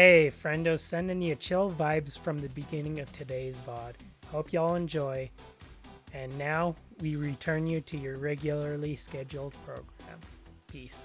Hey, friendos, sending you chill vibes from the beginning of today's VOD. Hope y'all enjoy. And now we return you to your regularly scheduled program. Peace.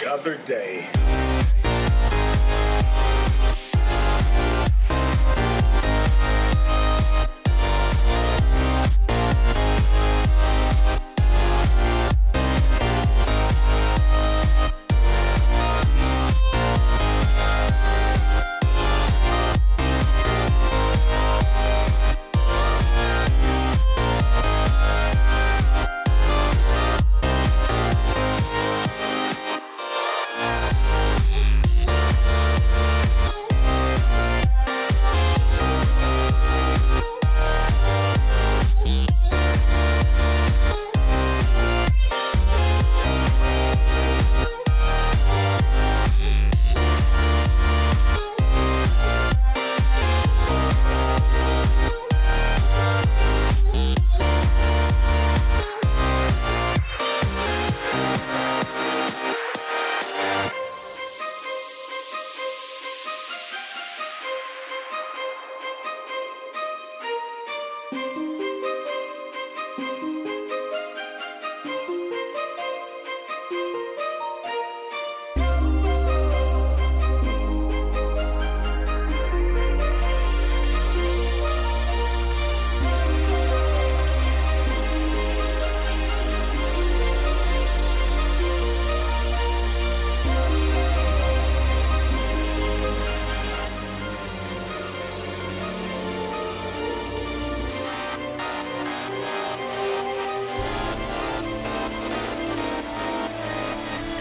The other day.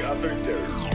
The other day.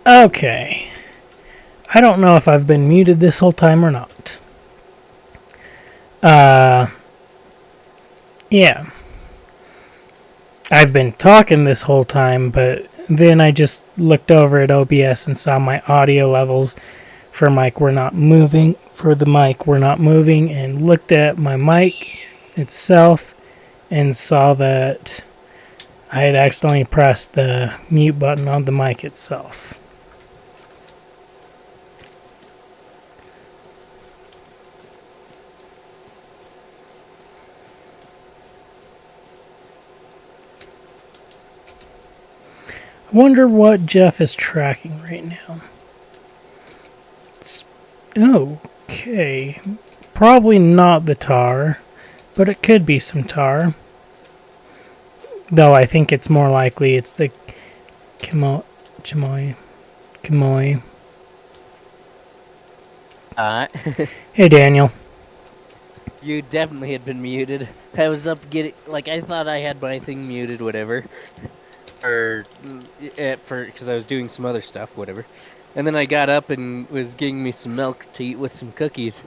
Okay. I don't know if I've been muted this whole time or not. Yeah. I've been talking this whole time, but then I just looked over at OBS and saw my audio levels for the mic were not moving, and looked at my mic itself and saw that I had accidentally pressed the mute button on the mic itself. I wonder what Jeff is tracking right now. It's okay. Probably not the tar, but it could be some tar. Though I think it's more likely it's the Chamoy. Hey, Daniel. You definitely had been muted. I was up getting, like, I thought I had my thing muted, whatever. Because I was doing some other stuff, whatever. And then I got up and was getting me some milk to eat with some cookies.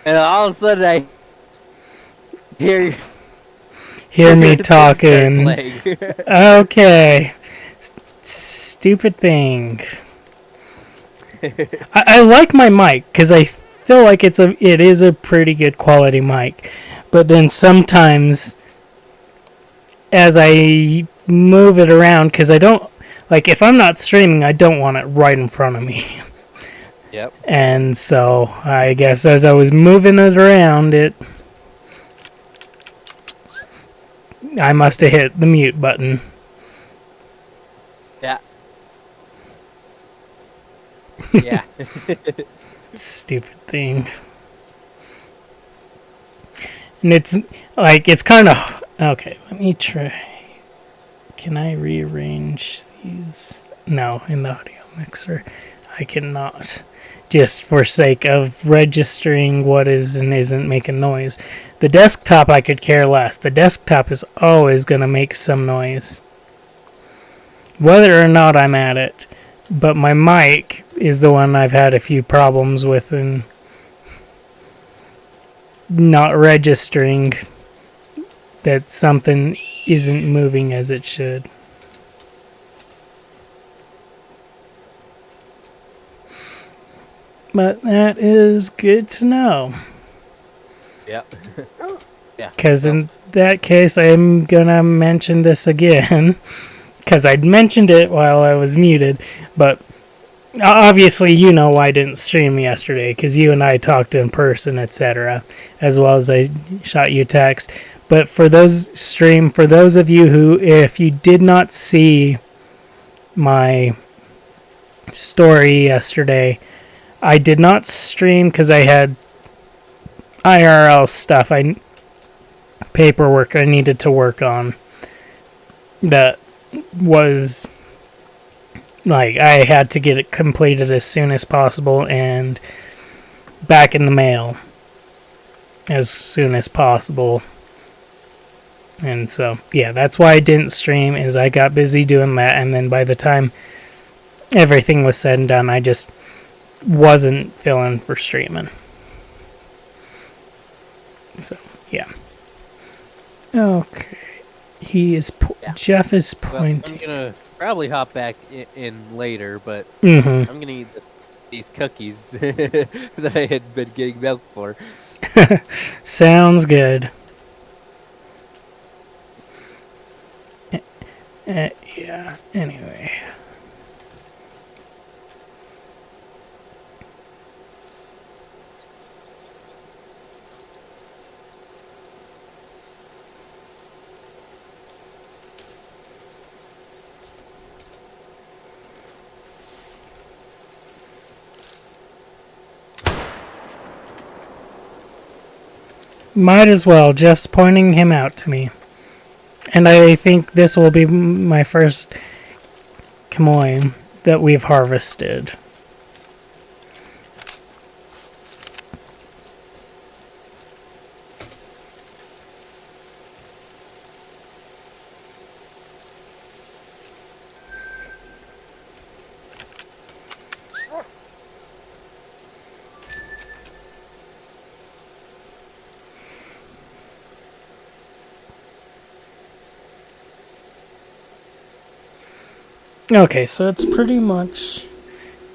And all of a sudden I hear me talking. Okay. Stupid thing. I like my mic because I feel like it is a pretty good quality mic, but then sometimes as I move it around, because I don't like, if I'm not streaming, I don't want it right in front of me. Yep. And so I guess as I was moving it around, I must have hit the mute button. Yeah. Yeah. Stupid thing. And it's kind of... Okay, let me try. Can I rearrange these? No, in the audio mixer. I cannot. Just for sake of registering what is and isn't making noise. The desktop I could care less. The desktop is always going to make some noise, whether or not I'm at it. But my mic is the one I've had a few problems with and not registering that something isn't moving as it should. But that is good to know. Yep. Yeah. Because in that case, I'm going to mention this again. Because I'd mentioned it while I was muted. But obviously, you know I didn't stream yesterday. Because you and I talked in person, etc. As well as I shot you a text. But for those of you who, if you did not see my story yesterday, I did not stream because I had IRL stuff, paperwork I needed to work on that was like I had to get it completed as soon as possible and back in the mail as soon as possible. And so, yeah, that's why I didn't stream, is I got busy doing that, and then by the time everything was said and done, I just wasn't feeling for streaming. So, yeah. Okay. Jeff is pointing. I'm gonna probably hop back in later, but Mm-hmm. I'm gonna eat these cookies that I had been getting milk for. Sounds good. Yeah, anyway. Might as well. Jeff's pointing him out to me. And I think this will be my first chamoy that we've harvested. Okay, so it's pretty much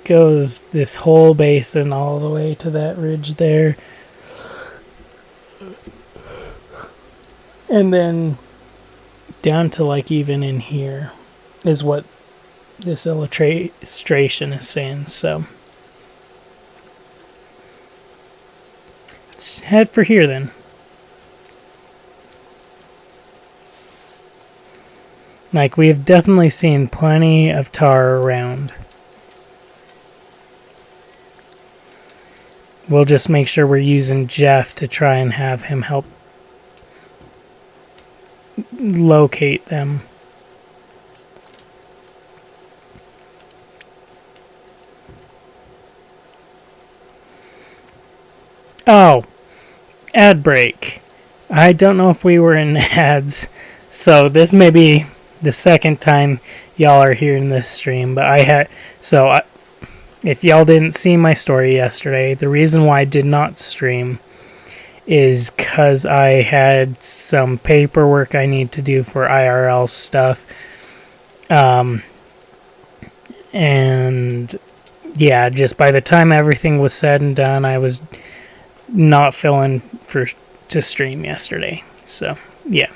goes this whole basin all the way to that ridge there. And then down to like even in here is what this illustration is saying. So let's head for here then. Like, we have definitely seen plenty of tar around. We'll just make sure we're using Jeff to try and have him help locate them. Oh, ad break. I don't know if we were in ads, so this may be the second time y'all are hearing this stream, but if y'all didn't see my story yesterday, the reason why I did not stream is because I had some paperwork I need to do for IRL stuff. And yeah, just by the time everything was said and done, I was not feeling to stream yesterday. So, yeah.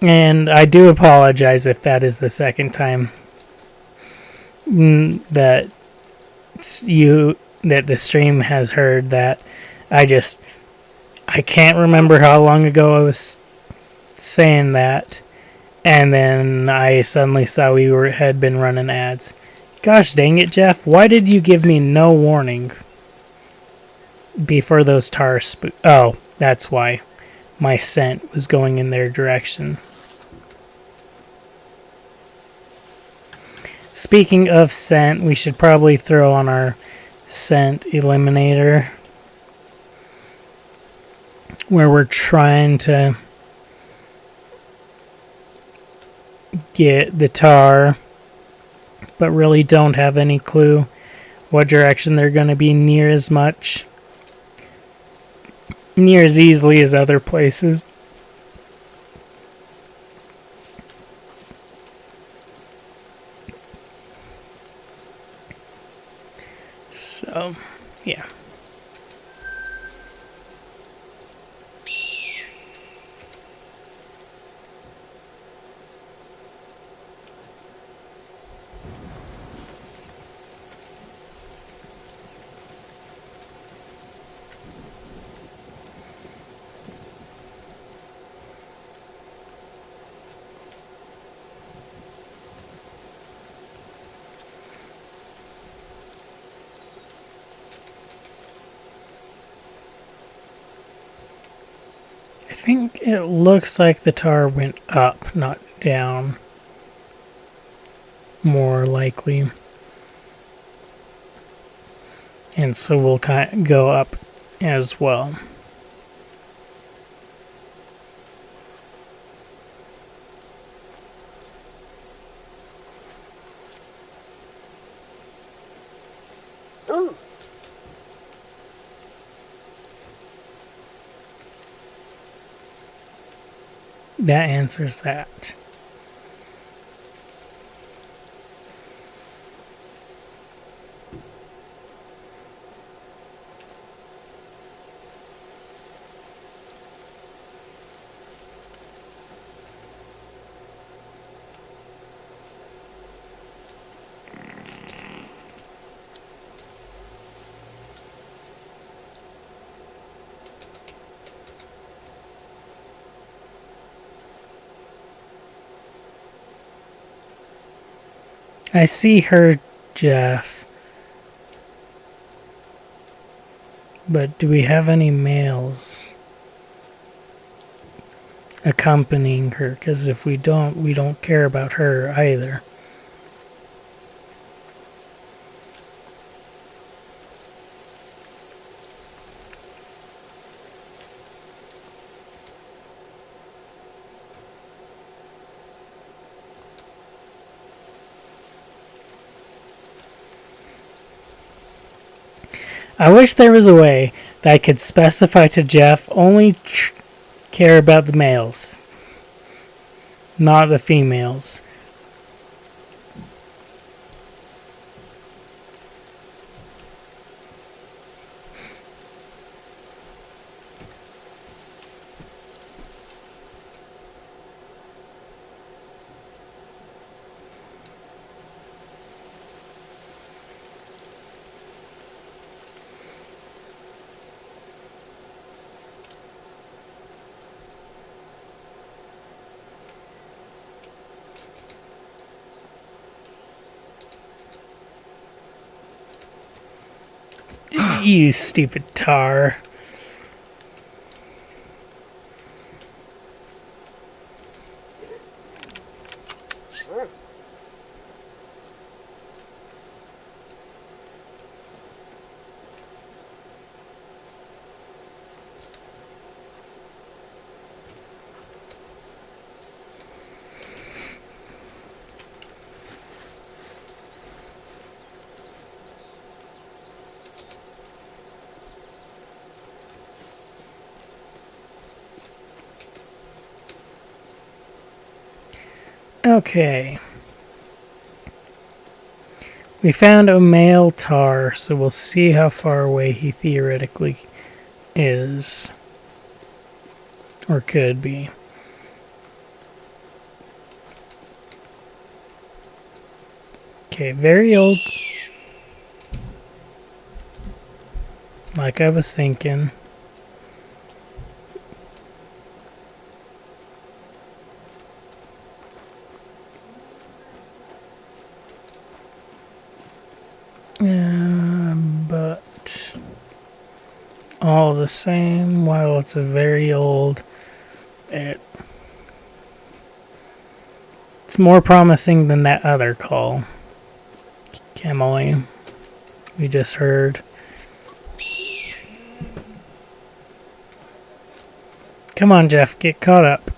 And I do apologize if that is the second time that the stream has heard that. I can't remember how long ago I was saying that, and then I suddenly saw we had been running ads. Gosh dang it, Jeff! Why did you give me no warning before those tar Oh, that's why my scent was going in their direction. Speaking of scent, we should probably throw on our scent eliminator, where we're trying to get the tar, but really don't have any clue what direction they're going to be near as easily as other places. So, yeah. I think it looks like the tar went up, not down. More likely. And so we'll go up as well. Ooh. That answers that. I see her, Jeff. But do we have any males accompanying her? Because if we don't care about her either. I wish there was a way that I could specify to Jeff only care about the males. not the females. You stupid tar. Okay. We found a male tar, so we'll see how far away he theoretically is. Or could be. Okay, very old. Like I was thinking. But all the same, while it's a very old, it's more promising than that other call. Camely, we just heard. Come on, Jeff, get caught up.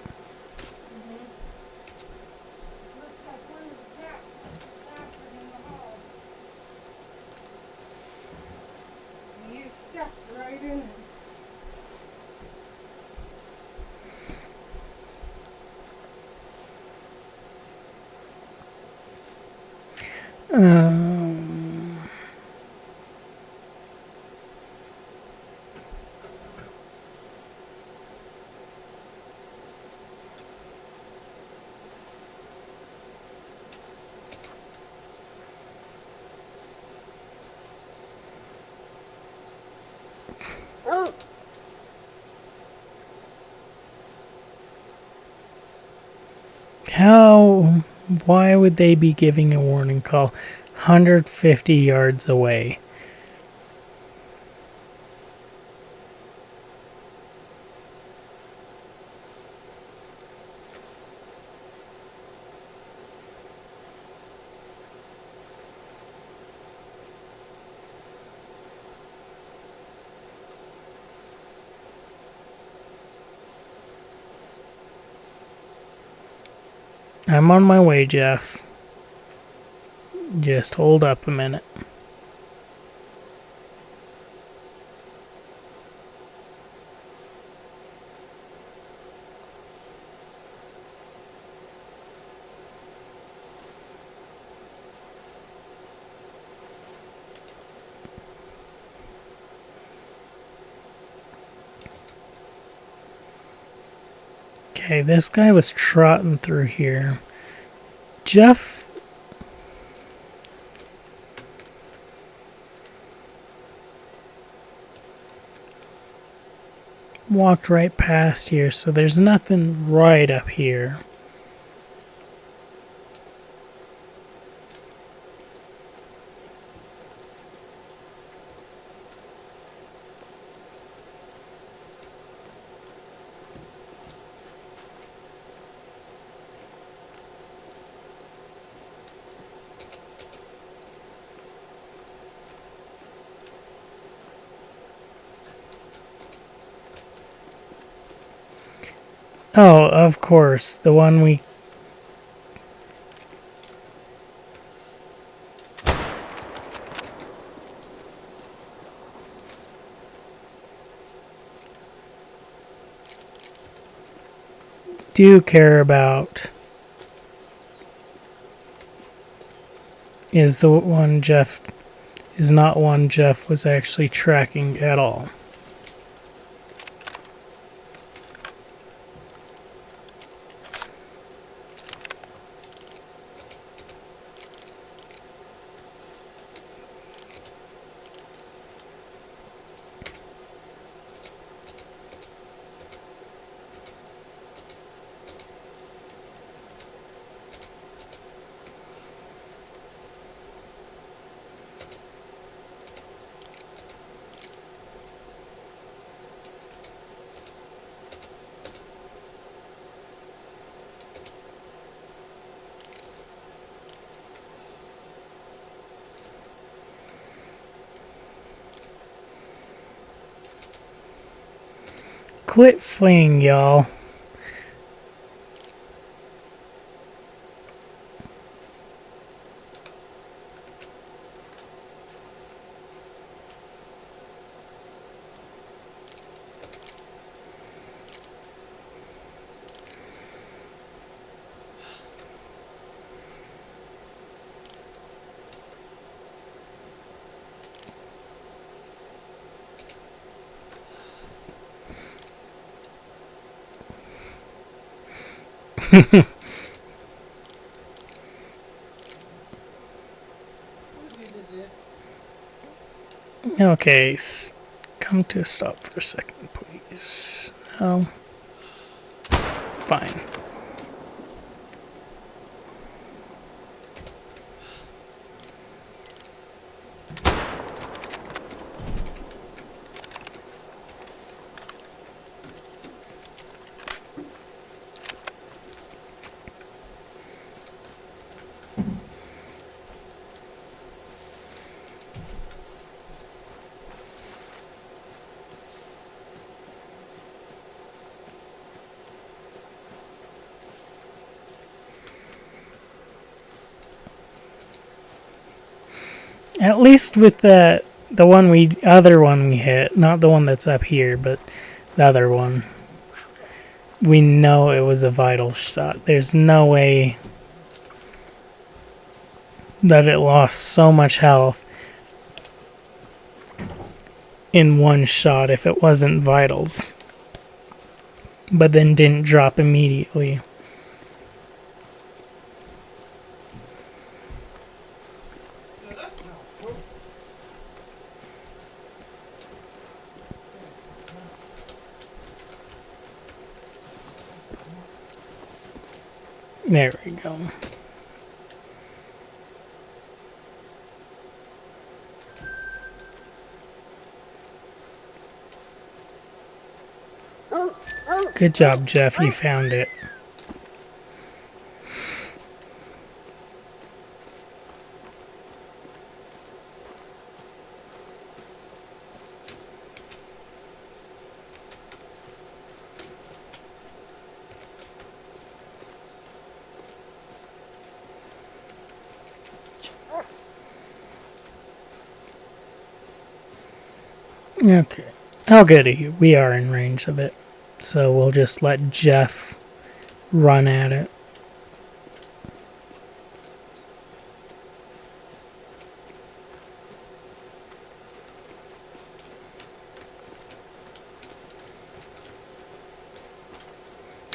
How? Why would they be giving a warning call 150 yards away? I'm on my way, Jeff. Just hold up a minute. Okay, this guy was trotting through here. Jeff walked right past here, so there's nothing right up here. Oh, of course, the one we... do care about. is not one Jeff was actually tracking at all. Quit fleeing, y'all. Okay, come to a stop for a second, please. Oh, fine. At least with the other one we hit, not the one that's up here, but the other one, we know it was a vital shot. There's no way that it lost so much health in one shot if it wasn't vitals, but then didn't drop immediately. There we go. Good job, Jeff. You found it. Okay. How good are you? We are in range of it. So we'll just let Jeff run at it.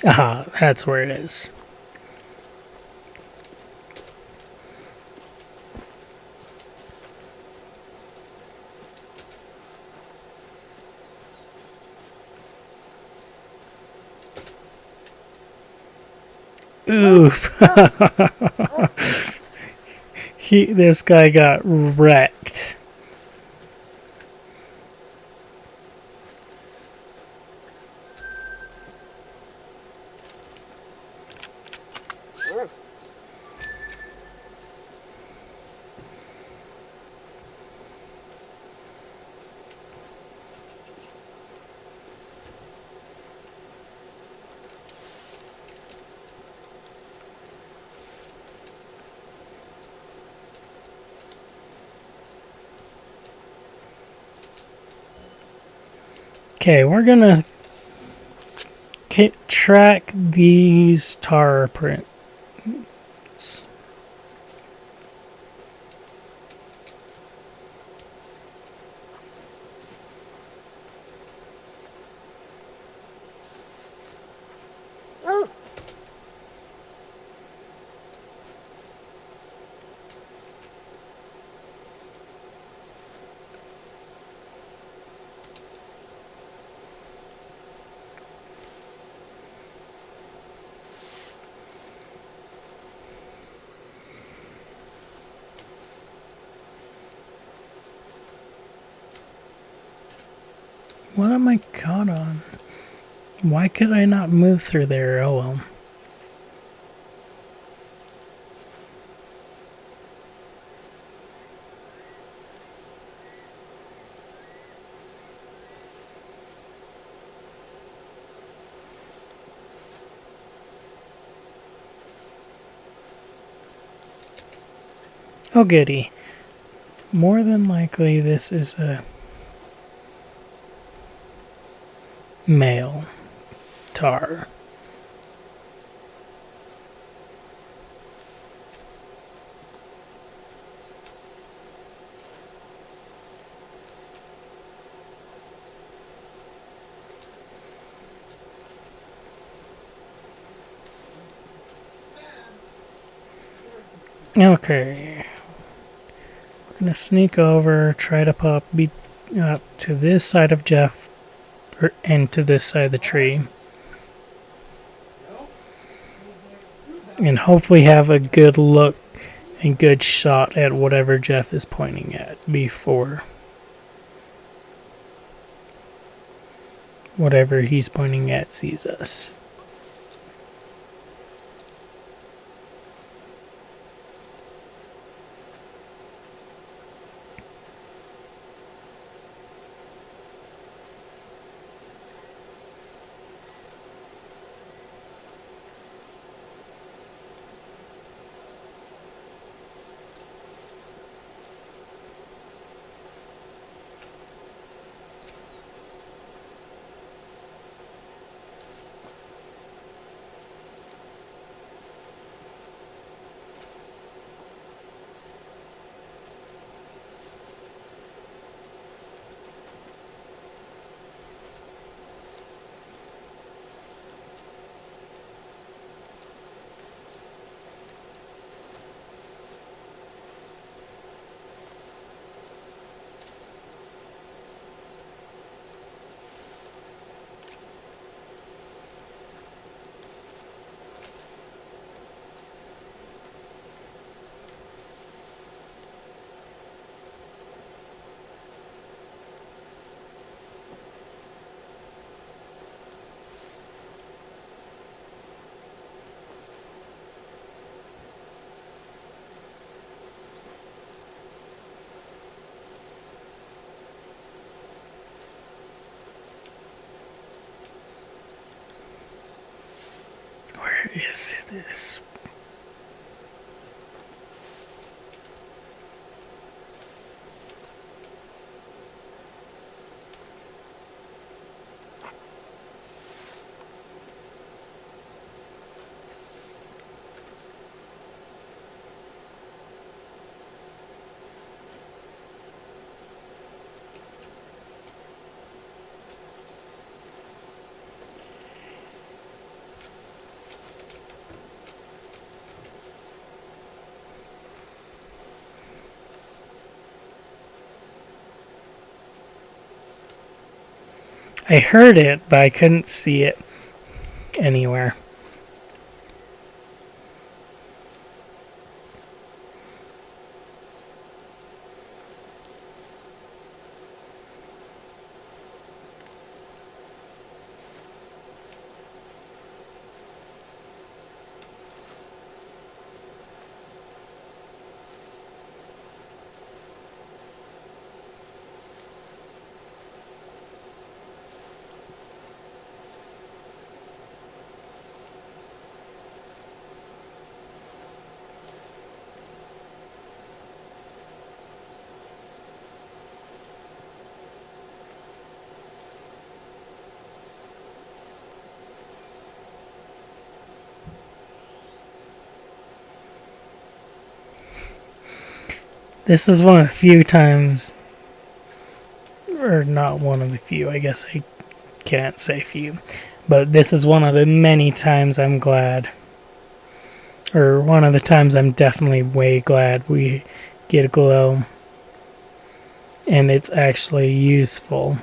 Aha, that's where it is. Oof. This guy got wrecked. Okay, we're gonna track these tar prints. What am I caught on? Why could I not move through there? Oh well. Oh goody. More than likely this is a male tar. Okay. We're gonna sneak over, try to be up to this side of Jeff, and to this side of the tree. And hopefully have a good look and good shot at whatever Jeff is pointing at before whatever he's pointing at sees us. Where is this? I heard it, but I couldn't see it anywhere. This is one of the few times, or not one of the few, I guess I can't say few, but this is one of the many times I'm glad, or one of the times I'm definitely way glad we get a glow, and it's actually useful.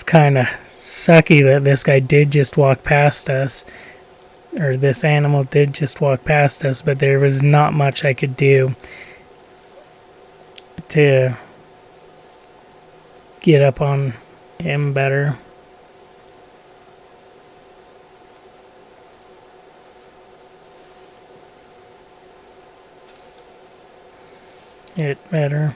kind of sucky that this guy did just walk past us, or this animal did just walk past us, but there was not much I could do to get up on him better. It better.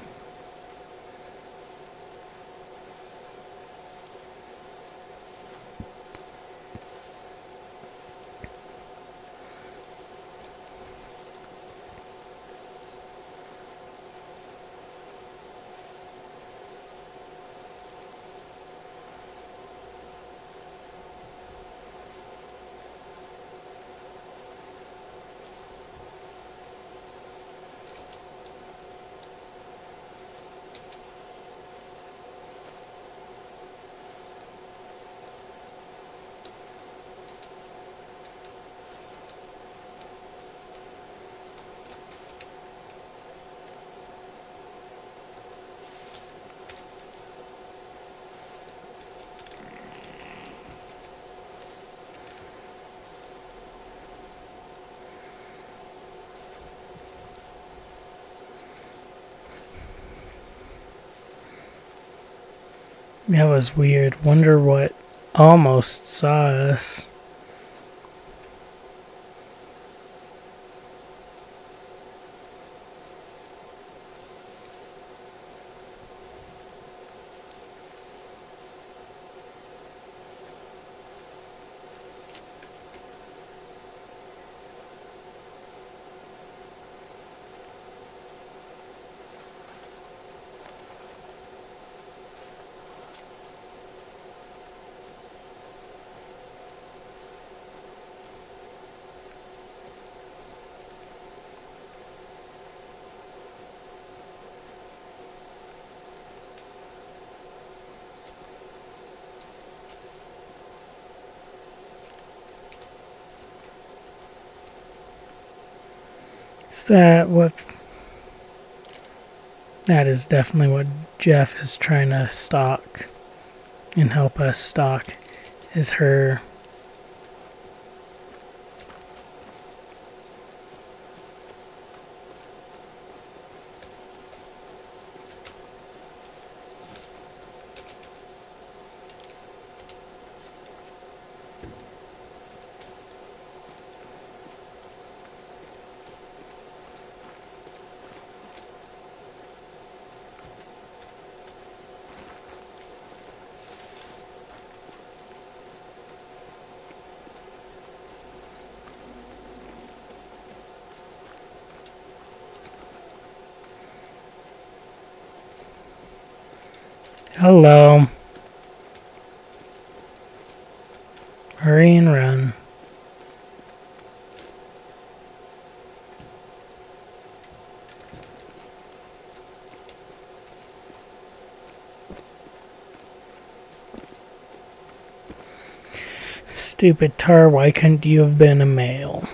That was weird. Wonder what almost saw us. Is that what... That is definitely what Jeff is trying to stalk and help us stalk, is her. Hello. Hurry and run. Stupid tar, why couldn't you have been a male?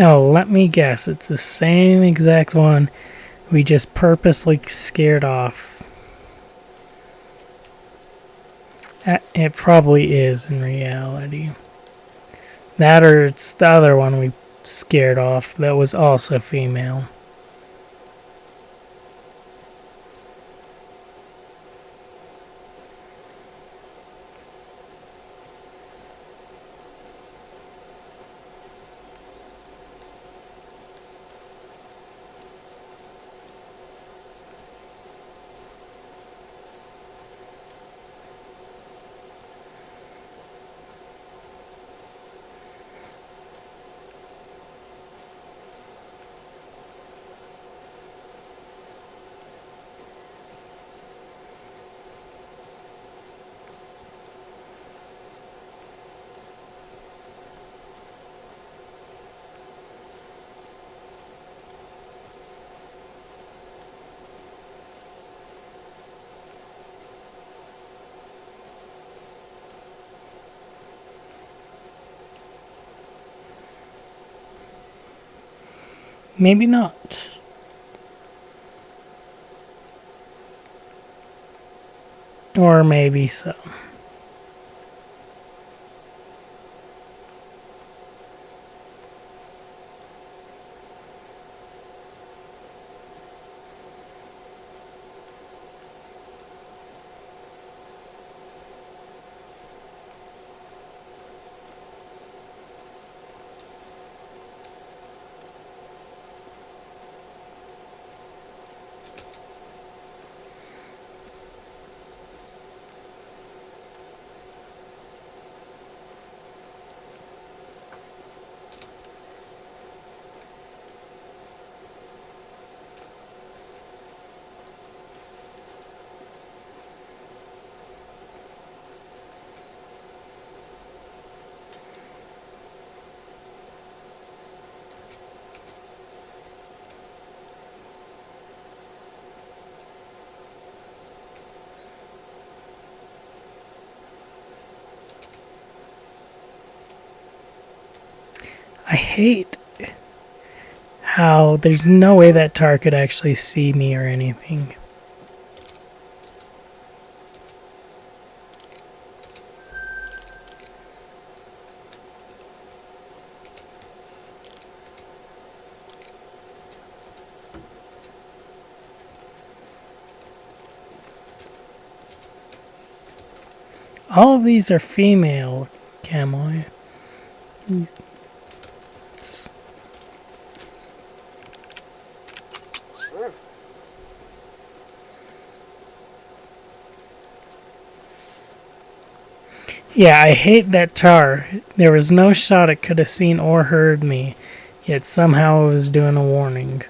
Oh, let me guess. It's the same exact one we just purposely scared off. It probably is in reality. That, or it's the other one we scared off that was also female. Maybe not. Or maybe so. I hate how there's no way that tar could actually see me or anything. All of these are female camo. Yeah, I hate that tar. There was no shot it could have seen or heard me, yet somehow it was doing a warning.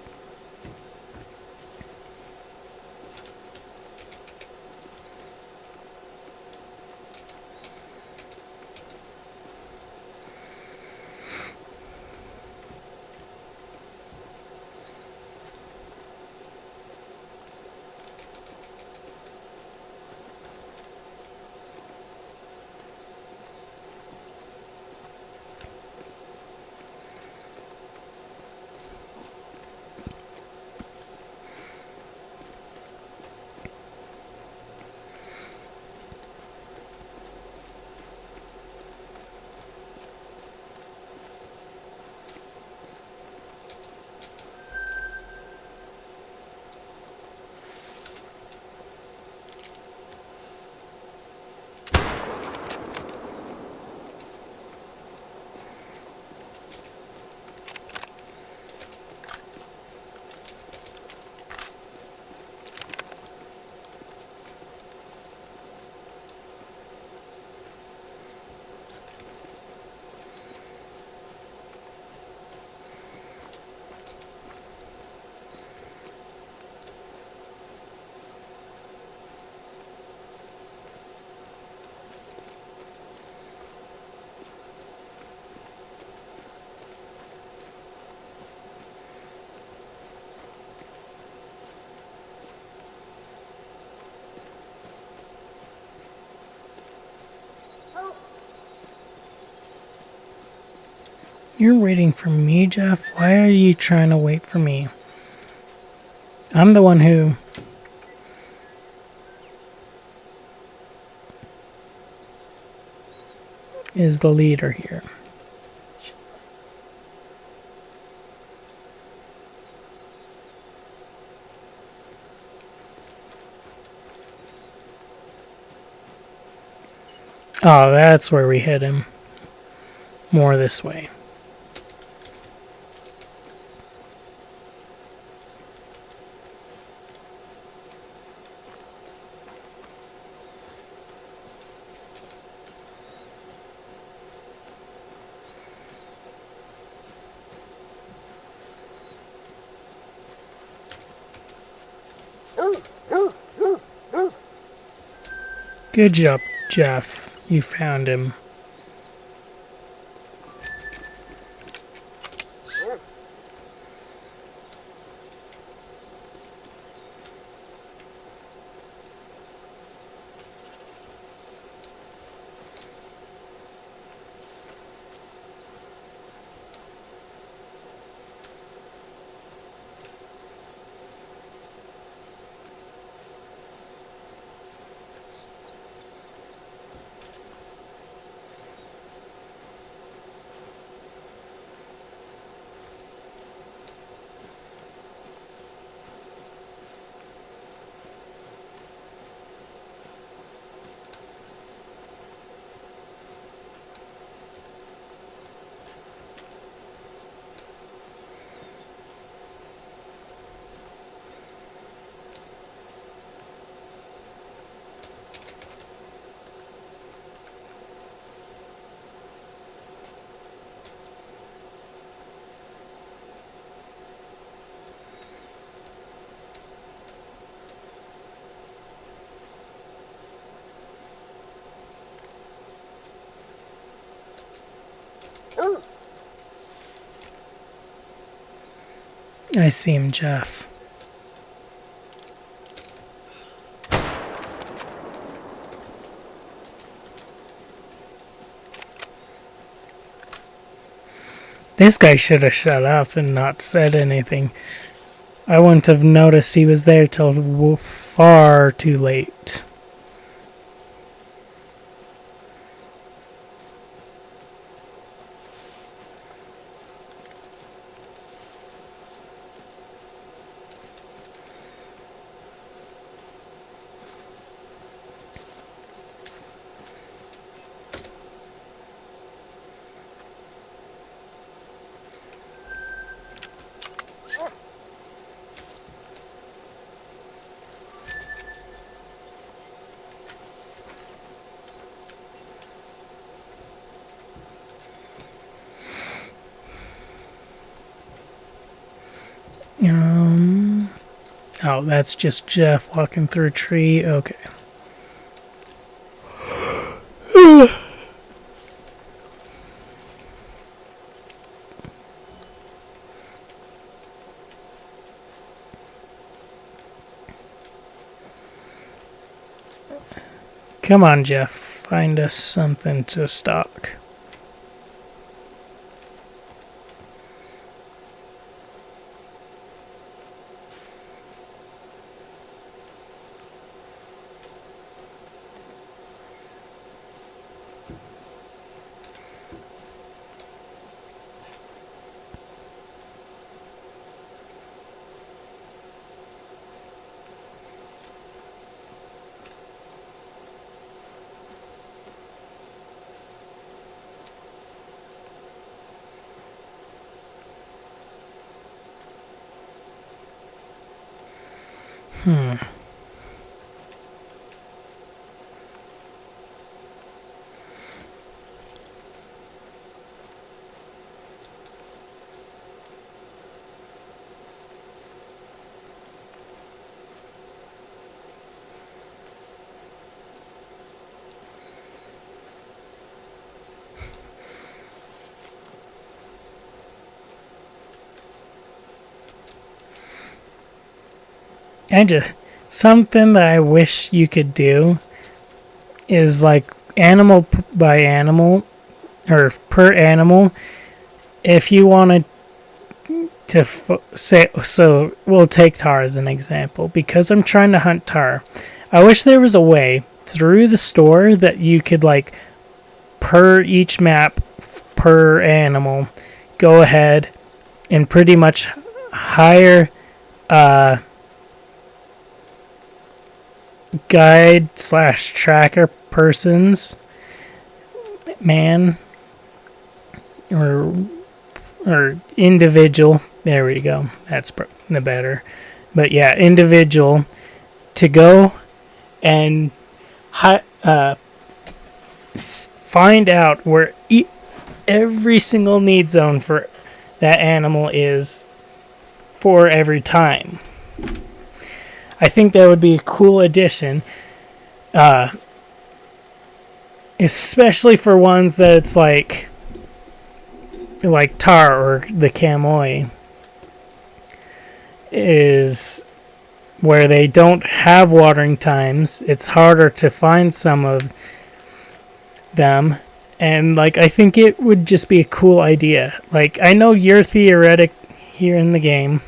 You're waiting for me, Jeff? Why are you trying to wait for me? I'm the one who is the leader here. Oh, that's where we hit him. More this way. Good job, Jeff. You found him. Ooh. I see him, Jeff. This guy should have shut up and not said anything. I wouldn't have noticed he was there till far too late. Oh, that's just Jeff walking through a tree. Okay. Come on, Jeff. Find us something to stock. And just something that I wish you could do is like animal by animal or per animal. If you wanted to say, so we'll take tar as an example because I'm trying to hunt tar. I wish there was a way through the store that you could like per each map per animal go ahead and pretty much hire guide / tracker persons, man, or individual. There we go. That's the better. But yeah, individual to go and find out where every single need zone for that animal is for every time. I think that would be a cool addition, especially for ones that it's like tar or the Kamoi, is where they don't have watering times. It's harder to find some of them, and like I think it would just be a cool idea. Like I know you're theoretic here in the game.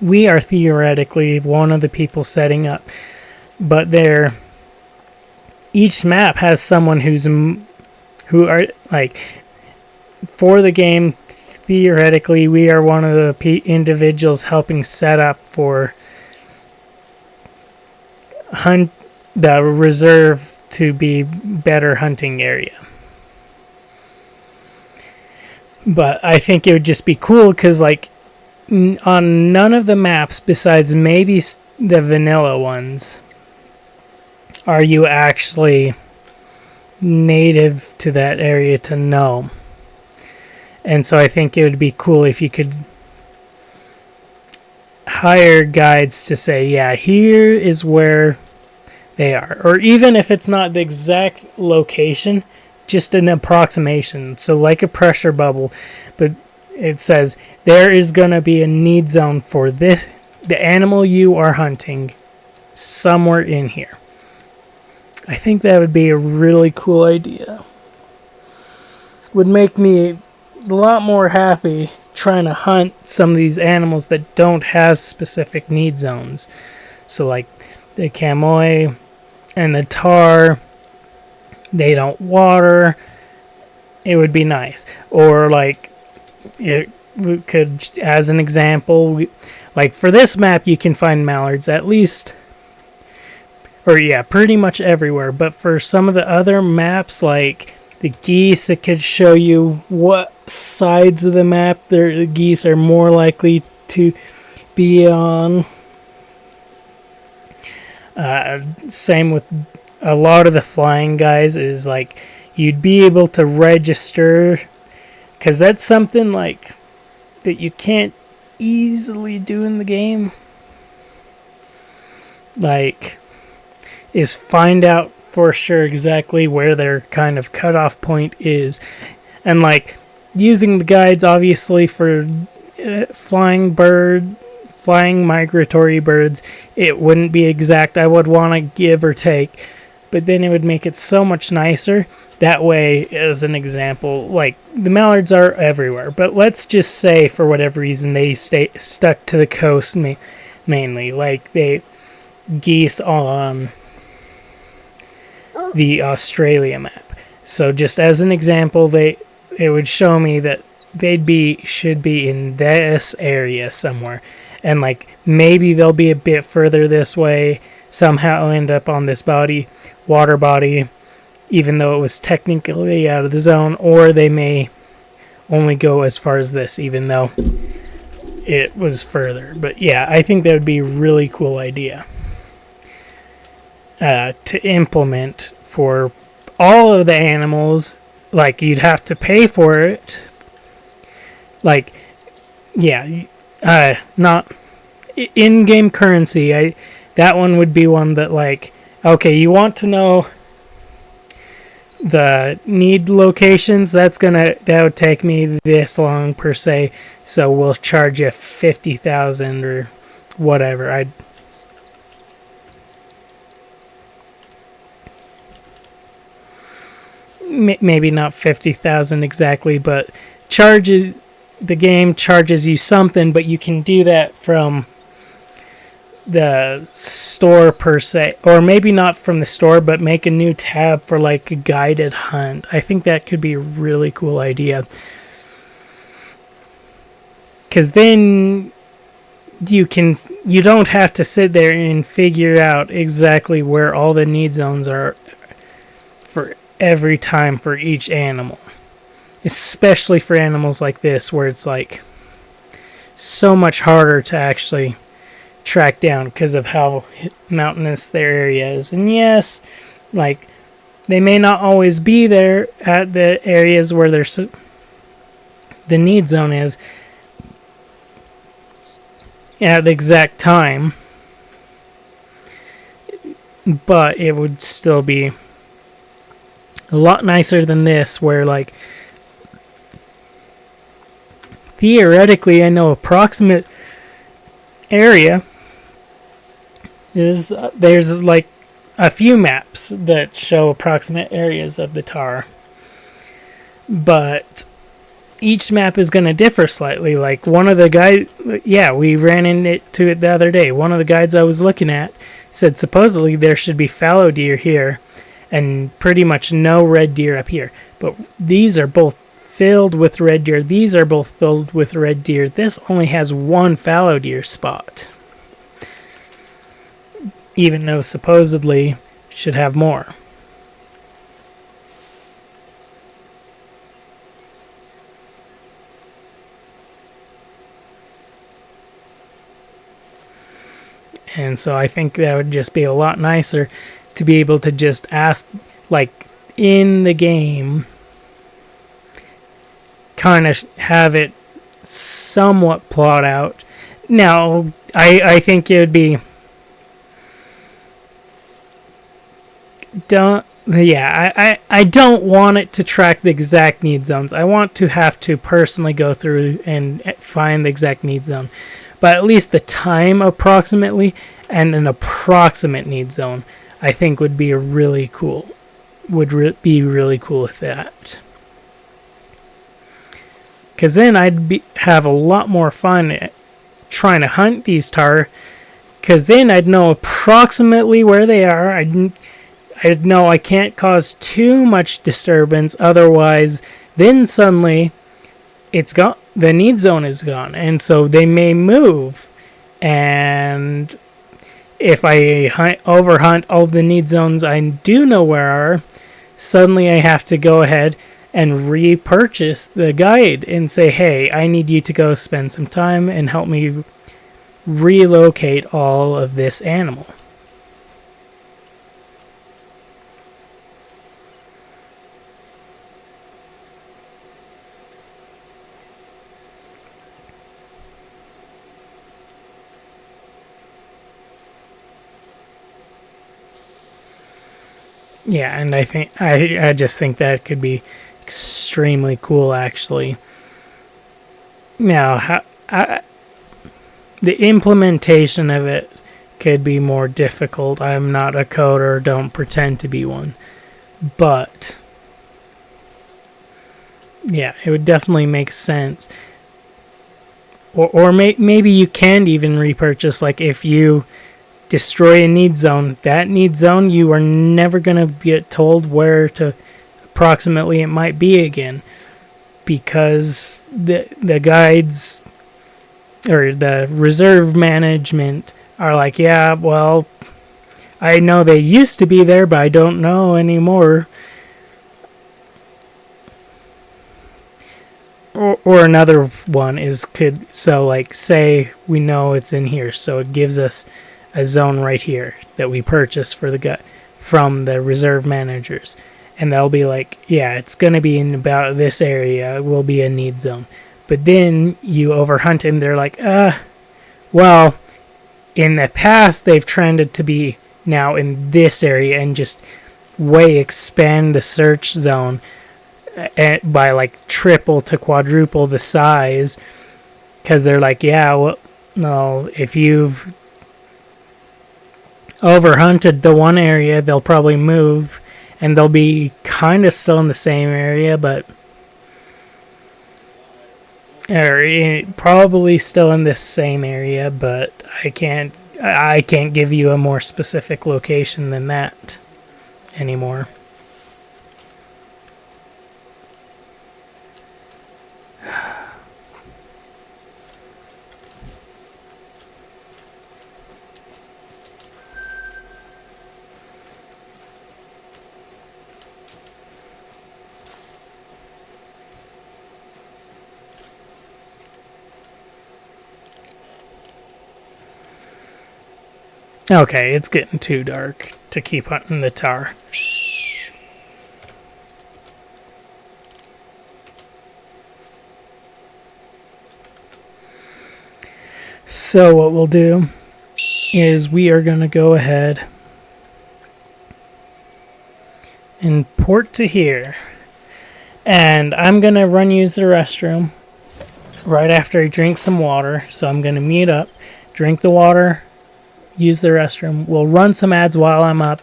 We are theoretically one of the people setting up, but each map has someone who are like for the game. Theoretically, we are one of the individuals helping set up for the reserve to be better hunting area. But I think it would just be cool because like on none of the maps besides maybe the vanilla ones are you actually native to that area to know. And so I think it would be cool if you could hire guides to say, yeah, here is where they are. Or even if it's not the exact location, just an approximation. So like a pressure bubble, but it says there is going to be a need zone for the animal you are hunting somewhere in here. I think that would be a really cool idea. Would make me a lot more happy trying to hunt some of these animals that don't have specific need zones. So like the chamois and the tar, they don't water. It would be nice. Or like it could, as an example, like for this map you can find mallards at least, or yeah, pretty much everywhere. But for some of the other maps like the geese, it could show you what sides of the map the geese are more likely to be on. Same with a lot of the flying guys, is like you'd be able to register, because that's something like that you can't easily do in the game. Like, is find out for sure exactly where their kind of cutoff point is. And like using the guides obviously for flying migratory birds, it wouldn't be exact. I would want to give or take, but then it would make it so much nicer. That way, as an example, like the mallards are everywhere, but let's just say for whatever reason they stay stuck to the coast mainly, like they geese on the Australia map. So just as an example, it would show me that should be in this area somewhere, and like maybe they'll be a bit further this way, somehow end up on this water body, even though it was technically out of the zone, or they may only go as far as this, even though it was further. But yeah, I think that would be a really cool idea to implement for all of the animals. Like, you'd have to pay for it. Like, yeah, not in-game currency. That one would be one that, like, okay, you want to know the need locations, that would take me this long per se, so we'll charge you 50,000 or whatever. Maybe not 50,000 exactly, but the game charges you something, but you can do that from the store per se, or maybe not from the store, but make a new tab for like a guided hunt. I think that could be a really cool idea, because then you don't have to sit there and figure out exactly where all the need zones are for every time for each animal, especially for animals like this where it's like so much harder to actually track down because of how mountainous their area is. And yes, like they may not always be there at the areas where the need zone is at the exact time, but it would still be a lot nicer than this, where like theoretically I know approximate area is there's like a few maps that show approximate areas of the tar, but each map is going to differ slightly. Like one of the guys, we ran into it the other day. One of the guides I was looking at said supposedly there should be fallow deer here and pretty much no red deer up here. But these are both filled with red deer. These are both filled with red deer. This only has one fallow deer spot, even though supposedly it should have more. And so I think that would just be a lot nicer to be able to just ask, like, in the game, kind of have it somewhat plot out. Now, I think it would be yeah, I don't want it to track the exact need zones. I want to have to personally go through and find the exact need zone. But at least the time approximately and an approximate need zone, I think would be really cool. Be really cool with that. Because then have a lot more fun trying to hunt these tar. Because then I'd know approximately where they are. I'd know I can't cause too much disturbance. Otherwise, then suddenly it's gone. The need zone is gone. And so they may move. And if I overhunt all the need zones I do know where are, suddenly I have to go ahead and repurchase the guide and say, hey, I need you to go spend some time and help me relocate all of this animal. Yeah, and I just think that could be extremely cool, actually. Now, the implementation of it could be more difficult. I'm not a coder, don't pretend to be one. But, yeah, it would definitely make sense. Or maybe you can even repurchase, like if you destroy a need zone, that need zone, you are never going to get told where to approximately it might be again. Because the guides or the reserve management are like, yeah, well, I know they used to be there, but I don't know anymore. Or another one is say we know it's in here, so it gives us a zone right here that we purchased from the reserve managers, and they'll be like, yeah, it's gonna be in about this area. It will be a need zone. But then you overhunt and they're like, well, in the past they've trended to be now in this area, and just way expand the search zone by like triple to quadruple the size, because they're like, yeah, well, no, if you've overhunted the one area, they'll probably move, and they'll be kind of still in the same area, but probably still in this same area, but I can't give you a more specific location than that anymore. Okay, it's getting too dark to keep hunting the tar. So what we'll do is we are going to go ahead and port to here. And I'm going to use the restroom right after I drink some water. So I'm going to mute up, drink the water, use the restroom. We'll run some ads while I'm up.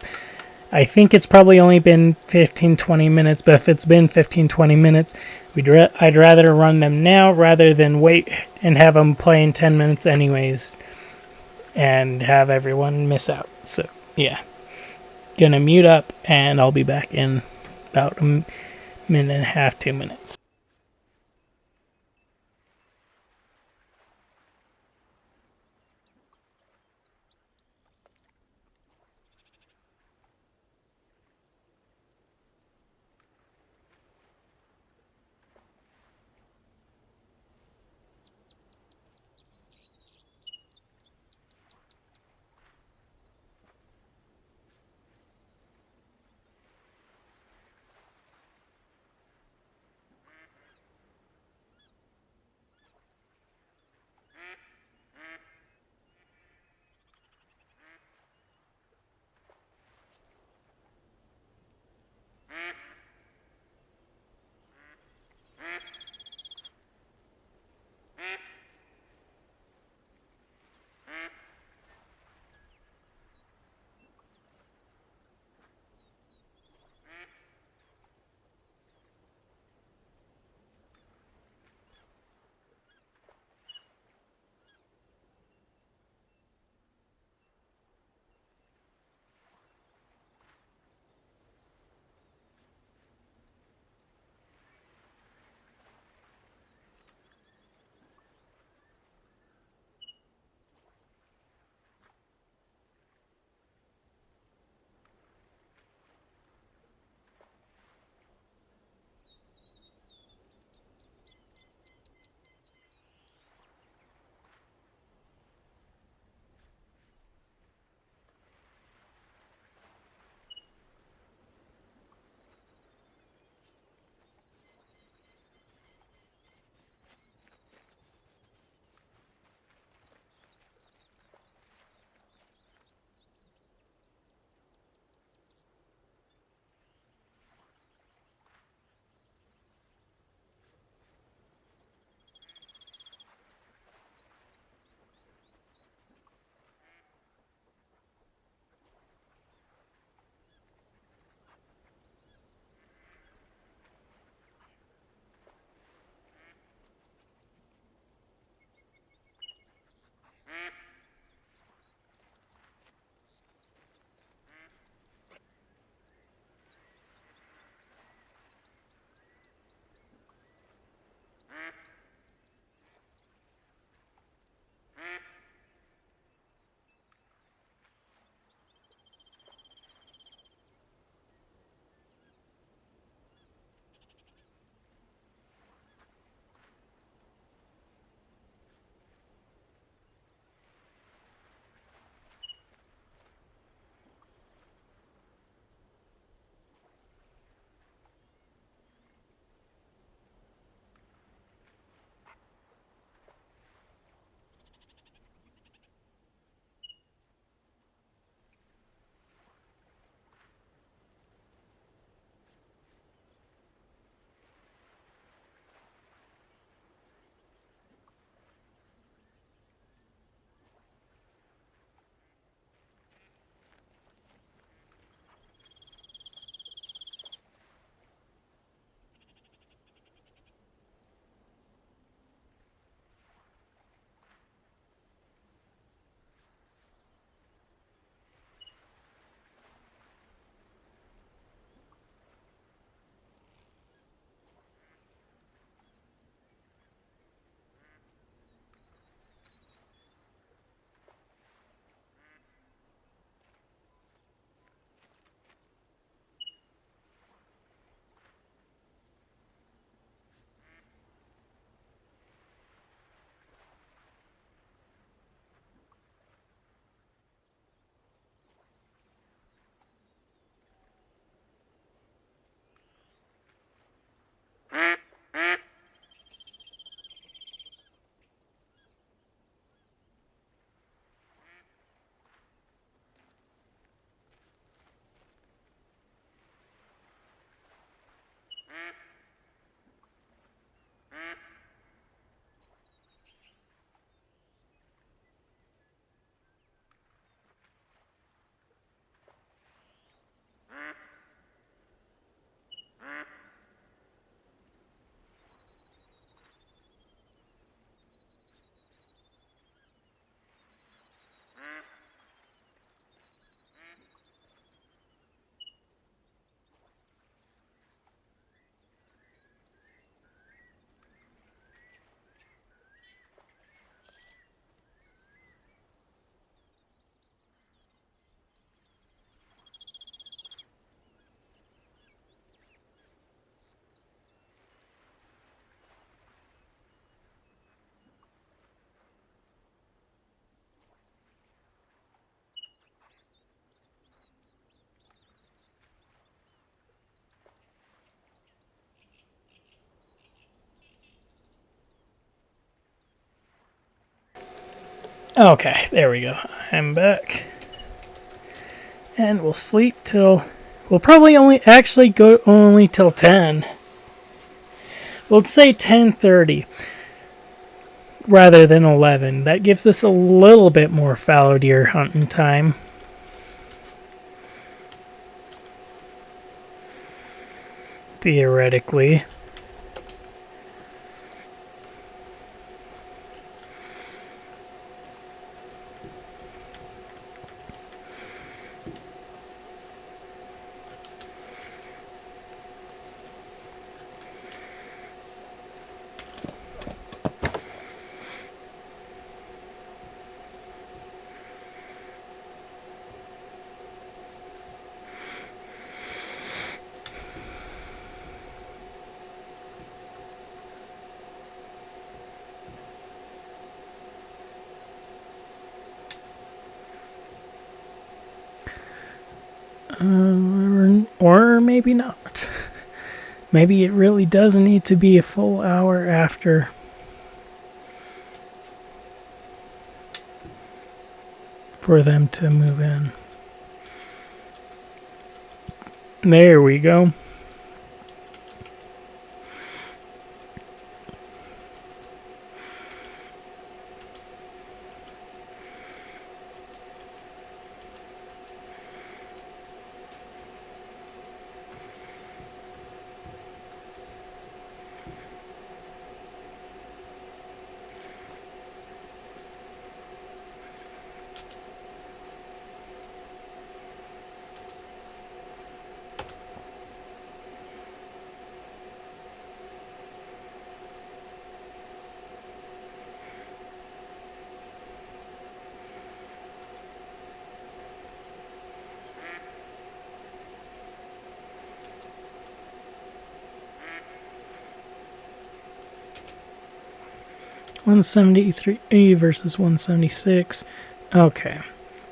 I think it's probably only been 15-20 minutes, but if it's been 15-20 minutes, I'd rather run them now rather than wait and have them play in 10 minutes anyways and have everyone miss out. So, yeah. Gonna mute up, and I'll be back in about a minute and a half, 2 minutes. Okay, there we go. I'm back. And we'll sleep till... We'll probably only actually go only till 10. We'll say 10:30 rather than 11. That gives us a little bit more fallow deer hunting time. Theoretically. Or maybe not. Maybe it really does need to be a full hour after. For them to move in. There we go. $173 versus 176. Okay.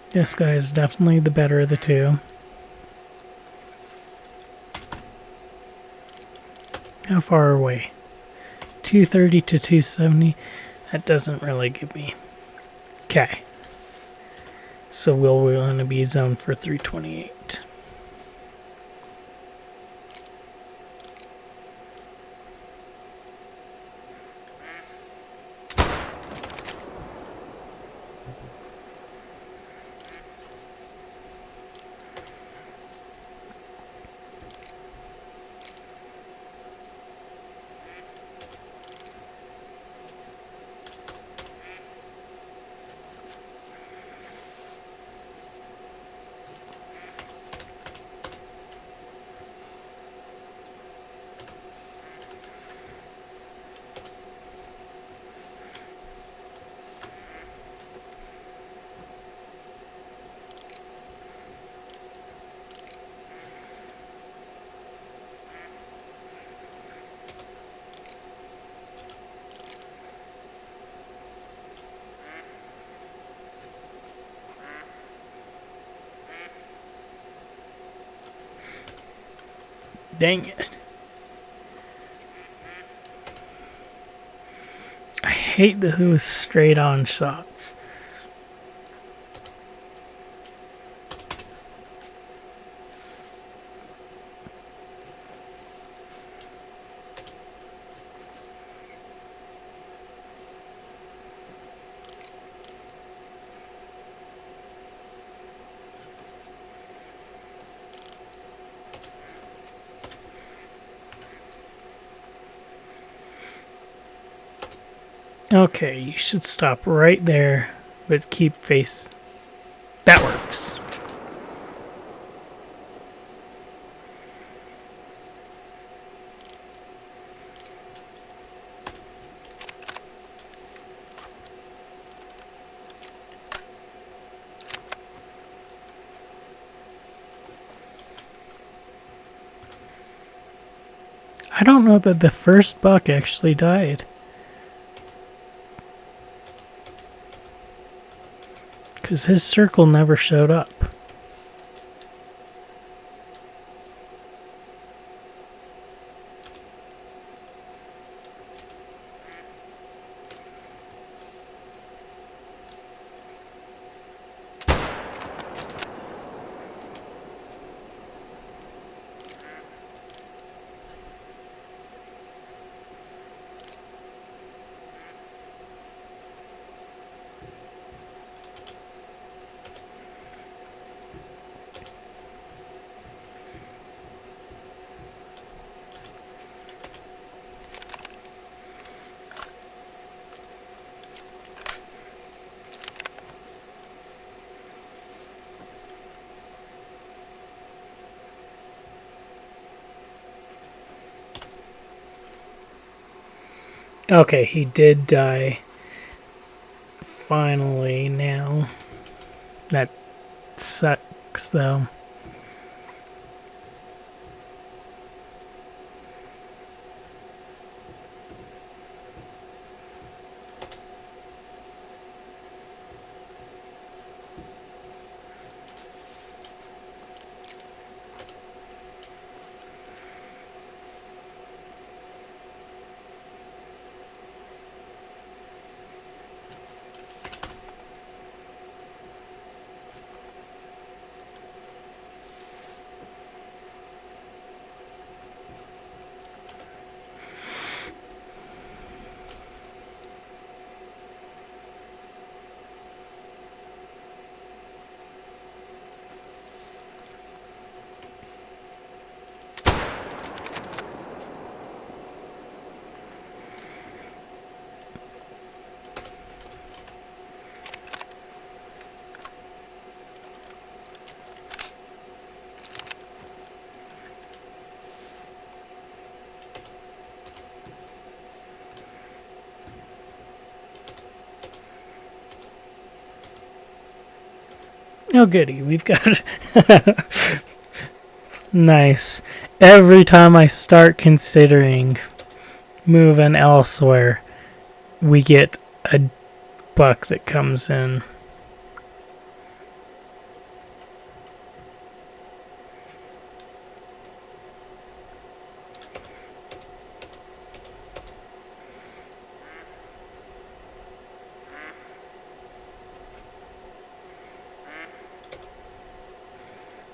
This guy is definitely the better of the two. How far away? 230 to 270. That doesn't really give me. Okay. So we'll want to be zoned for 328. Dang it. I hate those straight on shots. Okay, you should stop right there, but keep face. That works. I don't know that the first buck actually died. Because his circle never showed up. Okay, he did die. Finally, now. That sucks, though. Oh, goody. We've got... Nice. Every time I start considering moving elsewhere, we get a buck that comes in.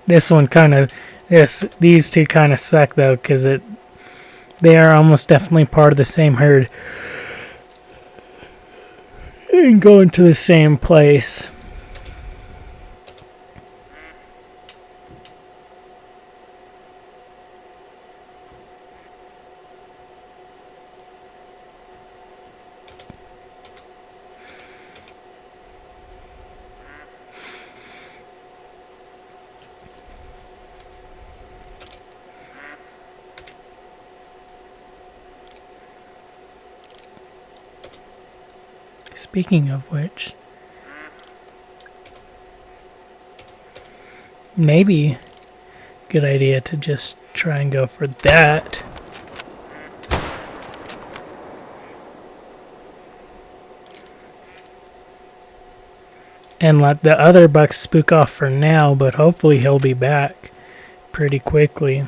This one kind of, these two kind of suck though, because they are almost definitely part of the same herd and going to the same place. Speaking of which, maybe good idea to just try and go for that. And let the other buck spook off for now, but hopefully he'll be back pretty quickly.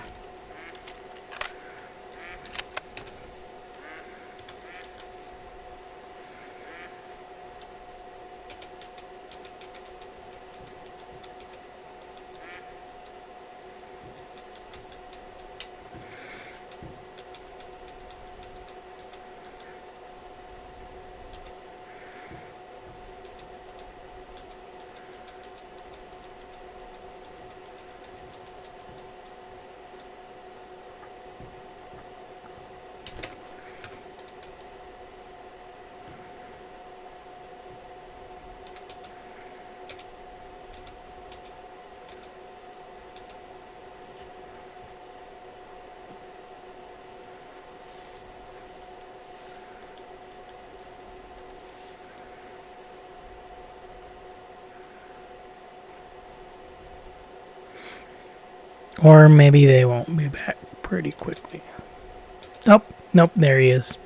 Or maybe they won't be back pretty quickly. Oh, nope, there he is.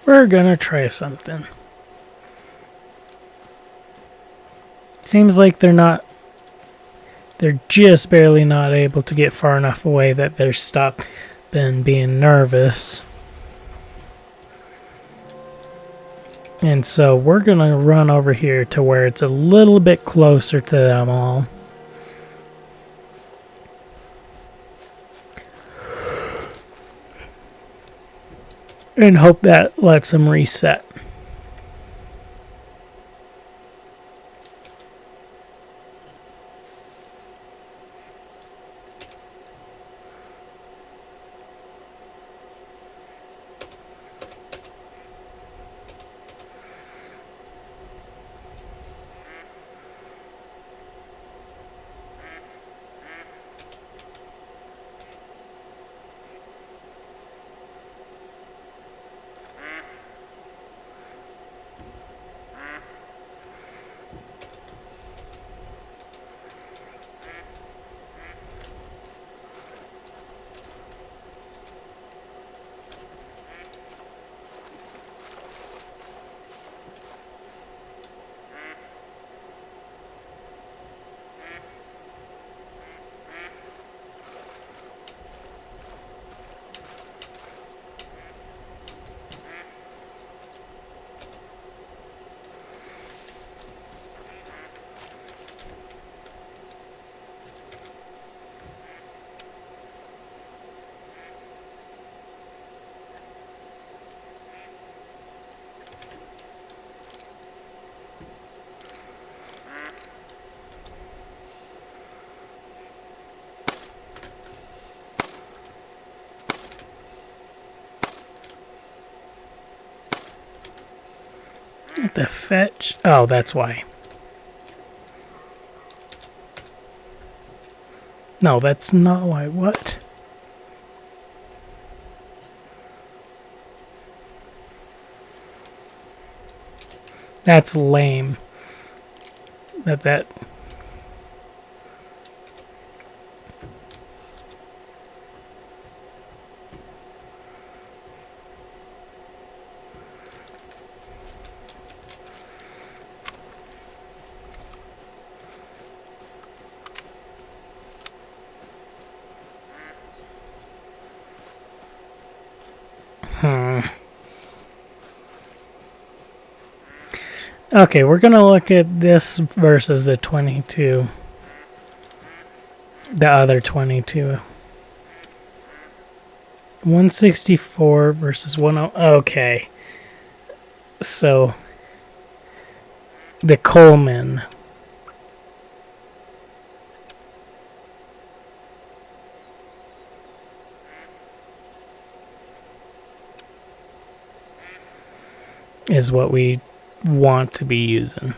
We're gonna try something. Seems like they're just barely not able to get far enough away that they're stopping being nervous. And so we're going to run over here to where it's a little bit closer to them all. And hope that lets them reset. The fetch. Oh, that's why. No, that's not why. What? That's lame. That. Okay, we're going to look at this versus the 22. The other 22. 164 versus 10. Okay. So, the Coleman. Is what we want to be using.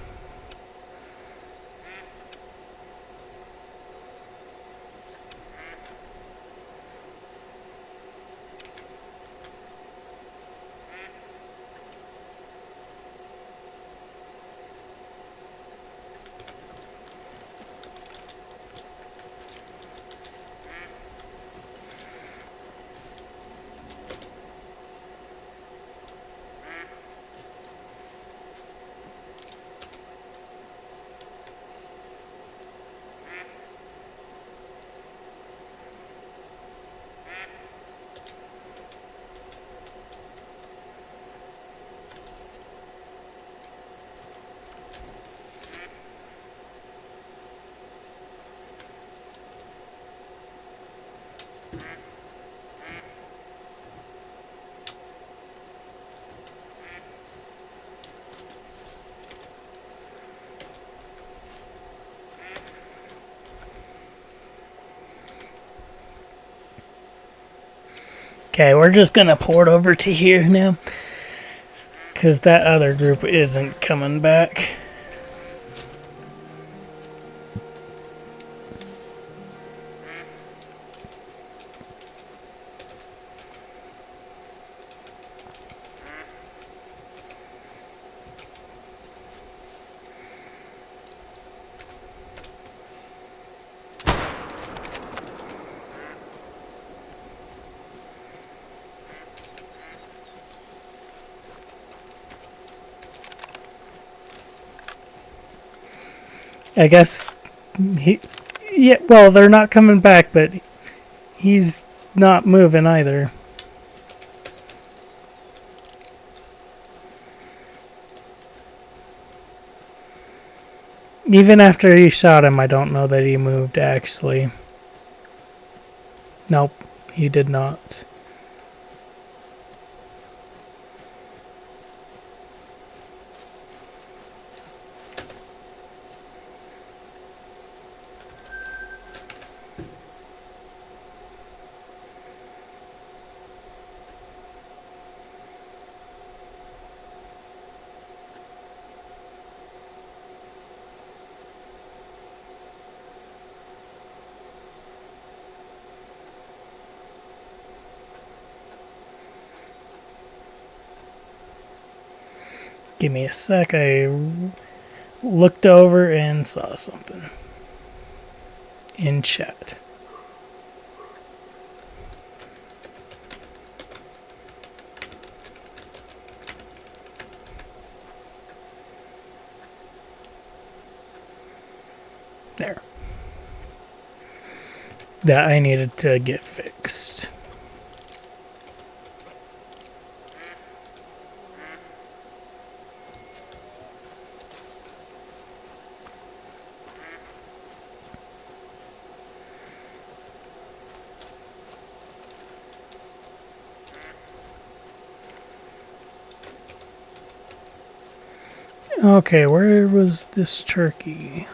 Okay, we're just going to port over to here now. Because that other group isn't coming back. I guess yeah, well, they're not coming back, but he's not moving either. Even after he shot him, I don't know that he moved, actually. Nope, he did not. Give me a sec, I looked over and saw something in chat. There. That I needed to get fixed. Okay, where was this turkey?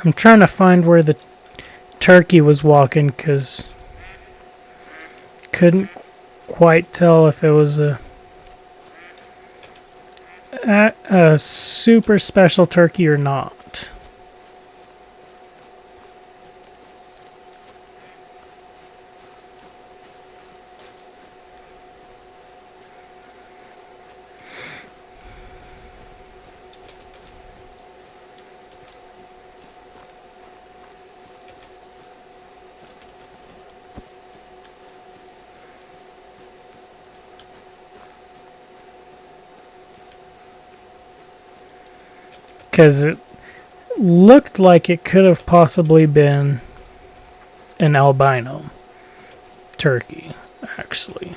I'm trying to find where the turkey was walking because couldn't quite tell if it was a super special turkey or not. Because it looked like it could have possibly been an albino turkey, actually.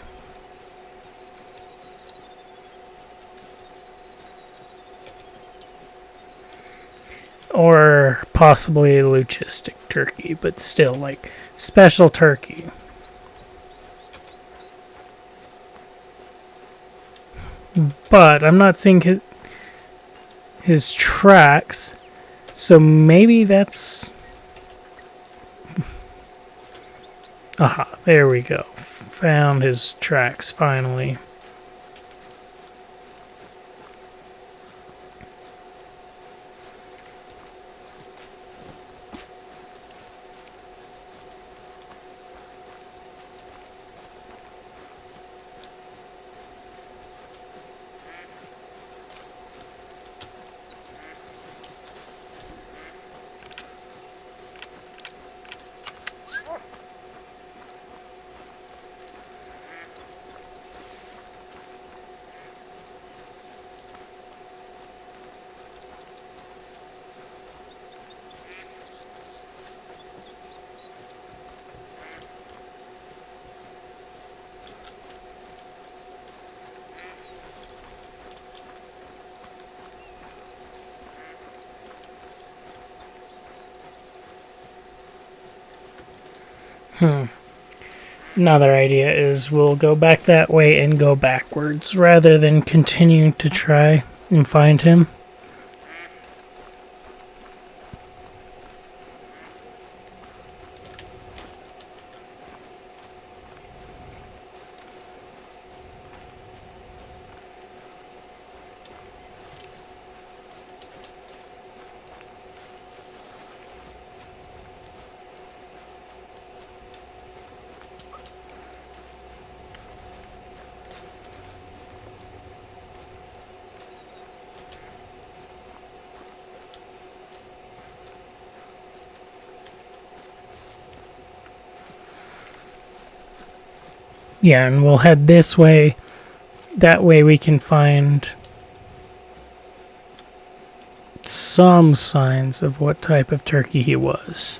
Or possibly a leucistic turkey, but still, like, special turkey. But I'm not seeing his tracks, so maybe that's... Aha, there we go. Found his tracks finally. Another idea is we'll go back that way and go backwards rather than continue to try and find him. Yeah, and we'll head this way. That way we can find some signs of what type of turkey he was.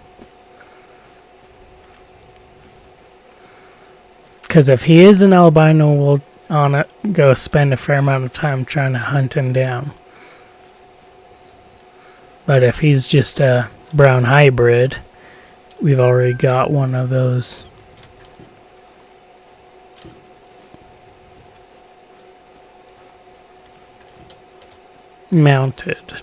Because if he is an albino, we'll go spend a fair amount of time trying to hunt him down. But if he's just a brown hybrid, we've already got one of those. Mounted.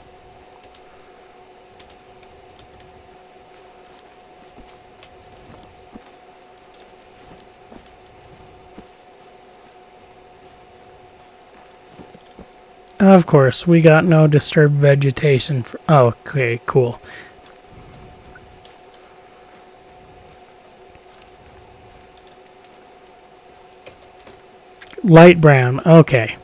Of course, we got no disturbed vegetation. Oh, okay, cool. Light brown, okay.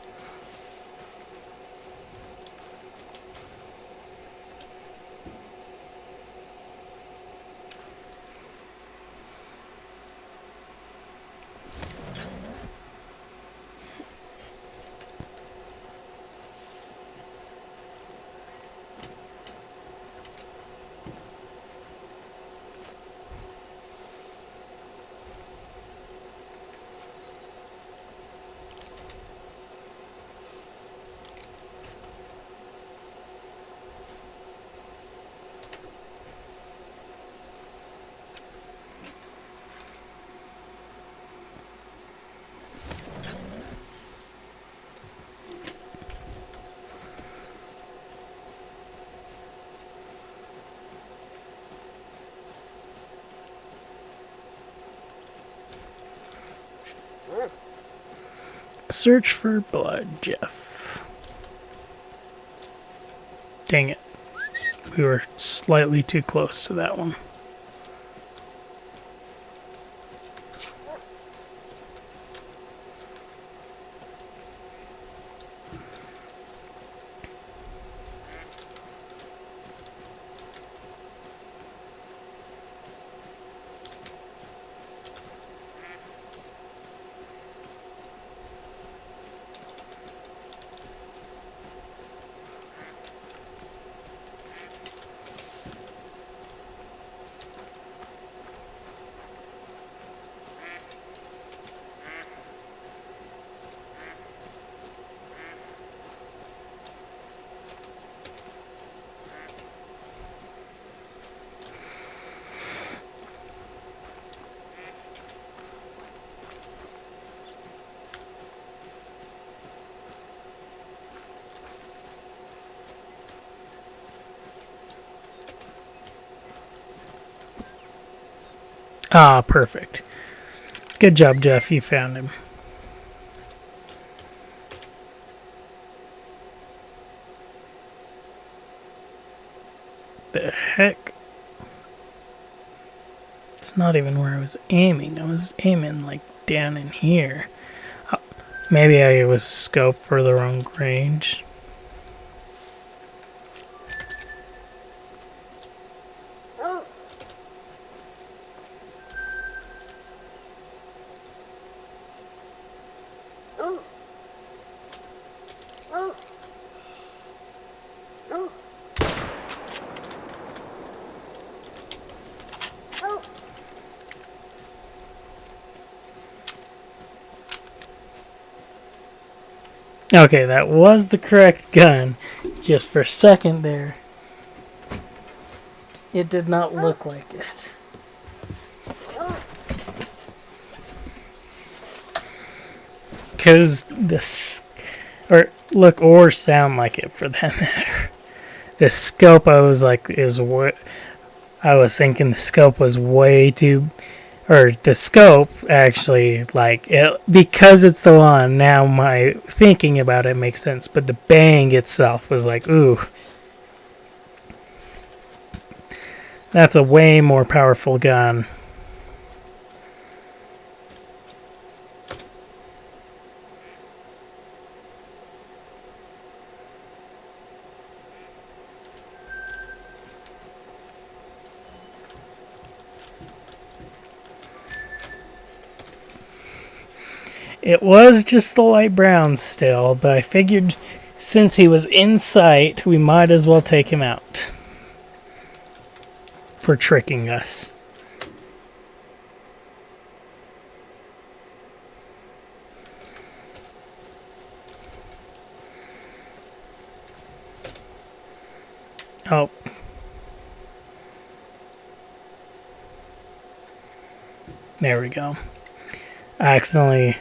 Search for blood, Jeff. Dang it. We were slightly too close to that one. Ah, perfect. Good job, Jeff. You found him. The heck? It's not even where I was aiming. I was aiming like down in here. Maybe I was scoped for the wrong range. Okay, that was the correct gun. Just for a second there, it did not look like it. Because or sound like it for that matter. The scope, I was like, I was thinking the scope was way too, or the scope actually, like, because it's the one, now my thinking about it makes sense, but the bang itself was like, ooh. That's a way more powerful gun. It was just the light brown still, but I figured since he was in sight, we might as well take him out for tricking us. Oh. There we go. I accidentally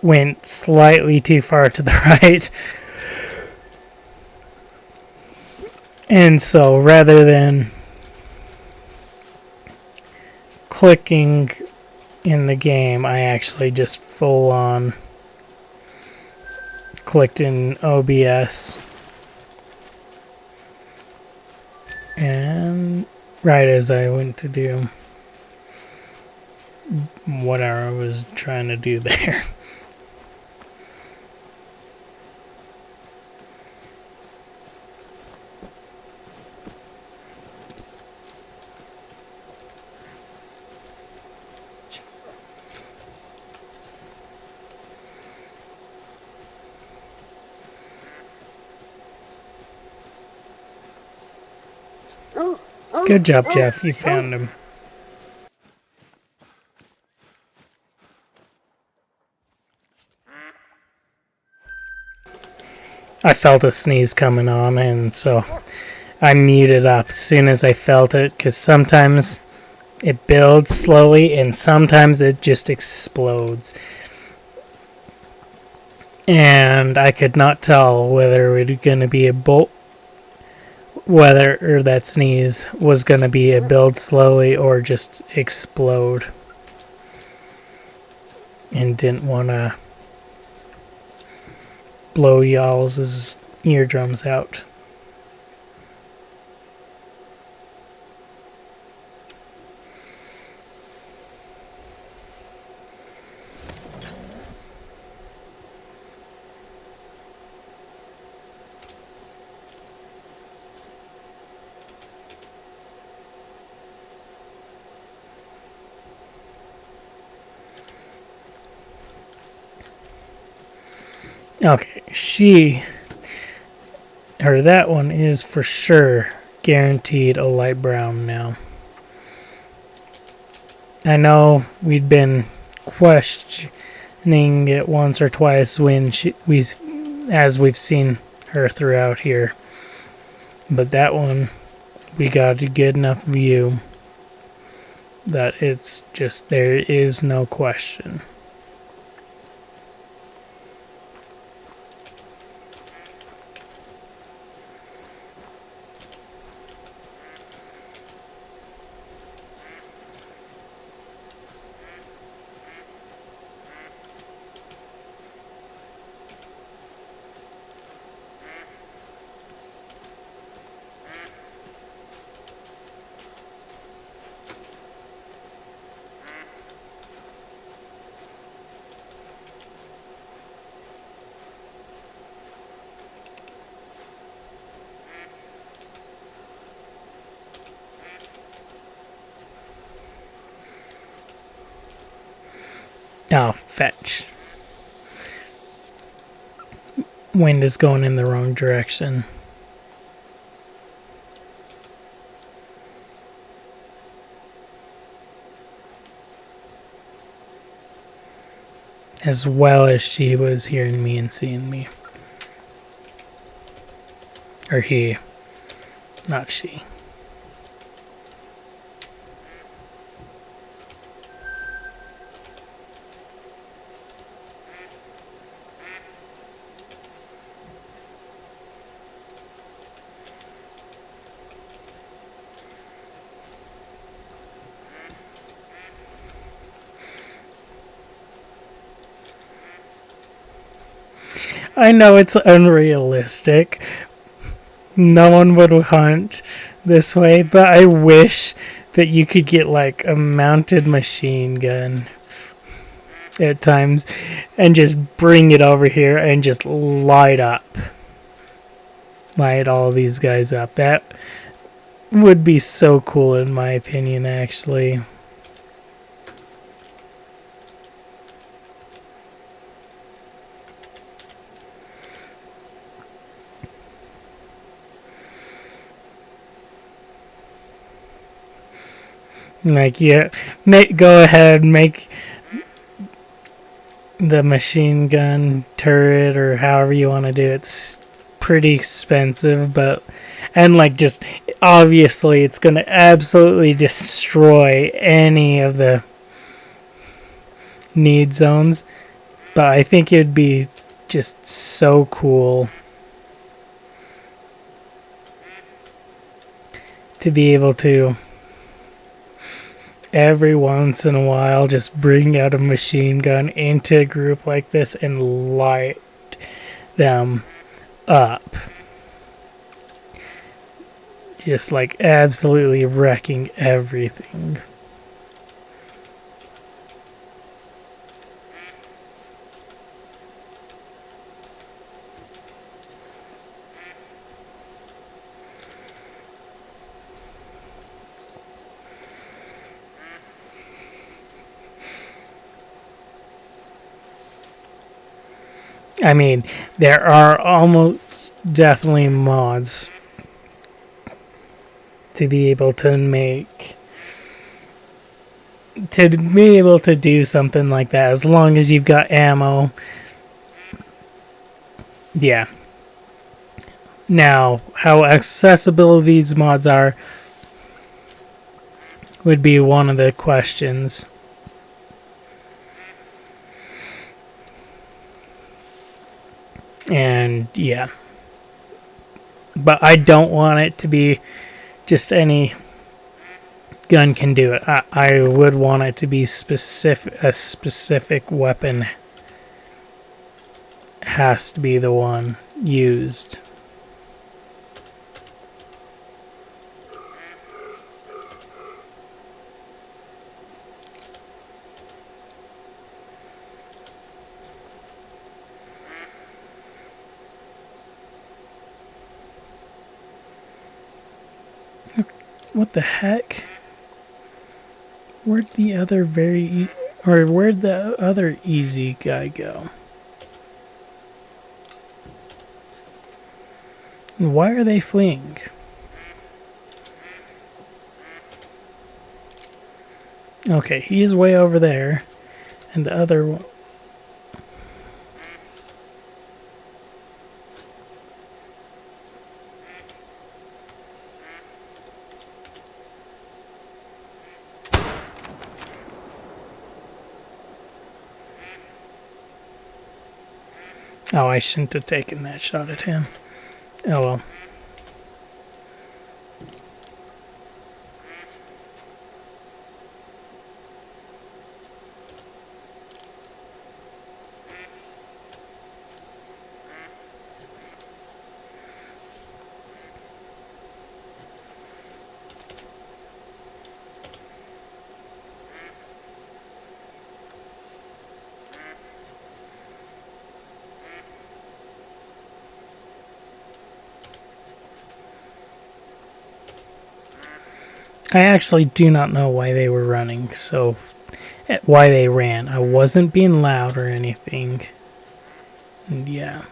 went slightly too far to the right. And so rather than clicking in the game, I actually just full on clicked in OBS. And right as I went to do whatever I was trying to do there. Good job, Jeff. You found him. I felt a sneeze coming on, and so I muted up as soon as I felt it, because sometimes it builds slowly and sometimes it just explodes. And I could not tell whether it was going to be whether that sneeze was going to be a build slowly or just explode. And didn't want to blow y'all's eardrums out. Okay, that one is for sure guaranteed a light brown now. I know we'd been questioning it once or twice when as we've seen her throughout here, but that one we got a good enough view that it's just, there is no question. Oh, fetch. Wind is going in the wrong direction. As well as she was hearing me and seeing me. Or he, not she. I know it's unrealistic. No one would hunt this way, but I wish that you could get like a mounted machine gun at times and just bring it over here and just light all these guys up. That would be so cool in my opinion, actually. Like, yeah, go ahead, make the machine gun turret or however you want to do it. It's pretty expensive, and like just obviously it's going to absolutely destroy any of the need zones, but I think it'd be just so cool to be able to every once in a while just bring out a machine gun into a group like this and light them up. Just like absolutely wrecking everything. I mean, there are almost definitely mods to be able to do something like that as long as you've got ammo. Yeah. Now, how accessible these mods are would be one of the questions. And yeah. But I don't want it to be just any gun can do it. I would want it to be a specific weapon has to be the one used. What the heck? Where'd the other where'd the other easy guy go? Why are they fleeing? Okay, he's way over there, and the other one. Oh, I shouldn't have taken that shot at him. Oh well. I actually do not know why they were running, so why they ran. I wasn't being loud or anything. And yeah.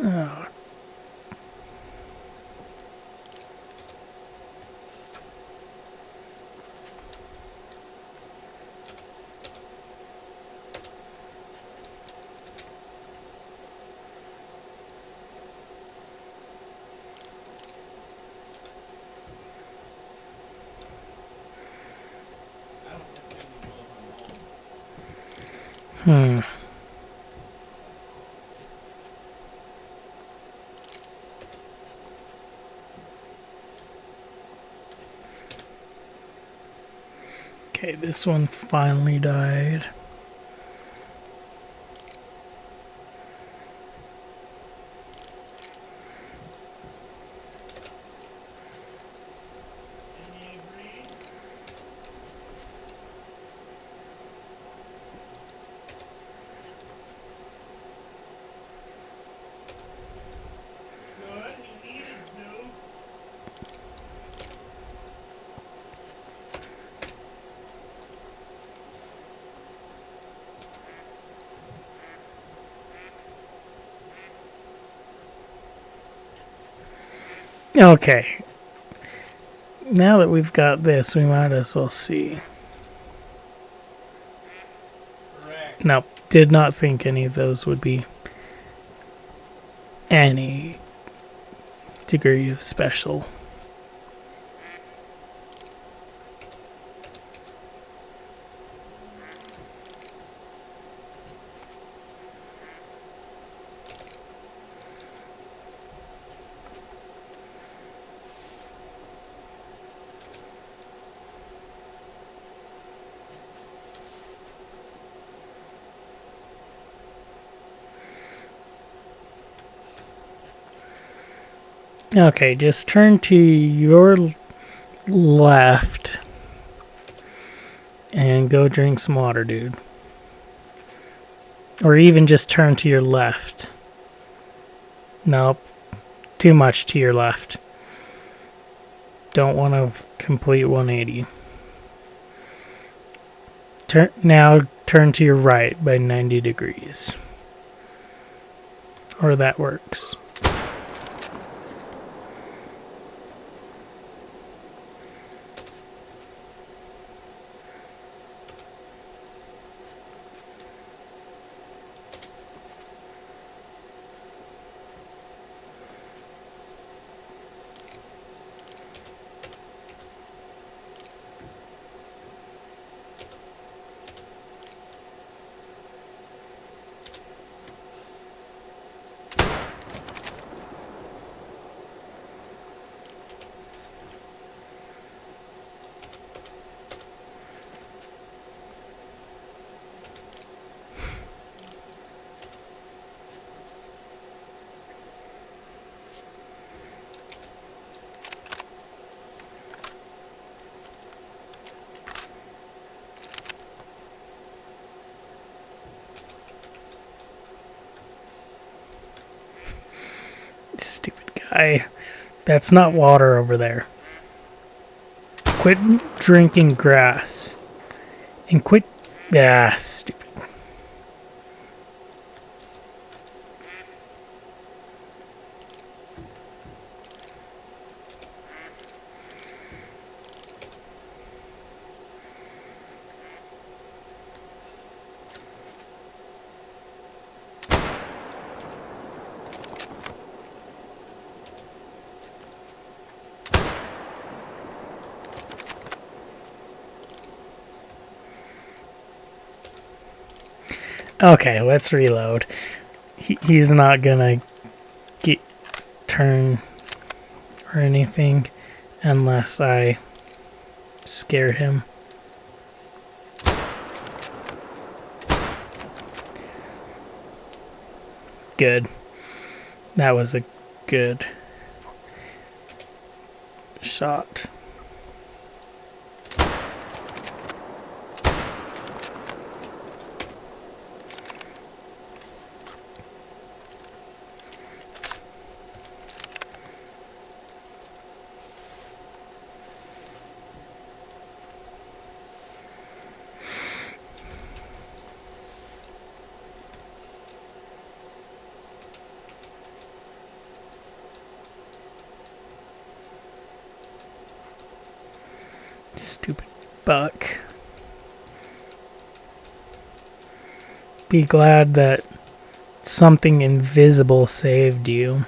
Oh. Hmm. Okay, this one finally died. Okay. Now that we've got this, we might as well see. Nope. Did not think any of those would be any degree of special. Okay, just turn to your left and go drink some water, dude. Or even just turn to your left. Nope. Too much to your left. Don't want to complete 180. Now turn to your right by 90 degrees. Or that works. Stupid guy. That's not water over there. Quit drinking grass. And quit... Ah, stupid. Okay, let's reload. He's not gonna turn or anything unless I scare him. Good. That was a good shot. Stupid buck. Be glad that something invisible saved you.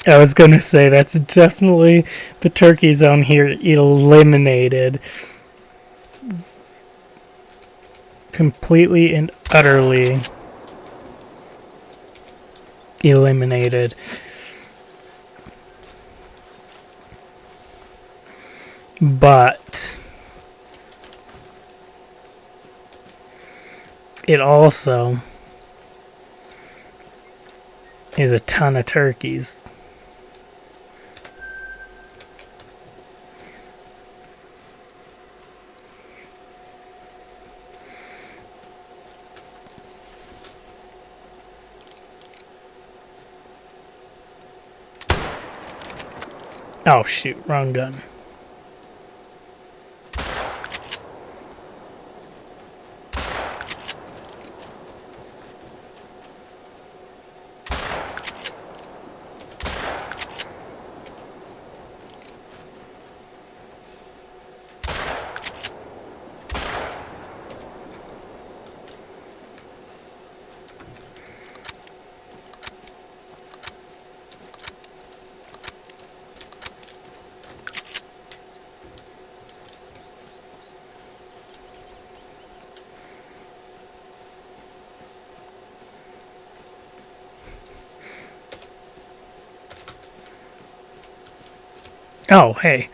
I was gonna say that's definitely the turkey zone here eliminated. Completely and utterly eliminated. But it also is a ton of turkeys. Oh shoot, wrong gun. Oh, hey.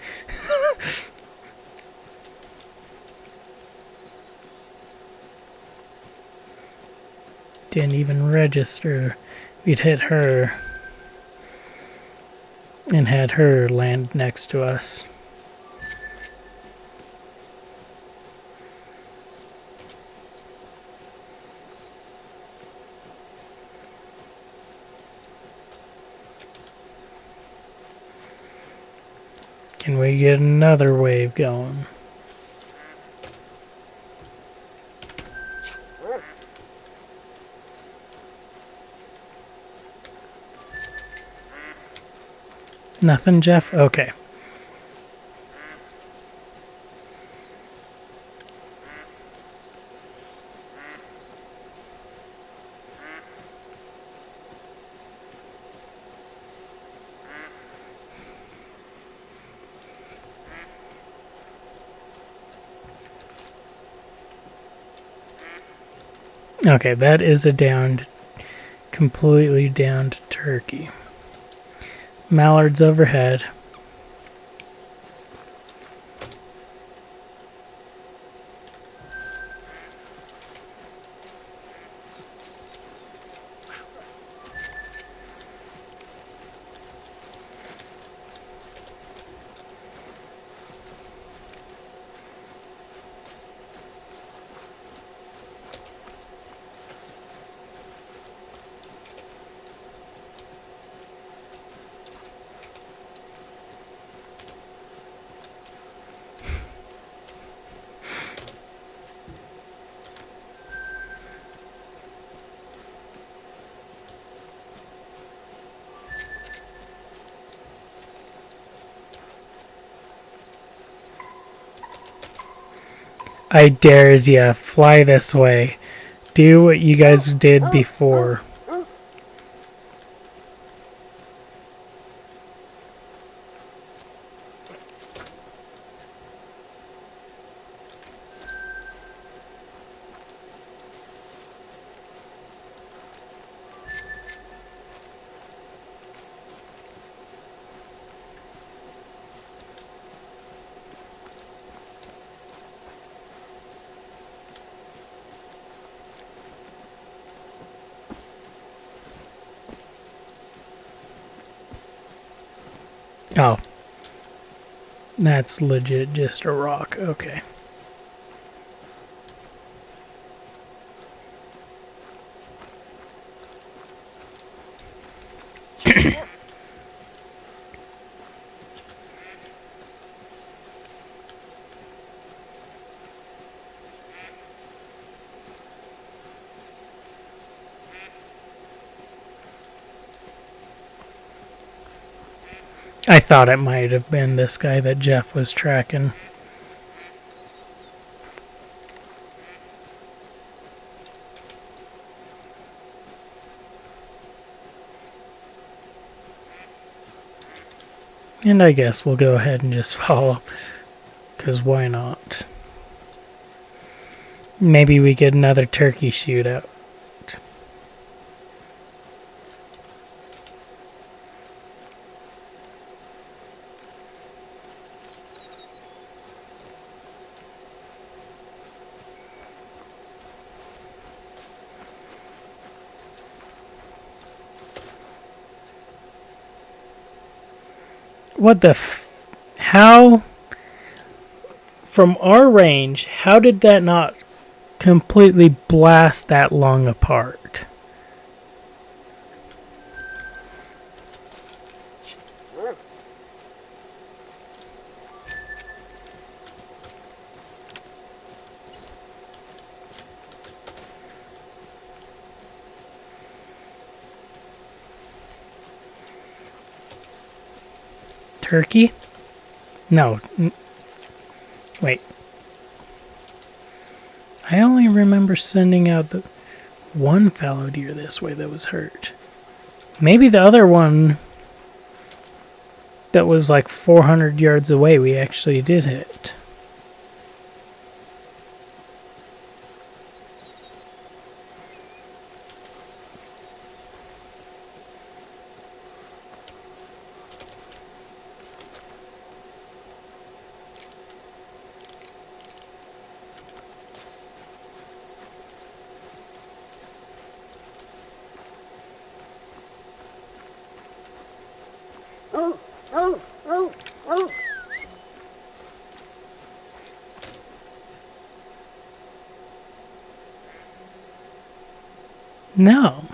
Didn't even register. We'd hit her and had her land next to us. Can we get another wave going? Nothing, Jeff? Okay. Okay, that is a downed, completely downed turkey. Mallards overhead. I dares ya, fly this way. Do what you guys did before. Oh. That's legit just a rock. Okay. I thought it might have been this guy that Jeff was tracking. And I guess we'll go ahead and just follow, because why not? Maybe we get another turkey shootout. What the how, from our range, how did that not completely blast that long apart? Turkey? No. Wait. I only remember sending out the one fallow deer this way that was hurt. Maybe the other one that was like 400 yards away we actually did hit. No.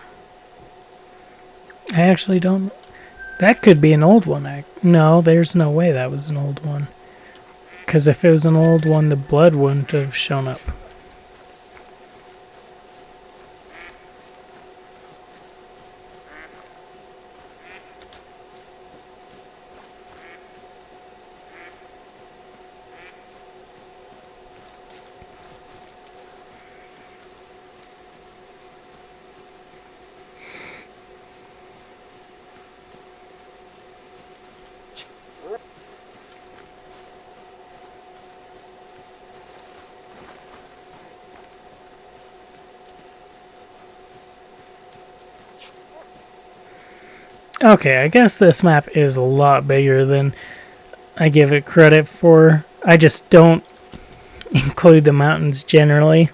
I actually don't. That could be an old one. No, there's no way that was an old one. Because if it was an old one, the blood wouldn't have shown up. Okay, I guess this map is a lot bigger than I give it credit for. I just don't include the mountains generally,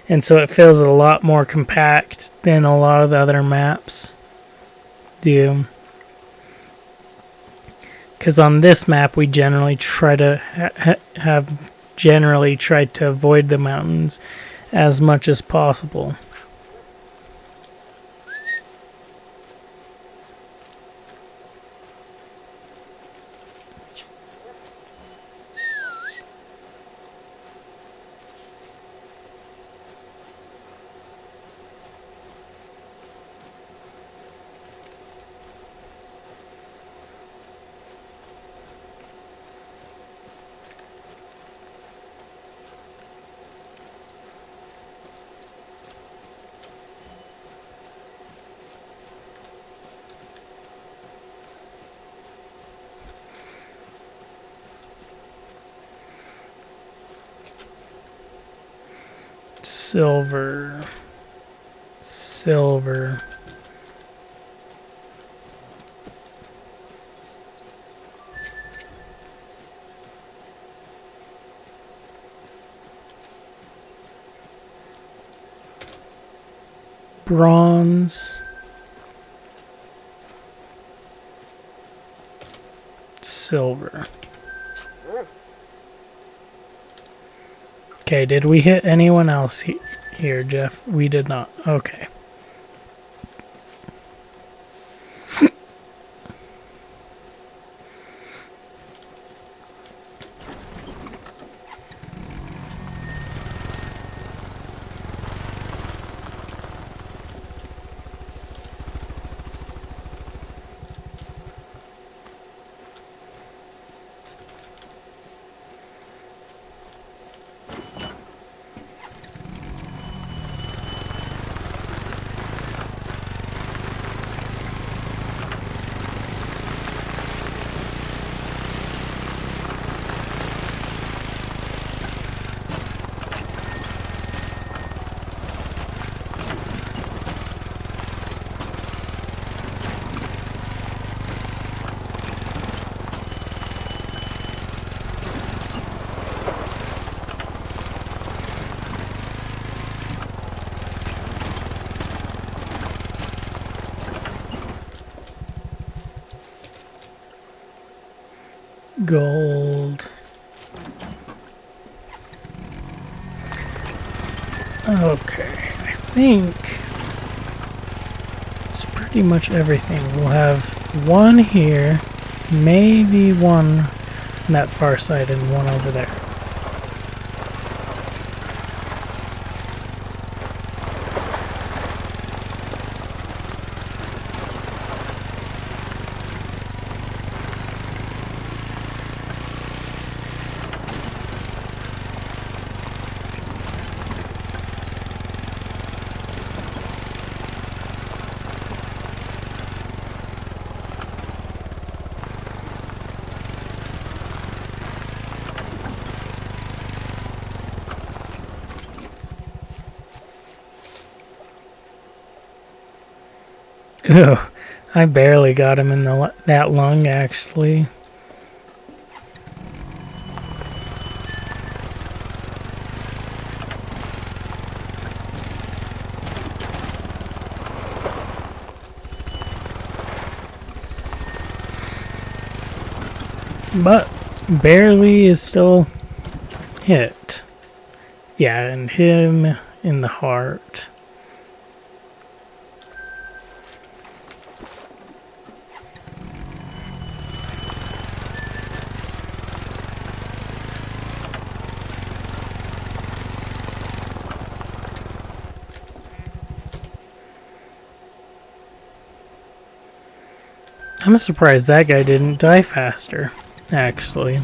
and so it feels a lot more compact than a lot of the other maps do. Because on this map, we generally try to have generally tried to avoid the mountains as much as possible. Silver. Silver. Bronze. Silver. Okay, did we hit anyone else here, Jeff? We did not. Okay. gold. Okay, I think it's pretty much everything. We'll have one here, maybe one on that far side and one over there. Ooh, I barely got him in that lung, actually. But barely is still hit. Yeah, and him in the heart. I'm surprised that guy didn't die faster, actually.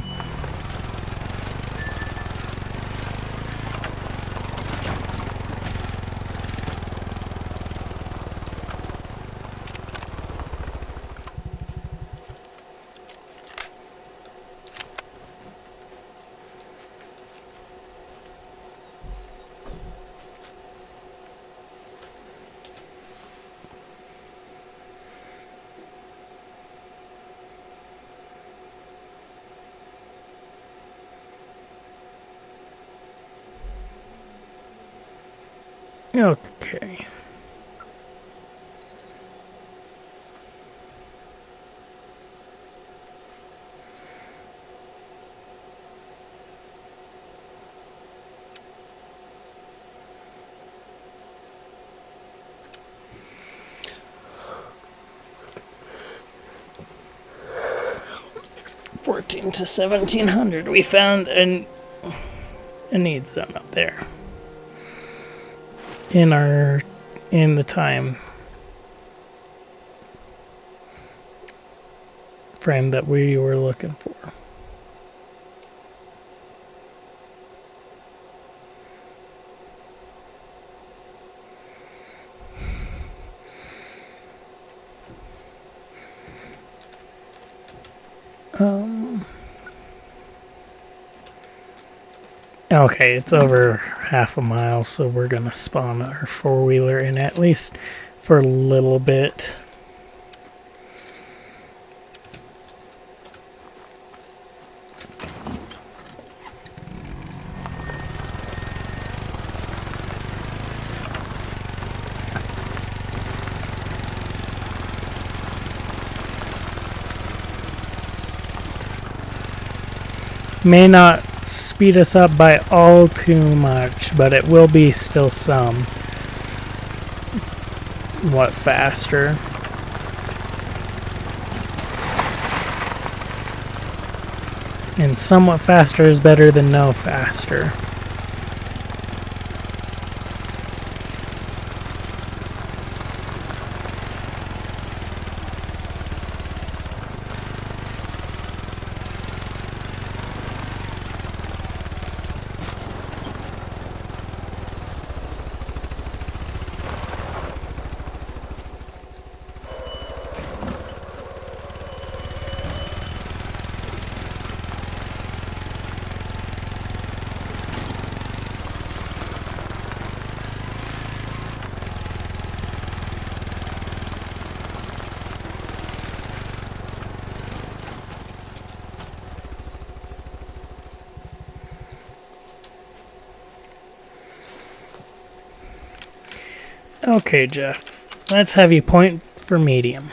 Okay. $1,400 to $1,700. We found a need zone up there. In the time frame that we were looking for. Okay, it's over half a mile, so we're gonna spawn our four-wheeler in at least for a little bit. May not speed us up by all too much, but it will be still somewhat faster. And somewhat faster is better than no faster. Okay, Jeff. Let's have you point for medium.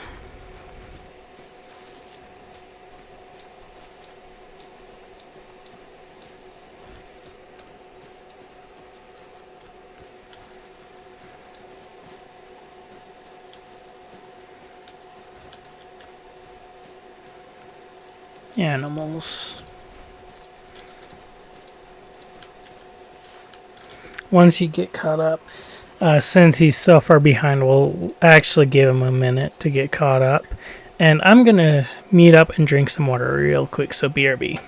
animals. Once you get caught up, since he's so far behind, we'll actually give him a minute to get caught up. And I'm going to meet up and drink some water real quick, so BRB.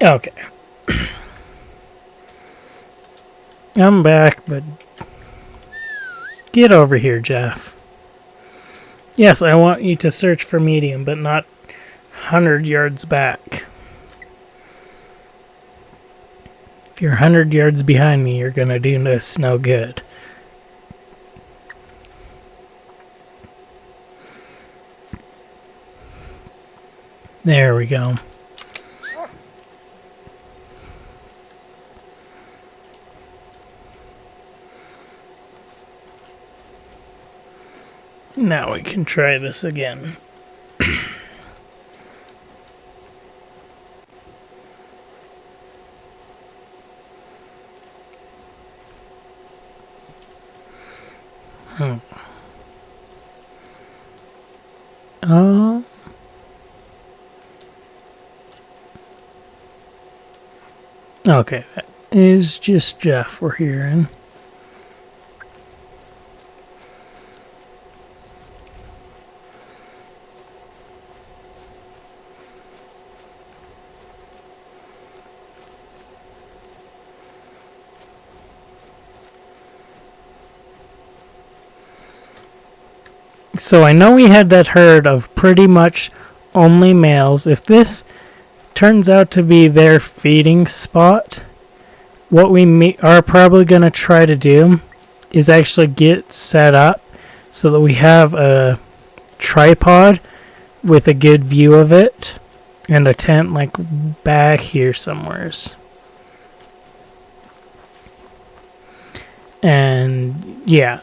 Okay. I'm back, but get over here, Jeff. Yes, I want you to search for medium, but not 100 yards back. If you're 100 yards behind me, you're going to do this no good. There we go. Now we can try this again. Okay, that is just Jeff we're hearing. So I know we had that herd of pretty much only males. If this turns out to be their feeding spot, what we are probably going to try to do is actually get set up so that we have a tripod with a good view of it and a tent like back here somewheres. And yeah.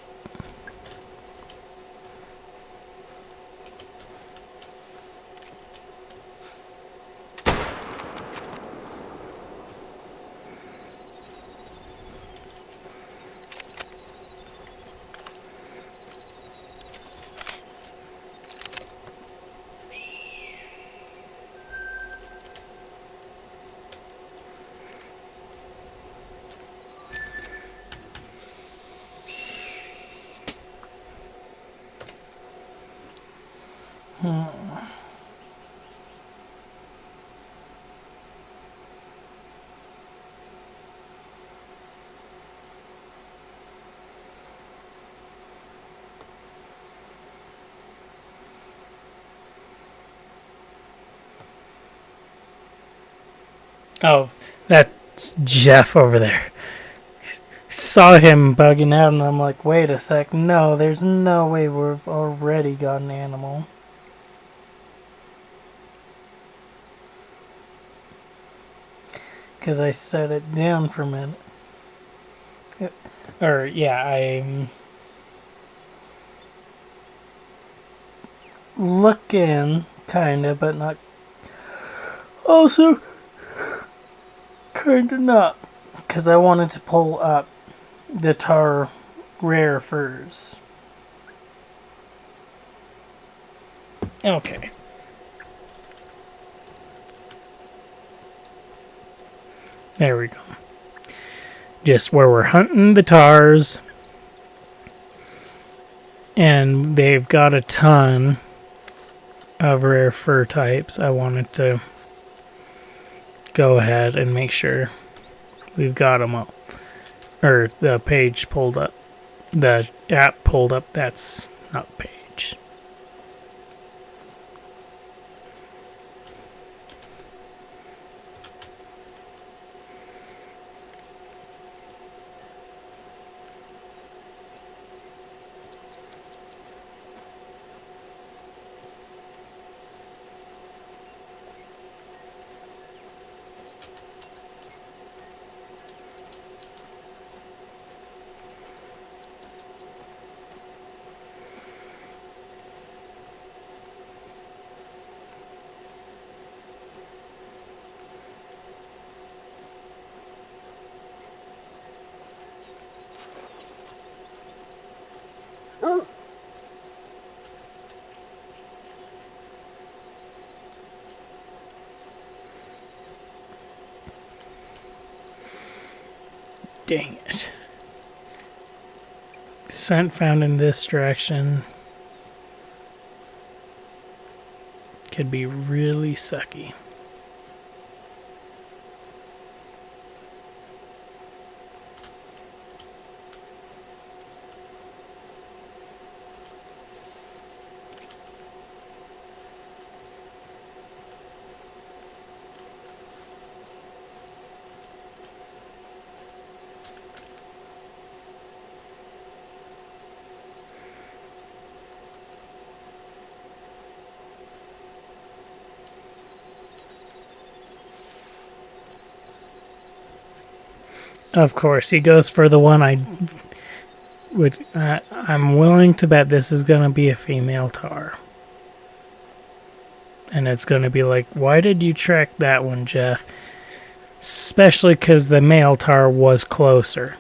Oh, that's Jeff over there. Saw him bugging out, and I'm like, wait a sec. No, there's no way we've already got an animal. Because I set it down for a minute. Or, yeah, I'm looking, kinda, but not. Also, kinda not. Because I wanted to pull up the tar rare furs. Okay. There we go. Just where we're hunting the tars. And they've got a ton of rare fur types. I wanted to go ahead and make sure we've got them up. Or the page pulled up. The app pulled up. That's not page. Dang it. Scent found in this direction could be really sucky. Of course, he goes for the one I would. I'm willing to bet this is going to be a female tar. And it's going to be like, why did you track that one, Jeff? Especially because the male tar was closer.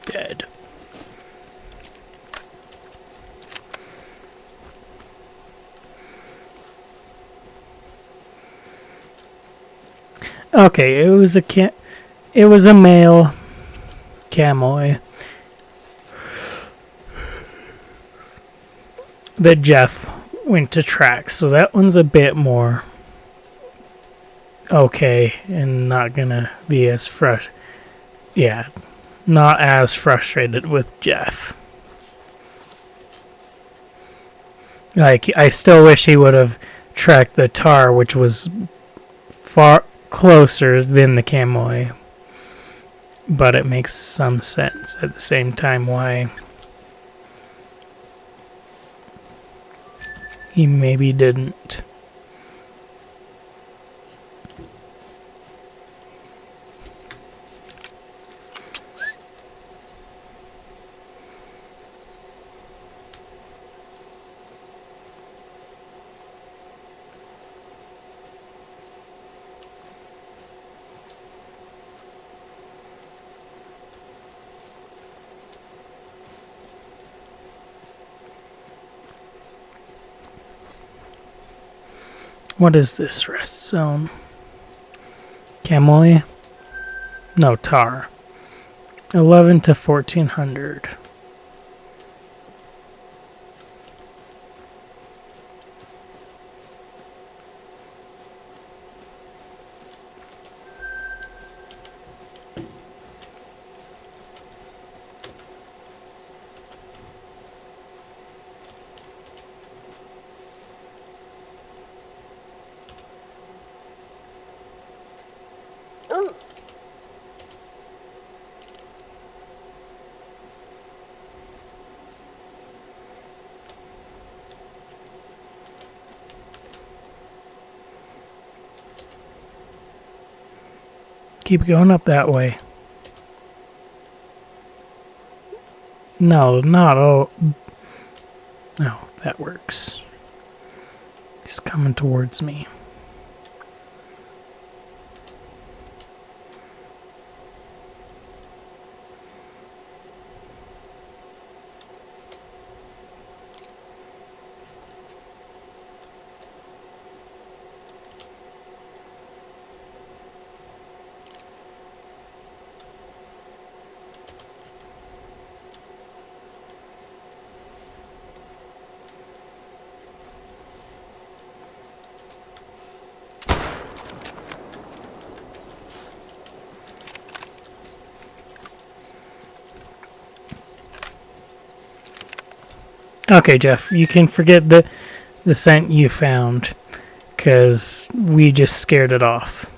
Dead. Okay, it was a male camoy that Jeff went to track, so that one's a bit more okay and not gonna be as not as frustrated with Jeff. Like, I still wish he would have tracked the tar, which was far closer than the camoy. But it makes some sense at the same time why he maybe didn't. What is this rest zone? Camoy? No, tar. 11 to 1400. Ooh. Keep going up that way. No, not oh. No, that works. He's coming towards me. Okay, Jeff, you can forget the scent you found, because we just scared it off.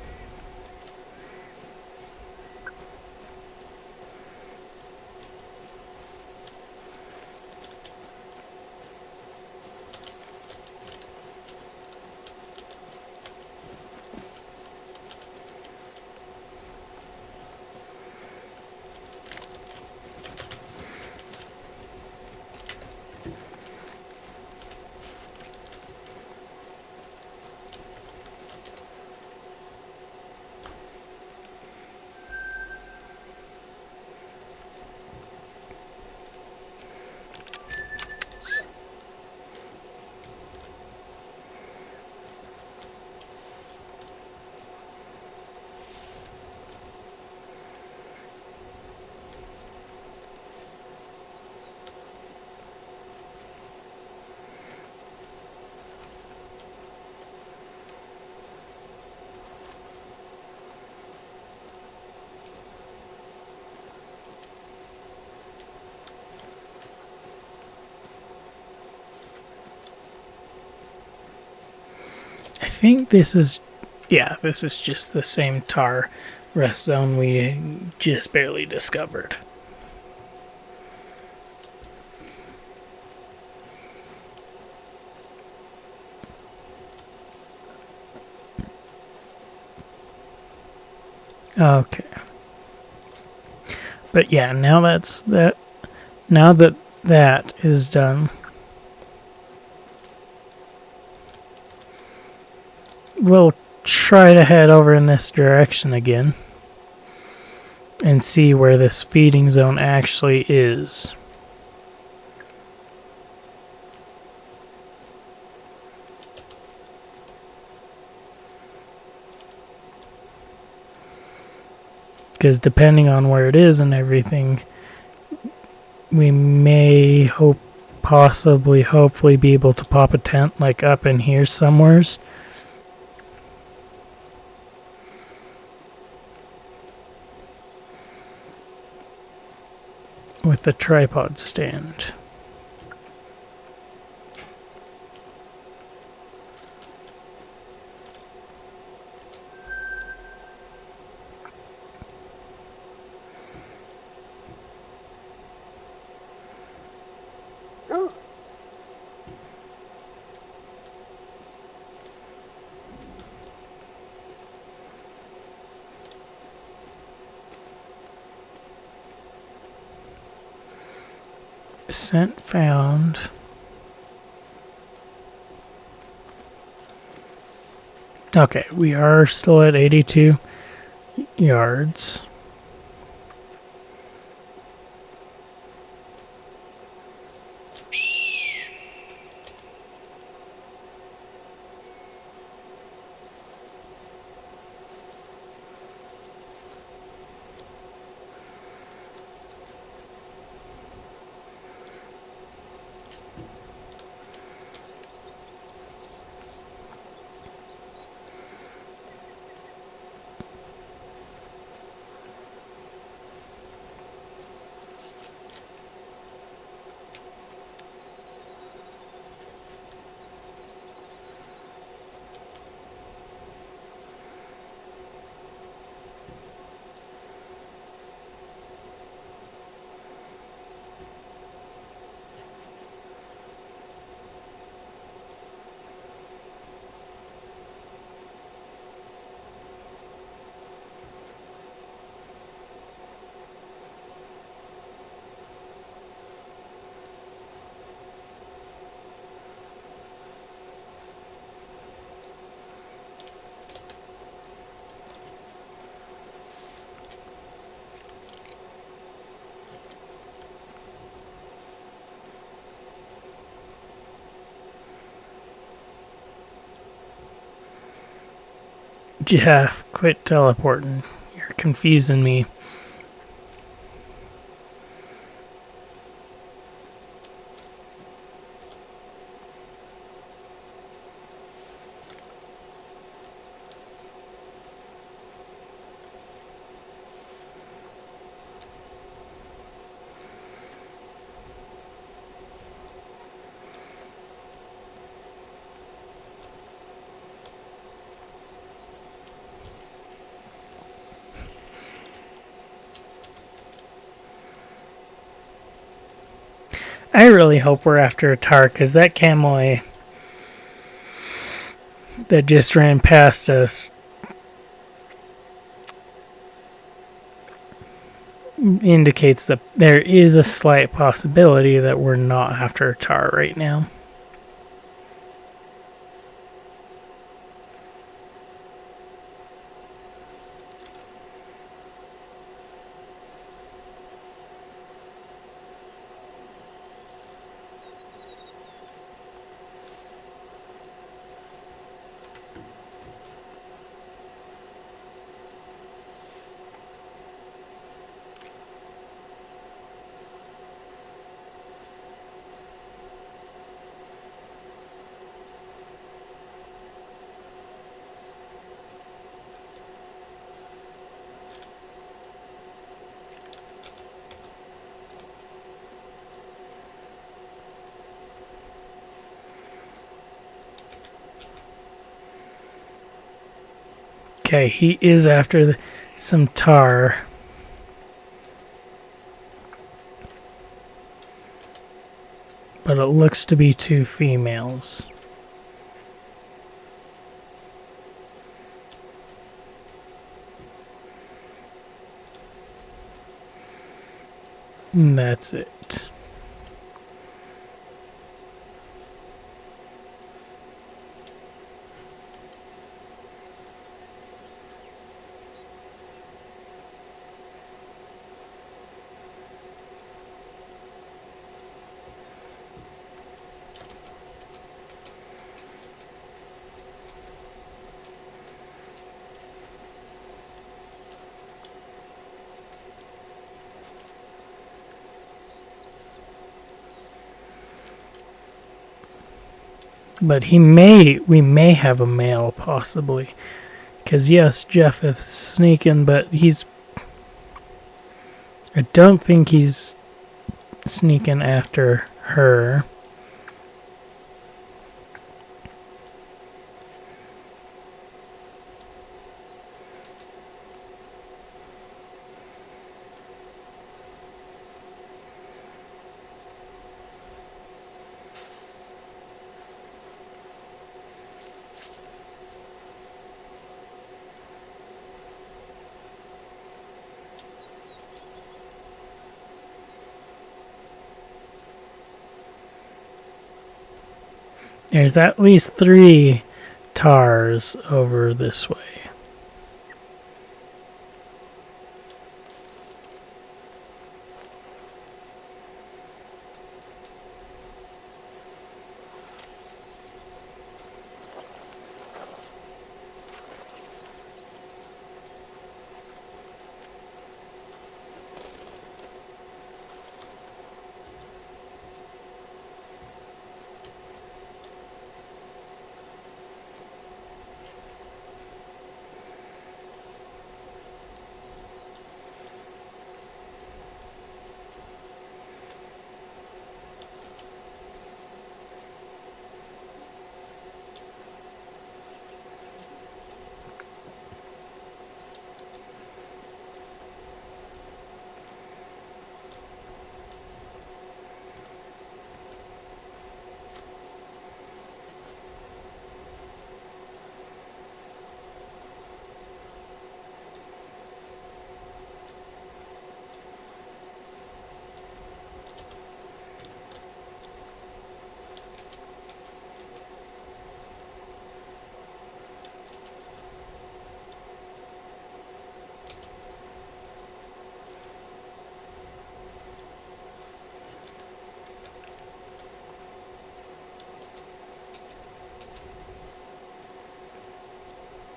I think this is, yeah, this is just the same tar rest zone we just barely discovered. Okay. But yeah, now that is done, we'll try to head over in this direction again and see where this feeding zone actually is. Because depending on where it is and everything, we may hopefully be able to pop a tent like up in here somewheres. With the tripod stand. Scent found. Okay, we are still at 82 yards. Jeff, quit teleporting. You're confusing me. I really hope we're after a tar, because that camoy that just ran past us indicates that there is a slight possibility that we're not after a tar right now. Okay, he is after some tar. But it looks to be 2 females. And that's it. But we may have a male possibly. Because yes, Jeff is sneaking, but I don't think he's sneaking after her. There's at least 3 tars over this way.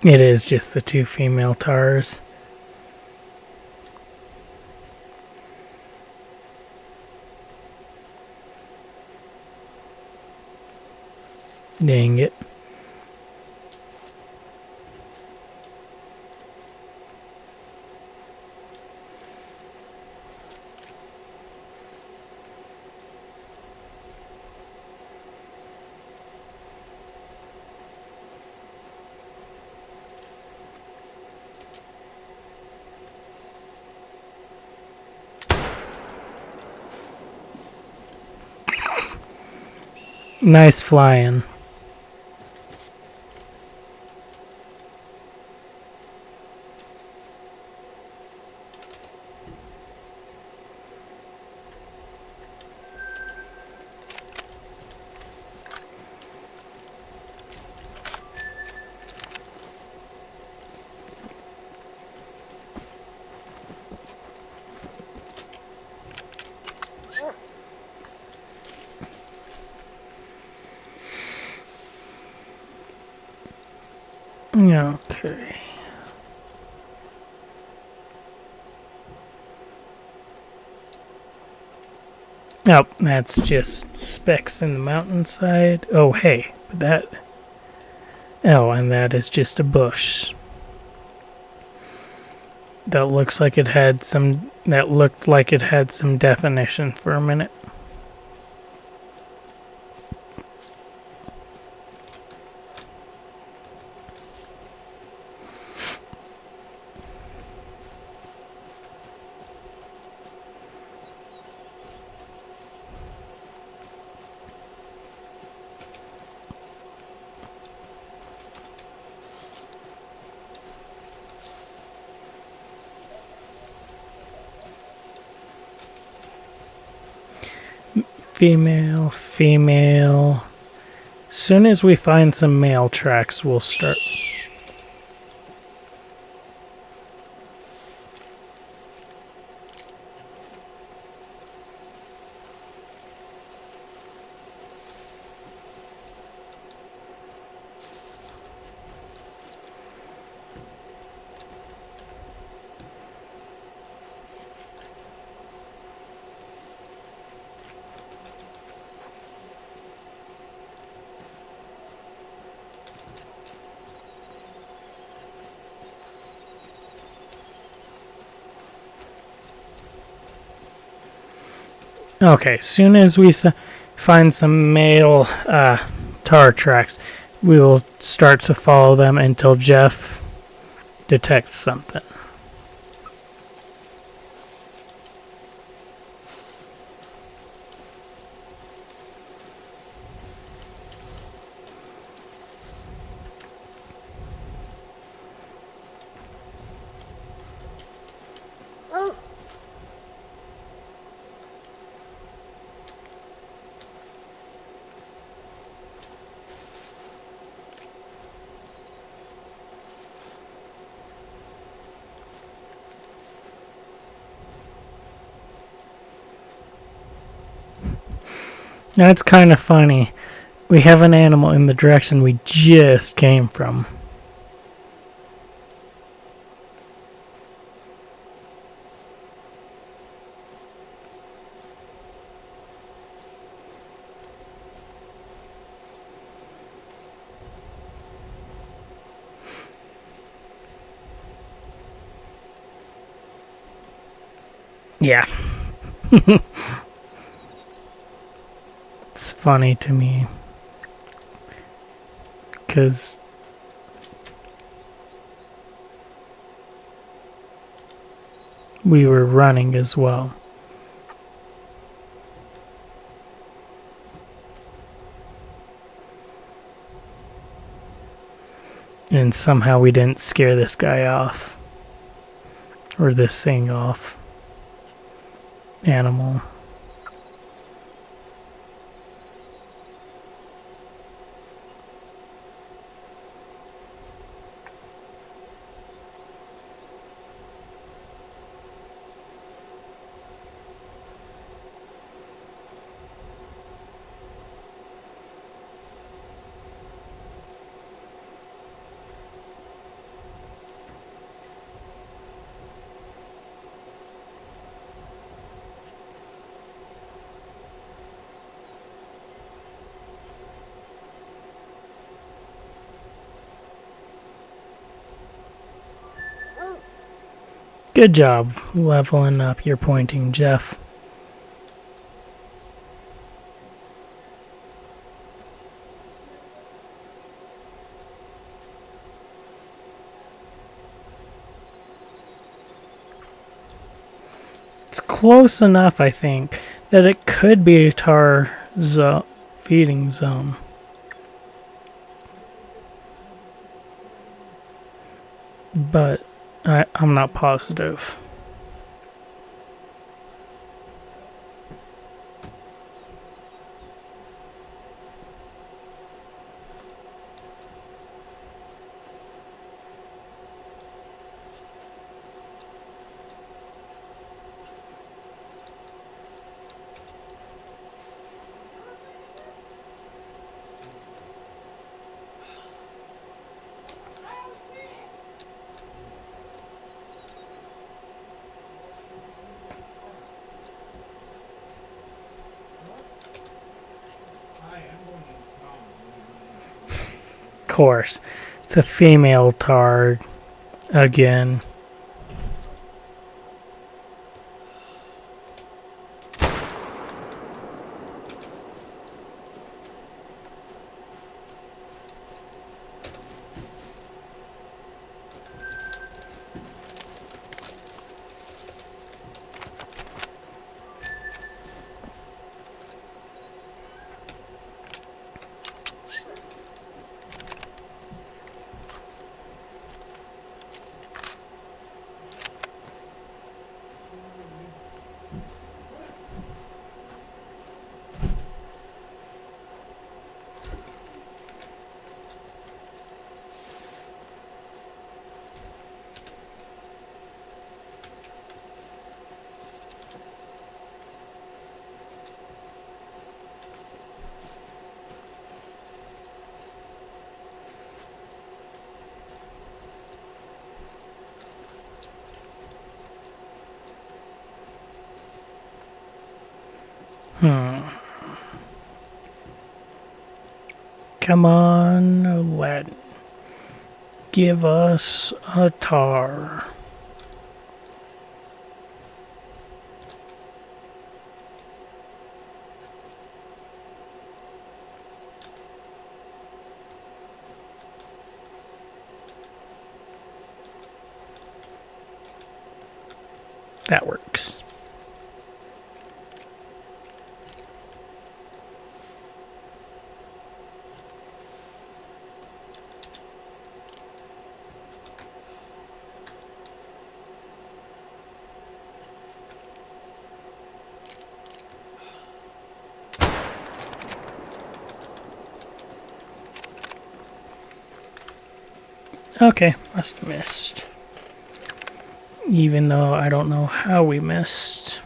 It is just the 2 female tars. Dang it. Nice flying. Okay. Oh, that's just specks in the mountainside. Oh, hey, but that... Oh, and that is just a bush. That looks like it had some... That looked like it had some definition for a minute. Female, female. Soon as we find some male tracks, we'll start. Okay, soon as we find some male tar tracks, we will start to follow them until Jeff detects something. Now it's kind of funny. We have an animal in the direction we just came from. Yeah. It's funny to me. Because we were running as well. And somehow we didn't scare this guy off. Or this thing off. Animal. Good job leveling up your pointing, Jeff. It's close enough, I think, that it could be a tar feeding zone. But I'm not positive. Course, it's a female tard again. Come on, let give us a tar. That works. Okay, must have missed. Even though I don't know how we missed.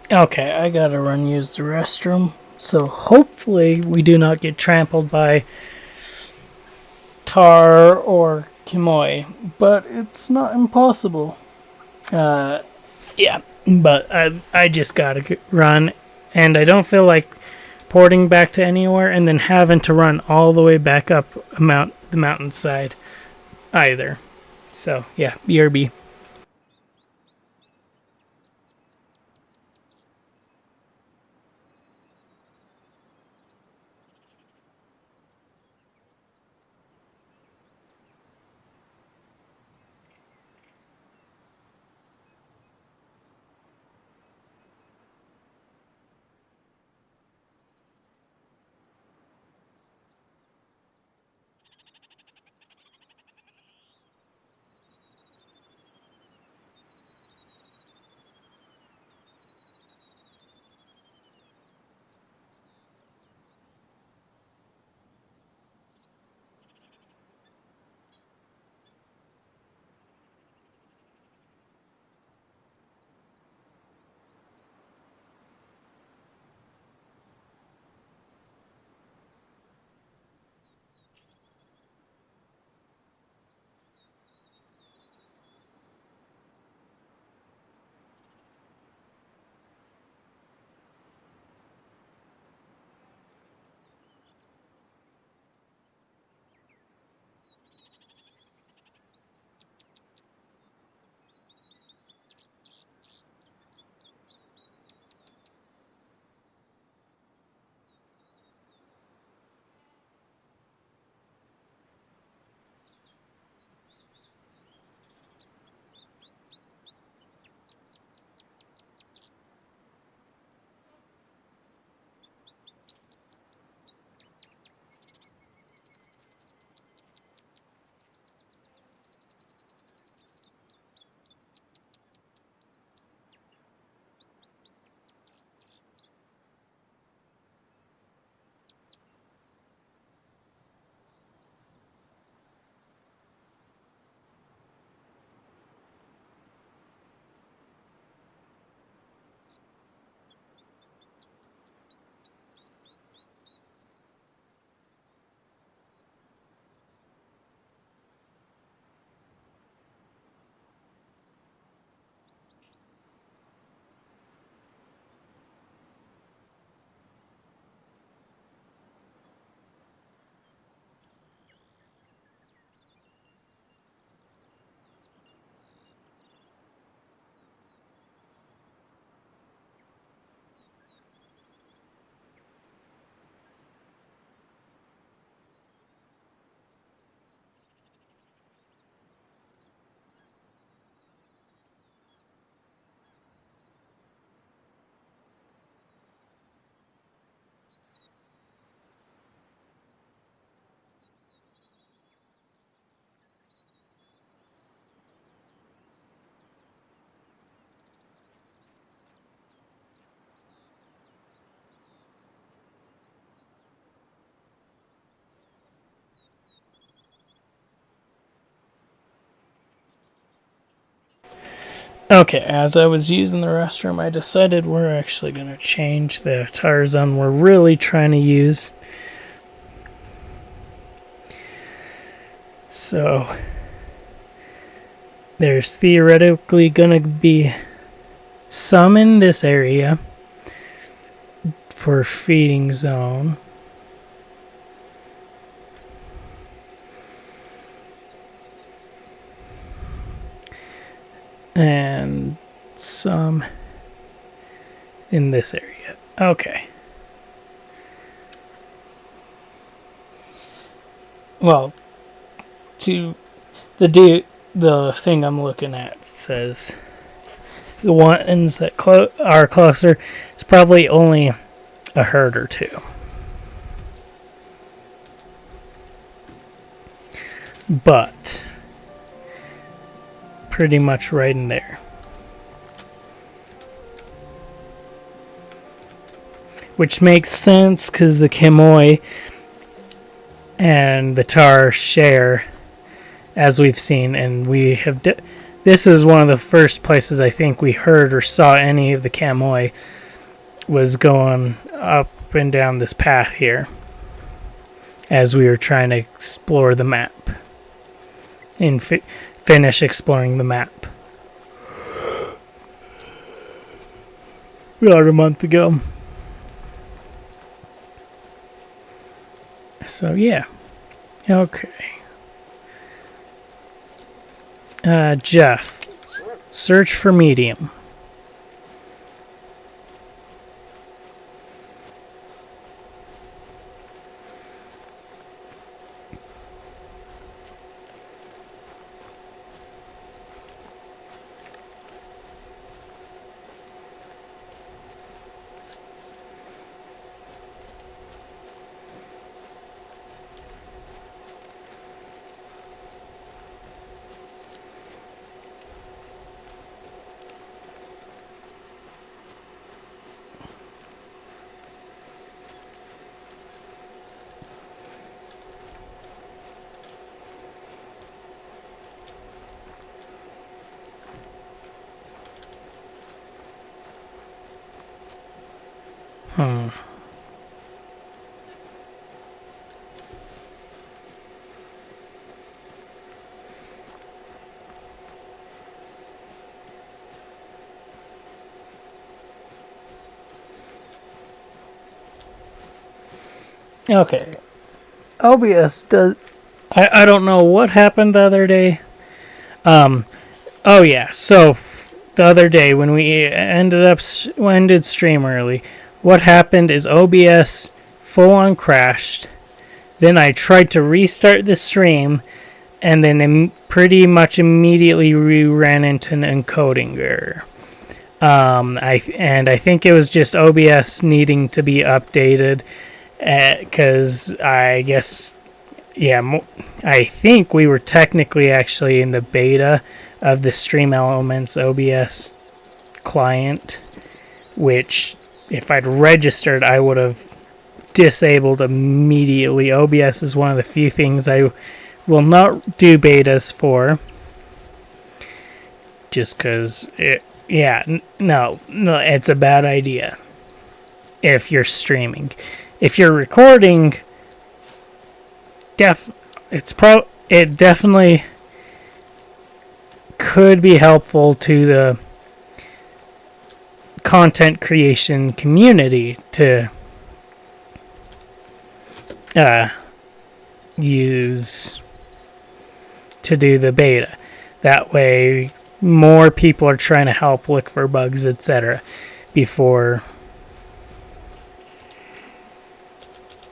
Okay, I gotta run use the restroom. So hopefully we do not get trampled by tar or kimoi, but it's not impossible. Yeah, but I just gotta run, and I don't feel like porting back to anywhere and then having to run all the way back up the mountainside either. So yeah, BRB. Okay, as I was using the restroom, I decided we're actually going to change the Tarzan we're really trying to use. So, there's theoretically going to be some in this area for feeding zone. And some in this area. Okay. Well, to the thing I'm looking at says the ones that are closer, it's probably only a herd or two. But pretty much right in there. Which makes sense because the Kimoi and the Tar share, as we've seen, and we have. This is one of the first places I think we heard or saw any of the Kamoi was going up and down this path here as we were trying to explore the map and finish exploring the map about a month ago. So yeah, okay. Jeff, search for medium. Okay. OBS does. I don't know what happened the other day. Oh yeah. So the other day when we ended stream early, what happened is OBS full on crashed. Then I tried to restart the stream, and then pretty much immediately we ran into an encoding error. I think it was just OBS needing to be updated. Because I guess, yeah, I think we were technically actually in the beta of the Stream Elements OBS client, which if I'd registered, I would have disabled immediately. OBS is one of the few things I will not do betas for, just because no, it's a bad idea if you're streaming. If you're recording, it definitely could be helpful to the content creation community to use to do the beta. That way, more people are trying to help look for bugs, etc., before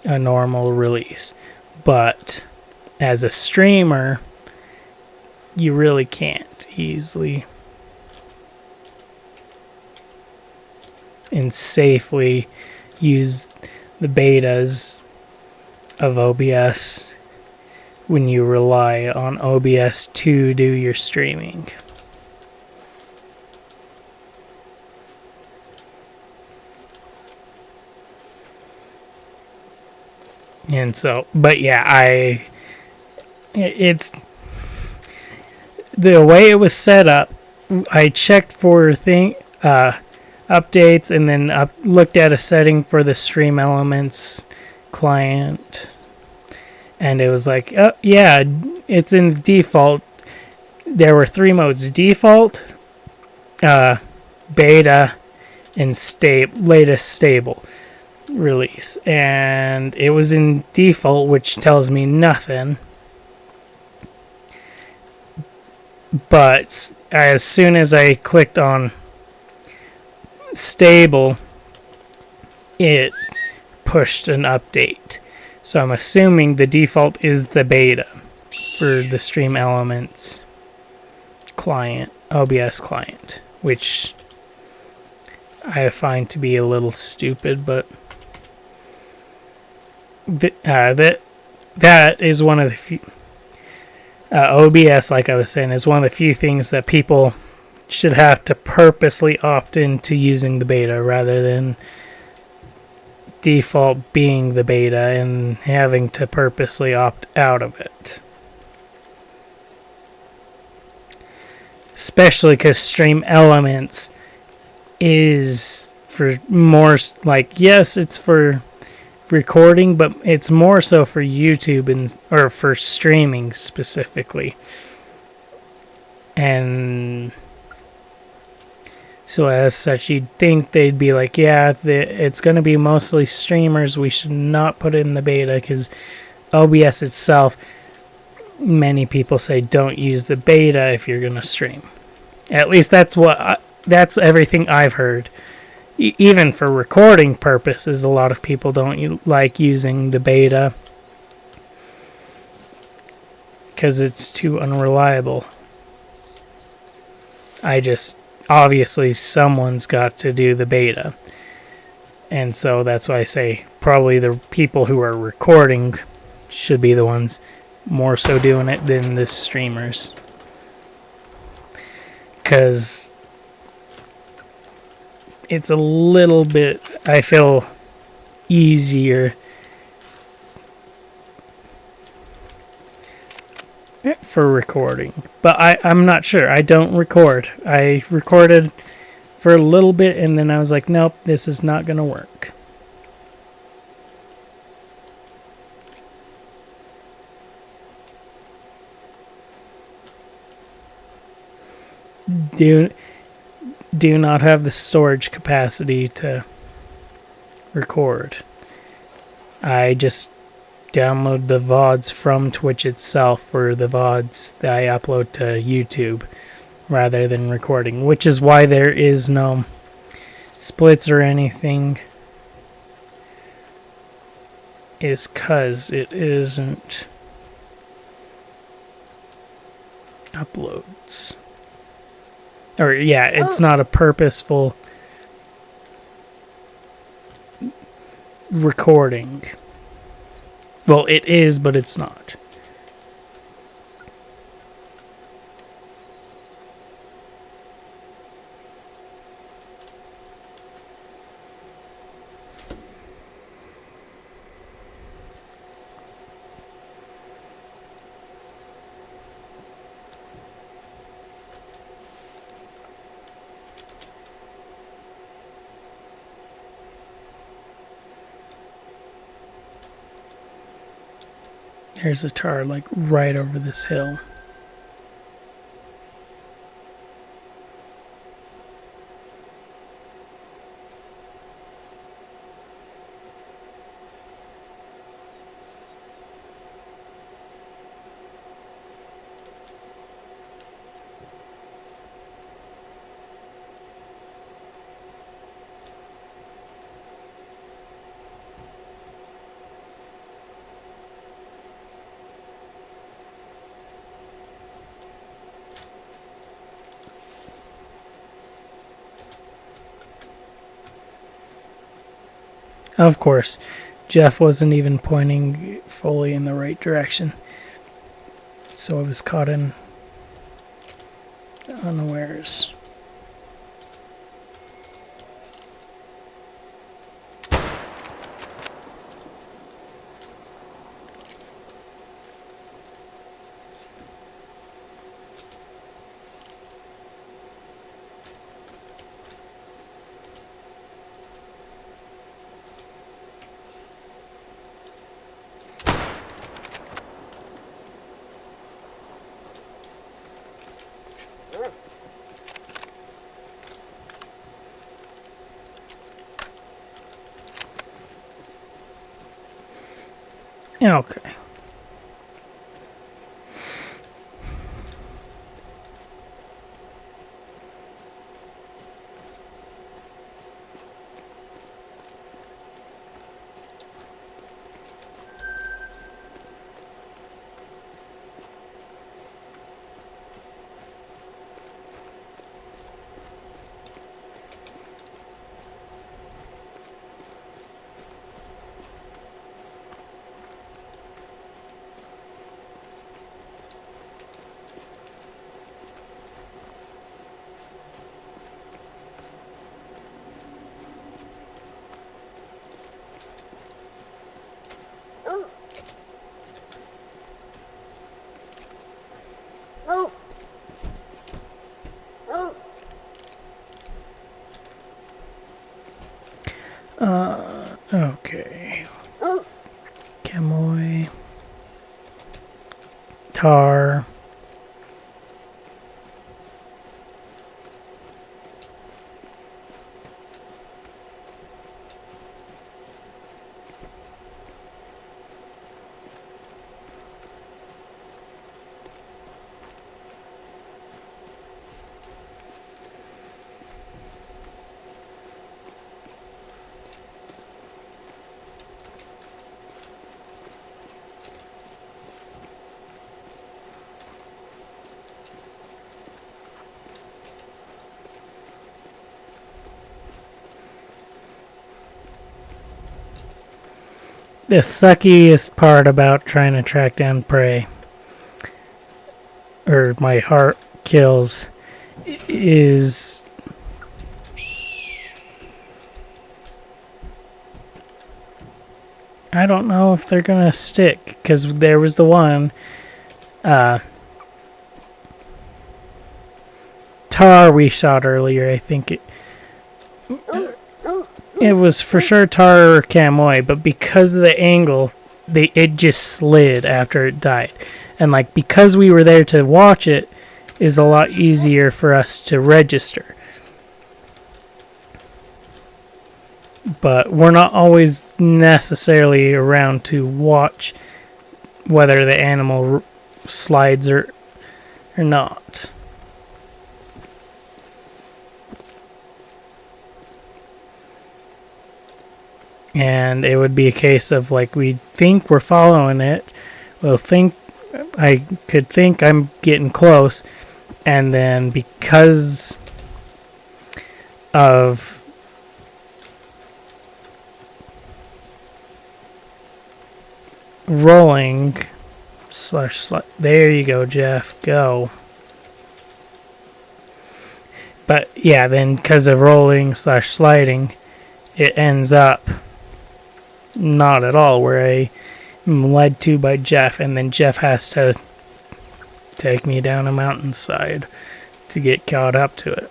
a normal release. But as a streamer, you really can't easily and safely use the betas of OBS when you rely on OBS to do your streaming. And so, but yeah, it's the way it was set up I checked for updates and then looked at a setting for the Stream Elements client, and it was like, oh yeah, it's in default. There were 3 modes: default, beta, and latest stable release, and it was in default, which tells me nothing. But as soon as I clicked on stable, it pushed an update. So I'm assuming the default is the beta for the Stream Elements client, OBS client, which I find to be a little stupid, but that is one of the few. OBS, like I was saying, is one of the few things that people should have to purposely opt into using the beta rather than default being the beta and having to purposely opt out of it. Especially because Stream Elements is for more, like, yes, it's for recording, but it's more so for YouTube or for streaming specifically. And so as such, you'd think they'd be like, yeah, it's going to be mostly streamers, we should not put it in the beta, because OBS itself, many people say don't use the beta if you're going to stream. At least that's everything I've heard. Even for recording purposes, a lot of people don't like using the beta because it's too unreliable. Obviously someone's got to do the beta. And so that's why I say probably the people who are recording should be the ones more so doing it than the streamers. Because it's a little bit, I feel, easier for recording. But I'm not sure. I don't record. I recorded for a little bit and then I was like, nope, this is not going to work. Do not have the storage capacity to record. I just download the VODs from Twitch itself for the VODs that I upload to YouTube rather than recording, which is why there is no splits or anything, is because it isn't uploads. Or, yeah, it's not a purposeful recording. Well, it is, but it's not. There's a tower, like, right over this hill. Of course, Jeff wasn't even pointing fully in the right direction, so I was caught in unawares. Okay. Ooh. Ooh. Ooh. Okay. Ooh. Camoy. Tar. The suckiest part about trying to track down prey, or my heart kills, is I don't know if they're gonna stick, because there was the one tar we shot earlier. I think it was for sure tar or camoy, but because of the angle, it just slid after it died. And like because we were there to watch it, is a lot easier for us to register. But we're not always necessarily around to watch whether the animal slides or not. And it would be a case of like we think we're following it. I could think I'm getting close, and then because of rolling / there you go, Jeff, go. But yeah, then because of rolling / sliding, it ends up not at all where I am led to by Jeff, and then Jeff has to take me down a mountainside to get caught up to it.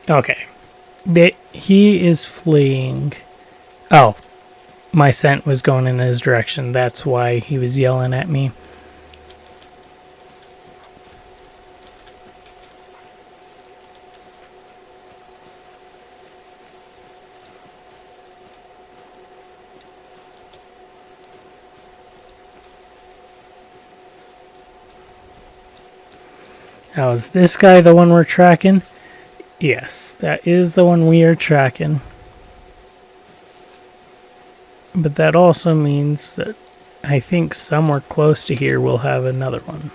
Okay. He is fleeing. Oh, my scent was going in his direction. That's why he was yelling at me. Now, is this guy the one we're tracking? Yes, that is the one we are tracking. But that also means that I think somewhere close to here we'll have another one.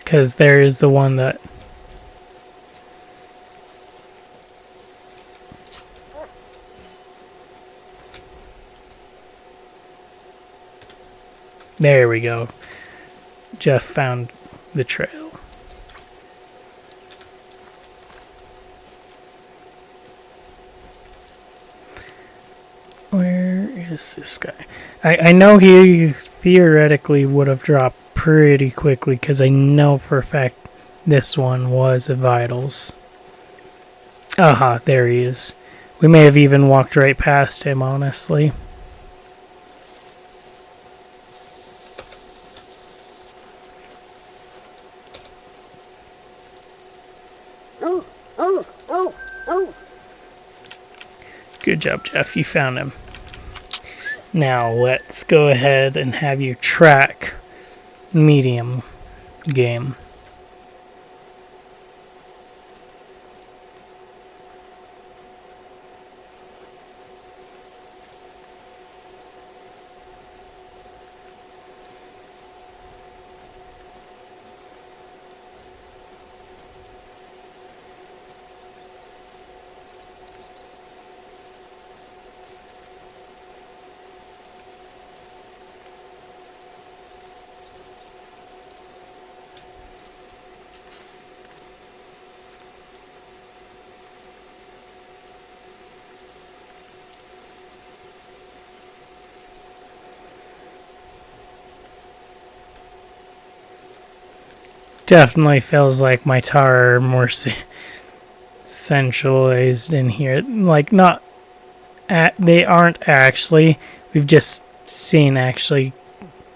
Because there is the one that... There we go. Jeff found the trail. Where is this guy? I know he theoretically would have dropped pretty quickly because I know for a fact this one was a Vitals. Aha, there he is. We may have even walked right past him, honestly. Good job, Jeff. You found him. Now let's go ahead and have you track medium game. Definitely feels like my tar are more centralized in here. Like, not they aren't actually. We've just seen actually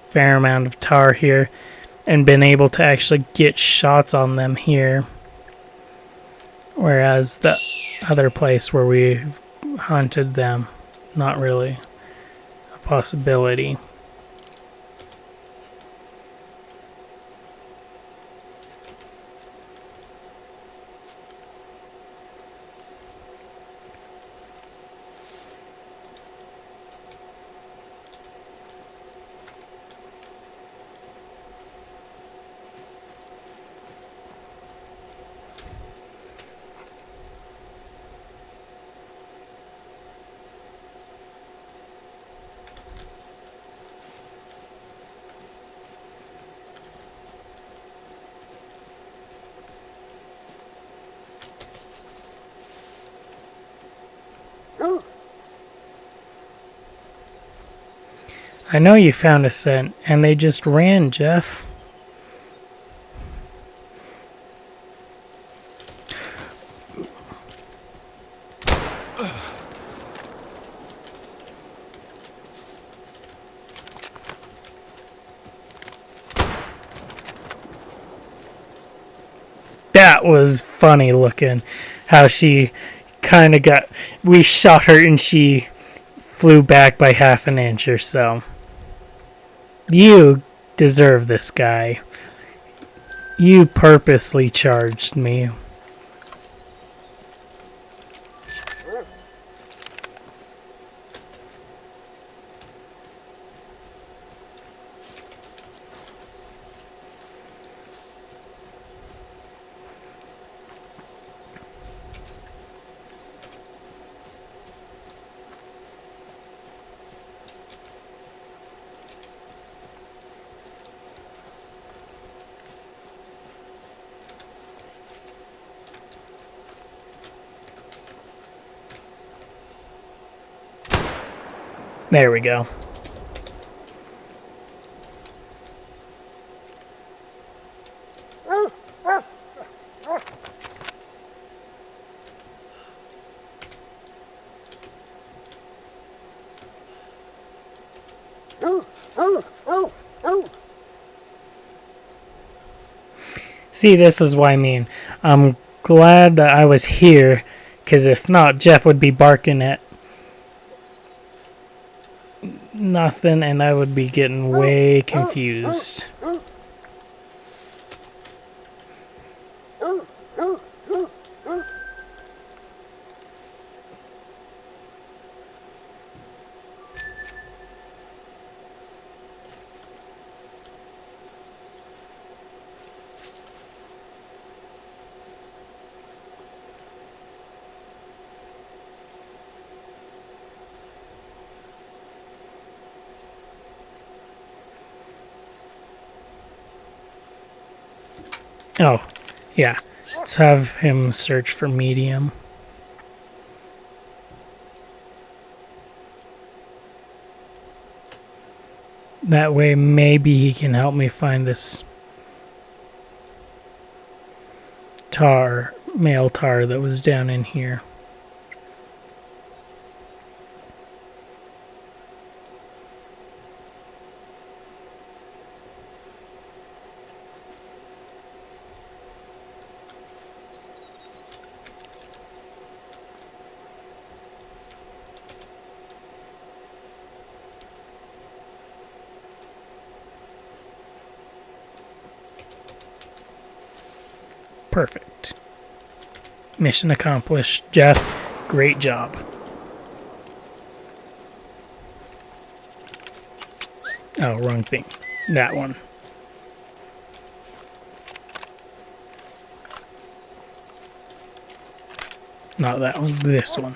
fair amount of tar here and been able to actually get shots on them here. Whereas the other place where we've hunted them, not really a possibility. I know you found a scent, and they just ran, Jeff. That was funny looking, how she kind of got... We shot her and she flew back by half an inch or so. You deserve this, guy. You purposely charged me. There we go. See, this is what I mean. I'm glad that I was here, because if not, Jeff would be barking at nothing, and I would be getting way confused. Oh, yeah. Let's have him search for medium. That way, maybe he can help me find this male tar that was down in here. Perfect. Mission accomplished. Jeff, great job. Oh, wrong thing. That one. Not that one, this one.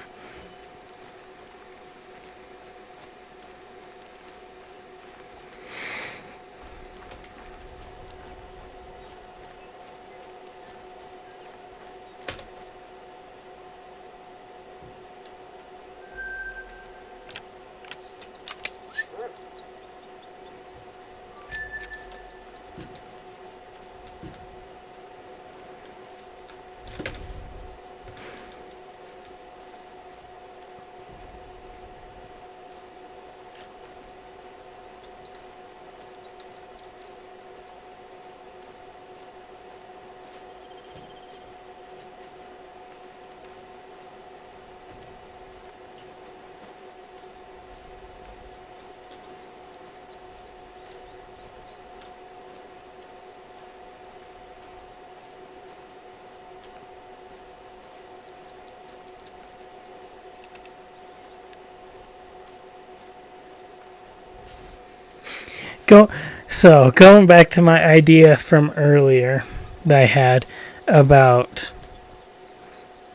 Going back to my idea from earlier that I had about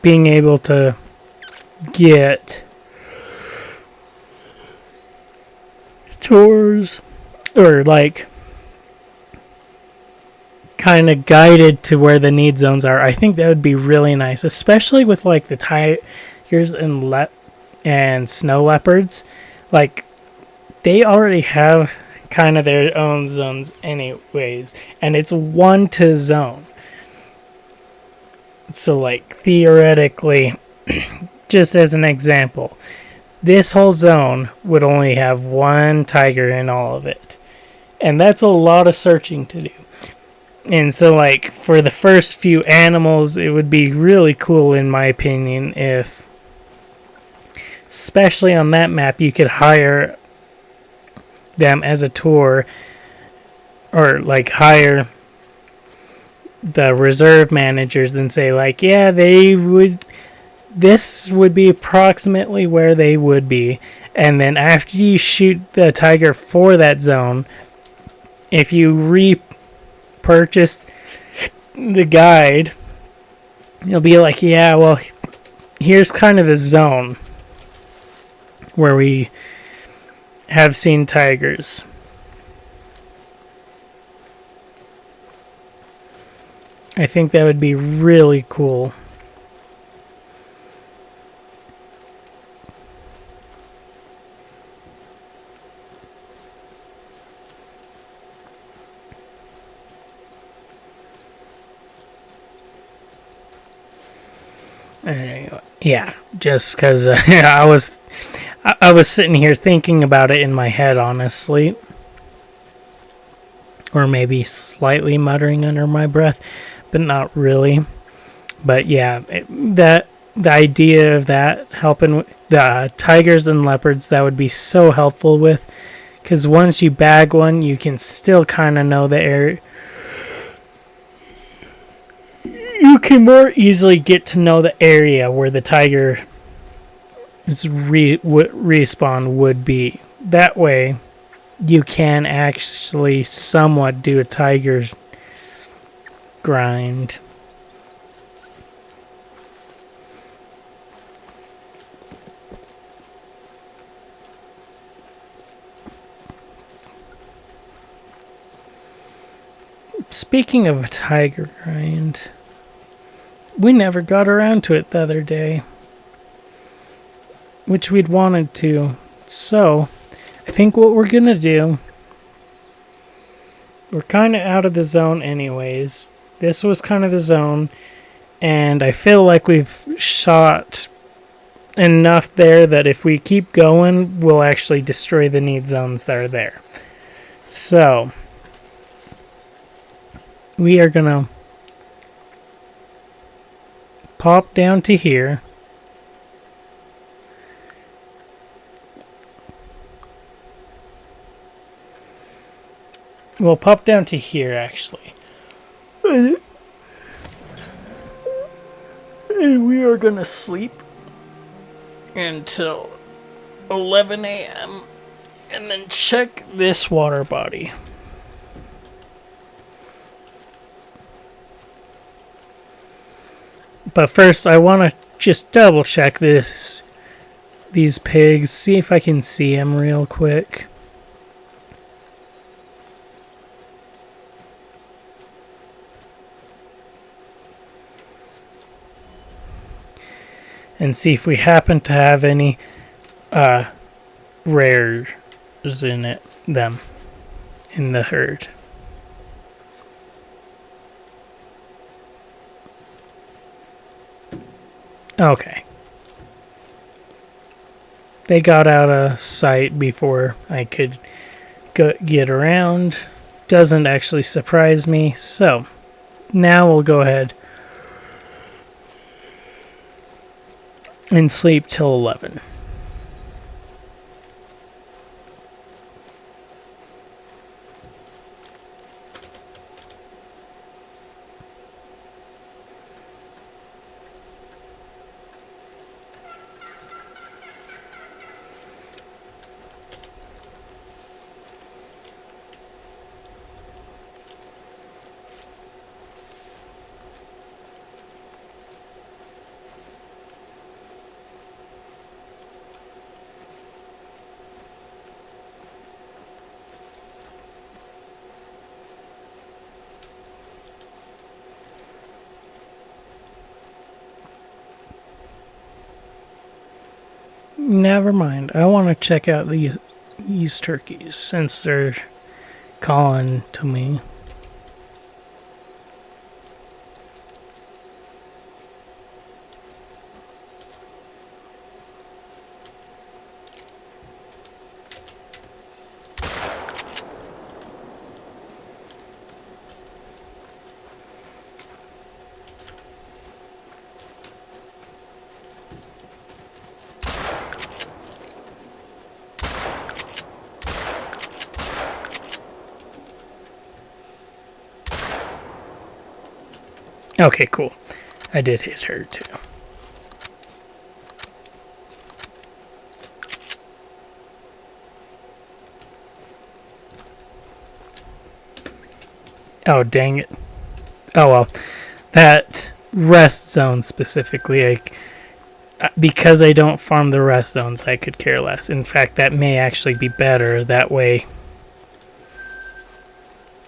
being able to get tours or like kind of guided to where the need zones are. I think that would be really nice, especially with like the tigers and snow leopards. Like they already have kind of their own zones anyways, and it's one to zone. So like theoretically, just as an example, this whole zone would only have one tiger in all of it, and that's a lot of searching to do. And so like for the first few animals, it would be really cool in my opinion if, especially on that map, you could hire them as a tour, or like hire the reserve managers and say like, yeah, this would be approximately where they would be, and then after you shoot the tiger for that zone, if you repurchased the guide, you'll be like, yeah, well, here's kind of the zone where we have seen tigers. I think that would be really cool. Anyway, yeah, just because I was sitting here thinking about it in my head, honestly, or maybe slightly muttering under my breath, but not really. But yeah, the idea of that helping the tigers and leopards, that would be so helpful with, because once you bag one, you can still kind of know the area. You can more easily get to know the area where the tiger's respawn would be. That way, you can actually somewhat do a tiger grind. Speaking of a tiger grind, we never got around to it the other day, which we'd wanted to. So, I think what we're going to do, we're kind of out of the zone anyways. This was kind of the zone, and I feel like we've shot enough there that if we keep going, we'll actually destroy the need zones that are there. So, we are going to pop down to here. We'll pop down to here, actually. And we are going to sleep until 11 a.m. and then check this water body. But first, I want to just double check these pigs, see if I can see them real quick. And see if we happen to have any rares in them in the herd. Okay. They got out of sight before I could get around. Doesn't actually surprise me. So, now we'll go ahead and sleep till 11. Never mind. I want to check out these turkeys since they're calling to me. Okay, cool. I did hit her too. Oh, dang it. Oh, well. That rest zone specifically, because I don't farm the rest zones, I could care less. In fact, that may actually be better. That way,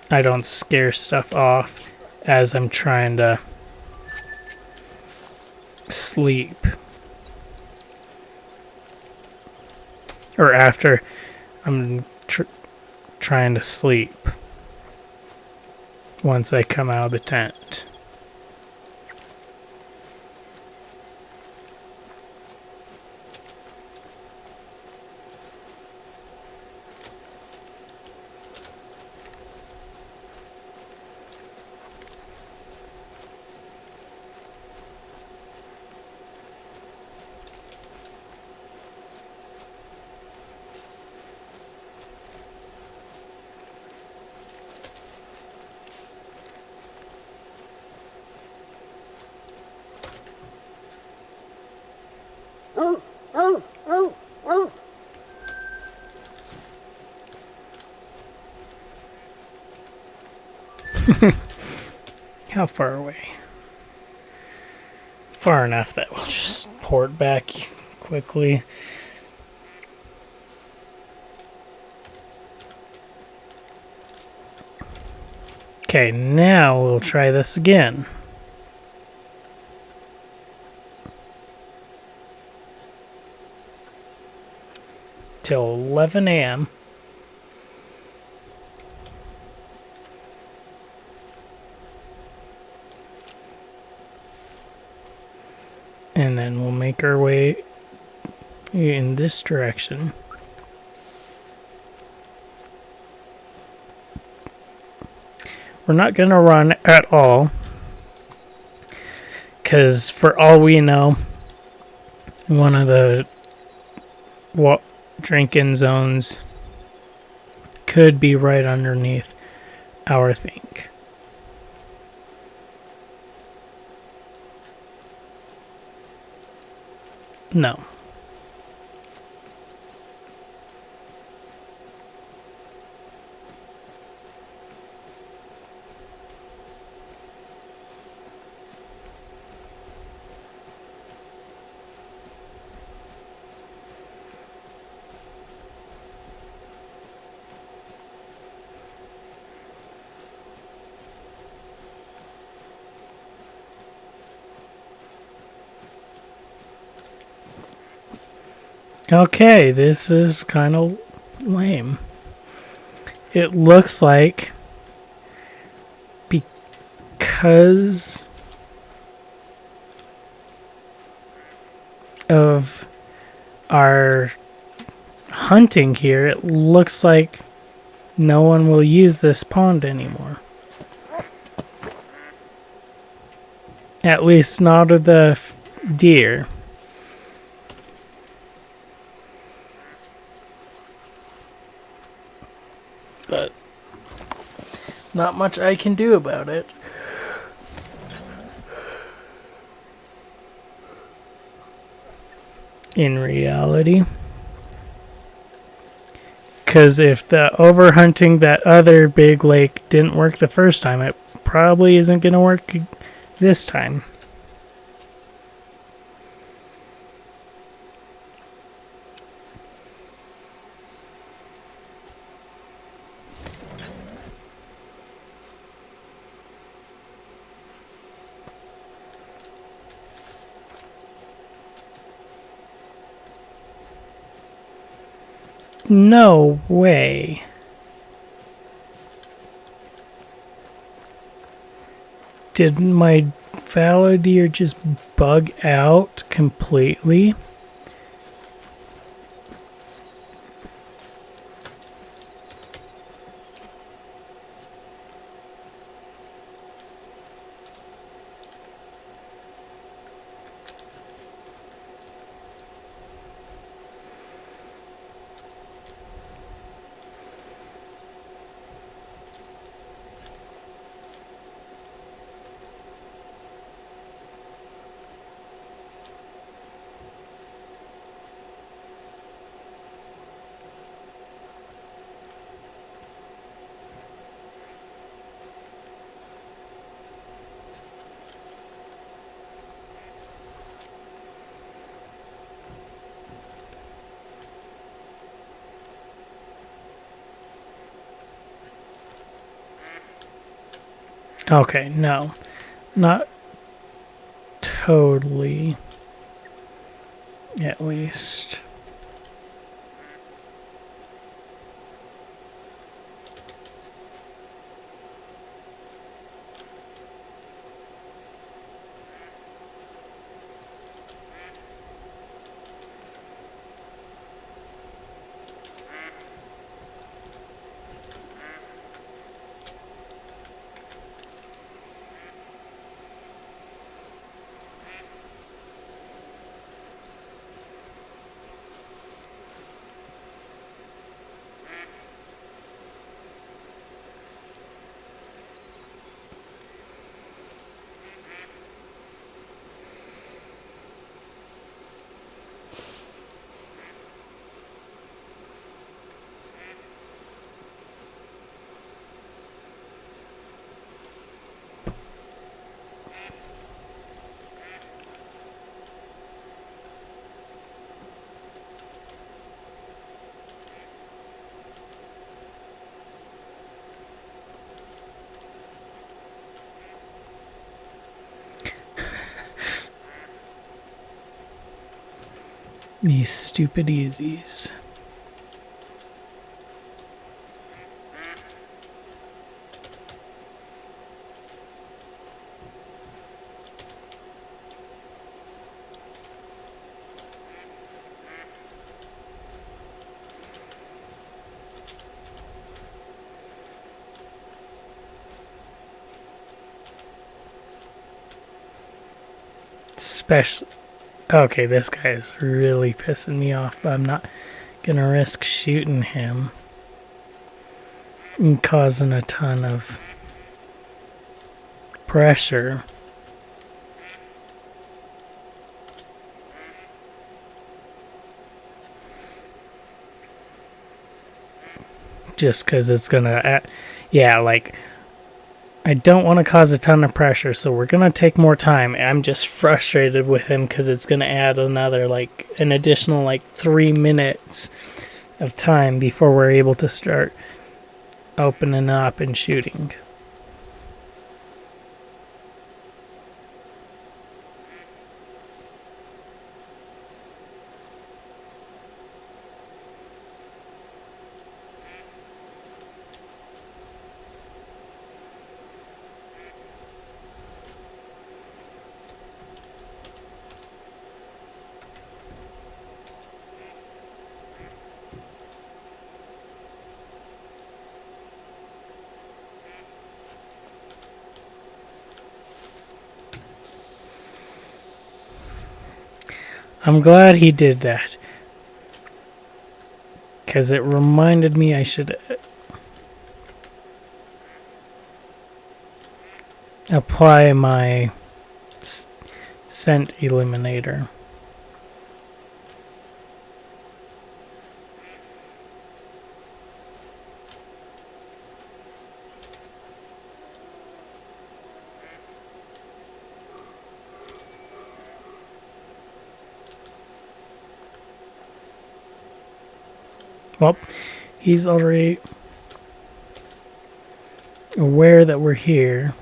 I don't scare stuff off as I'm trying to sleep. Or after I'm trying to sleep. Once I come out of the tent. How far away? Far enough that we'll just port back quickly. Okay, now we'll try this again. Till 11 a.m. And then we'll make our way in this direction. We're not going to run at all, because for all we know, one of the drinking zones could be right underneath our thing. No. Okay, this is kind of lame. It looks like because of our hunting here, it looks like no one will use this pond anymore. At least not of the deer. But not much I can do about it. In reality. Because if the overhunting that other big lake didn't work the first time, it probably isn't going to work this time. No way. Did my fallow deer just bug out completely? Okay, no. Not totally. At least. These stupid easies. Especially, okay, this guy is really pissing me off, but I'm not gonna risk shooting him and causing a ton of pressure. Just because it's gonna, yeah, like, I don't want to cause a ton of pressure, so we're gonna take more time. I'm just frustrated with him because it's gonna add another, like, an additional, like, 3 minutes of time before we're able to start opening up and shooting. I'm glad he did that, because it reminded me I should apply my scent eliminator. Well, he's already aware that we're here.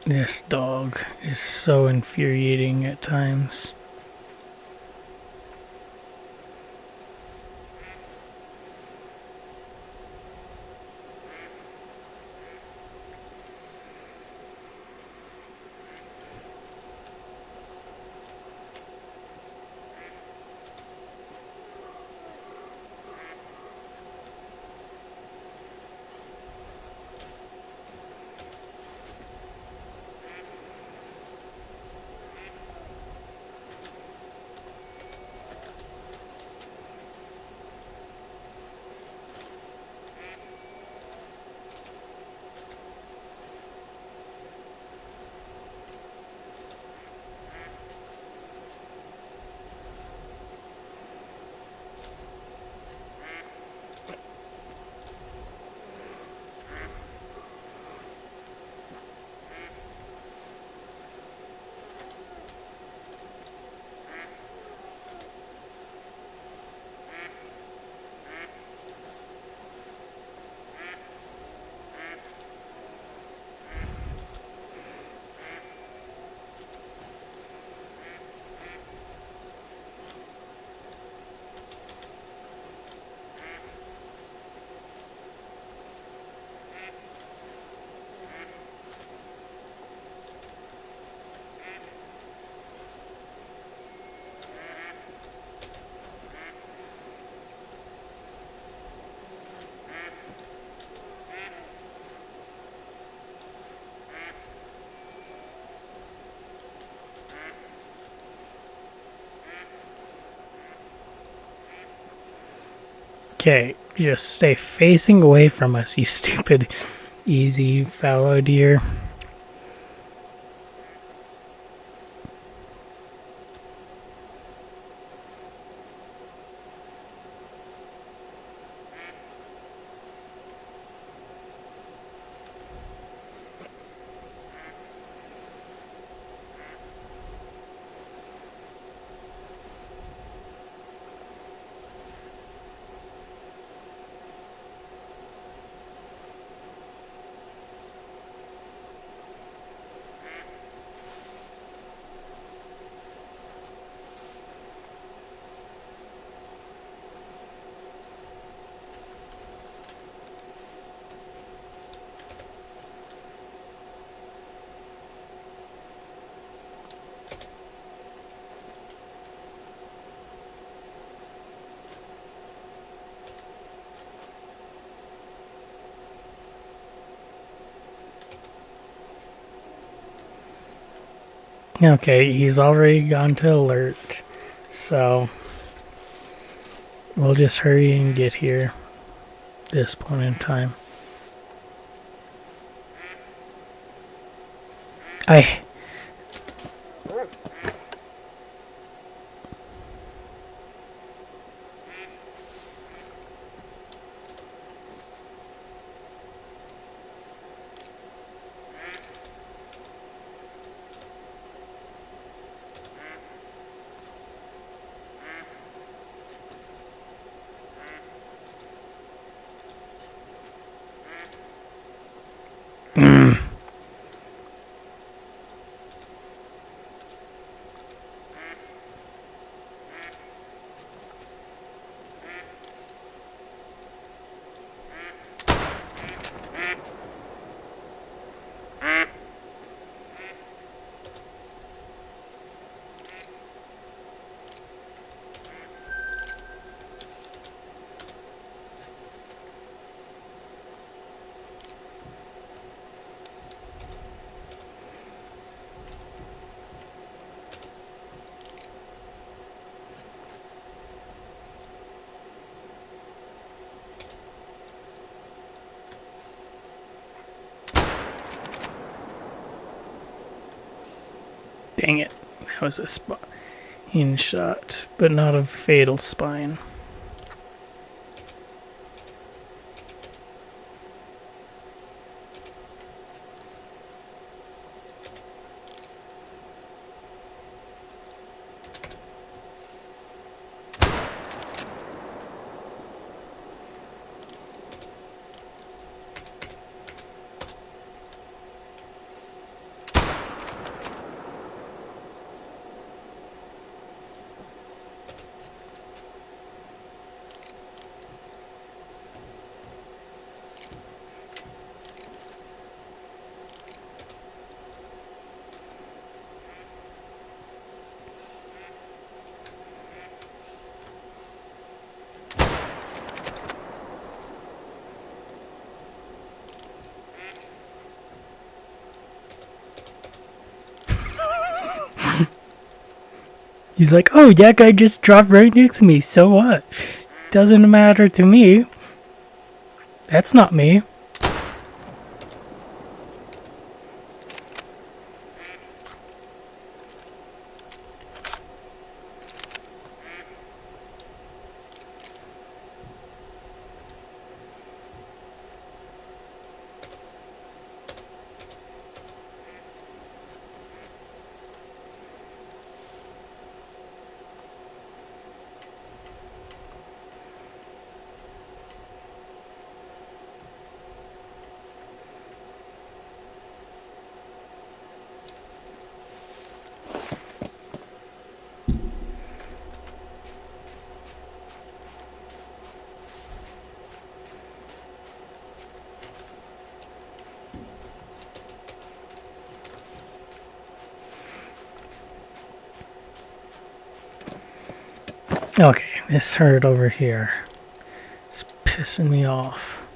This dog is so infuriating at times. Okay, just stay facing away from us, you stupid, easy fallow deer. Okay, he's already gone to alert. So we'll just hurry and get here this point in time. I dang it. That was a spine shot, but not a fatal spine. He's like, oh, that guy just dropped right next to me, so what? Doesn't matter to me. That's not me. Okay, this herd over here. It's pissing me off.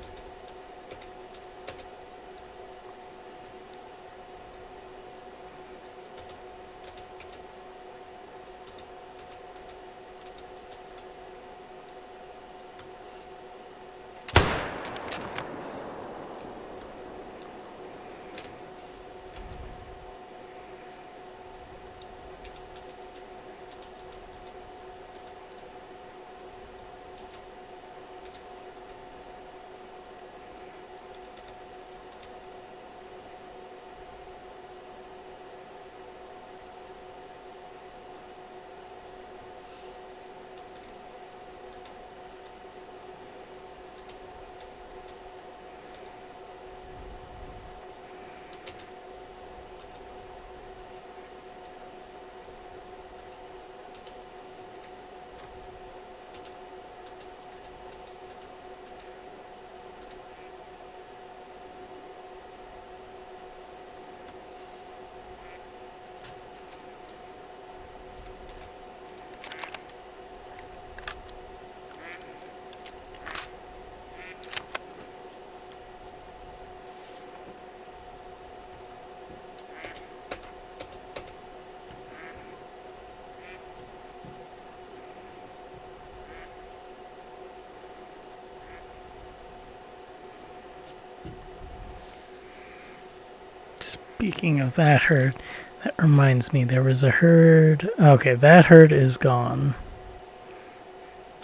Speaking of that herd, that reminds me there was a herd. Okay, that herd is gone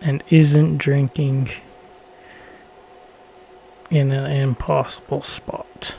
and isn't drinking in an impossible spot.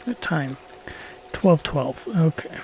What time? 12:12. Okay.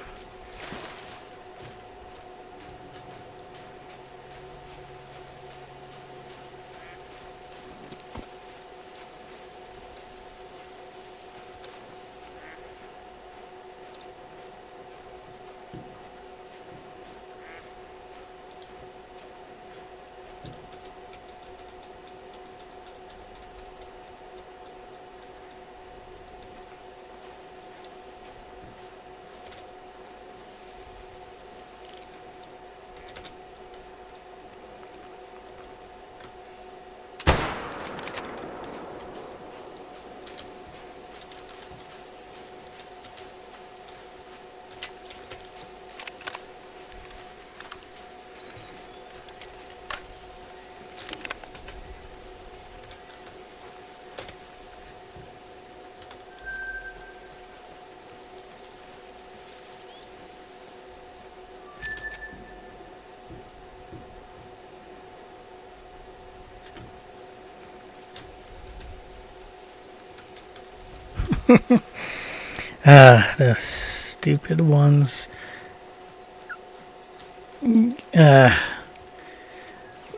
The stupid ones.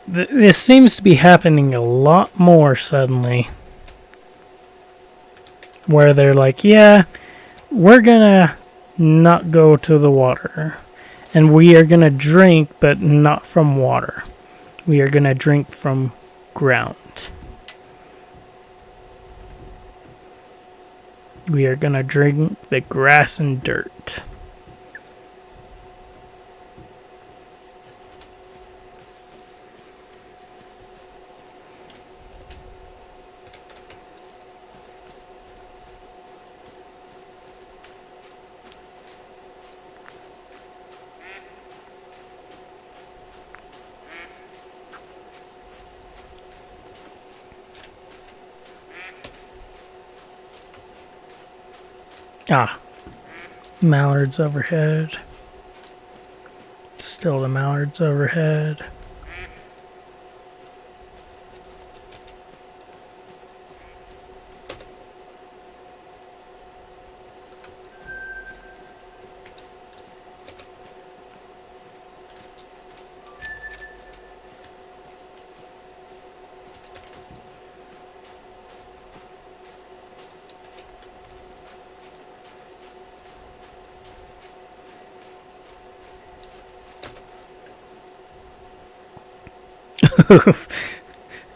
This seems to be happening a lot more suddenly. Where they're like, yeah, we're gonna not go to the water. And we are gonna drink, but not from water. We are gonna drink from ground. We are gonna drink the grass and dirt. Ah, mallards overhead. Still the mallards overhead.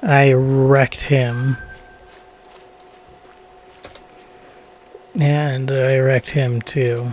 I wrecked him. And I wrecked him too.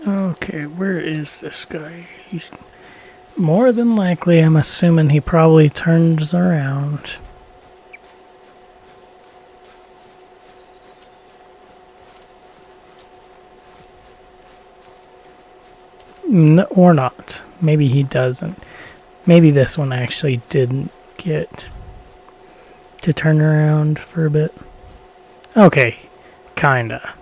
Okay, where is this guy? He's more than likely, I'm assuming he probably turns around. Or not. Maybe he doesn't. Maybe this one actually didn't get to turn around for a bit. Okay, kinda.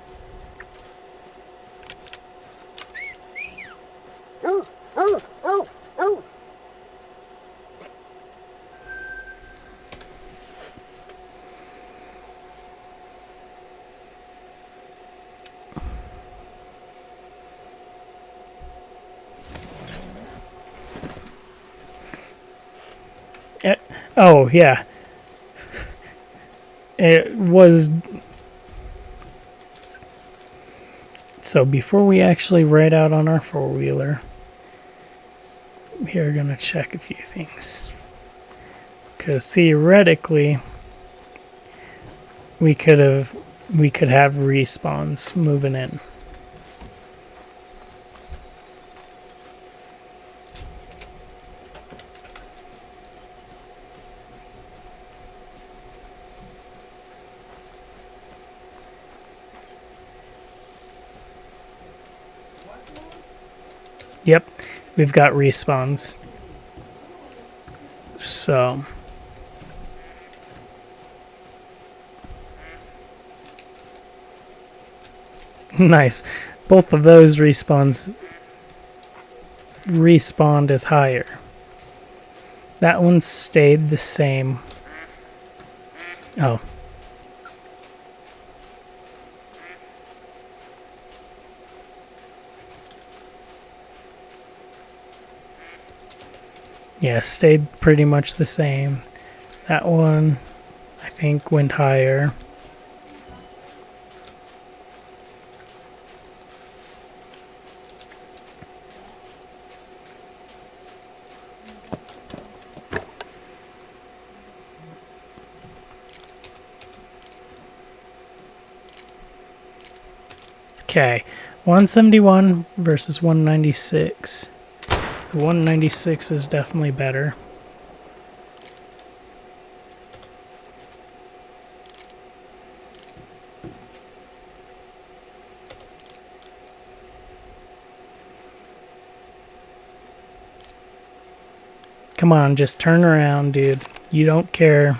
Oh, yeah. It was... So before we actually ride out on our four-wheeler, we are going to check a few things. Because theoretically, we could have respawns moving in. Yep, we've got respawns. So nice. Both of those respawned as higher. That one stayed the same. Oh. Yeah, stayed pretty much the same. That one, I think, went higher. Okay, 171 versus 196. The 196 is definitely better. Come on, just turn around, dude. You don't care.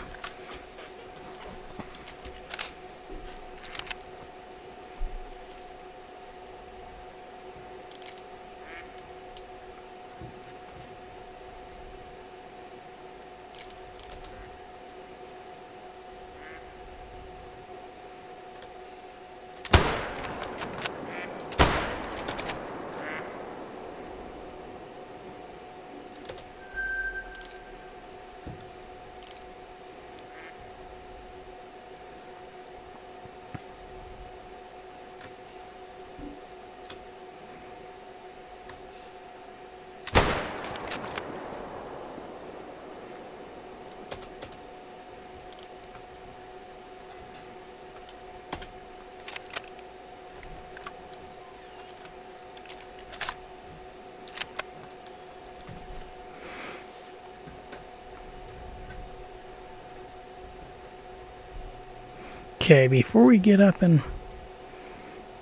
Okay, before we get up and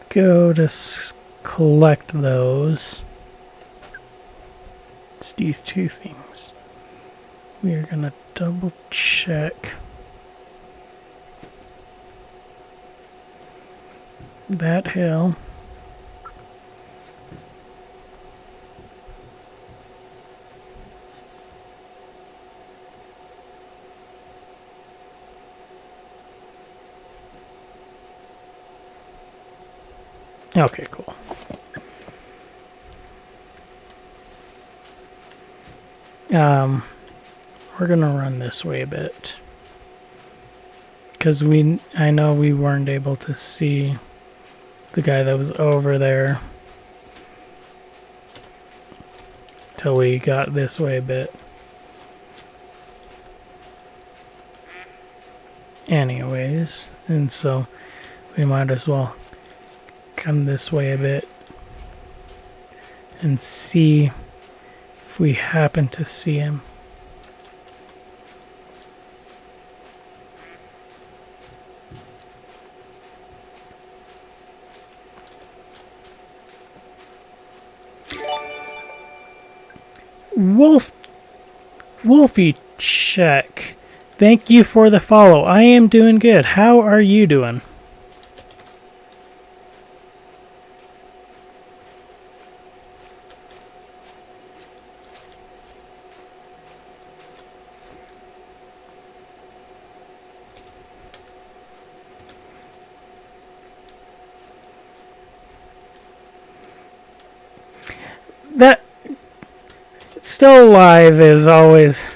go to collect those, it's these two things. We are going to double check that hill. Okay, cool. We're gonna run this way a bit because I know we weren't able to see the guy that was over there till we got this way a bit. Anyways, and so we might as well come this way a bit and see if we happen to see him. Wolfie check. Thank you for the follow. I am doing good. How are you doing? That still alive is always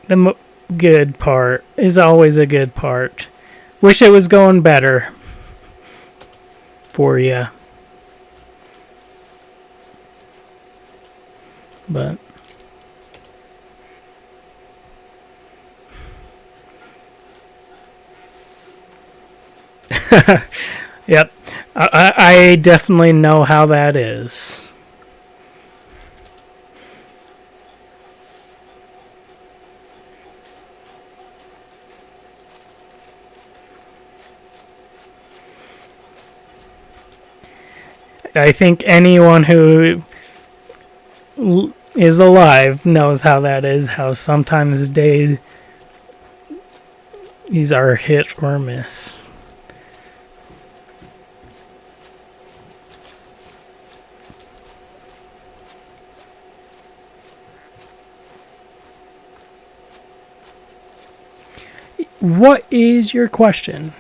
the good part. Is always a good part. Wish it was going better for you, but yep, I definitely know how that is. I think anyone who is alive knows how that is, how sometimes these are hit or miss. What is your question?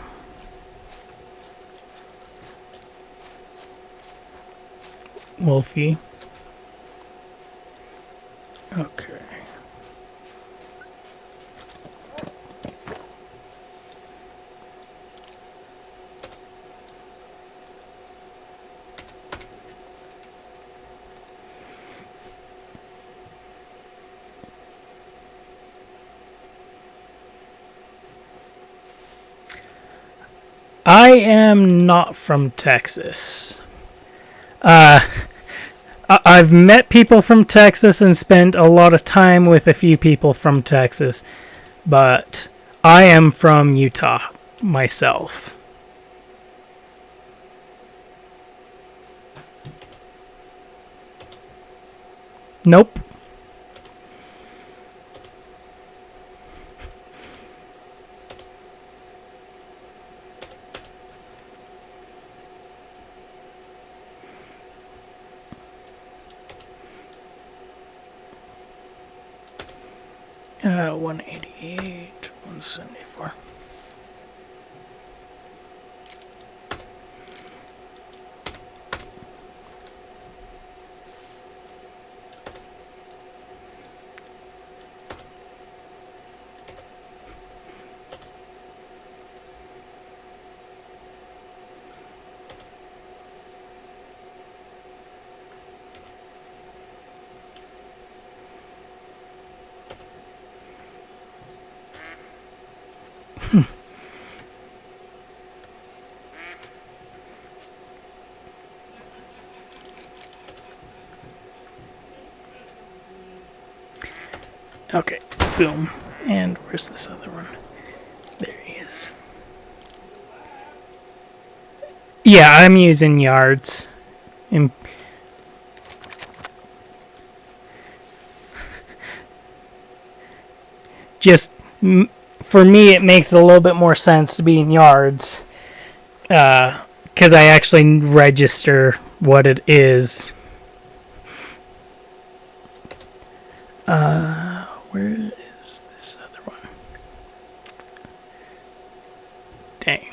Wolfie. Okay. I am not from Texas. I've met people from Texas and spent a lot of time with a few people from Texas, but I am from Utah myself. Nope. $188, $174. Okay, boom. And where's this other one? There he is. Yeah, I'm using yards. And just for me, it makes a little bit more sense to be in yards. Because I actually register what it is. Where is this other one? Dang.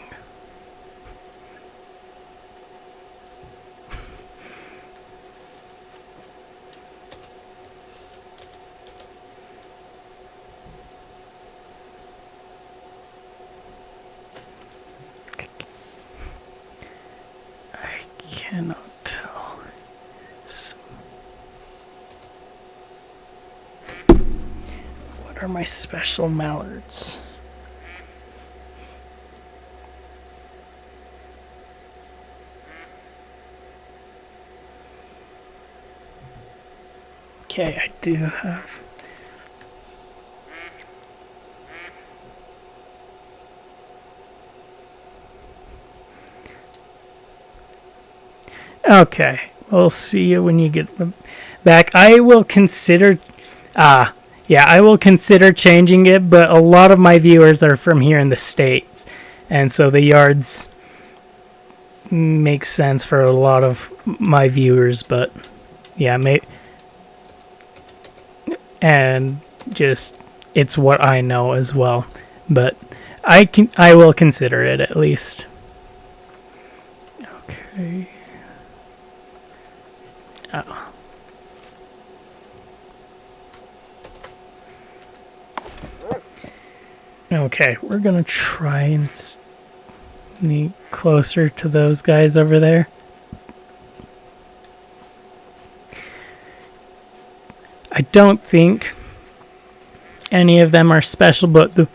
I cannot tell. What are my special mallards? Okay, I do have. Okay, we'll see you when you get back. I will consider. Yeah, I will consider changing it, but a lot of my viewers are from here in the States, and so the yards make sense for a lot of my viewers, but yeah, and just it's what I know as well. But I will consider it at least. Okay. Oh. Okay, we're gonna try and sneak closer to those guys over there. I don't think any of them are special, but the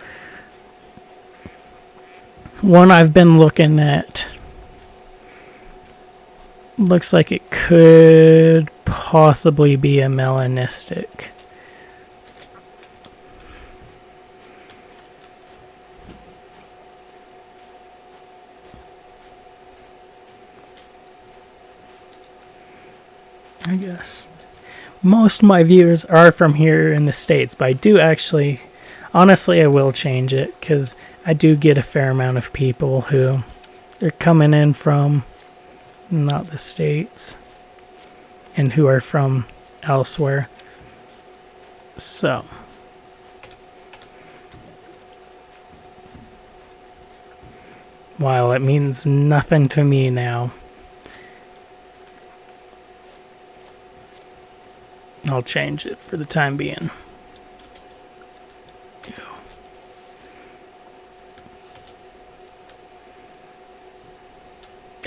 one I've been looking at looks like it could possibly be a melanistic. I guess. Most of my viewers are from here in the States, but I do actually, honestly, I will change it because I do get a fair amount of people who are coming in from not the States and who are from elsewhere. So, while it means nothing to me now, I'll change it for the time being.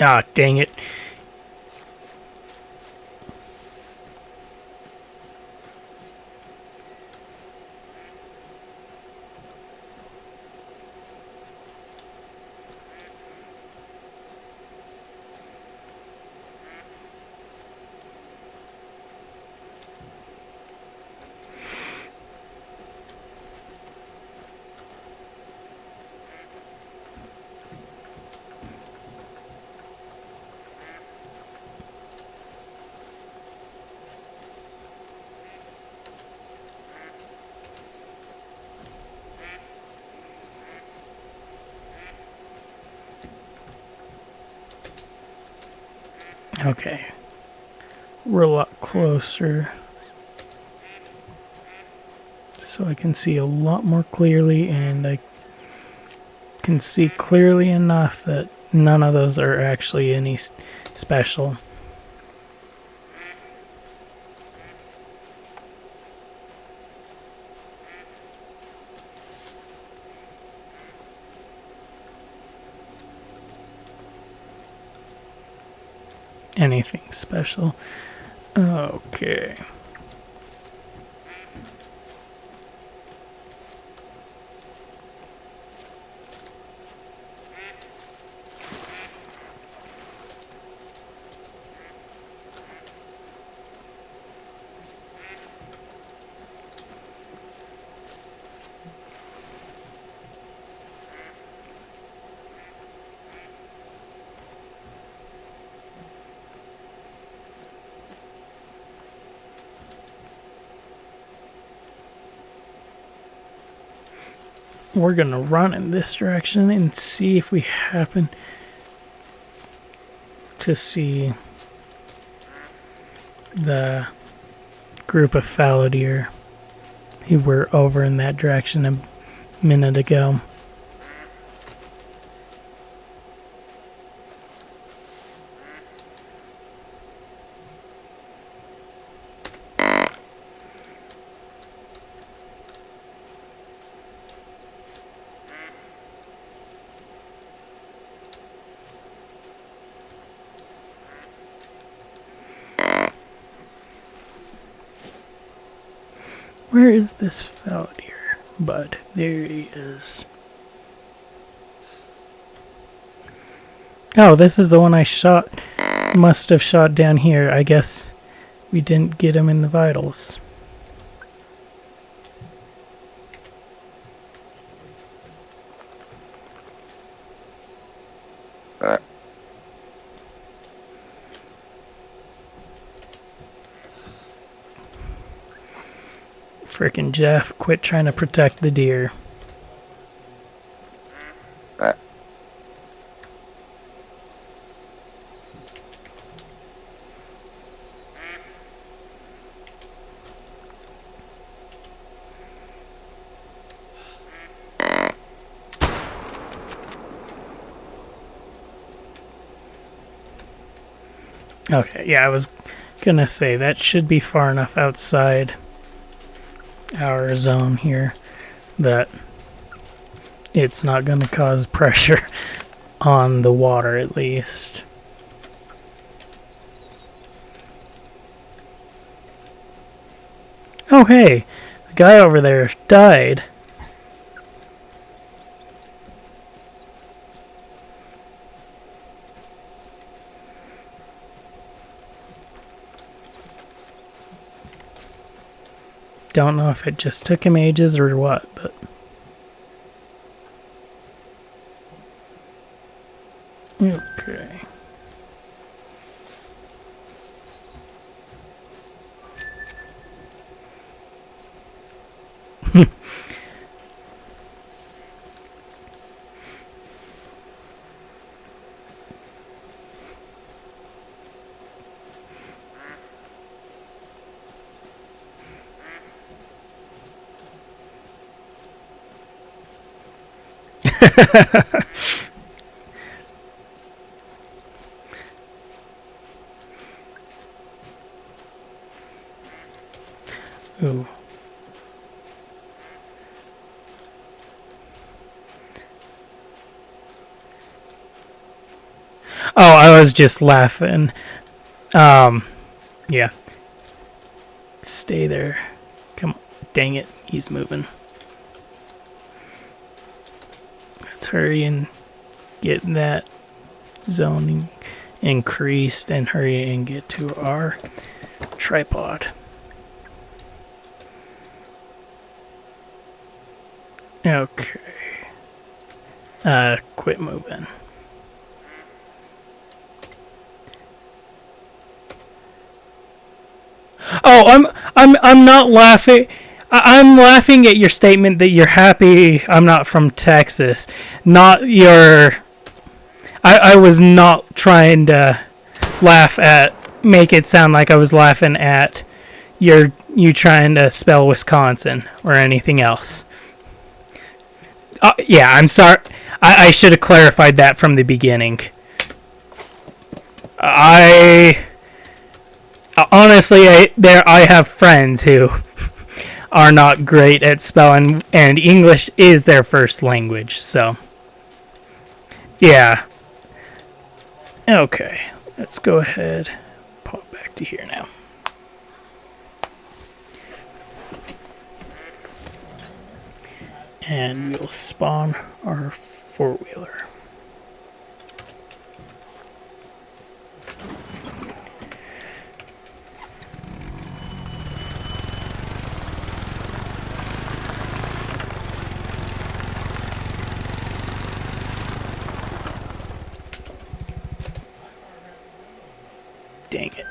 Ah, dang it. Okay. We're a lot closer. So I can see a lot more clearly, and I can see clearly enough that none of those are actually any special. Anything special. Okay. we're gonna run in this direction and see if we happen to see the group of fallow deer who were over in that direction a minute ago. Where is this fallow deer? Bud, there he is. Oh, this is the one I shot. Must have shot down here. I guess we didn't get him in the vitals. Frickin' Jeff, quit trying to protect the deer. Okay, yeah, I was gonna say that should be far enough outside our zone here that it's not going to cause pressure on the water, at least. Oh hey, the guy over there died. Don't know if it just took him ages or what, but... Okay. Ooh. Oh, I was just laughing. Yeah. Stay there. Come on. Dang it. He's moving. Let's hurry and get that zoning increased and hurry and get to our tripod. Okay. Quit moving. Oh, I'm not laughing. I'm laughing at your statement that you're happy I'm not from Texas. Not your... I was not trying to laugh at... Make it sound like I was laughing at you trying to spell Wisconsin or anything else. Yeah, I'm sorry. I should have clarified that from the beginning. Honestly, I have friends who are not great at spelling, and English is their first language, so... Yeah. Okay, let's go ahead. Pop back to here now. And we'll spawn our four-wheeler. Dang it.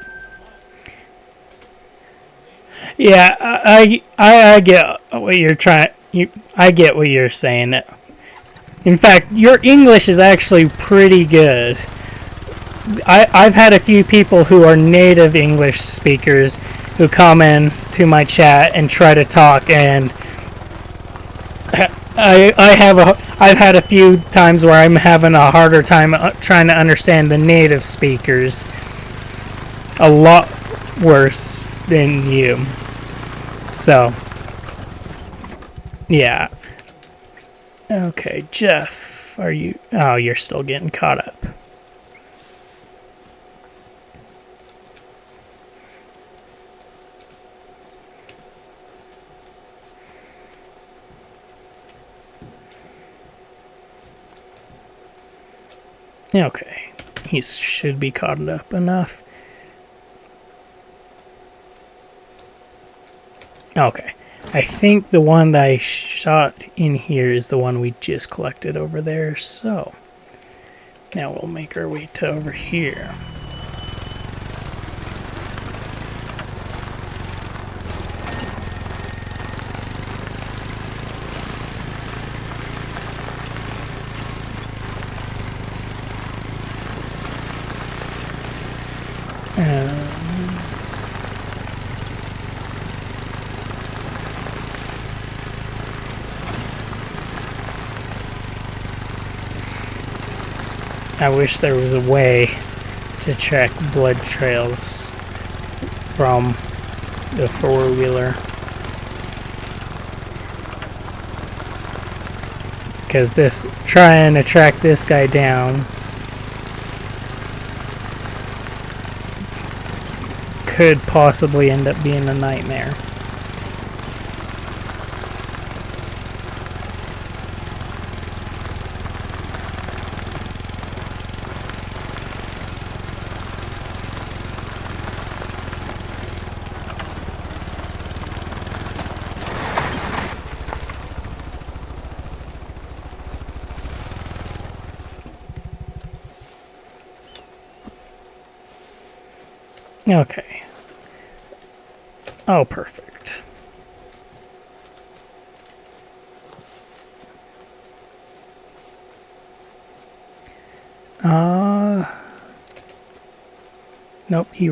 Yeah, I get what you're trying. I get what you're saying. In fact, your English is actually pretty good. I've had a few people who are native English speakers who come in to my chat and try to talk, and I've had a few times where I'm having a harder time trying to understand the native speakers. A lot worse than you. So, yeah. Okay, Jeff, are you... Oh, you're still getting caught up. Okay, he should be caught up enough. Okay, I think the one that I shot in here is the one we just collected over there, so now we'll make our way to over here. I wish there was a way to track blood trails from the four-wheeler. Because trying to track this guy down could possibly end up being a nightmare. Okay. Oh, perfect. Nope, he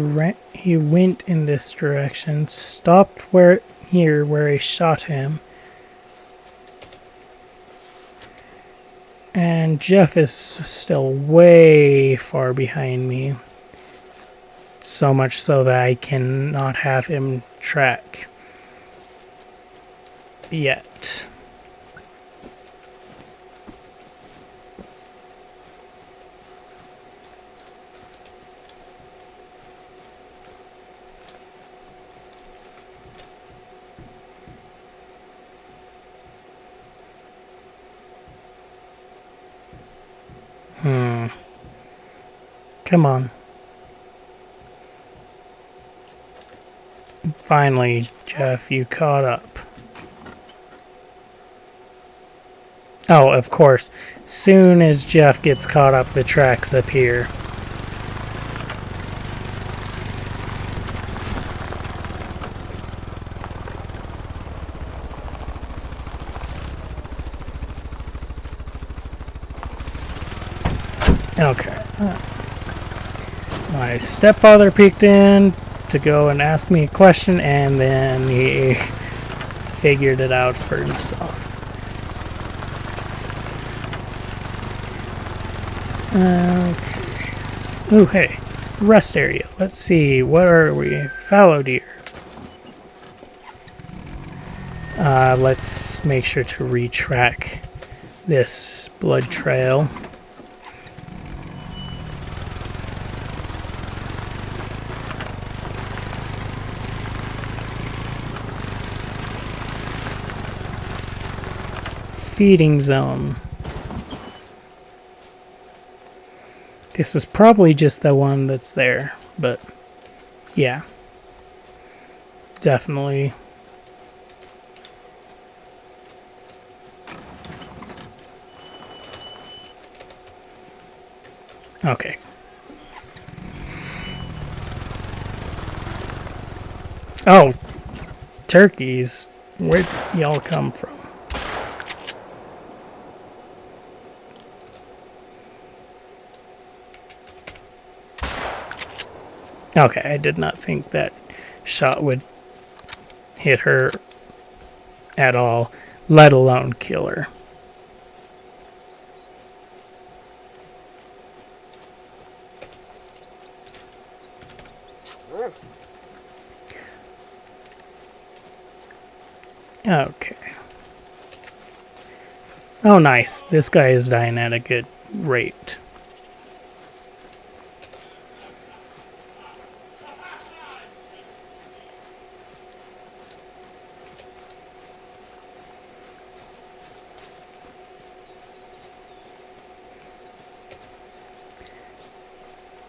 went in this direction, stopped where I shot him. And Jeff is still way far behind me. So much so that I cannot have him track yet. Come on. Finally, Jeff, you caught up. Oh, of course. Soon as Jeff gets caught up, the tracks appear. Okay. My stepfather peeked in to go and ask me a question, and then he figured it out for himself. Okay. Ooh, hey. Rest area. Let's see. What are we? Fallow deer. Let's make sure to retrack this blood trail. Feeding zone. This is probably just the one that's there, but yeah, definitely. Okay. Oh, turkeys. Where'd y'all come from? Okay, I did not think that shot would hit her at all, let alone kill her. Okay. Oh, nice. This guy is dying at a good rate.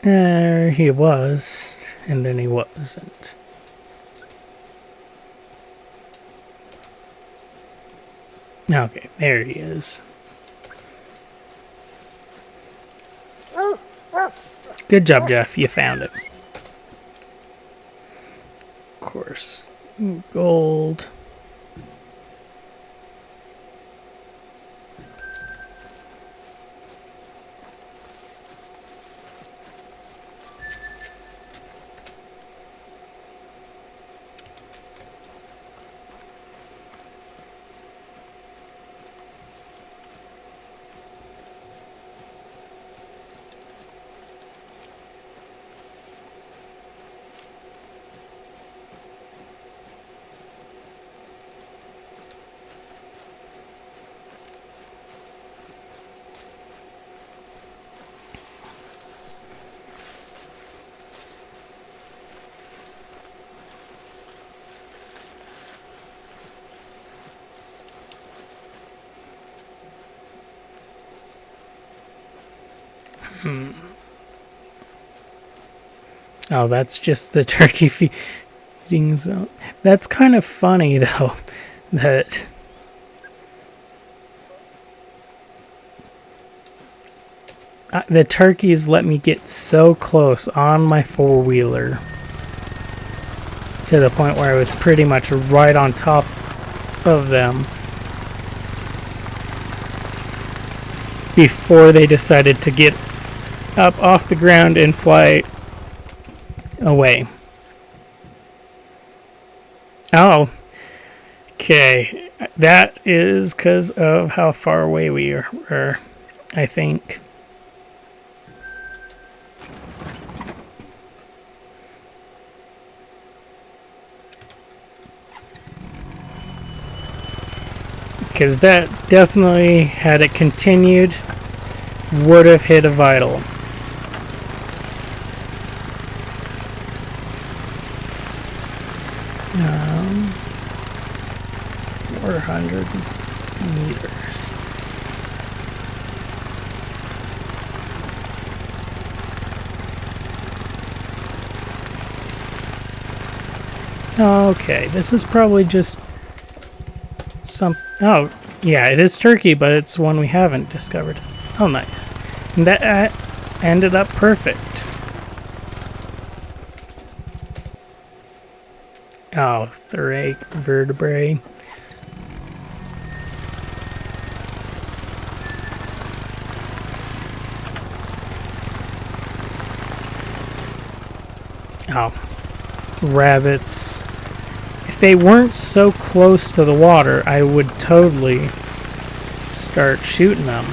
There he was, and then he wasn't. Okay, there he is. Good job, Jeff. You found it. Of course. Gold. Oh, that's just the turkey feeding zone. That's kind of funny, though, that the turkeys let me get so close on my four-wheeler to the point where I was pretty much right on top of them before they decided to get up off the ground and fly away. Oh, okay. That is because of how far away we were, I think. Because that definitely, had it continued, would have hit a vital. 400 meters. Okay, this is probably just some... Oh, yeah, it is turkey, but it's one we haven't discovered. Oh, nice. And that ended up perfect. Oh, thoracic vertebrae. Oh, rabbits. If they weren't so close to the water, I would totally start shooting them.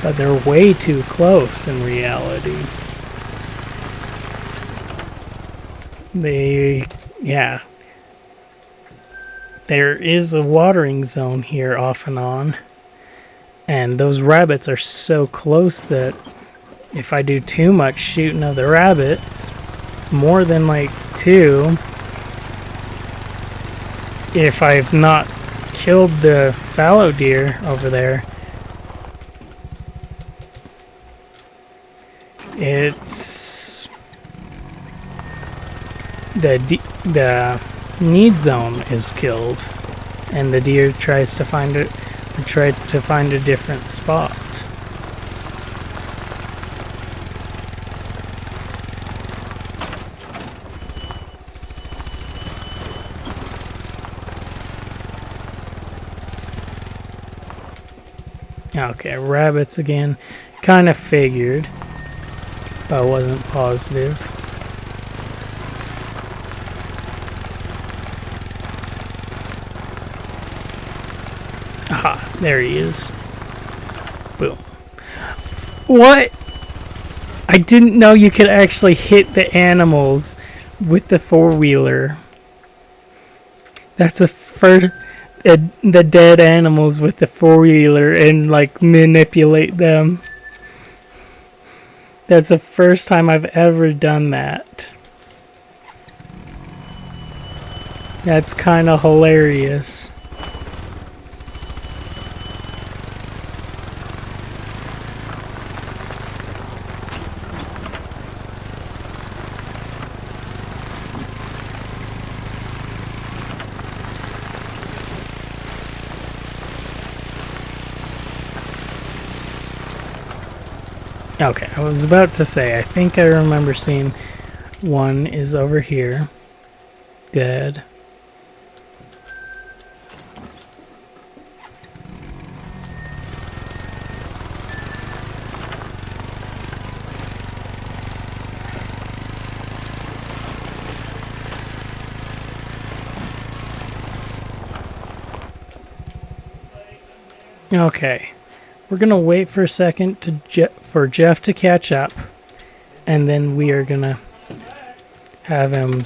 But they're way too close in reality. Yeah. There is a watering zone here off and on. And those rabbits are so close that if I do too much shooting of the rabbits, more than like 2, if I've not killed the fallow deer over there, it's the need zone is killed, and the deer tries to find a different spot. Okay, rabbits again. Kind of figured, but I wasn't positive. Aha, there he is. Boom. What? I didn't know you could actually hit the animals with the four-wheeler. That's the first... the dead animals with the four-wheeler and, like, manipulate them. That's the first time I've ever done that. That's kind of hilarious. Okay, I was about to say, I think I remember seeing one is over here. Dead. Okay. We're going to wait for a second for Jeff to catch up, and then we are going to have him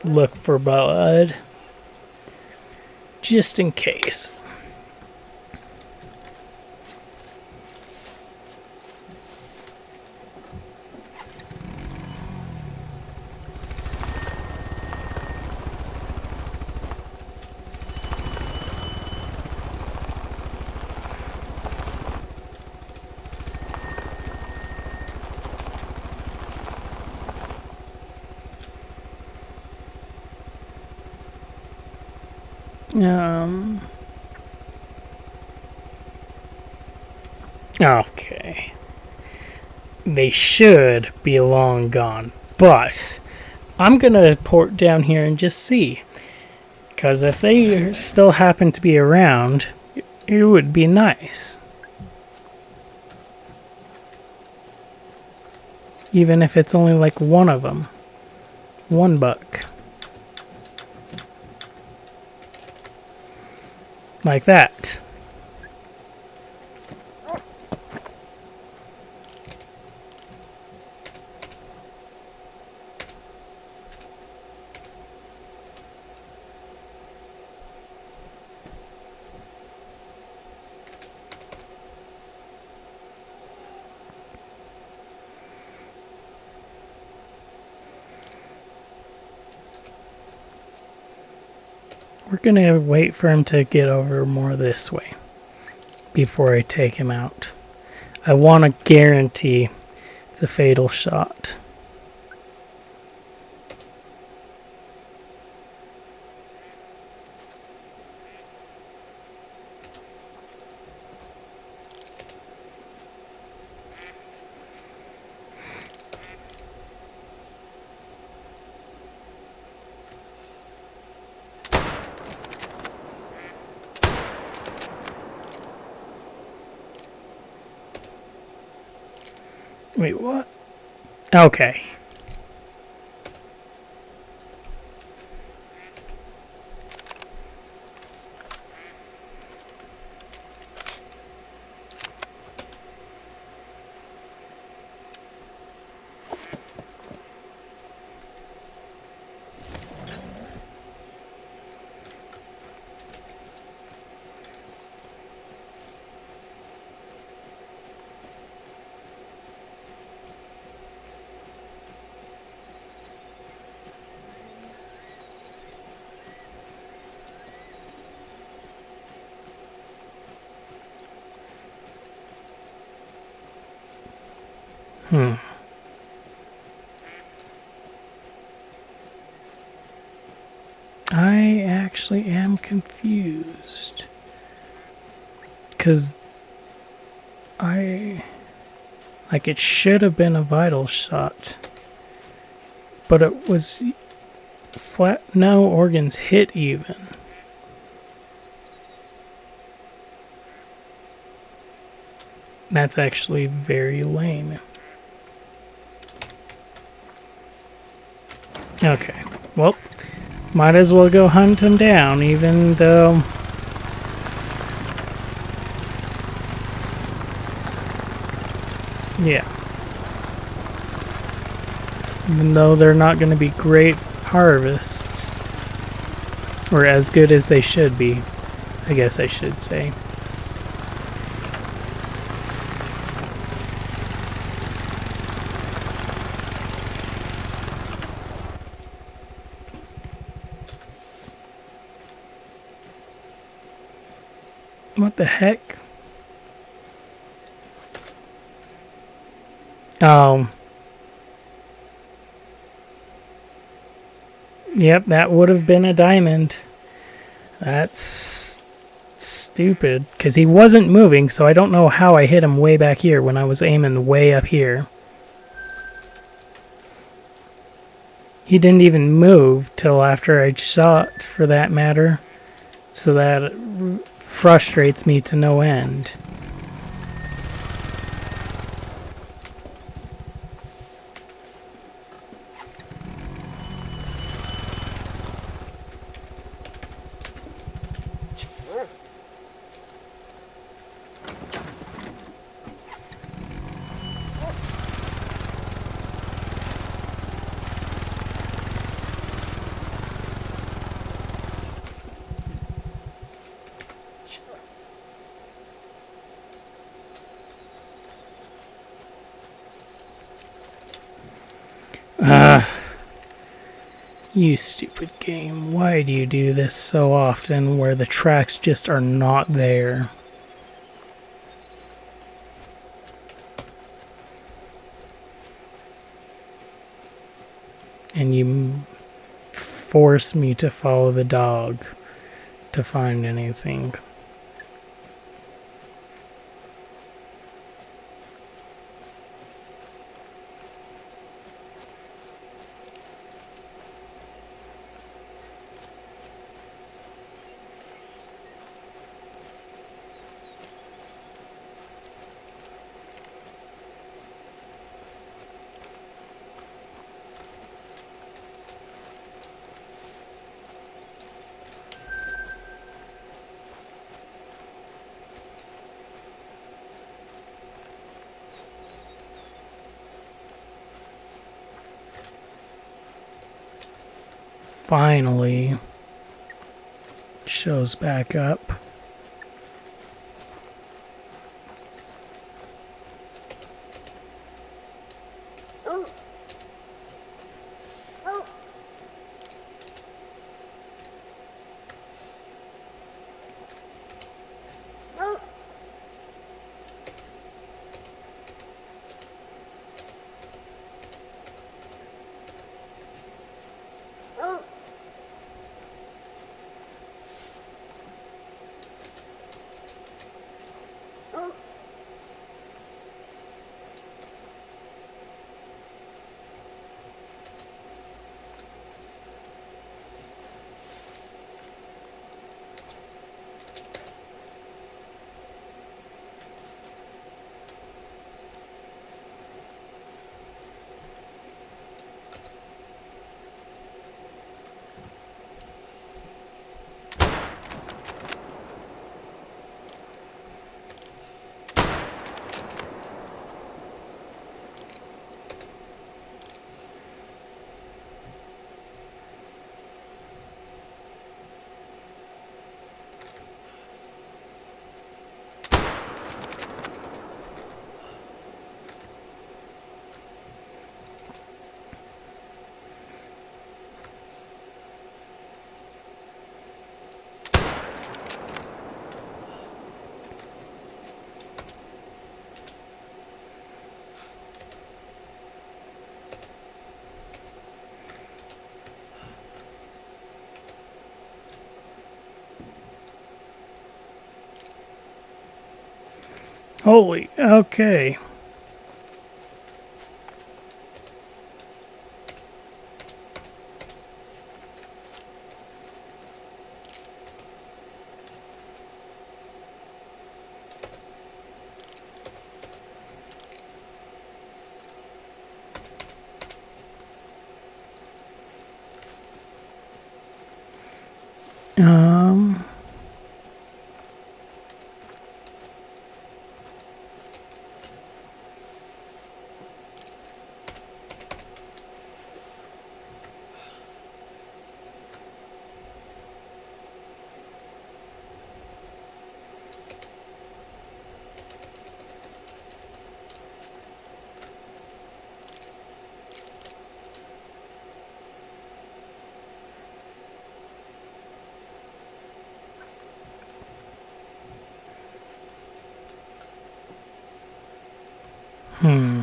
look for blood, just in case. Okay. They should be long gone, but I'm gonna port down here and just see. Because if they still happen to be around, it would be nice. Even if it's only like one of them. $1. Like that. We're gonna wait for him to get over more this way before I take him out. I want to guarantee it's a fatal shot. Wait, what? Okay. I actually am confused. Because it should have been a vital shot. But it was flat, no organs hit even. That's actually very lame. Okay, well, might as well go hunt him down, even though Yeah. Even though they're not going to be great harvests. Or as good as they should be, I guess I should say. What the heck? Oh. Yep, that would have been a diamond. That's stupid. Because he wasn't moving, so I don't know how I hit him way back here when I was aiming way up here. He didn't even move till after I shot, for that matter. So that frustrates me to no end. You stupid game. Why do you do this so often where the tracks just are not there? And you force me to follow the dog to find anything. Finally shows back up. Holy, okay. Um, Hmm.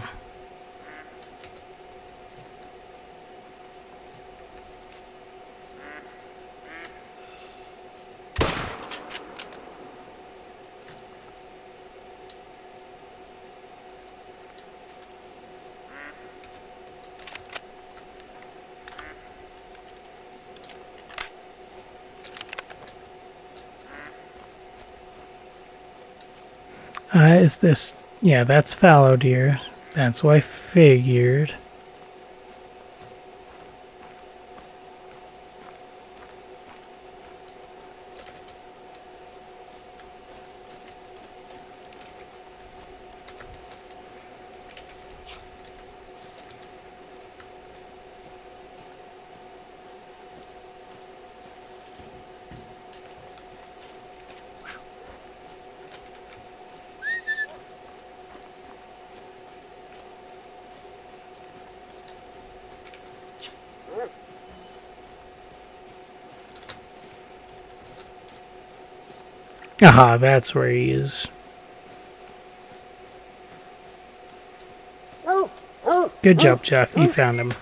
Is this... Yeah, that's fallow deer. That's what I figured. Aha, that's where he is. Good job, Jeff. You found him.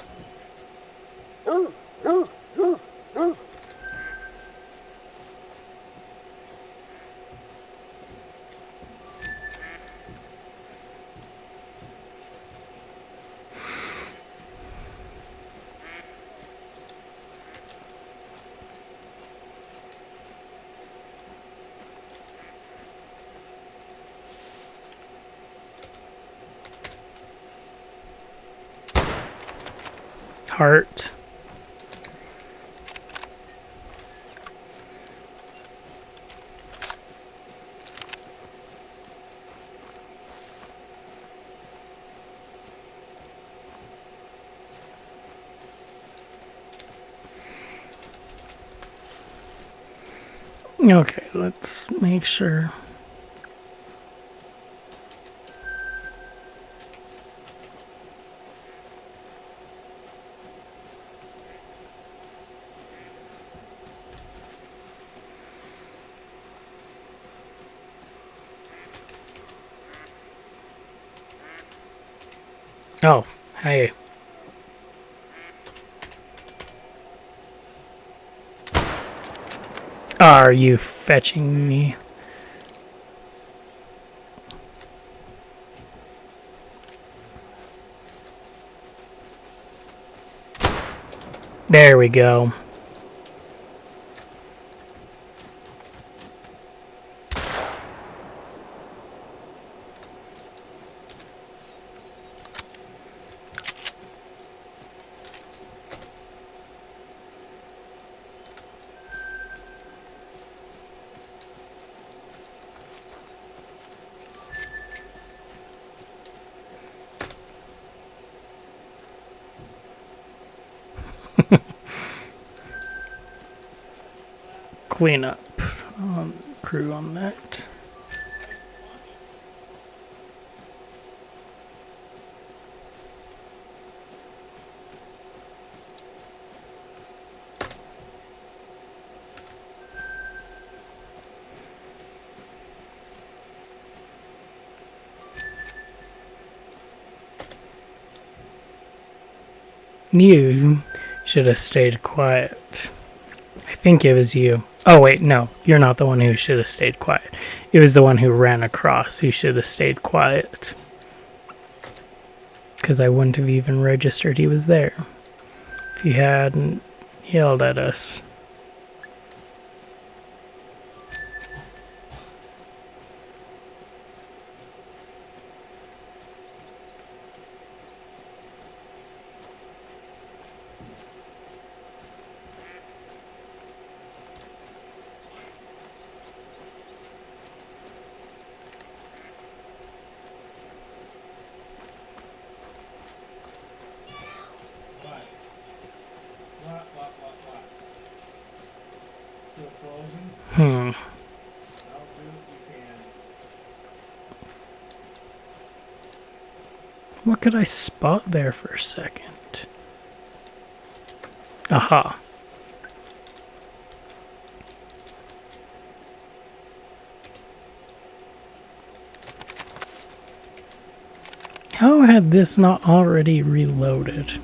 Heart. Okay, let's make sure. Oh, hey. Are you fetching me? There we go. Clean up crew on that. You should have stayed quiet. I think it was you. Oh, wait, no. You're not the one who should have stayed quiet. It was the one who ran across who should have stayed quiet. Because I wouldn't have even registered he was there if he hadn't yelled at us. Hmm. What could I spot there for a second? Aha. How had this not already reloaded?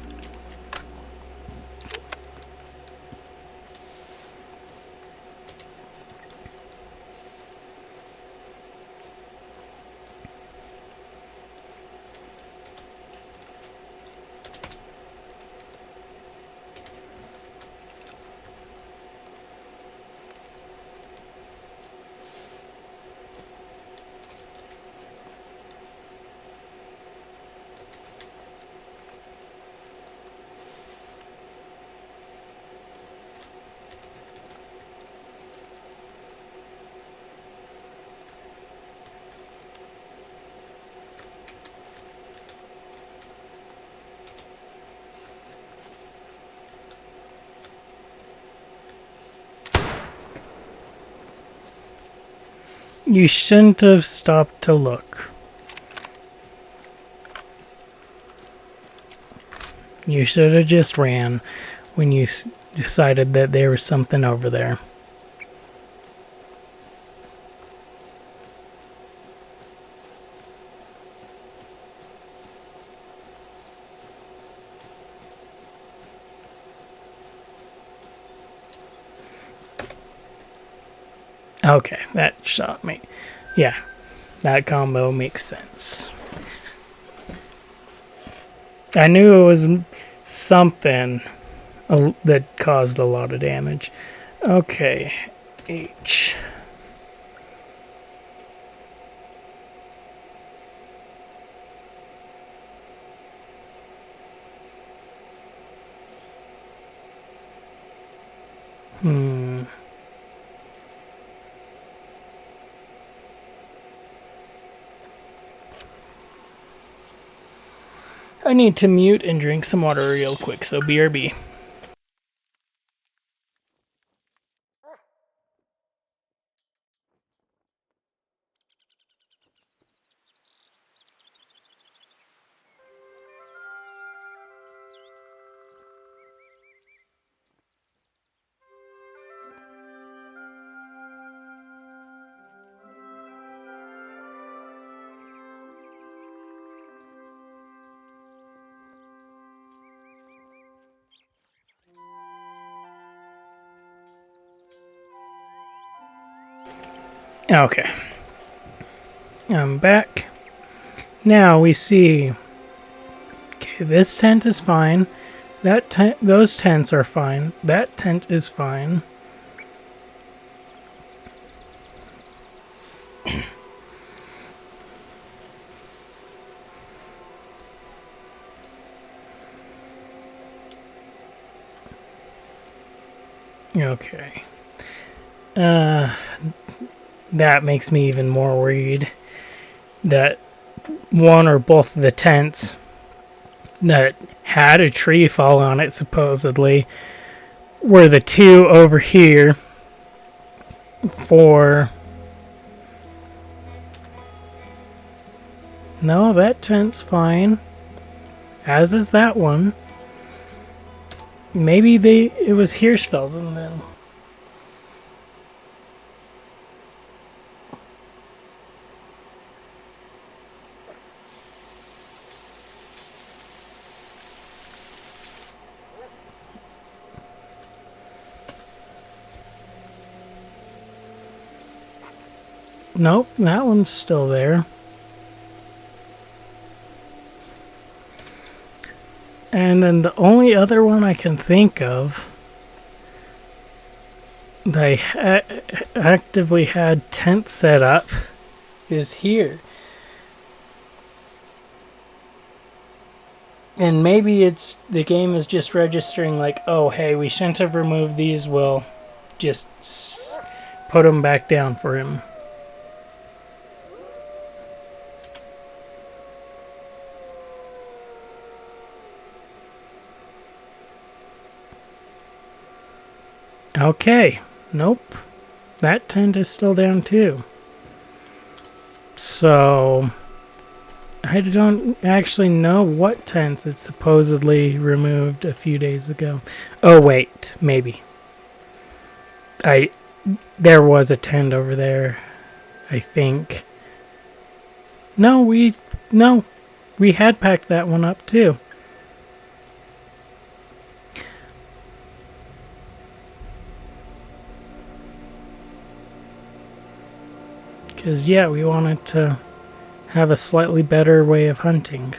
You shouldn't have stopped to look. You should have just ran when you decided that there was something over there. Okay, that shot me. Yeah, that combo makes sense. I knew it was something that caused a lot of damage. Okay, H. I need to mute and drink some water real quick, so BRB. Okay. I'm back. Now we see. Okay, this tent is fine. Those tents are fine. That tent is fine. Okay. That makes me even more worried that one or both of the tents that had a tree fall on it, supposedly, were the two over here for... No, that tent's fine. As is that one. Maybe it was Hirschfelden then. Nope, that one's still there. And then the only other one I can think of that I actively had tent set up is here. And maybe the game is just registering like, oh, hey, we shouldn't have removed these. We'll just put them back down for him. Okay, nope. That tent is still down too. So, I don't actually know what tents it supposedly removed a few days ago. Oh wait, maybe. There was a tent over there, I think. No, we We had packed that one up too. Because, yeah, we wanted to have a slightly better way of hunting.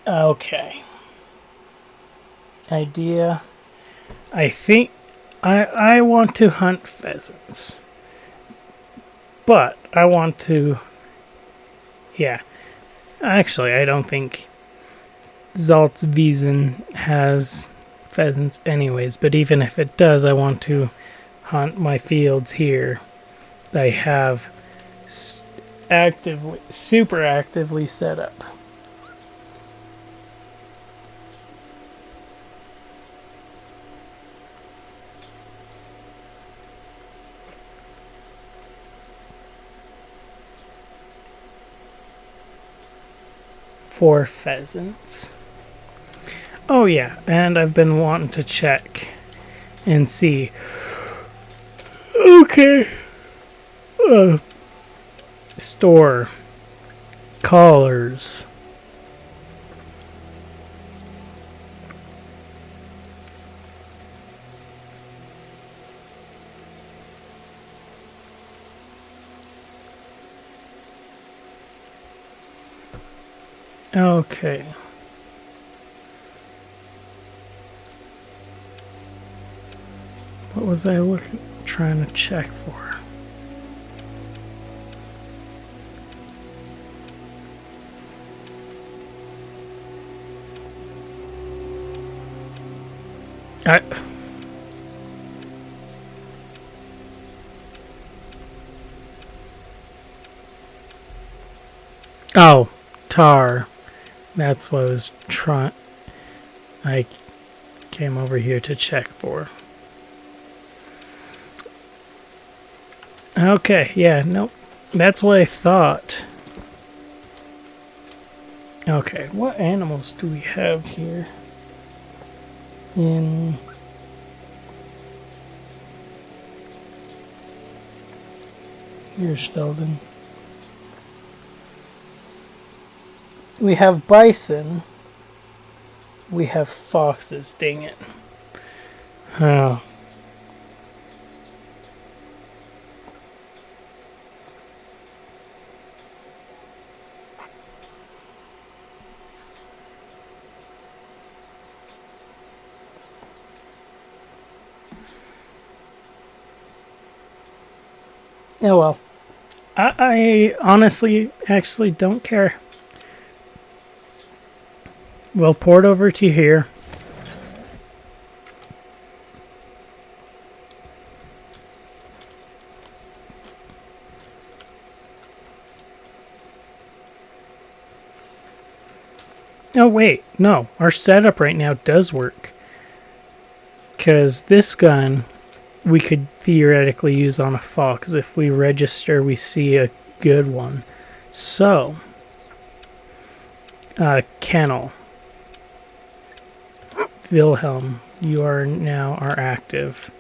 Okay. Idea. I think I want to hunt pheasants. But I want to... Yeah. Actually, I don't think Salzwiesen has pheasants anyways. But even if it does, I want to hunt my fields here. I have super actively set up. For pheasants. Oh yeah, and I've been wanting to check and see. Okay. Store. Collars. Okay. What was I trying to check for? Oh, tar. That's what I was trying. I came over here to check for. Okay, yeah, nope. That's what I thought. Okay, what animals do we have here? Here's Felden. We have bison. We have foxes, dang it. Oh. Oh well. I honestly actually don't care. We'll port over to here. Oh wait, no. Our setup right now does work. Because this gun we could theoretically use on a fox. If we register, we see a good one. So, kennel. Wilhelm, you are now our active.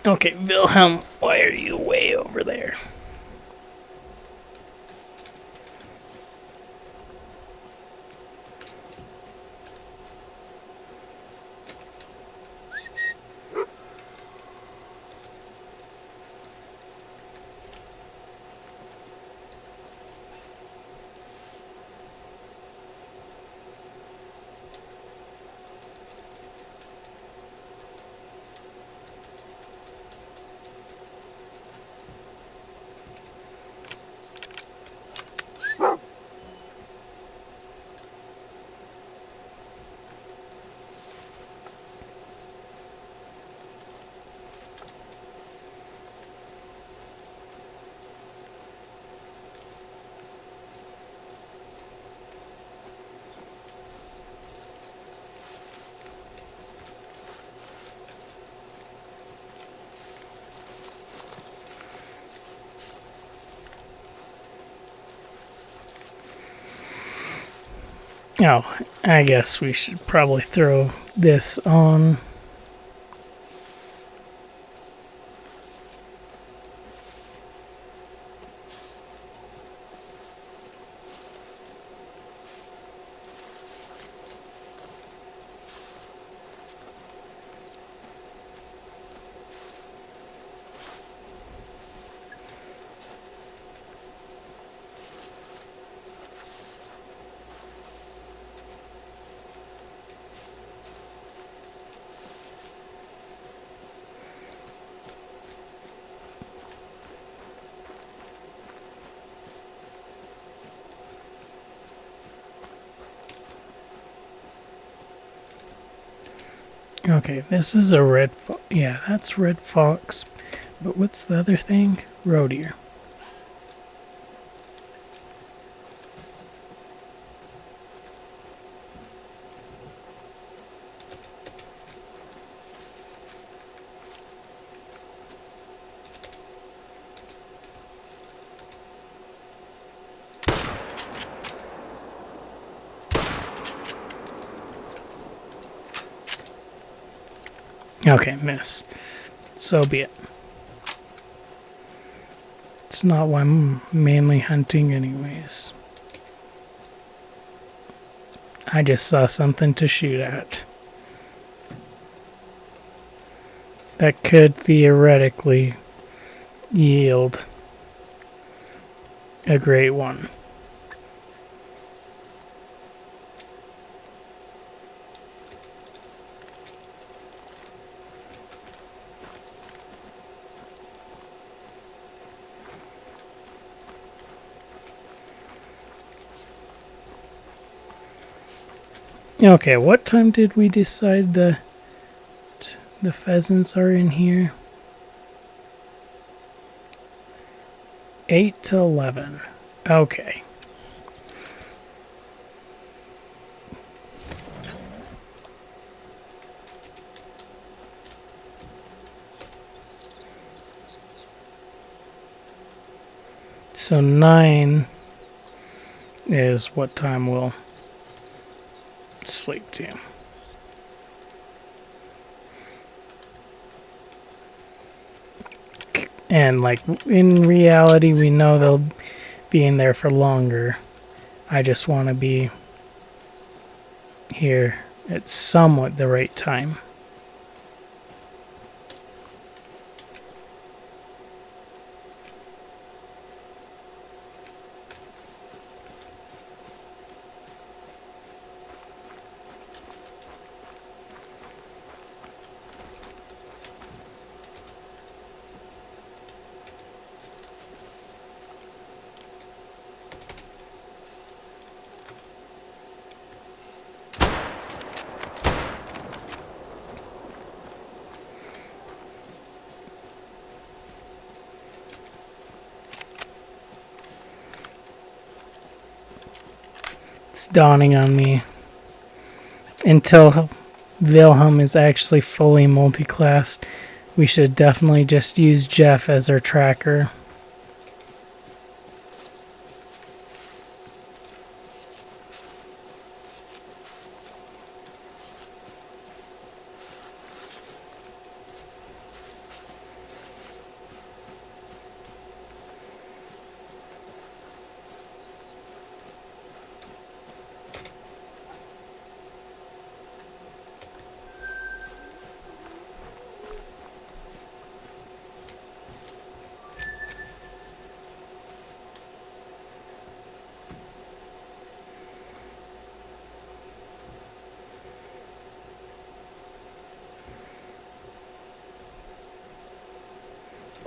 Okay, Wilhelm, why are you way over there? Oh, I guess we should probably throw this on. Okay, this is a red fox. Yeah, that's red fox. But what's the other thing? Roe deer. Okay, miss. So be it. It's not why I'm mainly hunting anyways. I just saw something to shoot at. That could theoretically yield a great one. Okay, what time did we decide the pheasants are in here? 8 to 11. Okay. So 9 is what time we'll sleep to. And like in reality, we know they'll be in there for longer. I just want to be here at somewhat the right time. It's dawning on me. Until Wilhelm is actually fully multi-classed, we should definitely just use Jeff as our tracker.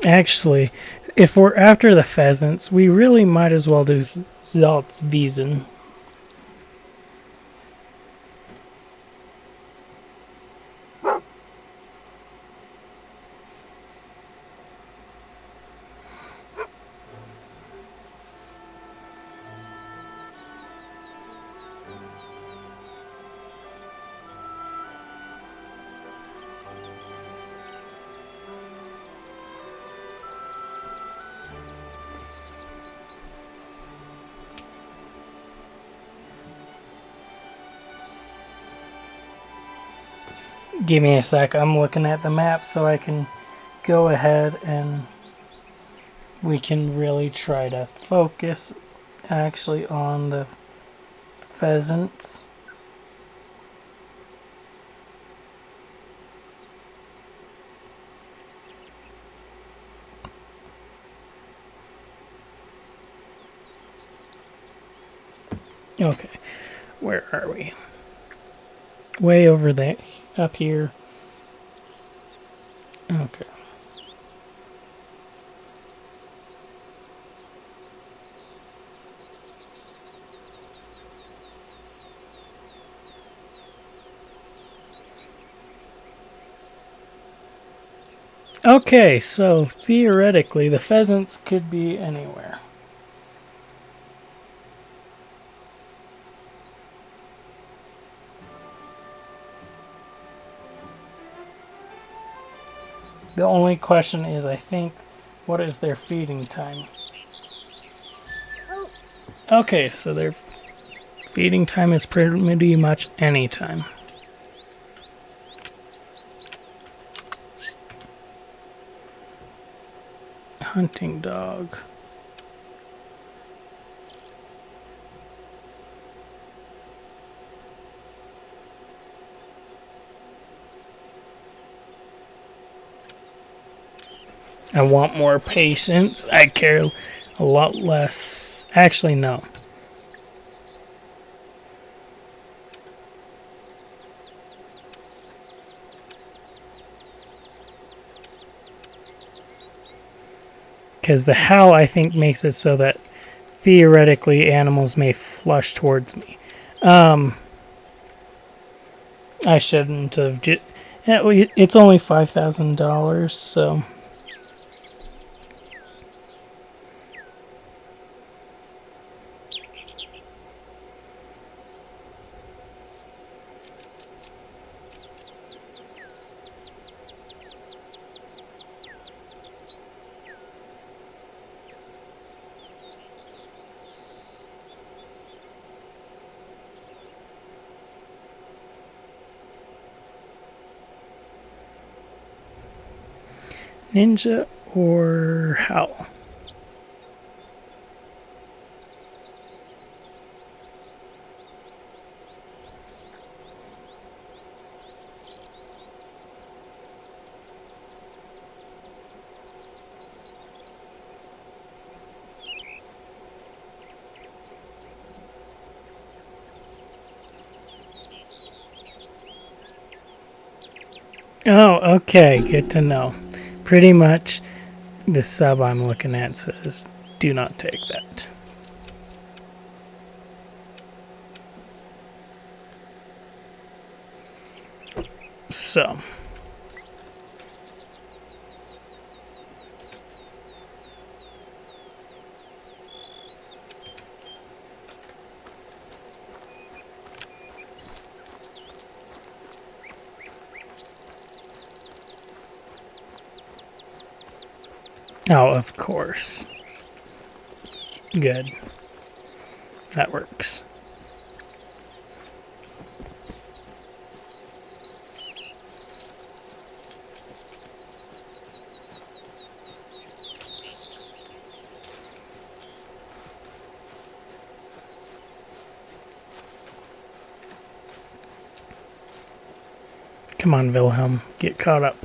Actually, if we're after the pheasants, we really might as well do Salzwiesen. Give me a sec, I'm looking at the map so I can go ahead and we can really try to focus actually on the pheasants. Okay, where are we? Way over there, up here. Okay. Okay, so theoretically, the pheasants could be anywhere. The only question is, I think, what is their feeding time? Okay, so their feeding time is pretty much any time. Hunting dog. I want more patience. I care a lot less. Actually, no. Because the howl, I think, makes it so that theoretically animals may flush towards me. I shouldn't have. It's only $5,000, so. Ninja or howl? Oh, okay, good to know. Pretty much the sub I'm looking at says, do not take that. So. Oh, of course. Good. That works. Come on, Wilhelm. Get caught up.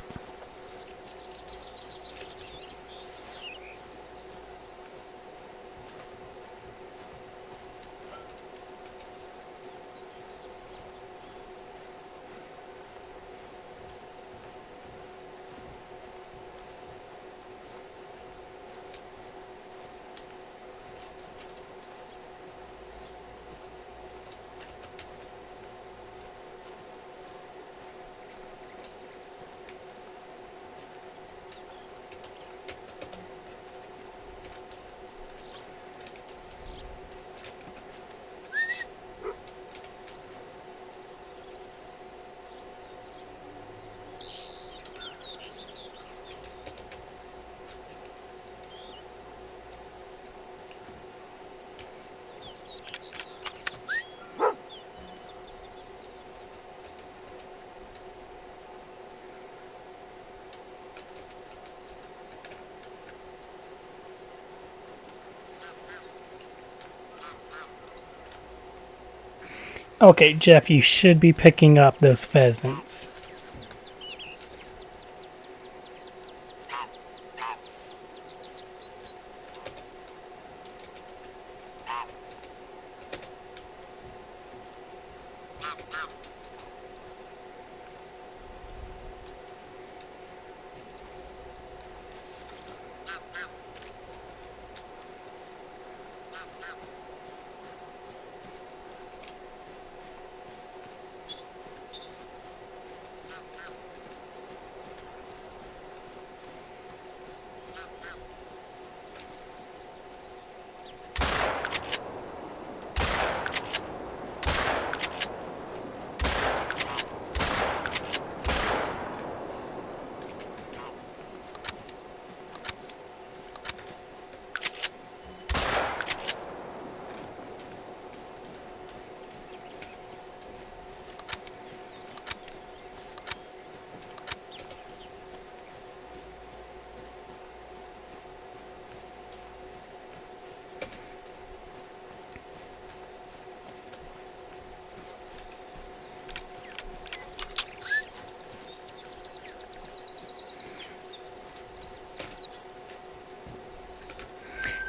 Okay, Jeff, you should be picking up those pheasants.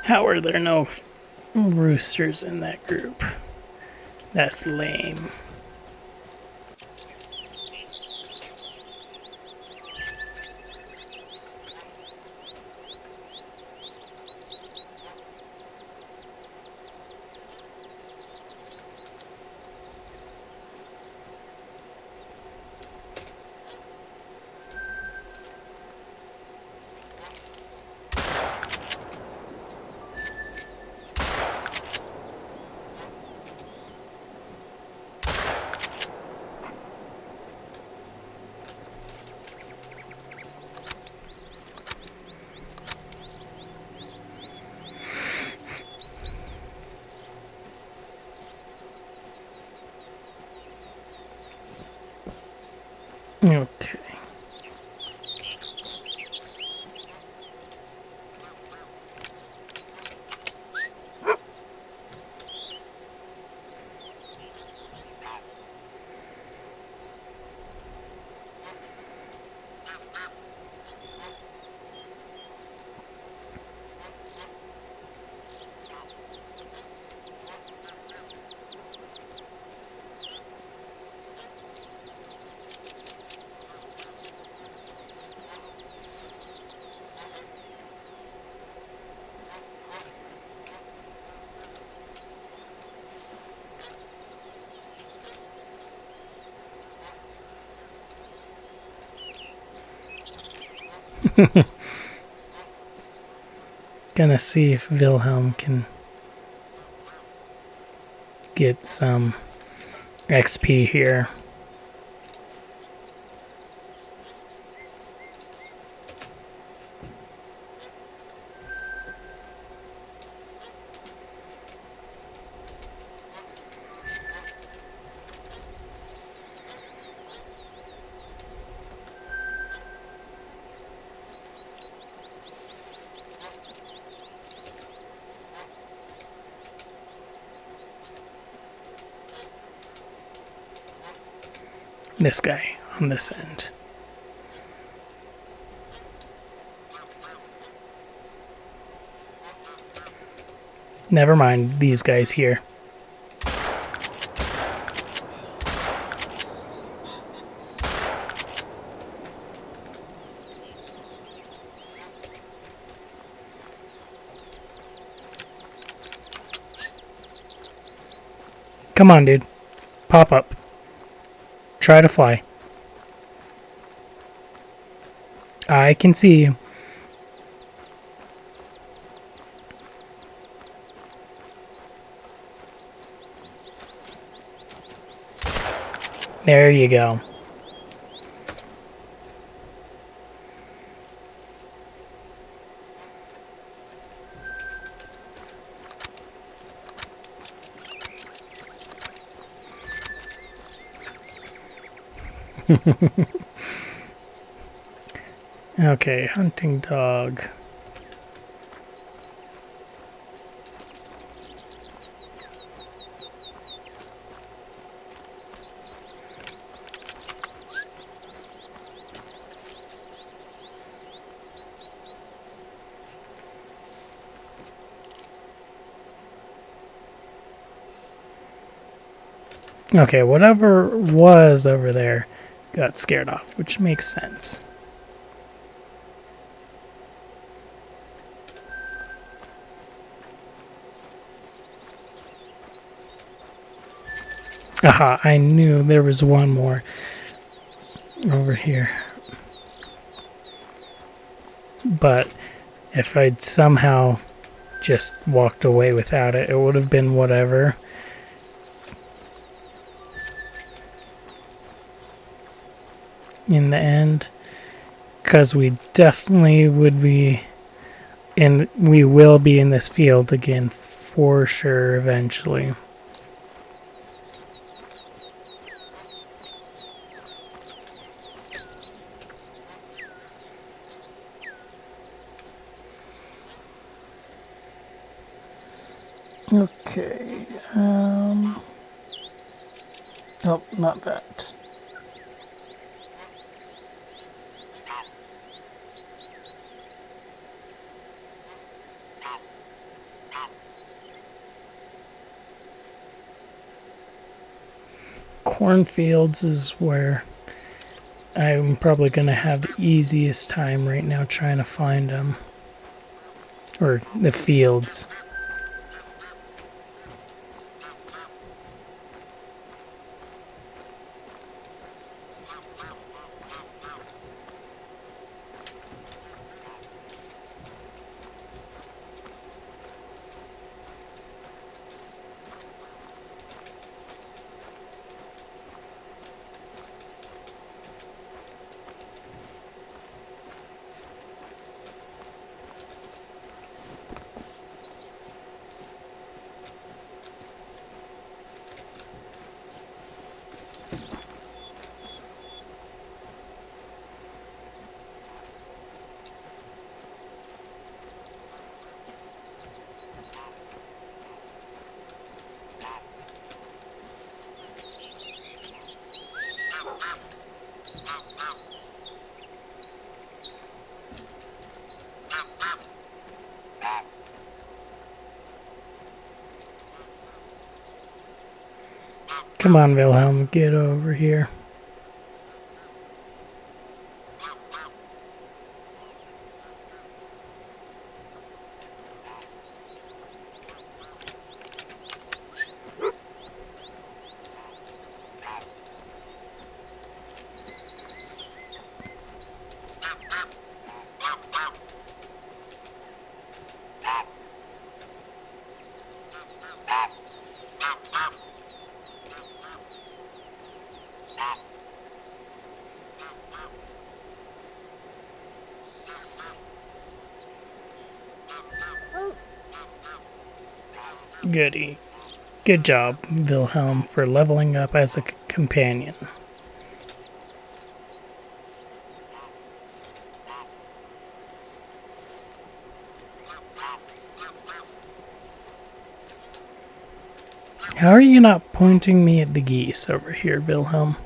How are there no roosters in that group? That's lame. Okay. Gonna see if Wilhelm can get some XP here. This guy on this end. Never mind these guys here. Come on, dude. Pop up. Try to fly. I can see you. There you go. Okay, hunting dog. Okay, whatever was over there got scared off, which makes sense. Aha, I knew there was one more over here. But if I'd somehow just walked away without it, it would have been whatever. In the end, because we definitely would be in, we will be in this field again for sure eventually. Okay, oh, not that. Cornfields is where I'm probably going to have the easiest time right now trying to find them. Or the fields. Come on, Wilhelm, get over here. Goody. Good job, Wilhelm, for leveling up as a companion. How are you not pointing me at the geese over here, Wilhelm?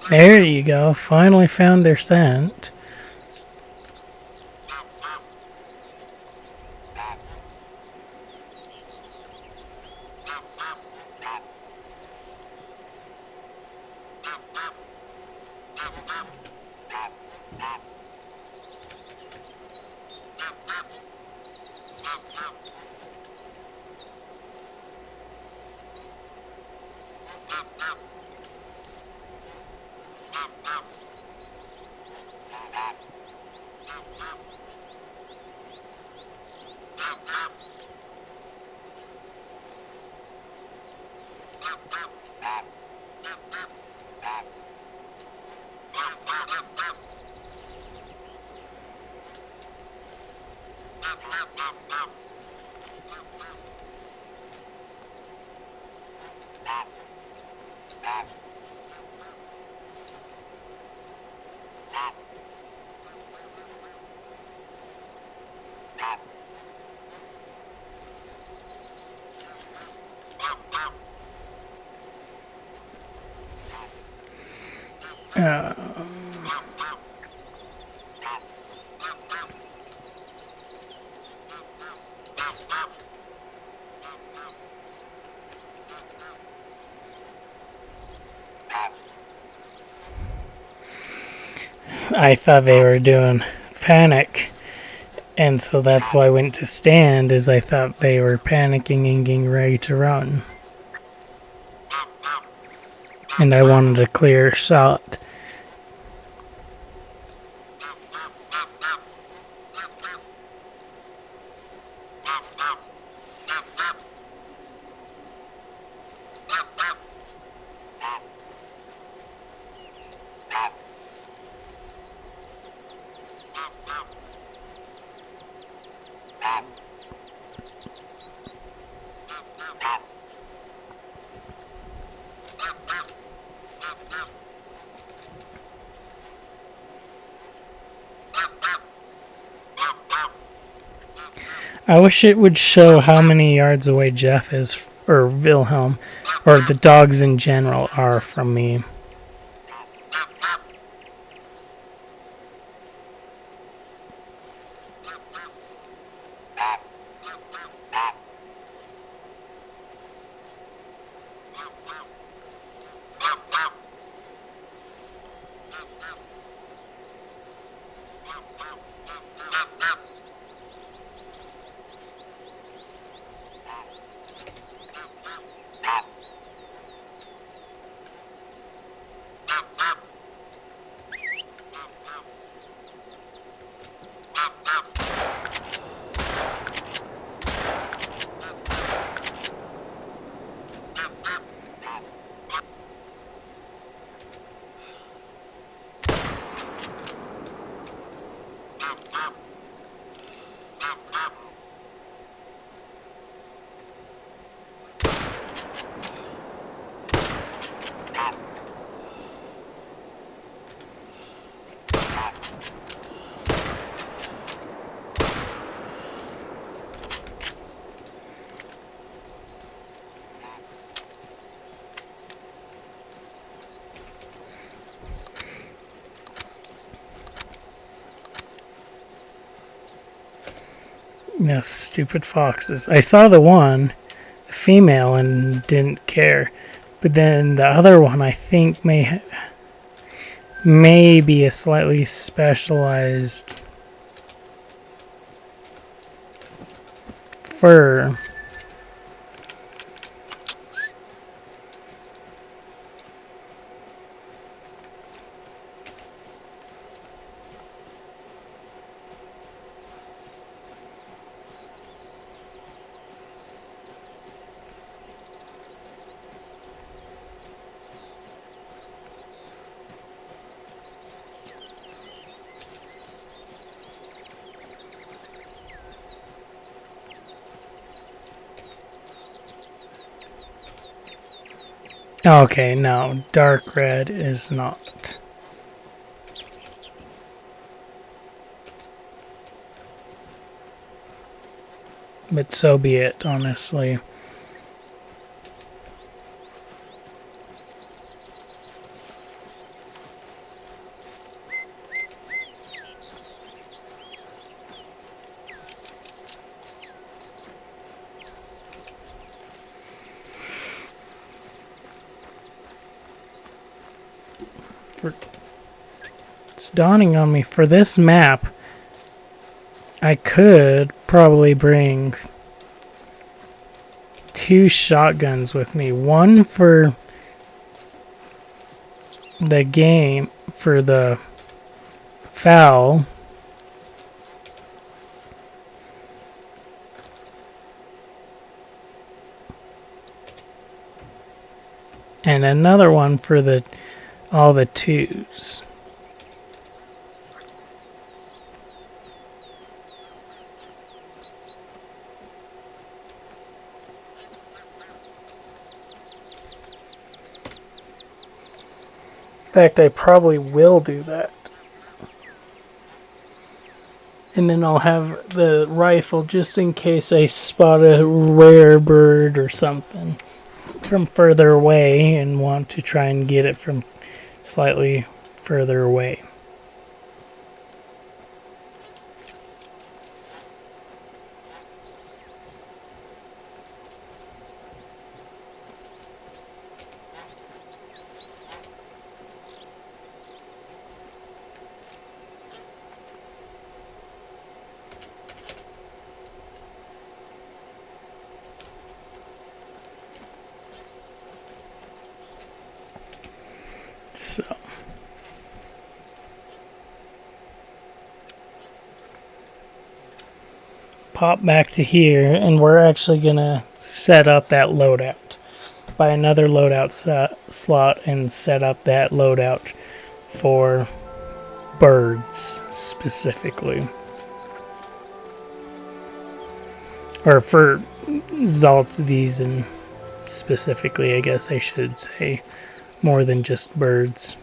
There you go. Finally found their scent. I thought they were doing panic, and so that's why I went to stand, is I thought they were panicking and getting ready to run. And I wanted a clear shot. I wish it would show how many yards away Jeff is, or Wilhelm, or the dogs in general are from me. No, stupid foxes. I saw the one, the female, and didn't care. But then the other one, I think, may be a slightly specialized fur. Okay, no, dark red is not. But so be it, honestly. It's dawning on me, for this map, I could probably bring 2 shotguns with me. One for the game, for the foul. And another one for all the 2s. In fact, I probably will do that. And then I'll have the rifle just in case I spot a rare bird or something from further away and want to try and get it from slightly further away. So pop back to here, and we're actually gonna set up that loadout. Buy another loadout slot and set up that loadout for birds specifically. Or for Zaltzwiesen specifically, I guess I should say, more than just birds.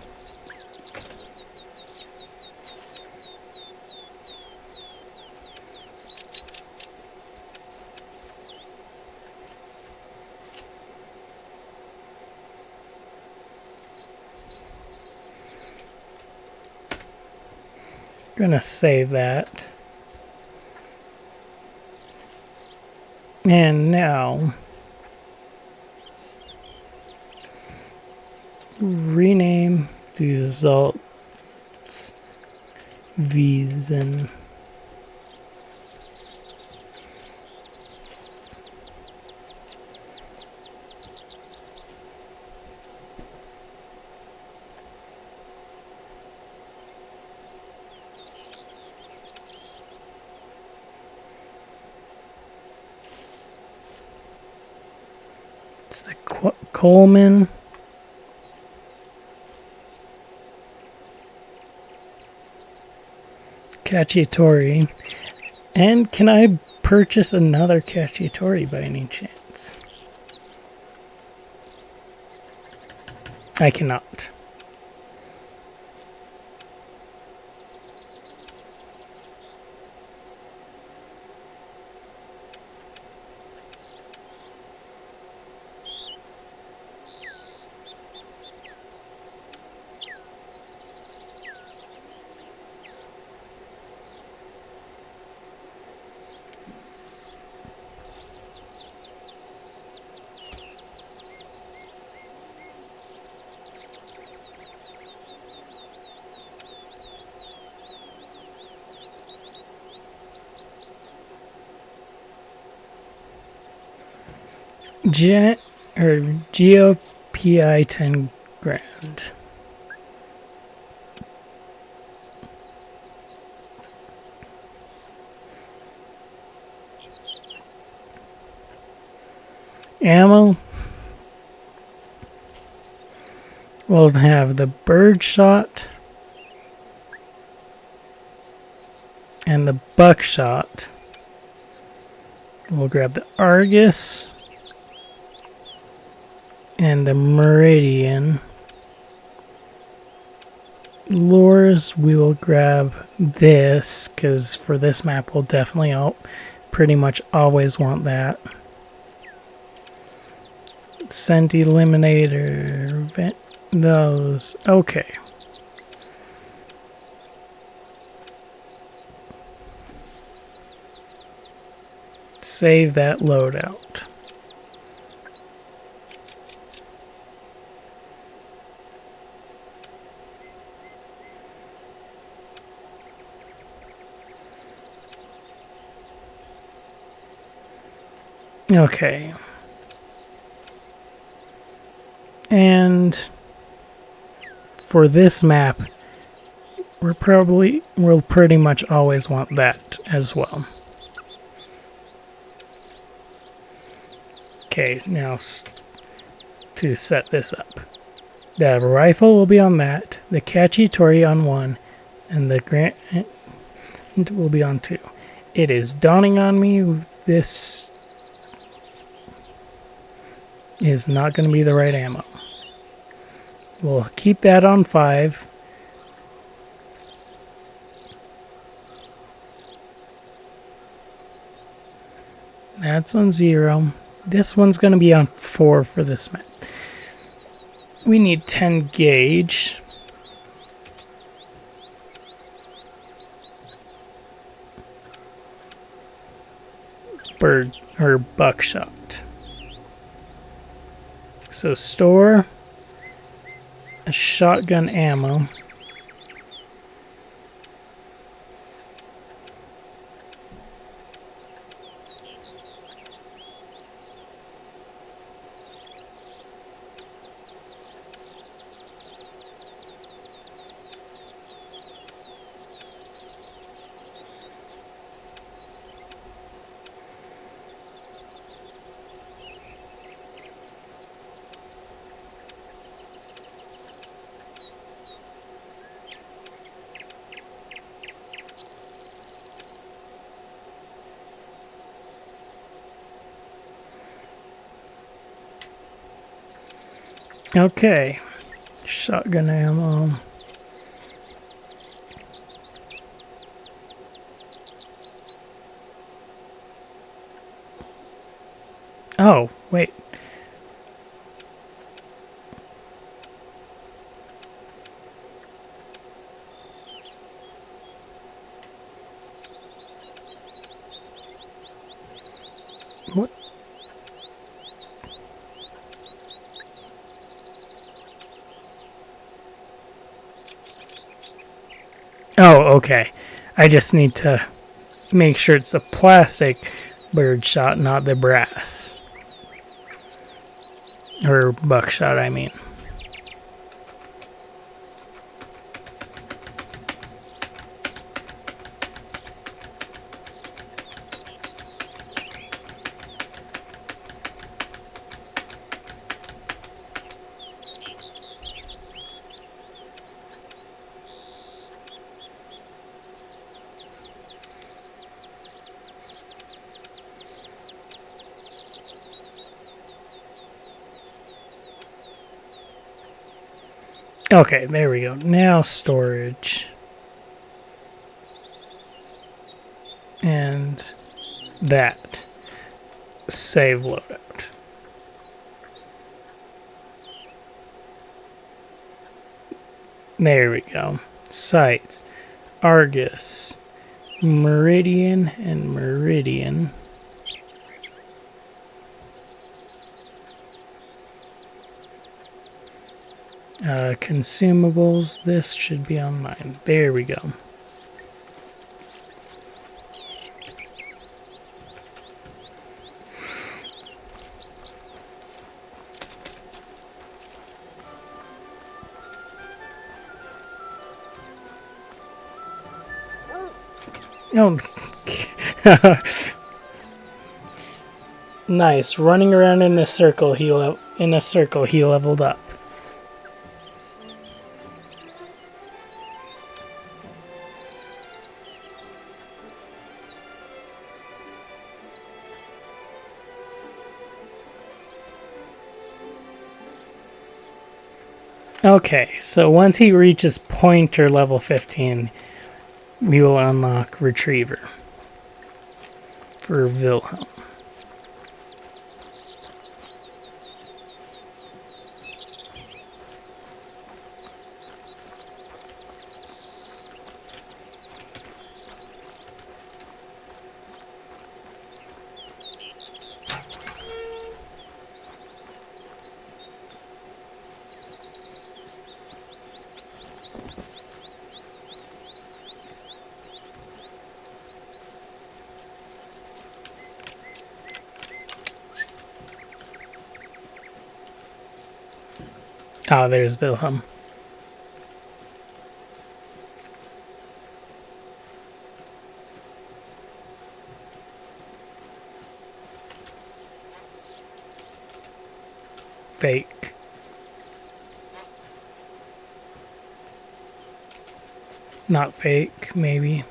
Gonna save that. And now rename to Zaltzwiesen. It's the Coleman. Cacciatore. And can I purchase another Cacciatore by any chance? I cannot. GOPI 10 grand. Ammo. We'll have the birdshot and the buckshot. We'll grab the Argus. and the meridian. Lures, we will grab this, because for this map we'll definitely pretty much always want that. Scent eliminator, vent those. Okay. Save that loadout. Okay. And for this map, we'll pretty much always want that as well. Okay, now to set this up. The rifle will be on that, the Cacciatore on 1, and the Grant will be on 2. It is dawning on me, this is not going to be the right ammo. We'll keep that on 5. That's on 0. This one's going to be on 4 for this map. We need 10 gauge. Bird or buckshot. So store a shotgun ammo. Okay, shotgun ammo. Oh, wait. What? Oh, okay. I just need to make sure it's a plastic birdshot, not the brass. Or buckshot, I mean. Okay, there we go. Now storage. And that. Save loadout. There we go. Sites. Argus. Meridian and Meridian. Consumables, this should be on mine. There we go. Oh, nice. Running around in a circle, he leveled up. Okay, so once he reaches pointer level 15, we will unlock retriever for Wilhelm. Ah, there's Wilhelm. Fake. Not fake, maybe.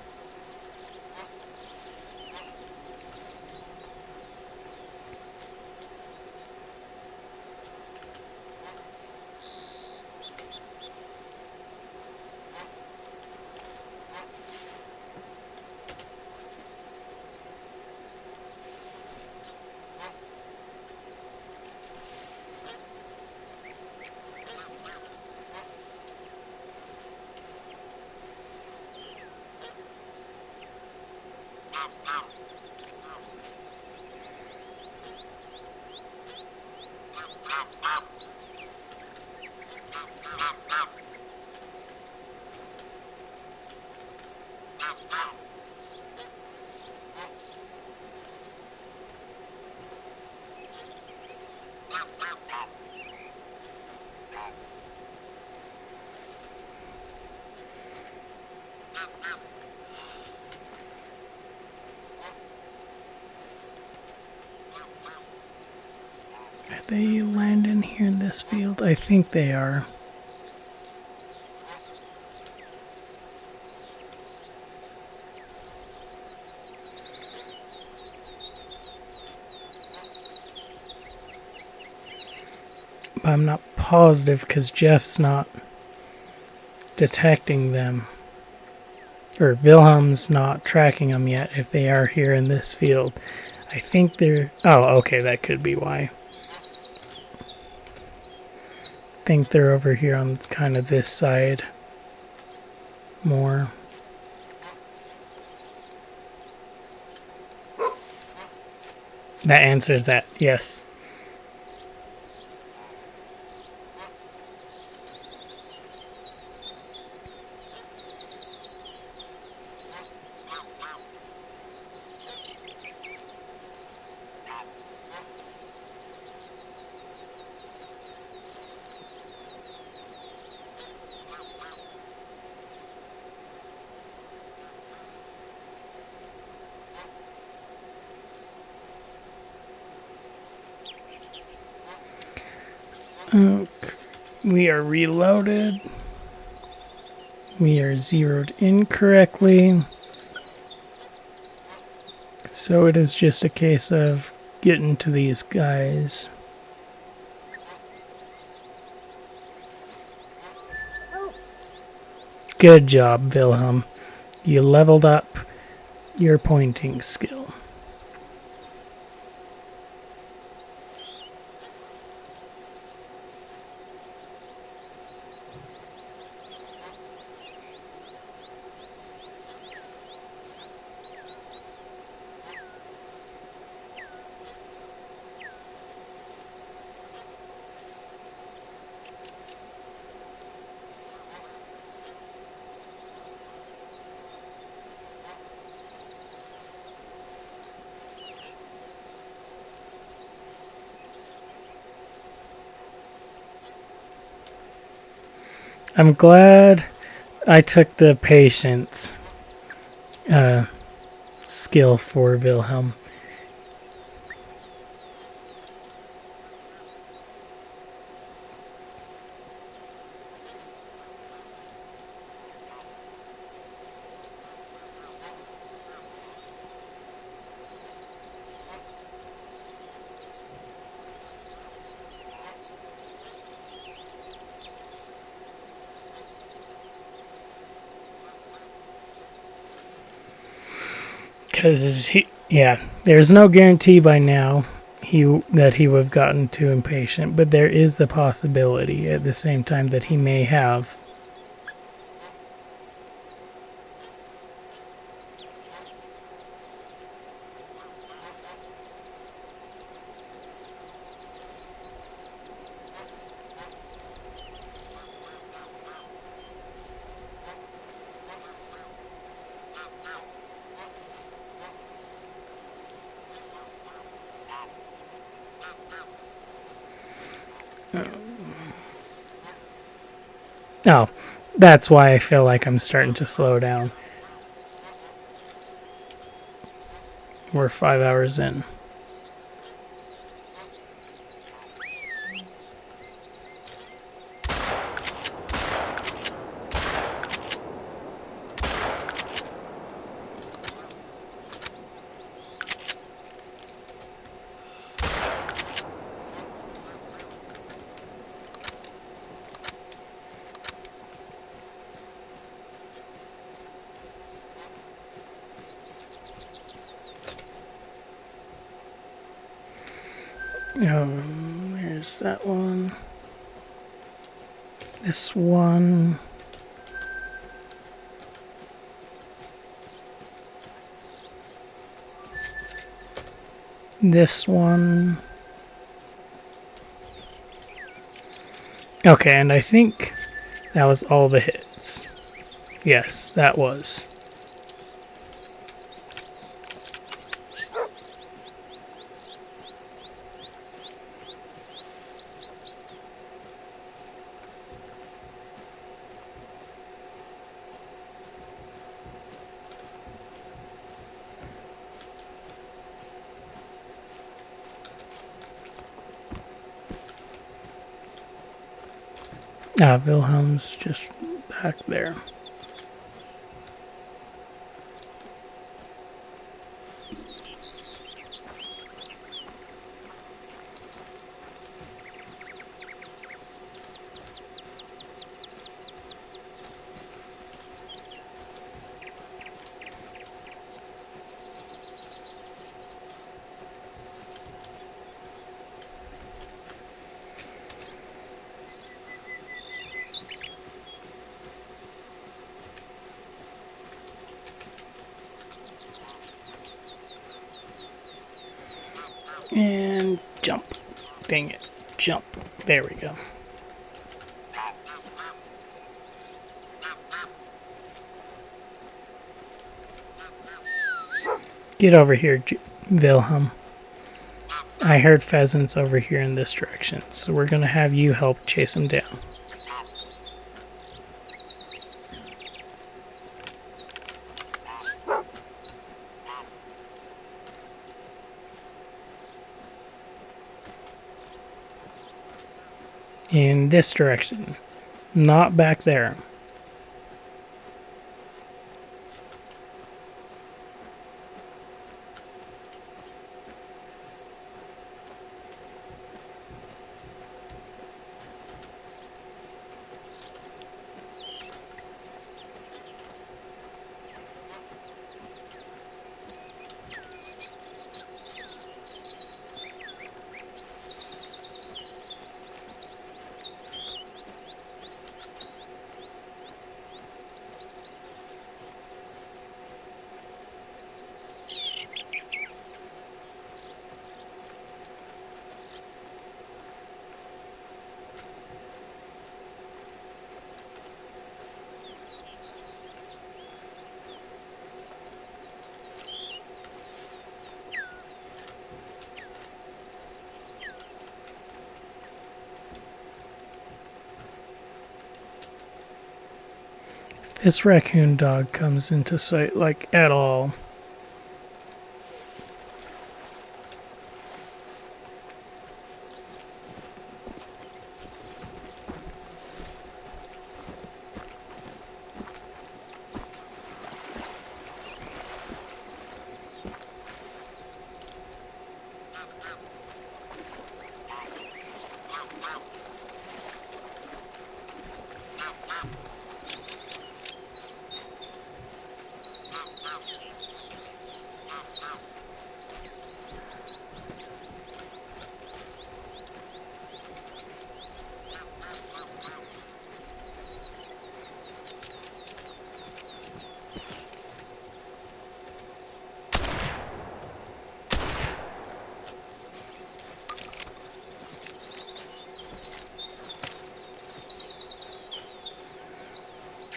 Are they landing here in this field? I think they are. But I'm not positive because Jeff's not detecting them. Or Wilhelm's not tracking them yet if they are here in this field. I think they're... Oh, okay, that could be why. I think they're over here on kind of this side more. That answers that, yes. Okay. We are reloaded. We are zeroed incorrectly. So it is just a case of getting to these guys. Good job, Wilhelm. You leveled up your pointing skill. I'm glad I took the patience skill for Wilhelm. Because there's no guarantee by now that he would have gotten too impatient, but there is the possibility at the same time that he may have. Oh, that's why I feel like I'm starting to slow down. We're 5 hours in. There's that one. This one. This one. Okay, and I think that was all the hits. Yes, that was. Wilhelm's just back there. And jump. Dang it. Jump. There we go. Get over here, Wilhelm. I heard pheasants over here in this direction, so we're going to have you help chase them down. In this direction, not back there. This raccoon dog comes into sight, like, at all.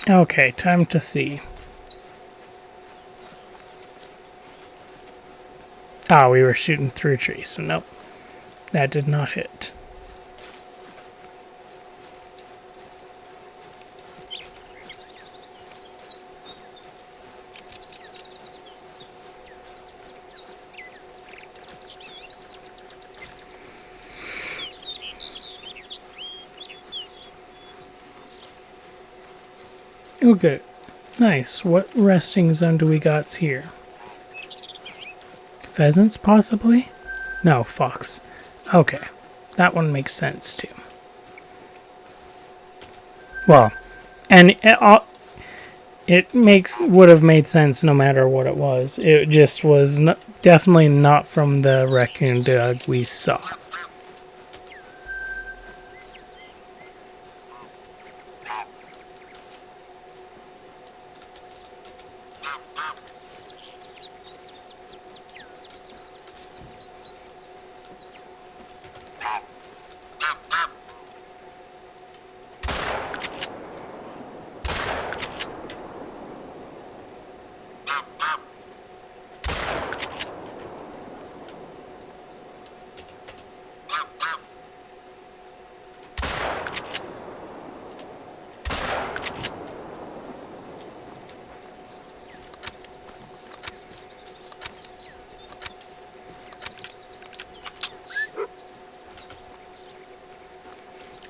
Okay, time to see. Ah, we were shooting through a tree, so nope. That did not hit. Okay, nice. What resting zone do we got here? Pheasants, possibly? No, fox. Okay, that one makes sense too. Well, and it would have made sense no matter what it was. It just was definitely not from the raccoon dog we saw.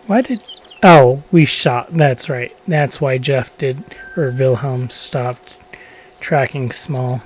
Why did... Oh, we shot. That's right. That's why Jeff did, or Wilhelm stopped tracking small.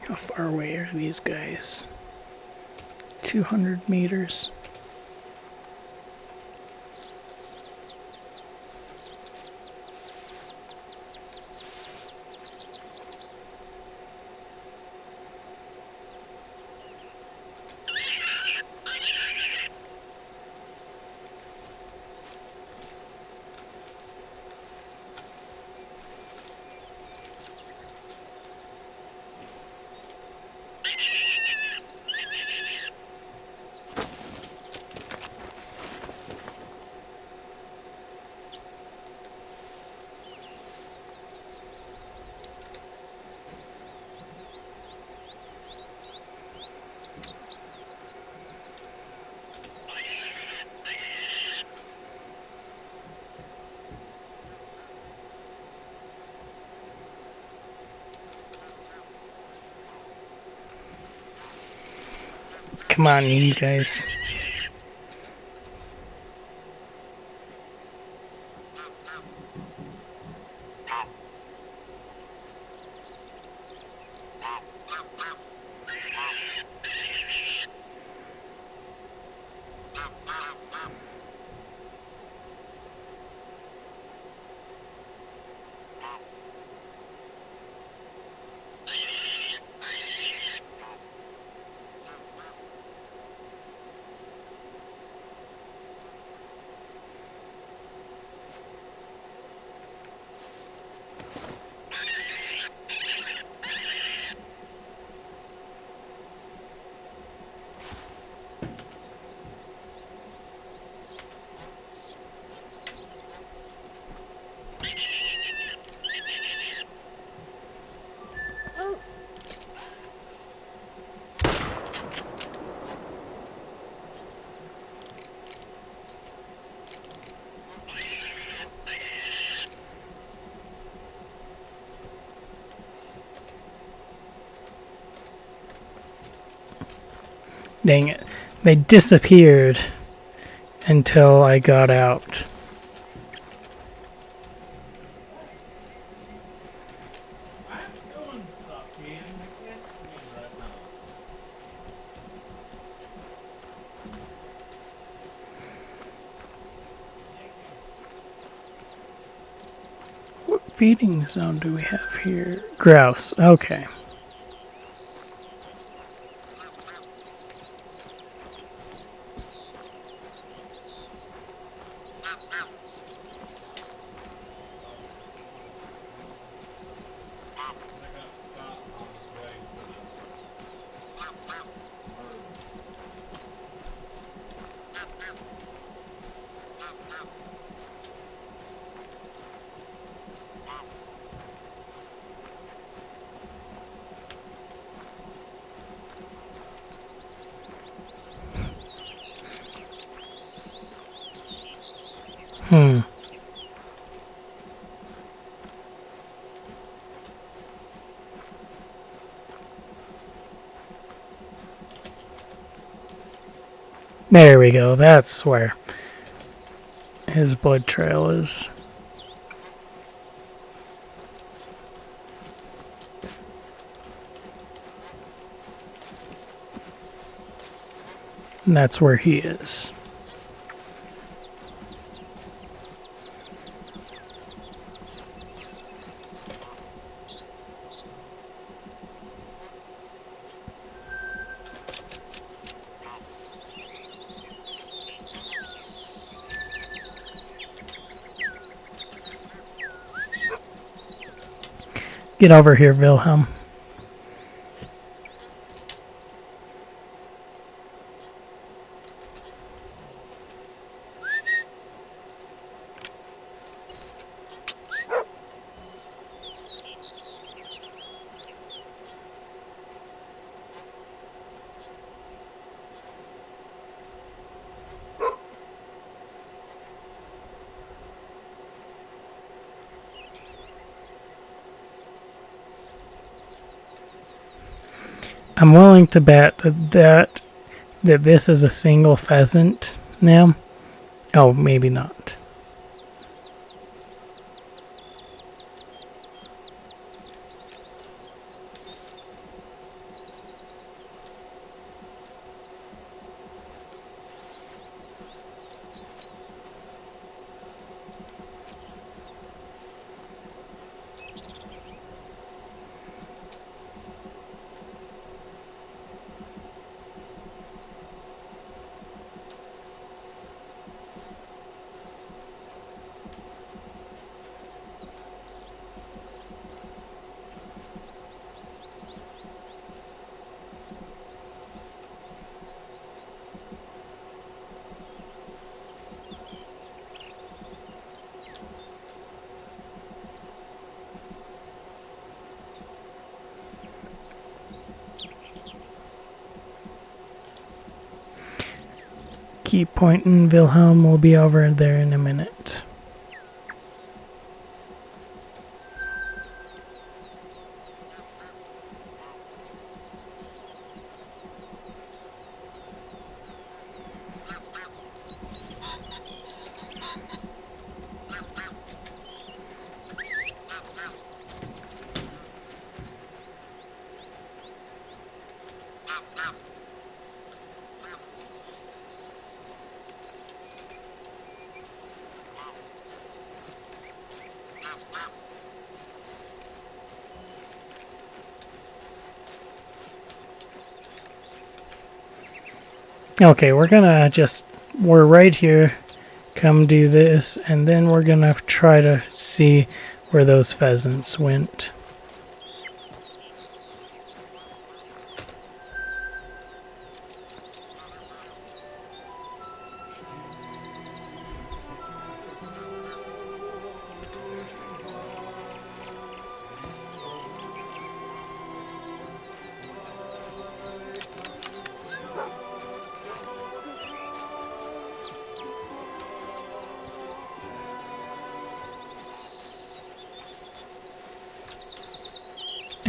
How far away are these guys? 200 meters. Come on, you guys. Dang it. They disappeared until I got out. What feeding zone do we have here? Grouse. Okay. There we go. That's where his blood trail is. And that's where he is. Get over here, Wilhelm. I'm willing to bet that this is a single pheasant now. Oh, maybe not. Keep pointing, Wilhelm. Will be over there in a minute. Okay, we're right here. Come do this, and then we're gonna try to see where those pheasants went.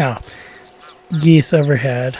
Oh, geese overhead.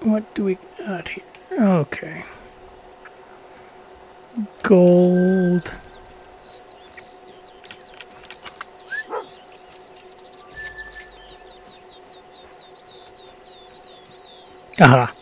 What do we got here? Okay. Gold. Aha.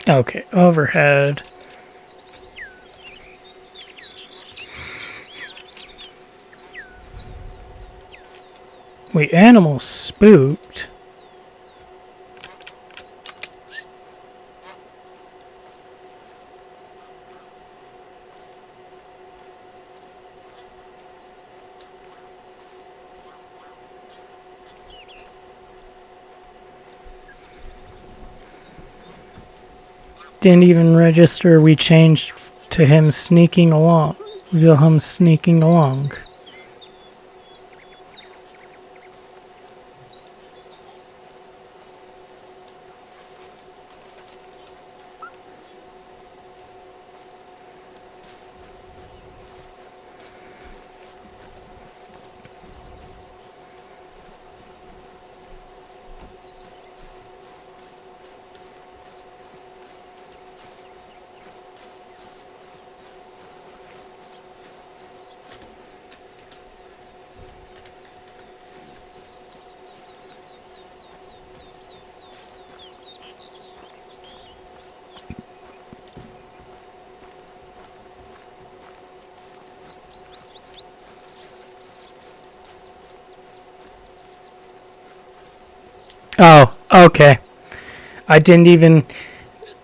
Okay, overhead. Wait, animals spooked? Didn't even register we changed to him sneaking along. Wilhelm sneaking along. Oh, okay. I didn't even...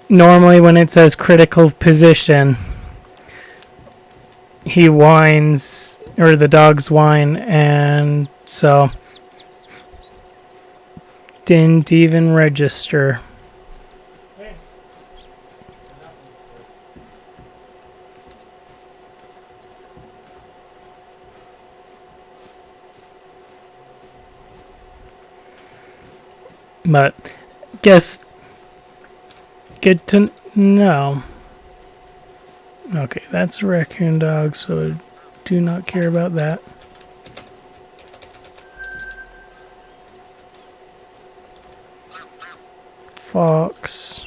Normally when it says critical position, he whines, or the dogs whine, and so... Didn't even register. But, guess... Good to know. Okay, that's a raccoon dog, so do not care about that. Fox.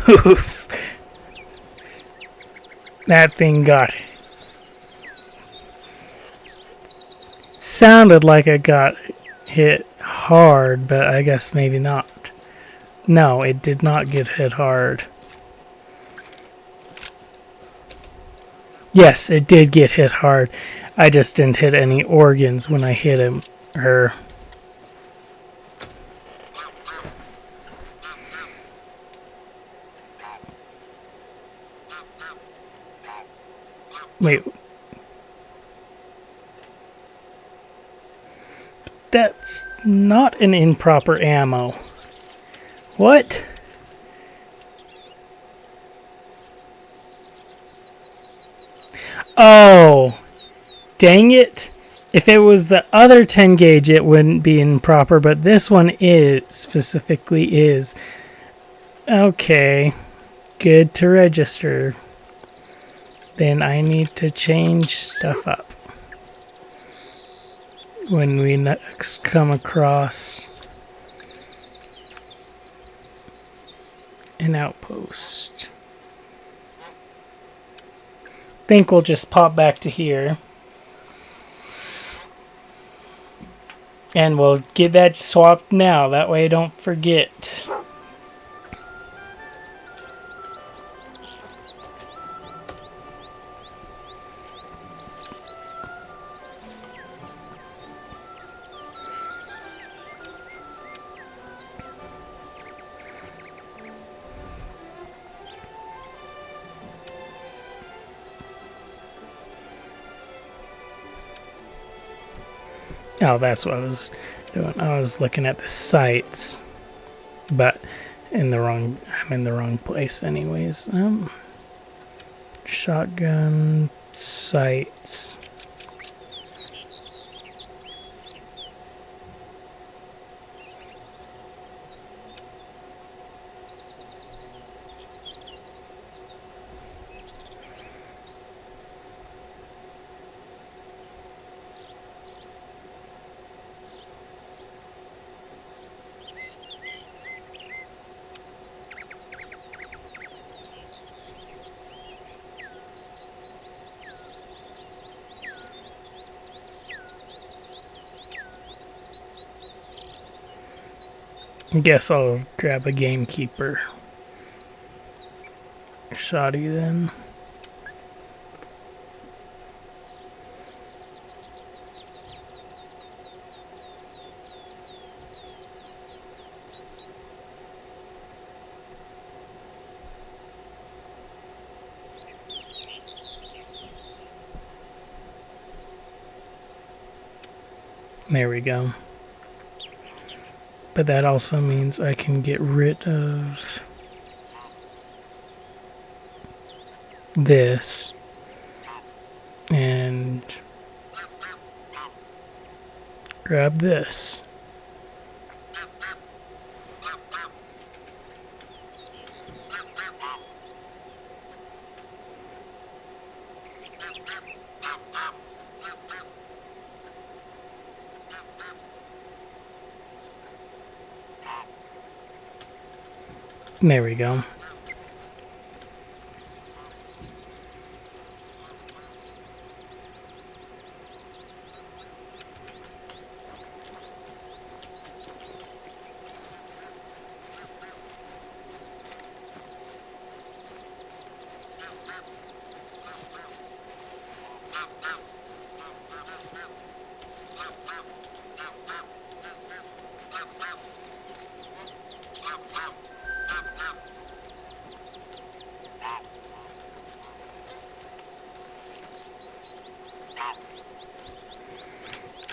Oof. That thing got... Sounded like it got hit hard, but I guess maybe not. No, it did not get hit hard. Yes, it did get hit hard. I just didn't hit any organs when I hit him. Her. Wait. That's not an improper ammo. What? Oh. Dang it. If it was the other 10 gauge, it wouldn't be improper, but this one is, specifically is. Okay. Good to register. then I need to change stuff up when we next come across an outpost. Think we'll just pop back to here. And we'll get that swapped now. That way I don't forget. Oh, that's what I was doing. I was looking at the sites, but I'm in the wrong place anyways. Shotgun sights. I guess I'll grab a gamekeeper. Shoddy then. There we go. But that also means I can get rid of this and grab this. There we go.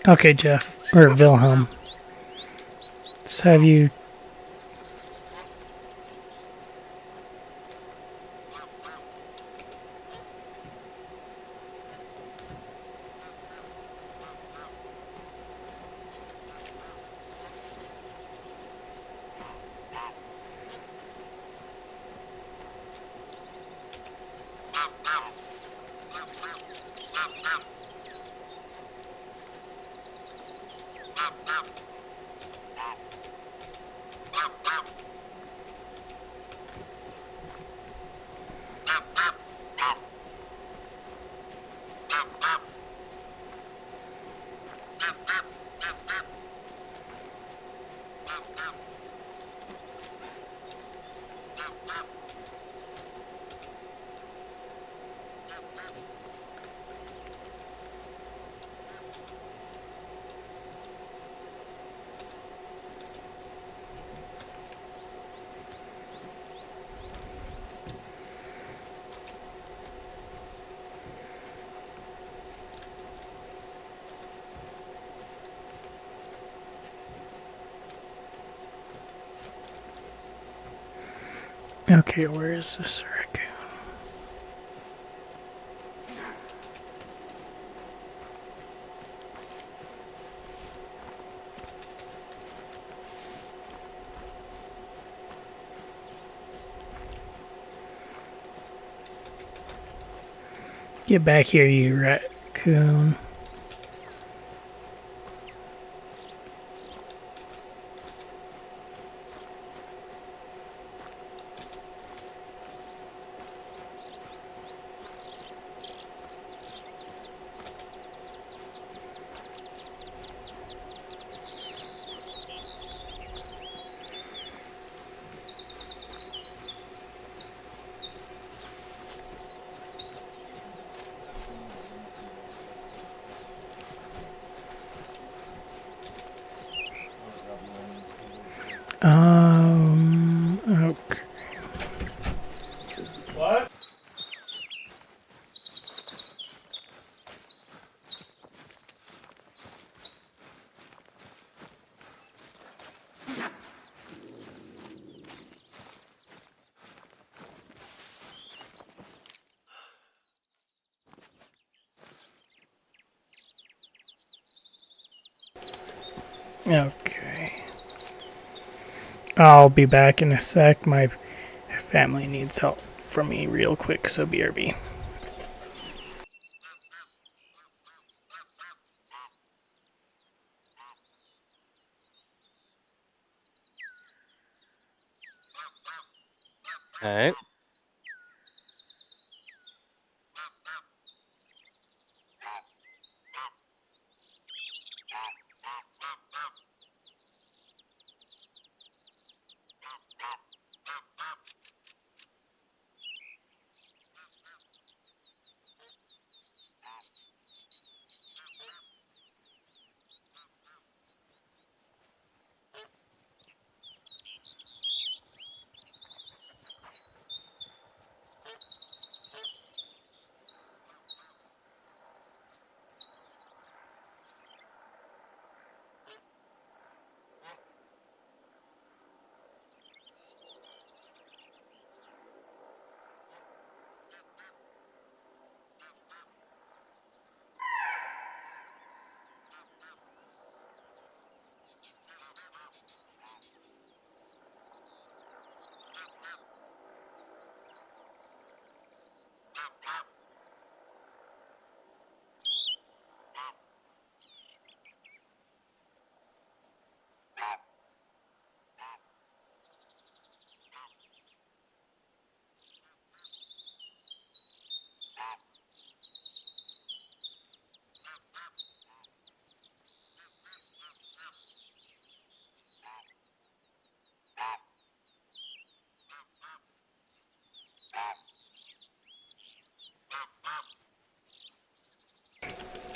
Okay, Jeff, or Wilhelm. Let's have you... Okay, where is this raccoon? Get back here, you raccoon. Okay. What? Okay. I'll be back in a sec. My family needs help from me real quick, so BRB. All right.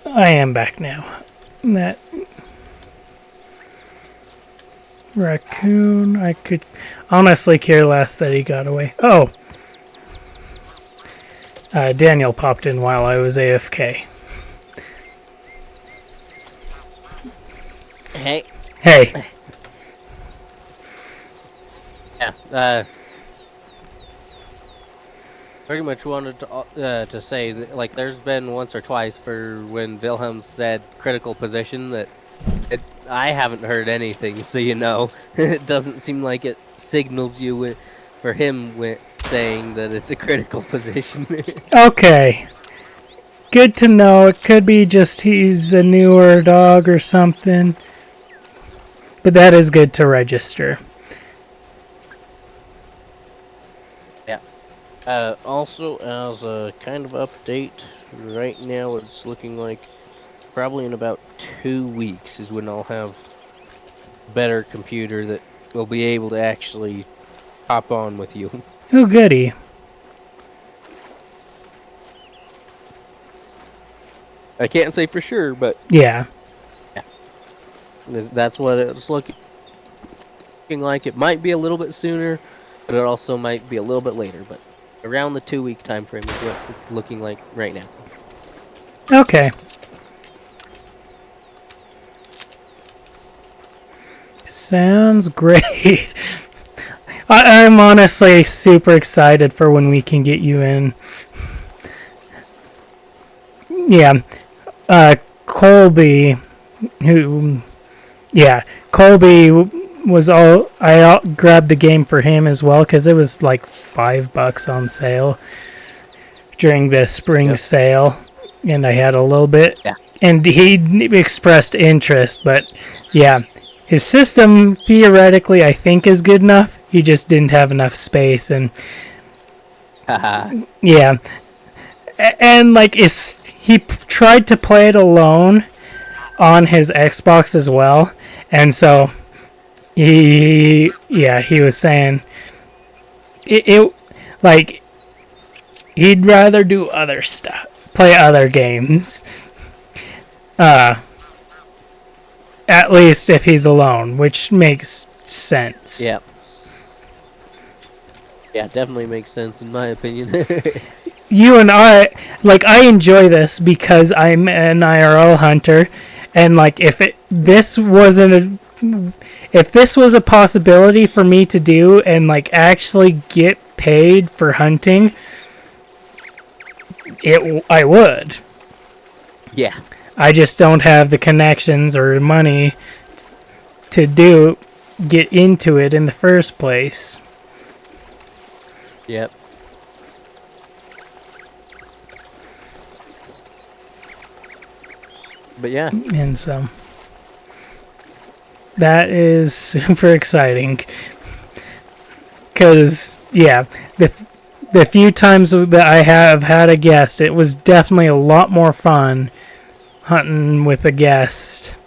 I am back now. That raccoon, I could honestly care less that he got away. Oh! Daniel popped in while I was AFK. Hey. Hey! Yeah. Pretty much wanted to say that, like, there's been once or twice for when Wilhelm said critical position that I haven't heard anything, so you know it doesn't seem like it signals you for him saying that it's a critical position. Okay. Good to know. It could be just he's a newer dog or something. But that is good to register. Also, as a kind of update, right now it's looking like probably in about 2 weeks is when I'll have a better computer that will be able to actually hop on with you. Oh, goody. I can't say for sure, but Yeah. that's what it's looking like. It might be a little bit sooner, but it also might be a little bit later, but around the 2-week time frame is what it's looking like right now. Okay. Sounds great. I'm honestly super excited for when we can get you in. Yeah. Colby, Colby was all. I grabbed the game for him as well because it was like $5 on sale. during the spring sale, and I had a little bit. Yeah. And he expressed interest, but yeah, his system theoretically I think is good enough. He just didn't have enough space, and yeah, and like he tried to play it alone on his Xbox as well, and so he was saying it like he'd rather do other stuff, play other games. At least if he's alone, which makes sense. Yeah. Yeah, definitely makes sense in my opinion. You and I enjoy this because I'm an IRL hunter, and like if this was a possibility for me to do and like actually get paid for hunting, I would. Yeah. I just don't have the connections or money to get into it in the first place. Yep. But yeah. And so that is super exciting. Because, yeah, the few times that I have had a guest, it was definitely a lot more fun hunting with a guest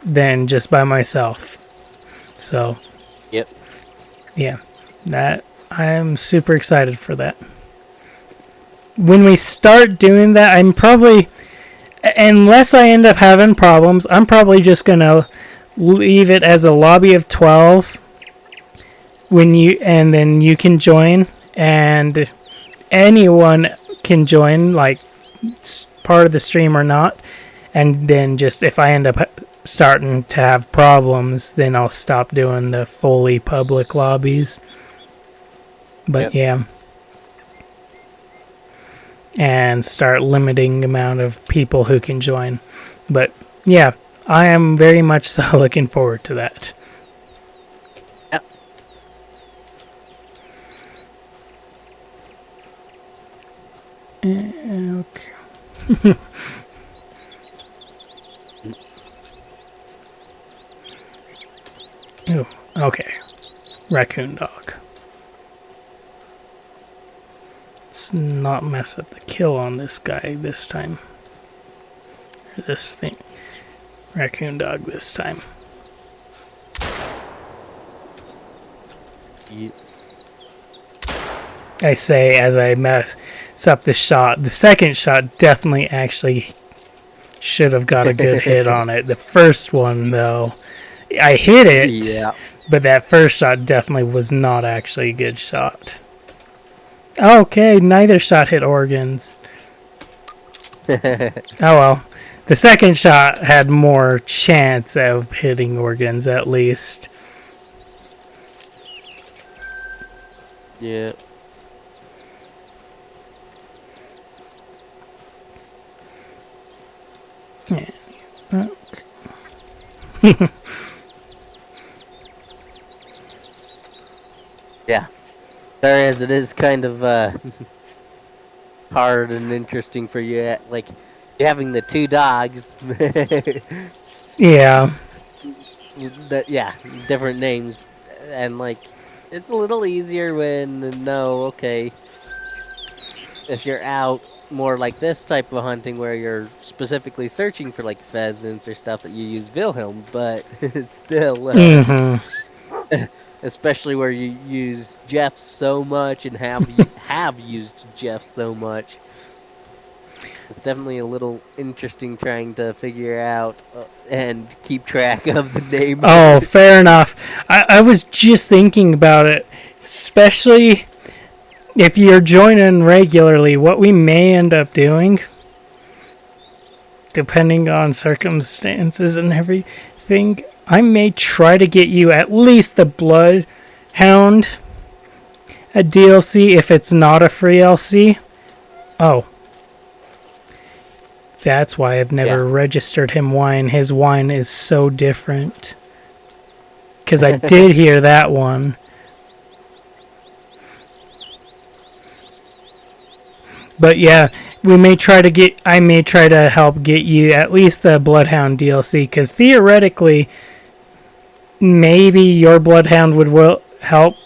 than just by myself. So, Yep. yeah, that I'm super excited for that. When we start doing that, I'm probably, unless I end up having problems, I'm probably just gonna leave it as a lobby of 12 and then you can join, and anyone can join, like part of the stream or not, and then just if I end up starting to have problems, then I'll stop doing the fully public lobbies. But yeah, and start limiting the amount of people who can join. But yeah, I am very much so looking forward to that. Yep. Okay. Ooh, okay. Raccoon dog. Let's not mess up the kill on this guy this time. Or this thing. Raccoon dog this time. Yep. I say as I mess up the shot. The second shot definitely actually should have got a good hit on it. The first one, though, I hit it, but that first shot definitely was not actually a good shot. Okay, neither shot hit organs. Oh well. The second shot had more chance of hitting organs, at least. Yeah. Yeah. There is. It is kind of hard and interesting for you, like having the two dogs. Yeah. Different names, and like it's a little easier when if you're out more like this type of hunting where you're specifically searching for like pheasants or stuff that you use Wilhelm, but it's still especially where you use Jeff so much and have used Jeff so much. It's definitely a little interesting trying to figure out and keep track of the name. Oh, fair enough. I was just thinking about it, especially if you're joining regularly, what we may end up doing, depending on circumstances and everything, I may try to get you at least the Bloodhound a DLC if it's not a free LC. Oh. That's why I've never registered him wine. His wine is so different. Because I did hear that one. But yeah, I may try to help get you at least the Bloodhound DLC, because theoretically, maybe your Bloodhound would help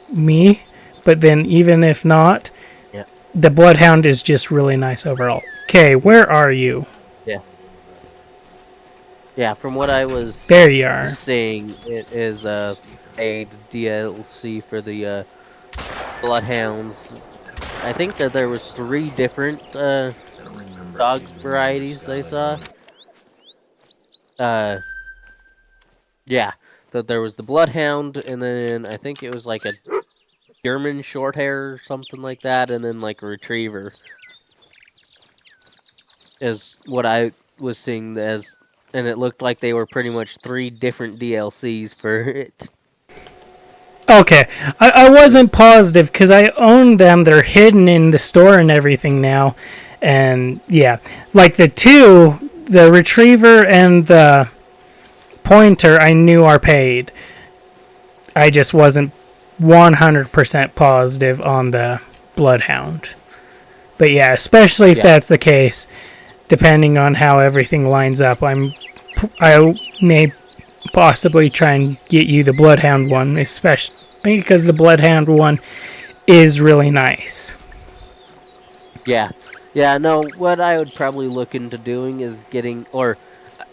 me, but then even if not, Yeah. the Bloodhound is just really nice overall. Okay, where are you? Yeah. Yeah, from what I was There you are. seeing, it is a paid DLC for the Bloodhounds. I think that there was 3 different dog varieties I saw. Yeah, that there was the Bloodhound, and then I think it was like a German Shorthair or something like that, and then like a Retriever is what I was seeing as, and it looked like they were pretty much 3 different DLCs for it. Okay, I wasn't positive because I own them. They're hidden in the store and everything now. And yeah, like the Retriever and the Pointer, I knew are paid. I just wasn't 100% positive on the Bloodhound. But yeah, especially if that's the case, depending on how everything lines up, I may possibly try and get you the Bloodhound one, especially because the Bloodhound one is really nice. Yeah. Yeah, no, what I would probably look into doing is getting, or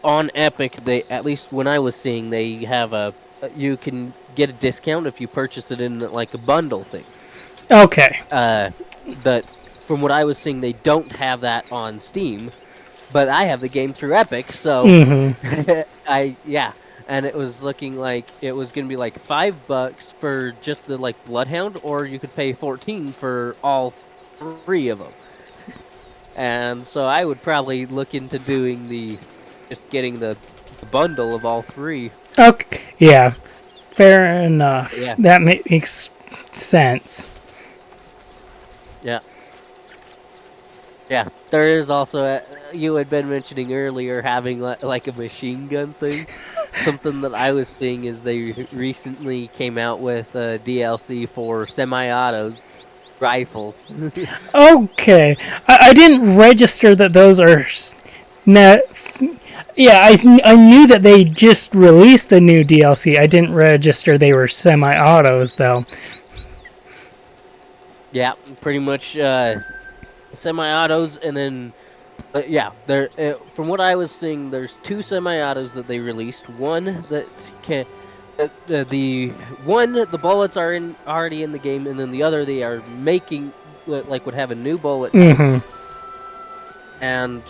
on Epic, they, at least when I was seeing, they have you can get a discount if you purchase it in like a bundle thing. Okay. But from what I was seeing, they don't have that on Steam, but I have the game through Epic, so and it was looking like it was gonna be like $5 for just the like Bloodhound, or you could pay 14 for all 3 of them. And so I would probably look into doing just getting the bundle of all 3. Okay. Yeah. Fair enough. Yeah. That makes sense. Yeah. Yeah. There is also you had been mentioning earlier having like a machine gun thing. Something that I was seeing is they recently came out with a DLC for semi-auto rifles. Okay. I didn't register that those are... Yeah, I knew that they just released the new DLC. I didn't register they were semi-autos, though. Yeah, pretty much semi-autos, and then... yeah, there. From what I was seeing, there's 2 semi-autos that they released. One that can... the bullets are already in the game, and then the other they are making, like, would have a new bullet. Mm-hmm. And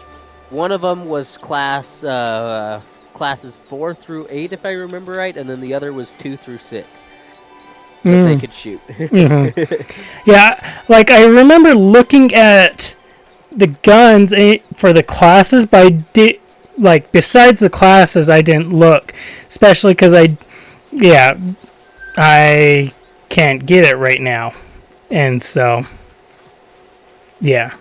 one of them was classes 4 through 8, if I remember right, and then the other was 2 through 6 that they could shoot. Yeah, like I remember looking at the guns for the classes, but besides the classes, I didn't look, especially because I can't get it right now, and so yeah.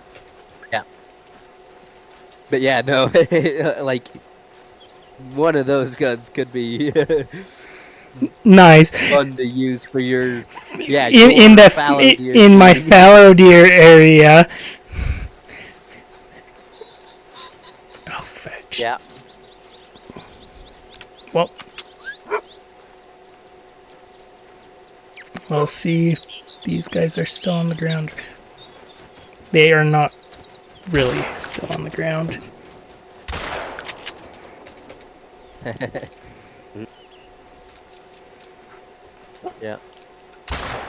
But yeah, no, like one of those guns could be nice fun to use for your in my fallow deer area. Oh, fetch. Yeah. Well, we'll see if these guys are still on the ground. They are not really still on the ground. Yeah.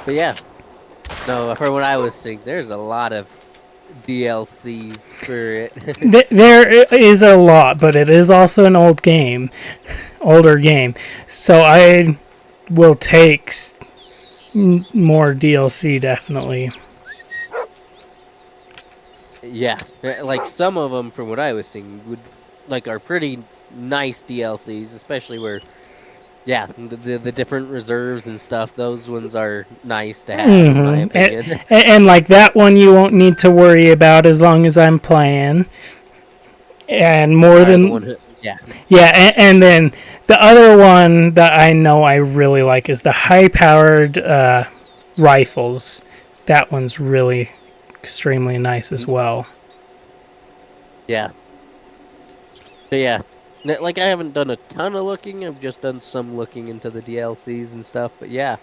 But yeah. No, for what I was seeing, there's a lot of DLCs for it. There is a lot, but it is also an older game. So I will take more DLC, definitely. Yeah, like some of them, from what I was seeing, are pretty nice DLCs, especially where, the different reserves and stuff. Those ones are nice to have, in my opinion. And like that one, you won't need to worry about as long as I'm playing. And more than and then the other one that I know I really like is the high-powered rifles. That one's really extremely nice as well. Yeah. But yeah. Like, I haven't done a ton of looking. I've just done some looking into the DLCs and stuff. But yeah.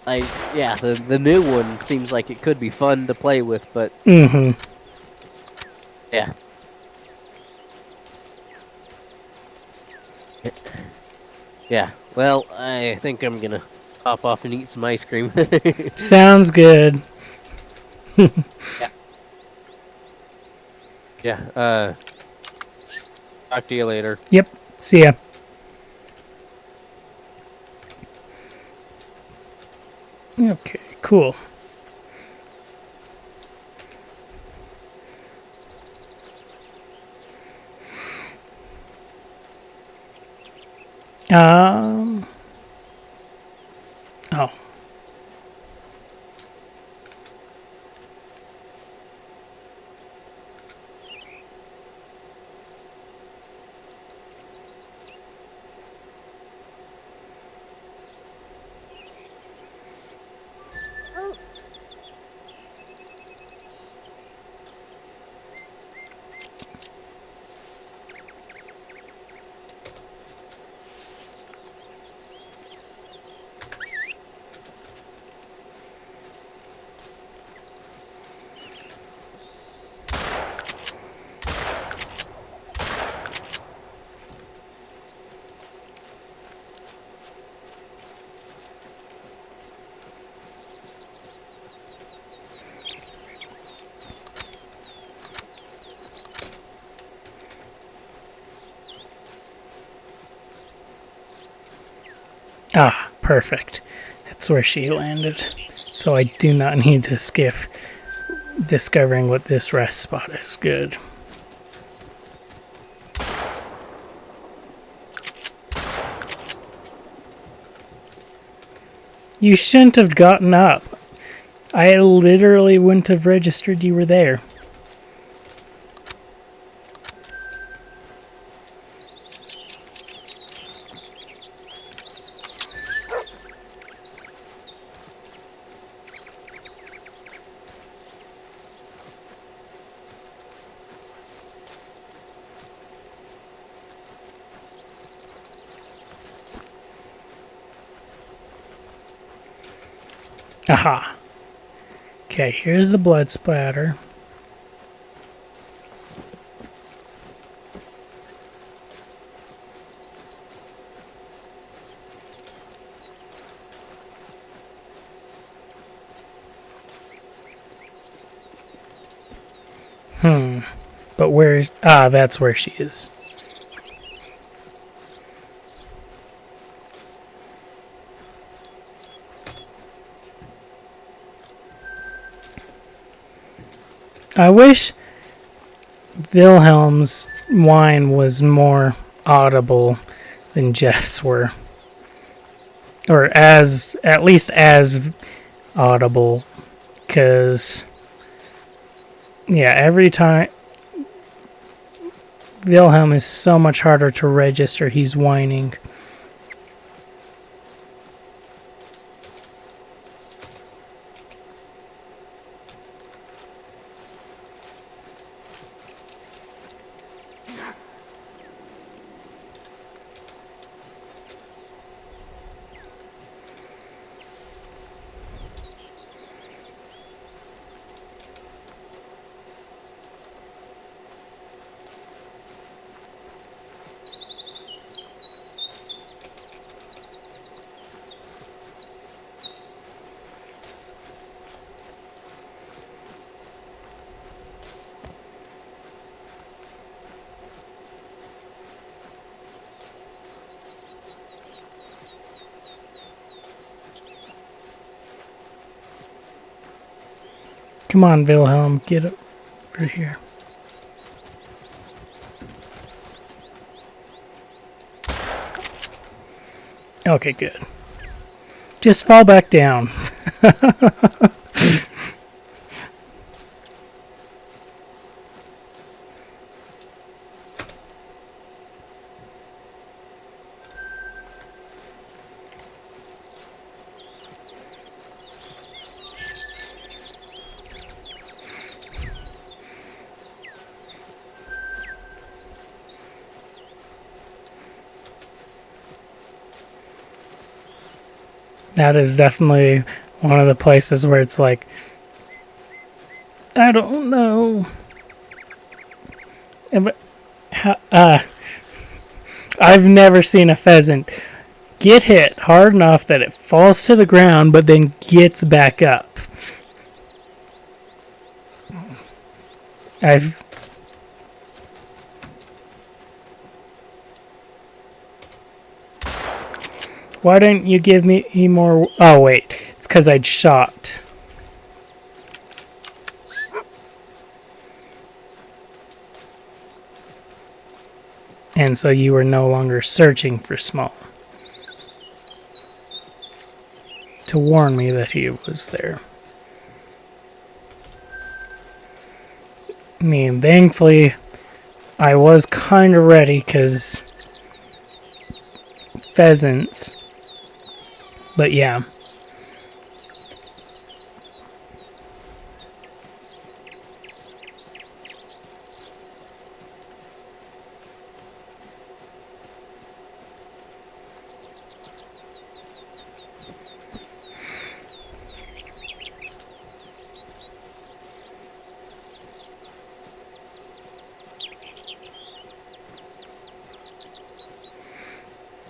The new one seems like it could be fun to play with, but Mm-hmm. yeah. Yeah. Well, I think I'm gonna hop off and eat some ice cream. Sounds good. Yeah. Yeah. Talk to you later. Yep. See ya. Okay, cool. Oh. Ah, perfect. That's where she landed. So I do not need to skip discovering what this rest spot is. Good. You shouldn't have gotten up. I literally wouldn't have registered you were there. Aha. Okay, here's the blood splatter. But where's... Ah, that's where she is. I wish Wilhelm's whine was more audible than Jeff's were. Or at least as audible. Because, yeah, every time... Wilhelm is so much harder to register. He's whining. Come on, Wilhelm, get over here. Okay, good. Just fall back down. That is definitely one of the places where it's like, I don't know. I've never seen a pheasant get hit hard enough that it falls to the ground but then gets back up. Why didn't you give me more? Oh, wait. It's because I'd shot. And so you were no longer searching for small. To warn me that he was there. I mean, thankfully, I was kind of ready because pheasants. But yeah.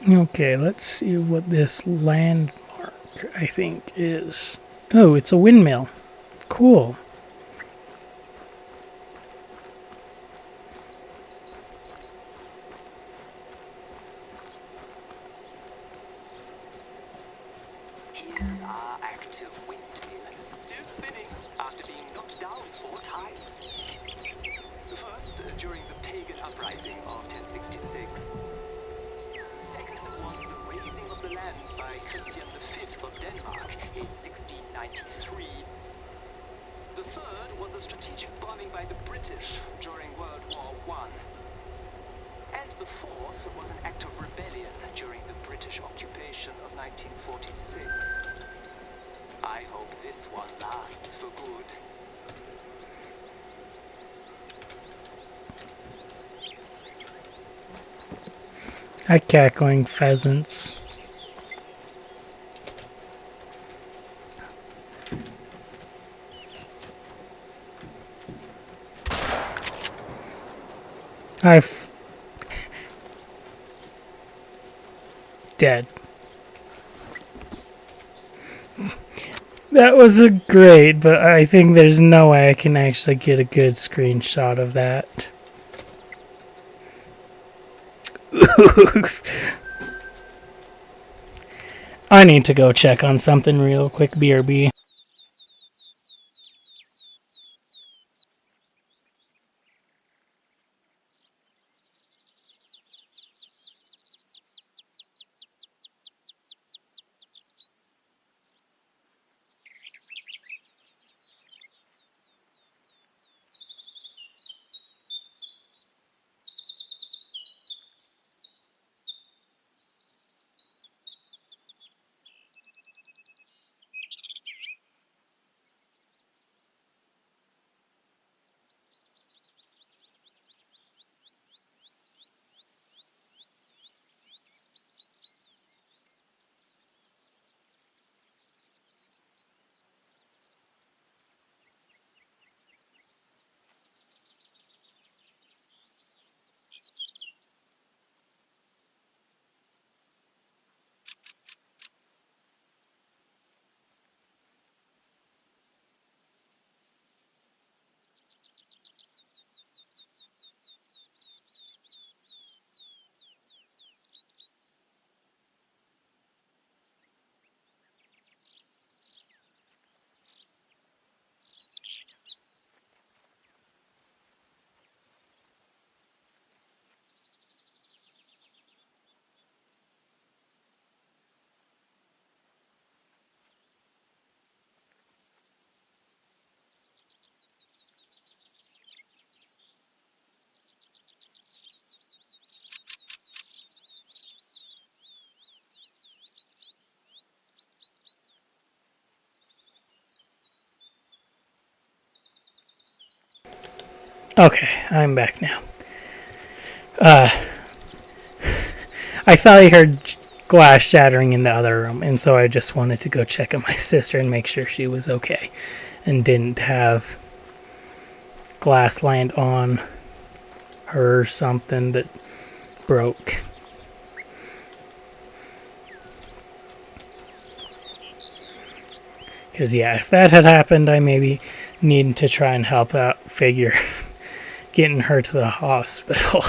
Okay, let's see what this landmark, I think, is. Oh, it's a windmill. Cool. Here's our active windmill, still spinning after being knocked down 4 times. First, during the pagan uprising of 1066. Second was the raising of the land by Christian V of Denmark in 1693. The third was a strategic bombing by the British during World War I. And the fourth was an act of rebellion during the British occupation of 1946. I hope this one lasts for good. Hi, cackling pheasants. Dead. That was a great, but I think there's no way I can actually get a good screenshot of that. I need to go check on something real quick, BRB. Okay, I'm back now. I thought I heard glass shattering in the other room, and so I just wanted to go check on my sister and make sure she was okay and didn't have glass land on her or something that broke. Because, yeah, if that had happened, I maybe needed to try and help out, figure getting her to the hospital.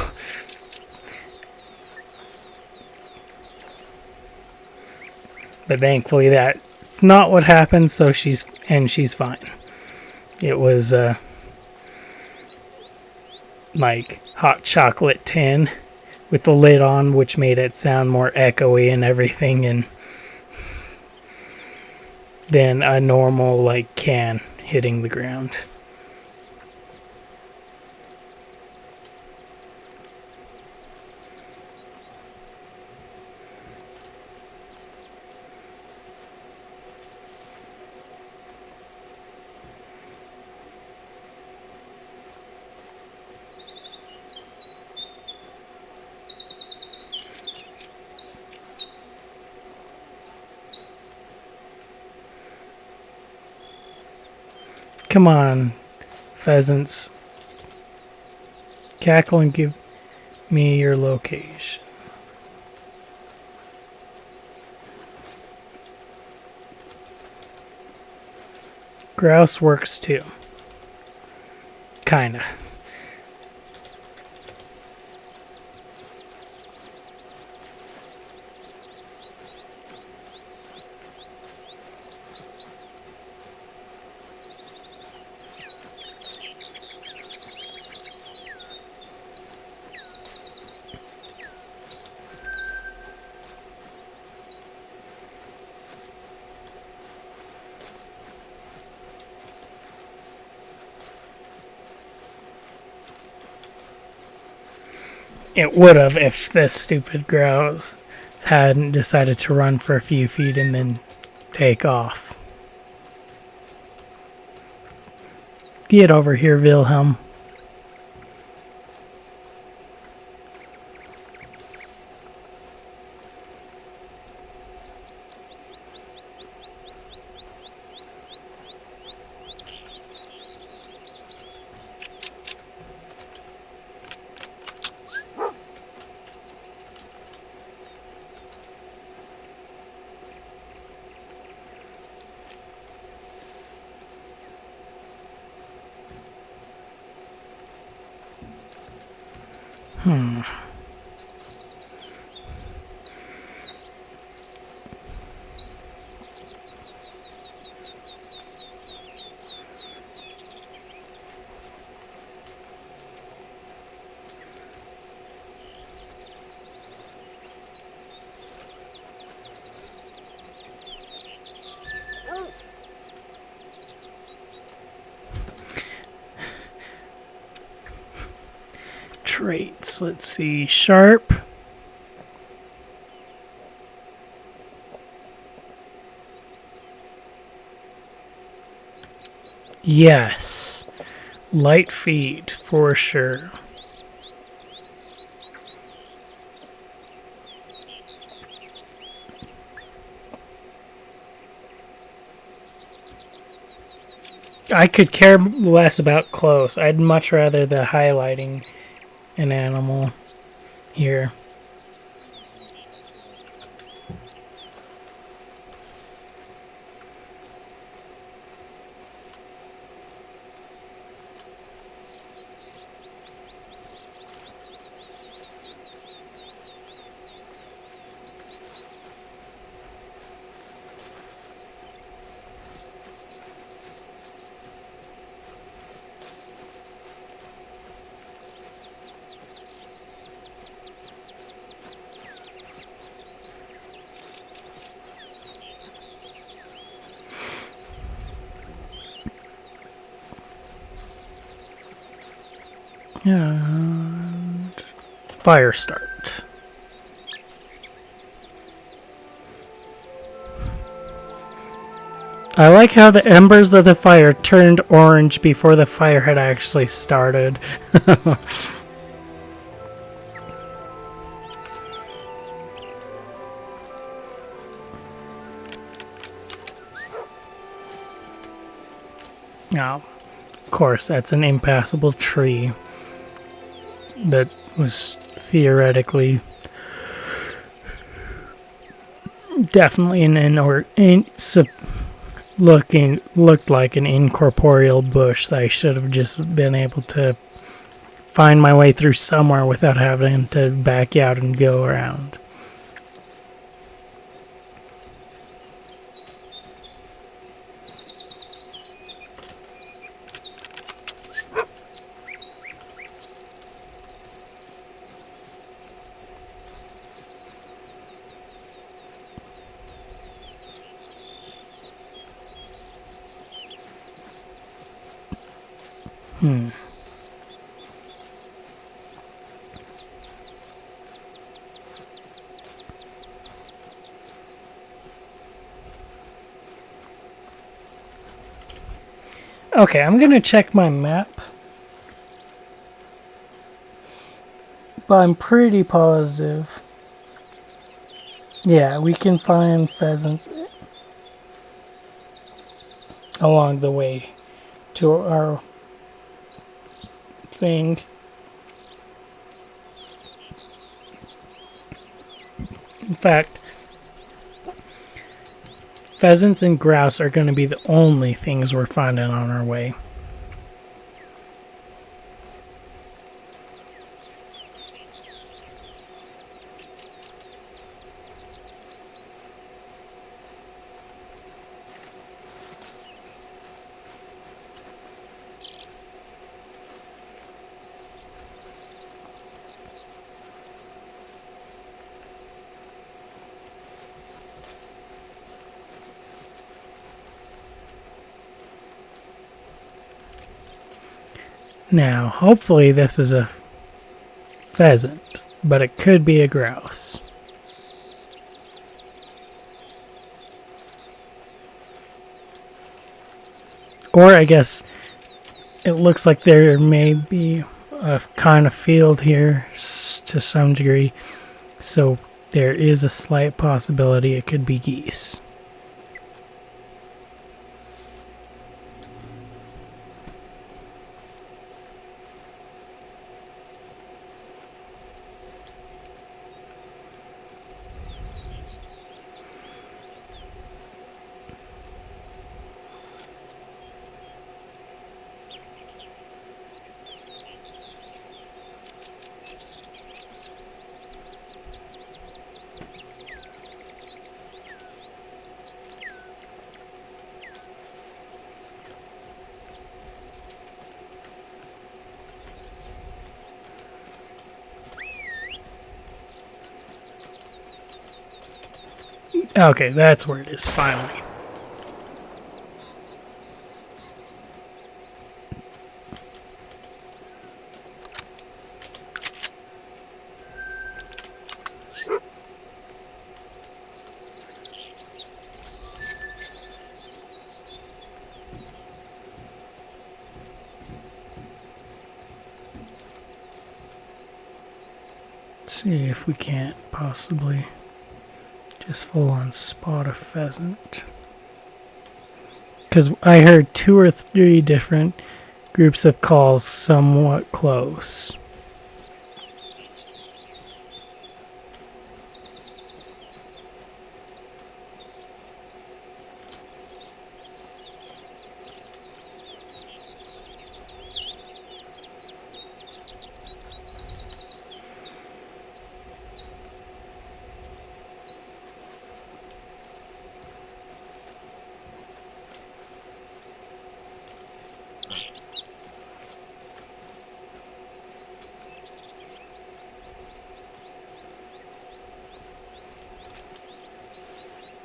But thankfully that's not what happened, so she's fine. It was like hot chocolate tin with the lid on, which made it sound more echoey and everything, and then a normal like can hitting the ground. Come on, pheasants. Cackle and give me your location. Grouse works too. Kinda. It would have if this stupid grouse hadn't decided to run for a few feet and then take off. Get over here, Wilhelm. Traits. Let's see. Sharp. Yes. Light feet for sure. I could care less about close. I'd much rather the highlighting an animal here. And fire start. I like how the embers of the fire turned orange before the fire had actually started. Now, of course, that's an impassable tree that was theoretically definitely looked like an incorporeal bush that I should have just been able to find my way through somewhere without having to back out and go around. Okay, I'm gonna check my map. But I'm pretty positive. Yeah, we can find pheasants along the way to our thing. In fact, pheasants and grouse are going to be the only things we're finding on our way. Now, hopefully this is a pheasant, but it could be a grouse. Or I guess it looks like there may be a kind of field here to some degree, so there is a slight possibility it could be geese. Okay, that's where it is finally. Let's see if we can't possibly just full on spot a pheasant. Because I heard 2 or 3 different groups of calls somewhat close.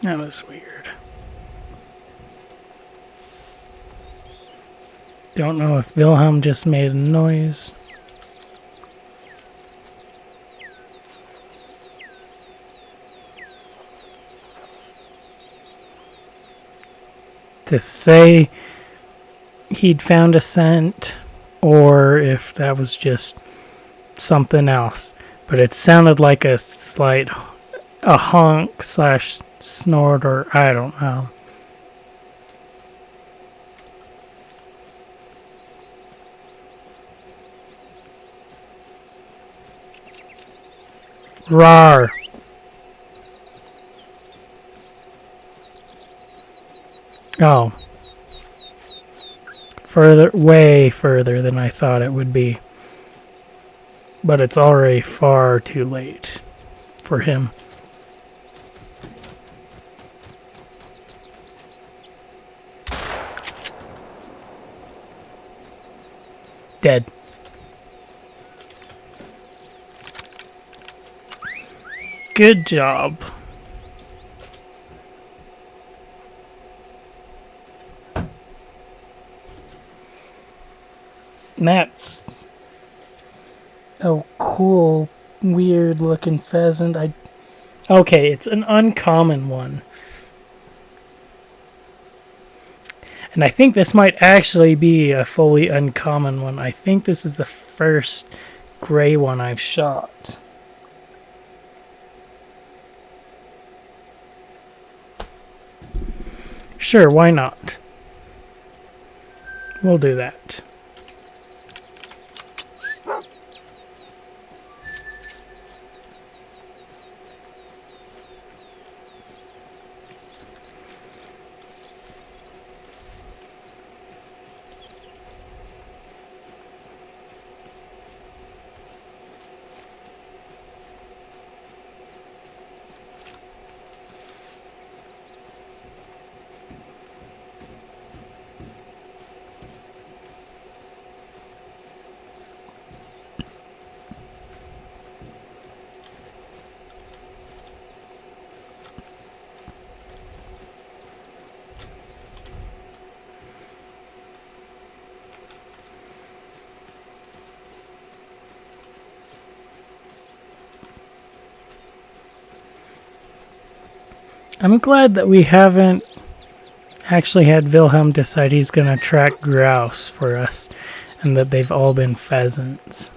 That was weird. Don't know if Wilhelm just made a noise. To say he'd found a scent, or if that was just something else. But it sounded like a honk slash snort, or I don't know. Rar. Oh. Further, way further than I thought it would be. But it's already far too late for him. Dead. Good job. That's a cool, weird looking pheasant. Okay, it's an uncommon one. And I think this might actually be a fully uncommon one. I think this is the first gray one I've shot. Sure, why not? We'll do that. I'm glad that we haven't actually had Wilhelm decide he's going to track grouse for us, and that they've all been pheasants.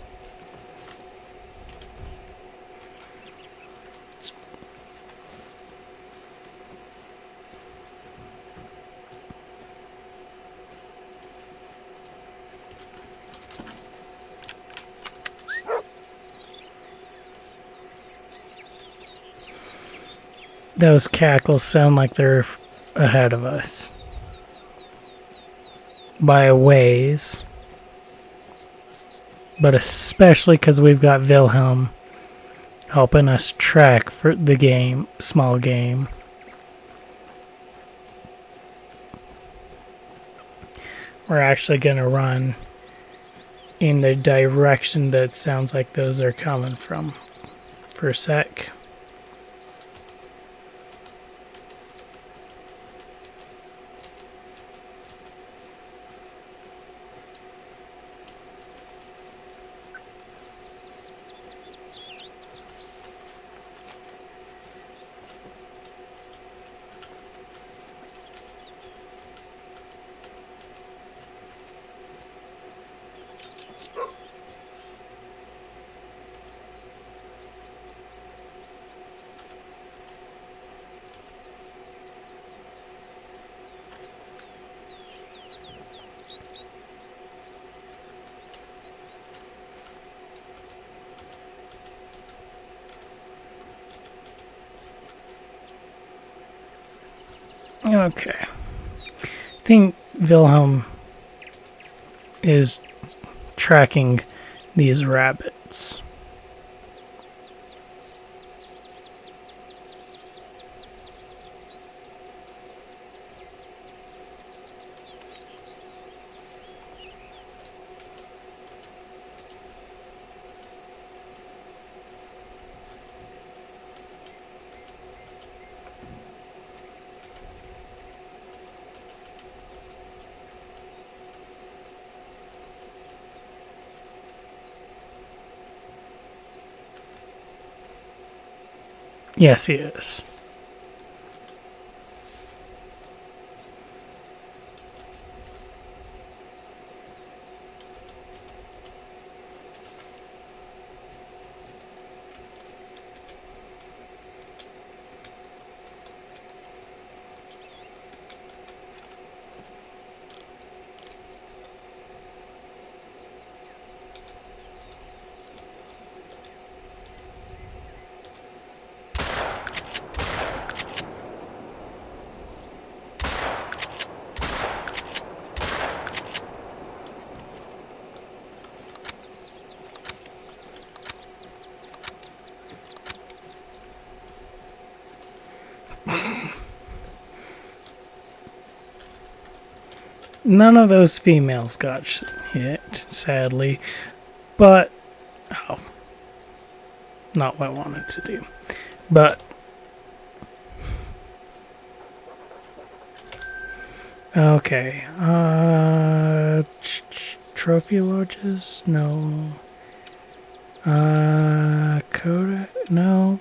Those cackles sound like they're ahead of us. By a ways. But especially because we've got Wilhelm helping us track for the game, small game. We're actually going to run in the direction that sounds like those are coming from for a sec. Okay. I think Wilhelm is tracking these rabbits. Yes, he is. none of those females got hit, sadly. But, oh, not what I wanted to do. But, okay, trophy lodges? No. Coda? No.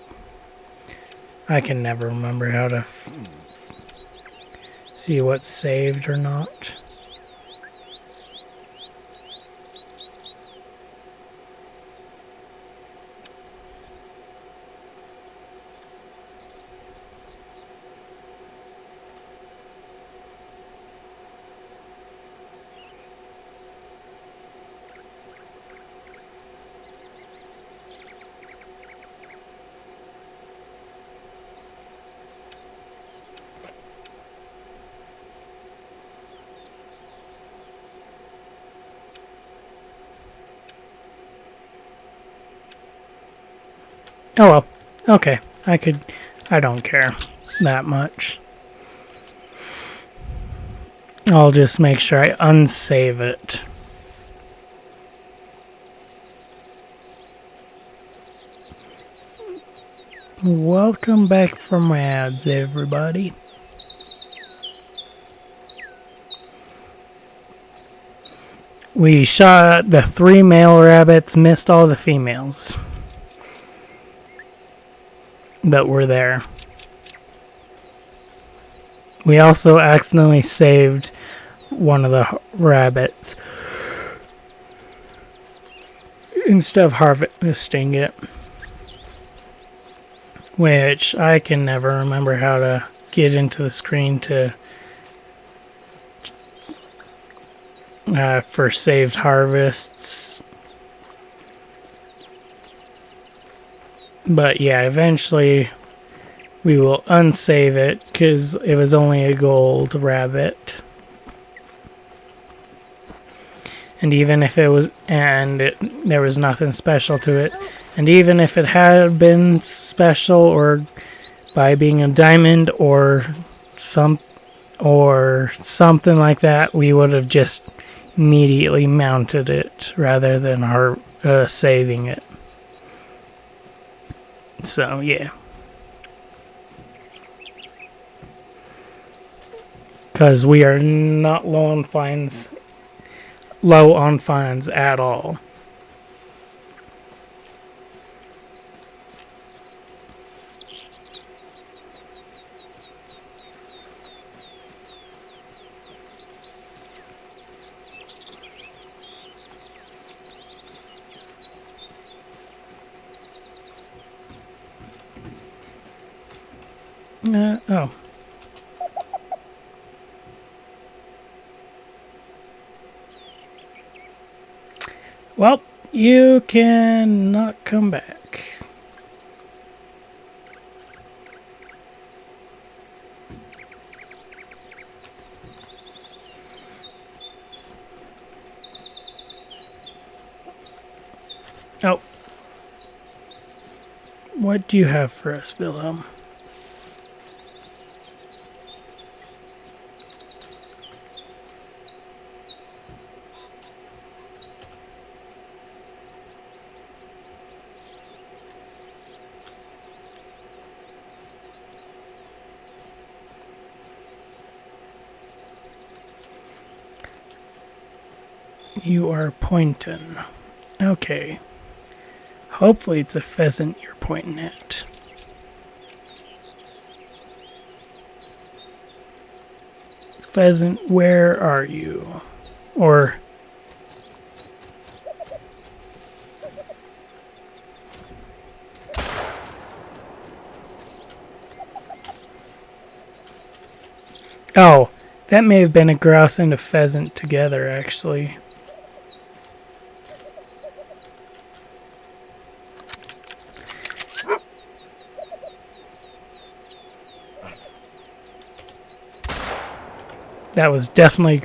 I can never remember how to see what's saved or not. Oh well, okay, I don't care that much. I'll just make sure I unsave it. Welcome back from ads, everybody. We shot the 3 male rabbits, missed all the females that were there. We also accidentally saved one of the rabbits instead of harvesting it, which I can never remember how to get into the screen to for saved harvests. But yeah, eventually we will unsave it because it was only a gold rabbit. And even if it was, there was nothing special to it. And even if it had been special, or by being a diamond or something like that, we would have just immediately mounted it rather than saving it. So, yeah. Because we are not low on fines at all. Oh. Well, you cannot come back. Oh. What do you have for us, Wilhelm? You are pointing. Okay. Hopefully it's a pheasant you're pointing at. Pheasant, where are you? Or... Oh, that may have been a grouse and a pheasant together, actually. That was definitely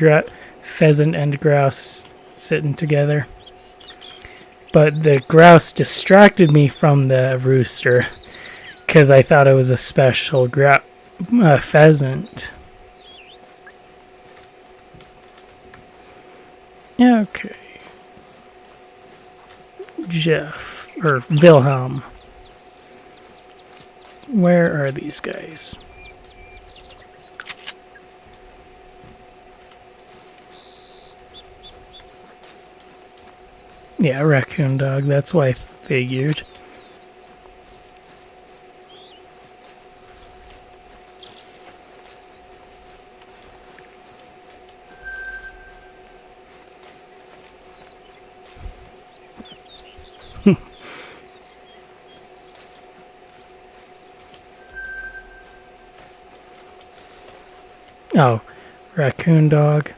pheasant and grouse sitting together. But the grouse distracted me from the rooster because I thought it was a special pheasant. Okay. Jeff, or Wilhelm. Where are these guys? Yeah, raccoon dog, that's what I figured. Oh, raccoon dog.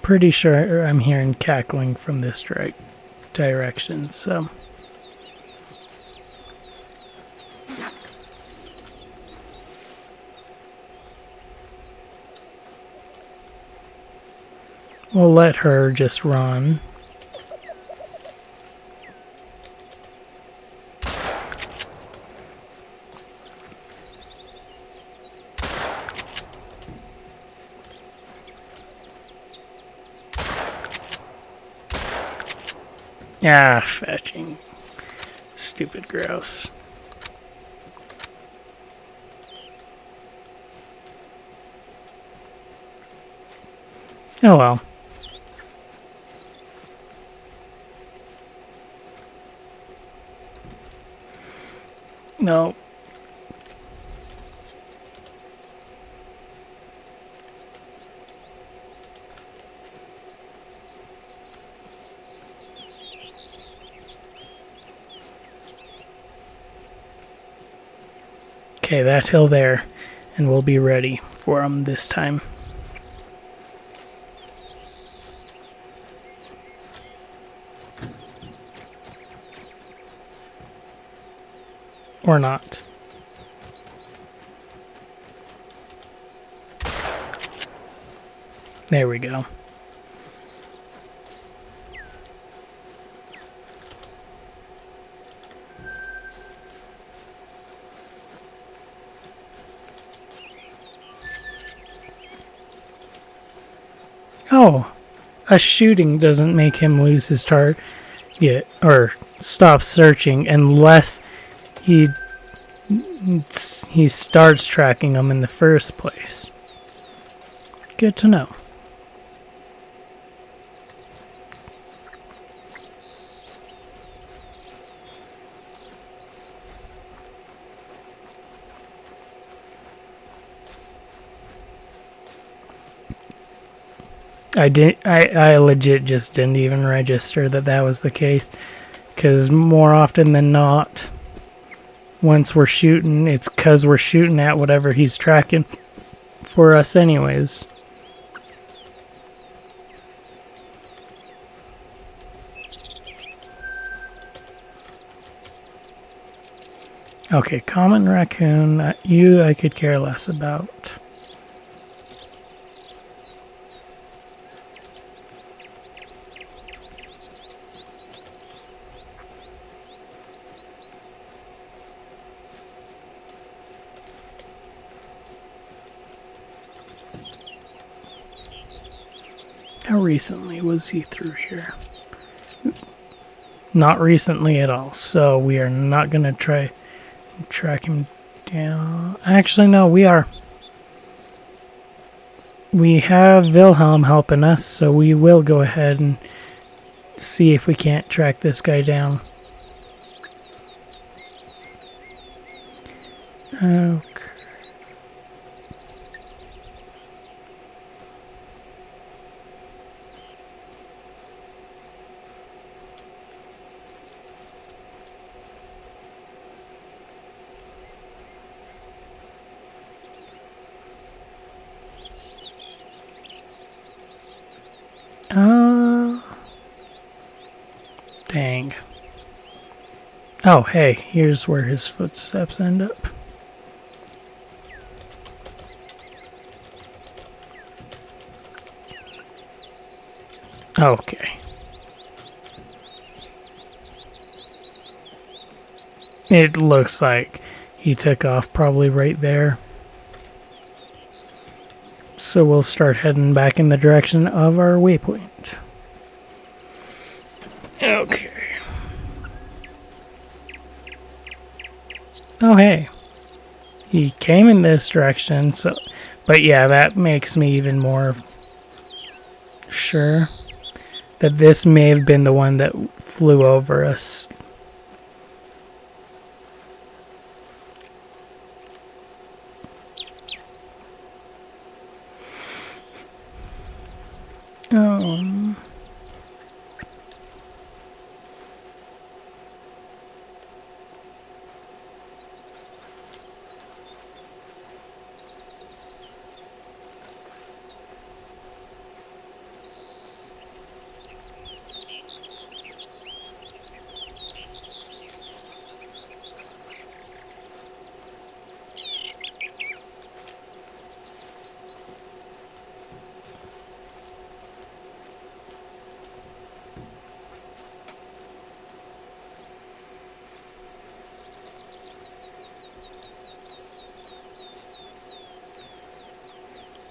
Pretty sure I'm hearing cackling from this direction, so. We'll let her just run. Ah, fetching. Stupid grouse. Oh well. No. Okay, that hill there, and we'll be ready for them this time. Or not. There we go. Oh, a shooting doesn't make him lose his target or stop searching unless he starts tracking them in the first place. Good to know. I legit just didn't even register that was the case, because more often than not, once we're shooting, it's because we're shooting at whatever he's tracking for us anyways. Okay, common raccoon, you I could care less about. How recently was he through here? Not recently at all, so we are not going to try track him down. Actually, no, we are. We have Wilhelm helping us, so we will go ahead and see if we can't track this guy down. Okay. Dang. Oh, hey, here's where his footsteps end up. Okay. It looks like he took off probably right there. So we'll start heading back in the direction of our waypoint. Okay. Oh, hey. He came in this direction, so... But yeah, that makes me even more sure that this may have been the one that flew over us.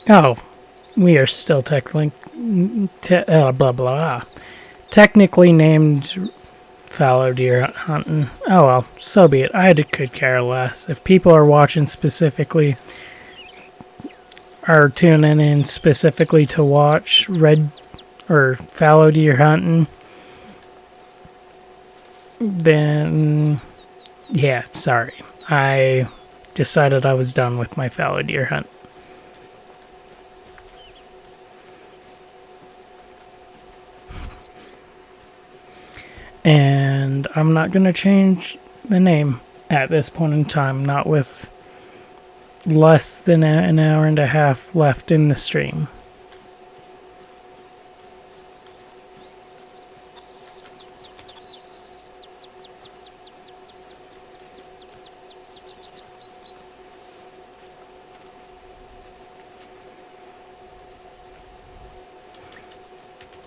Oh, we are still technically technically named fallow deer hunting. Oh well, so be it. I could care less. If people are watching specifically, are tuning in specifically to watch red or fallow deer hunting, then yeah, sorry. I decided I was done with my fallow deer hunt. And I'm not going to change the name at this point in time, not with less than an hour and a half left in the stream.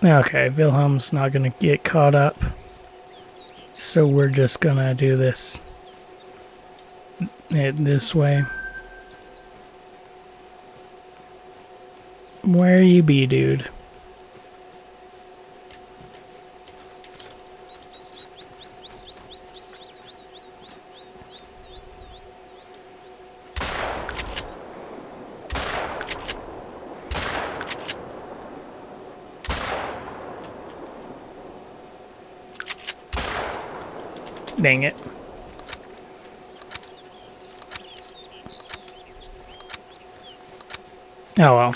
Okay, Wilhelm's not going to get caught up. So we're just gonna do this way. Where you be, dude? Dang it. Oh well.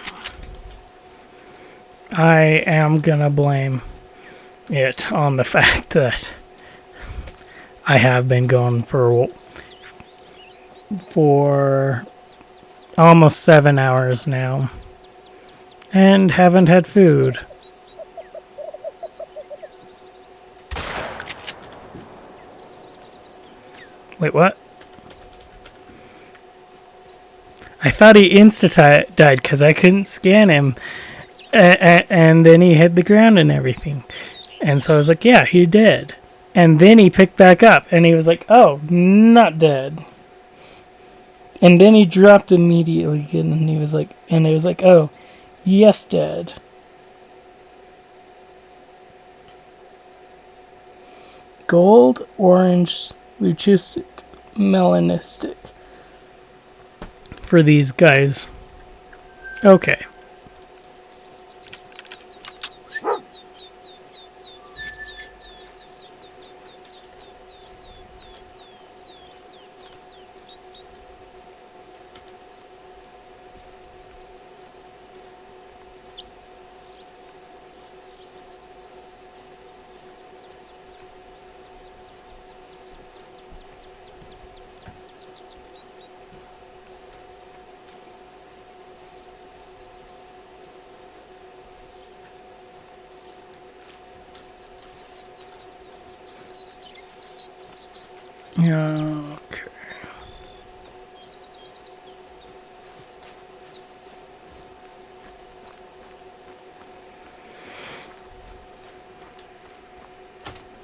I am gonna blame it on the fact that I have been gone for almost 7 hours now and haven't had food. Wait, what? I thought he insta-died because I couldn't scan him. And then he hit the ground and everything. And so I was like, yeah, he did. And then he picked back up and he was like, oh, not dead. And then he dropped immediately again and it was like, oh, yes, dead. Gold, orange, leucistic, melanistic for these guys. Okay. Okay.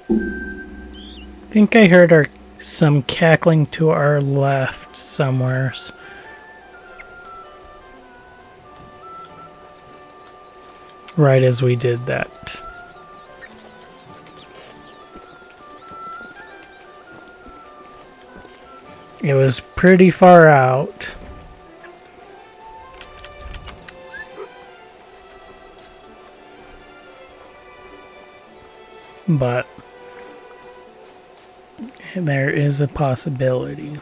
I think I heard some cackling to our left somewheres. right as we did that. It was pretty far out. But there is a possibility.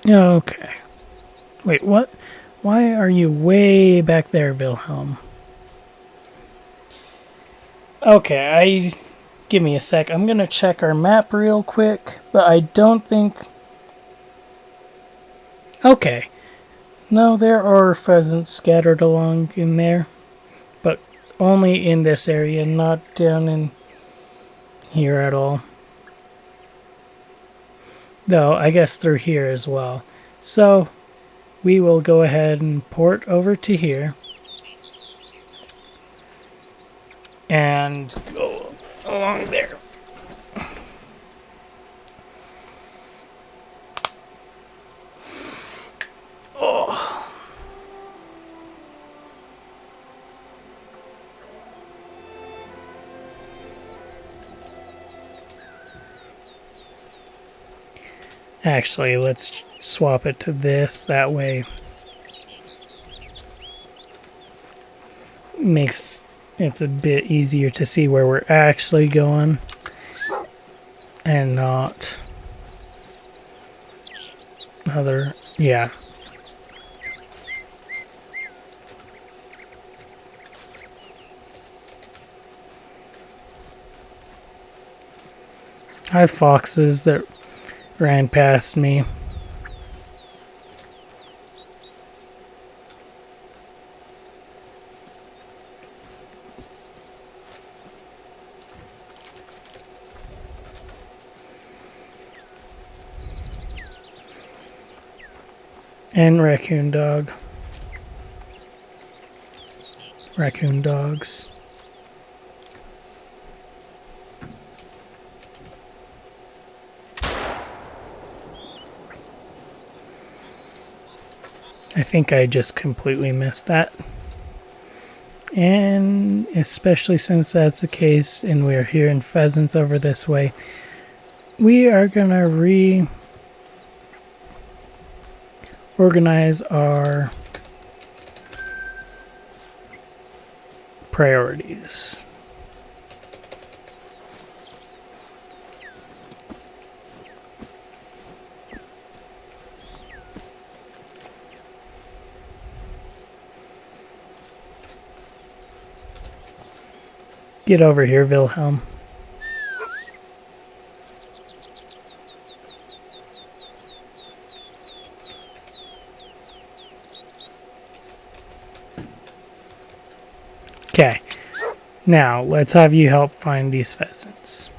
Okay. Wait, what? Why are you way back there, Wilhelm? Okay, give me a sec. I'm gonna check our map real quick, but I don't think... Okay. No, there are pheasants scattered along in there, but only in this area, not down in here at all. Though, I guess through here as well. So, we will go ahead and port over to here. And go along there. Oh. Actually, let's swap it to this. That way makes it's a bit easier to see where we're actually going and not other, yeah. I have foxes that ran past me. And raccoon dog. Raccoon dogs. I think I just completely missed that. And especially since that's the case and we're hearing pheasants over this way, we are gonna reorganize our priorities. Get over here, Wilhelm. Okay. Now, let's have you help find these pheasants.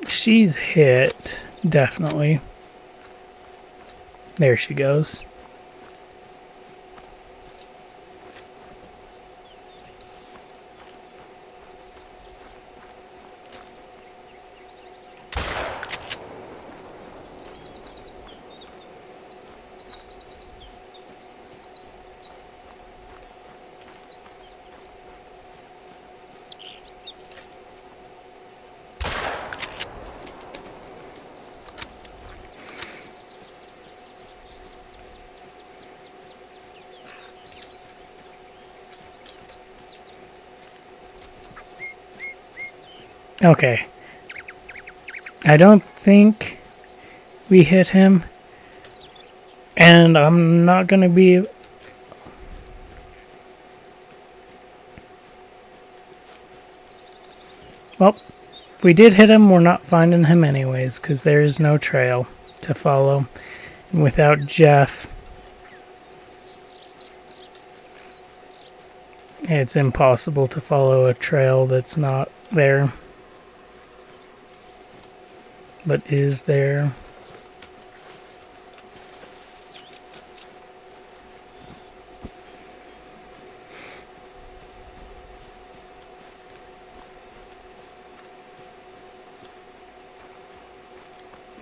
She's hit, definitely. There she goes. Okay. I don't think we hit him. And I'm not going to be... Well, if we did hit him, we're not finding him anyways, because there's no trail to follow. And without Jeff, it's impossible to follow a trail that's not there, but is there.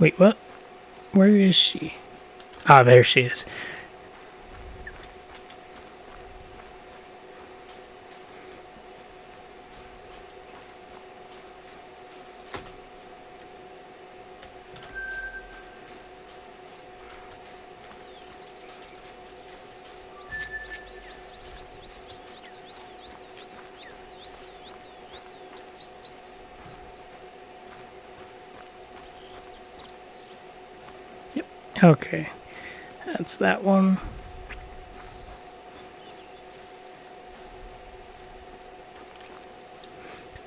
Wait, what? Where is she? Ah, there she is. Yep, okay. That's that one.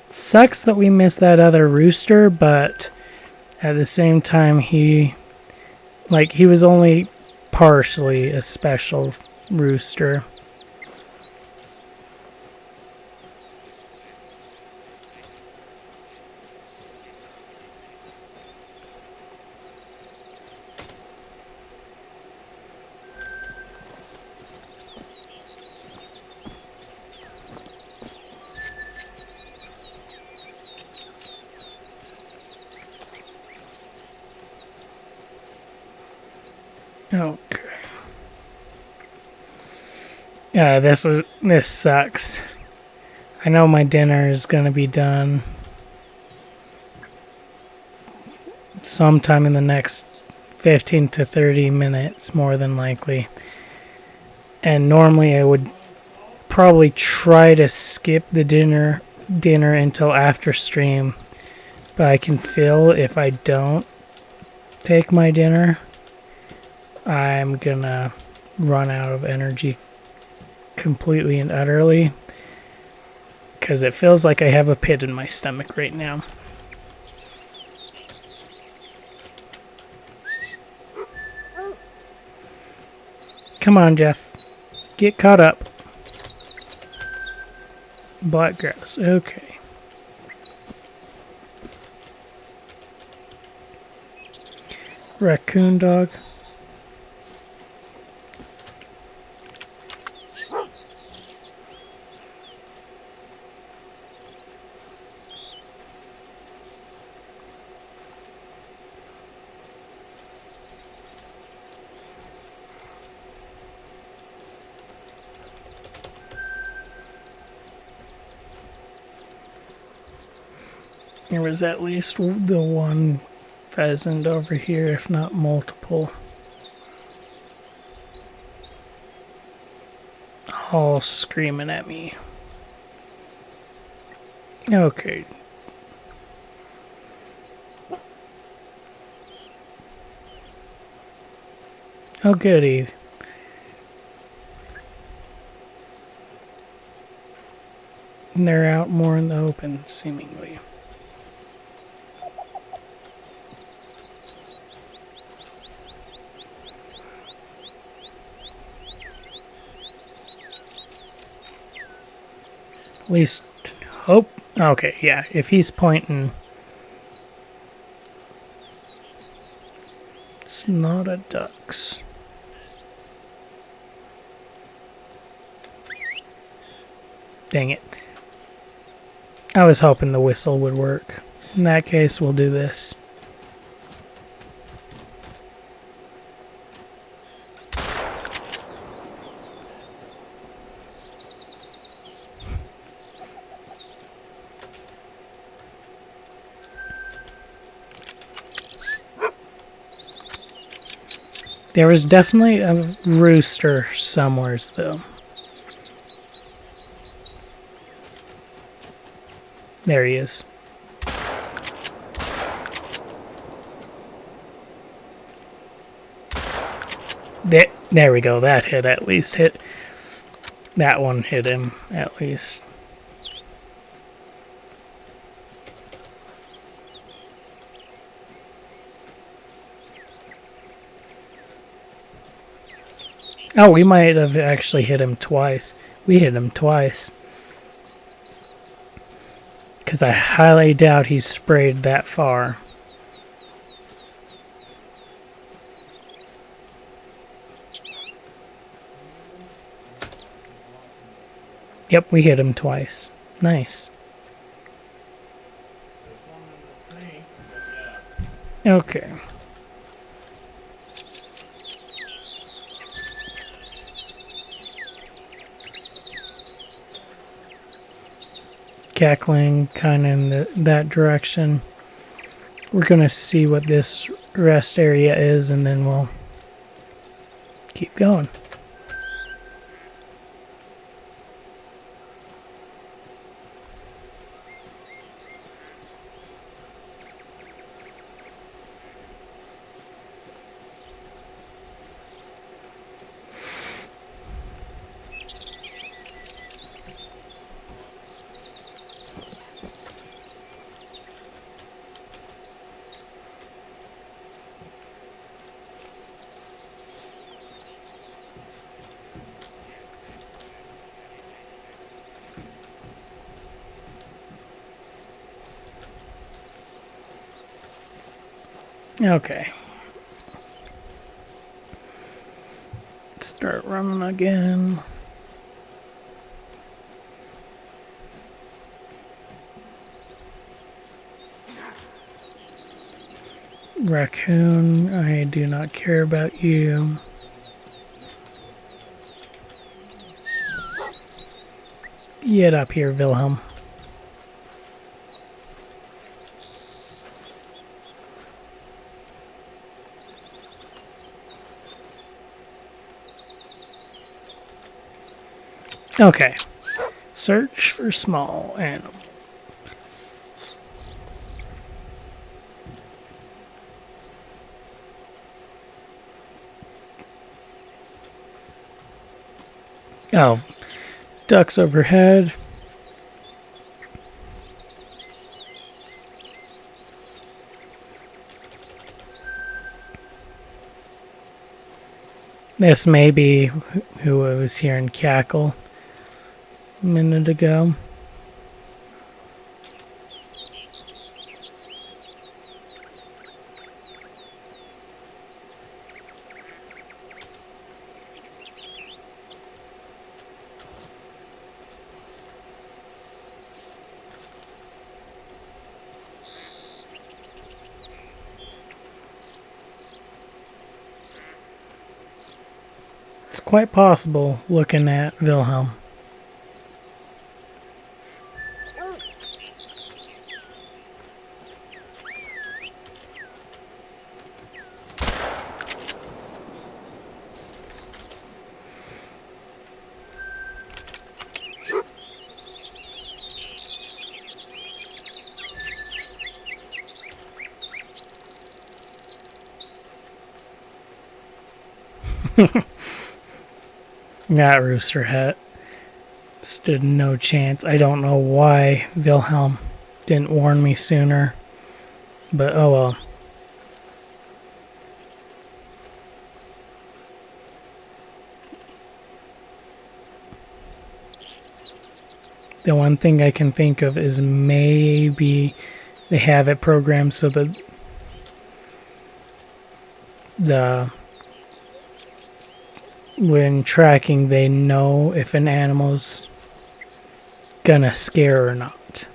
Sucks that we missed that other rooster, but at the same time he was only partially a special rooster. Okay. Yeah, this sucks. I know my dinner is gonna be done sometime in the next 15 to 30 minutes, more than likely. And normally I would probably try to skip the dinner until after stream, but I can feel if I don't take my dinner, I'm gonna run out of energy completely and utterly, because it feels like I have a pit in my stomach right now. Come on, Jeff. Get caught up. Black grass. Okay. Raccoon dog. There was at least the one pheasant over here, if not multiple. All screaming at me. Okay. Oh, goody. And they're out more in the open, seemingly. At least hope. Okay, yeah, if he's pointing, it's not a ducks. Dang it. I was hoping the whistle would work. In that case, we'll do this. There was definitely a rooster somewheres, though. There he is. There we go. That hit at least hit. That one hit him at least. Oh, we might have actually hit him twice. We hit him twice. Because I highly doubt he's sprayed that far. Yep, we hit him twice. Nice. Okay. Cackling kind of in that direction. We're going to see what this rest area is, and then we'll keep going. Okay. Let's start running again. Raccoon, I do not care about you. Get up here, Wilhelm. Okay. Search for small animals. Oh, ducks overhead. This may be who I was hearing cackle a minute ago. It's quite possible looking at Wilhelm. That rooster hat stood no chance. I don't know why Wilhelm didn't warn me sooner, but oh well. The one thing I can think of is maybe they have it programmed so that when tracking, they know if an animal's gonna scare or not.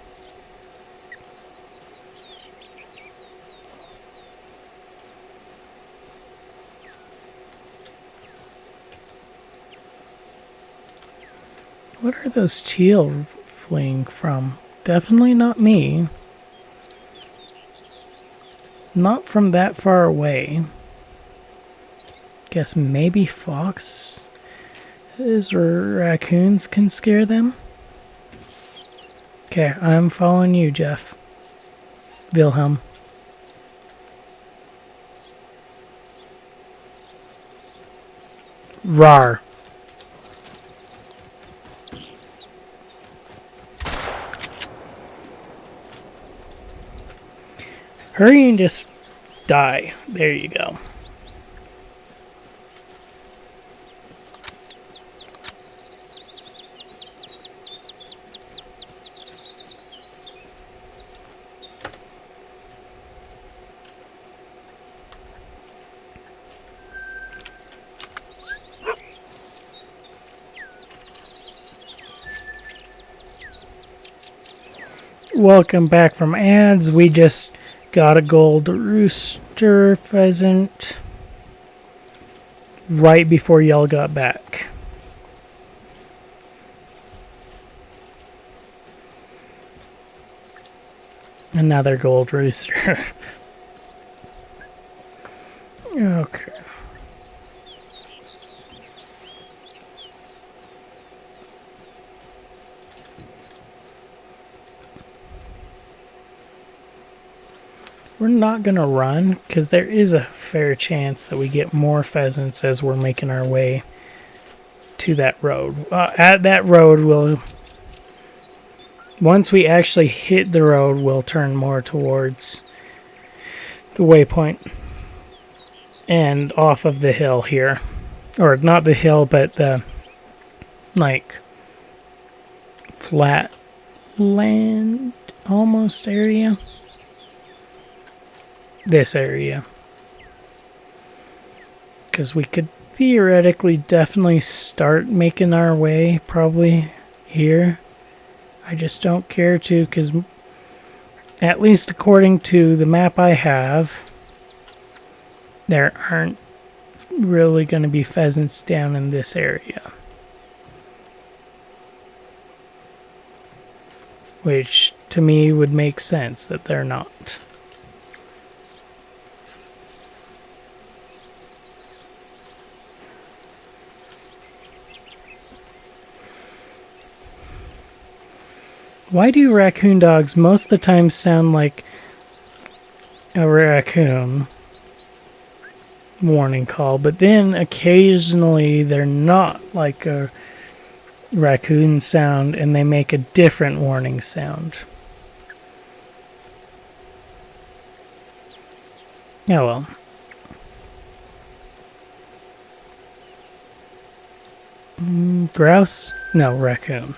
What are those teal fleeing from? Definitely not me. Not from that far away. Guess maybe foxes or raccoons can scare them? Okay, I'm following you, Jeff. Wilhelm. Rar. Hurry and just die. There you go. Welcome back from ads. We just got a gold rooster pheasant right before y'all got back. Another gold rooster. Okay. We're not going to run because there is a fair chance that we get more pheasants as we're making our way to that road. At that road, once we actually hit the road, we'll turn more towards the waypoint and off of the hill here. Or not the hill, but the, like, flat land almost area. This area. Because we could theoretically definitely start making our way probably here. I just don't care to, because at least according to the map I have, there aren't really going to be pheasants down in this area. Which to me would make sense that they're not. Why do raccoon dogs most of the time sound like a raccoon warning call, but then occasionally they're not like a raccoon sound and they make a different warning sound? Oh well. Grouse? No, raccoon.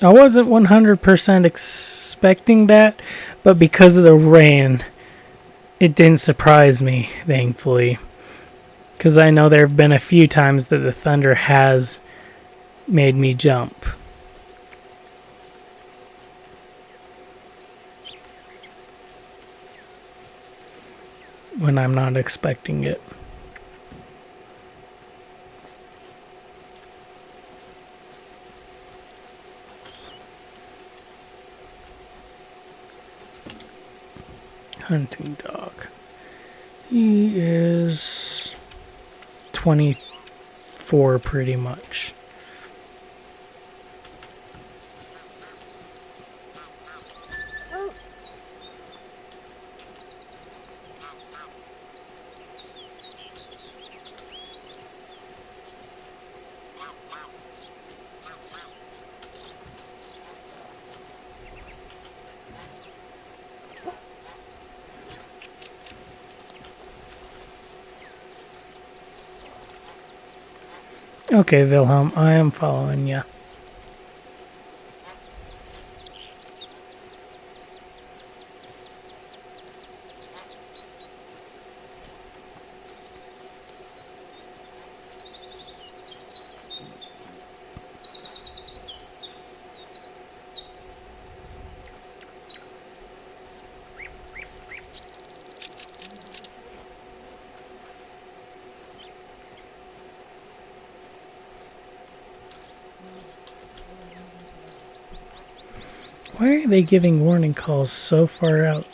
I wasn't 100% expecting that, but because of the rain, it didn't surprise me, thankfully. Because I know there have been a few times that the thunder has made me jump. When I'm not expecting it. Hunting dog. He is 24 pretty much. Okay, Wilhelm, I am following you. Why are they giving warning calls so far out?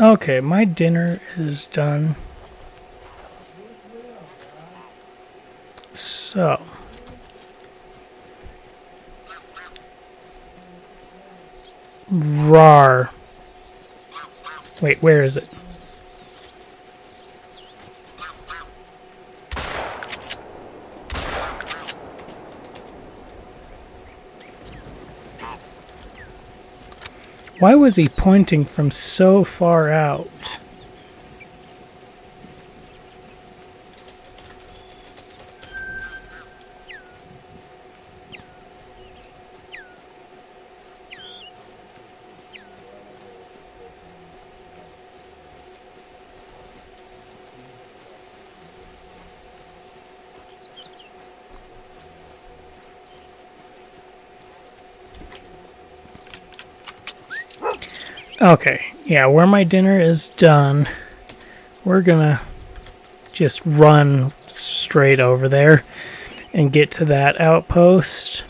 Okay, my dinner is done. So. Rar. Wait, where is it? Why was he pointing from so far out? Okay, yeah, where my dinner is done, we're gonna just run straight over there and get to that outpost.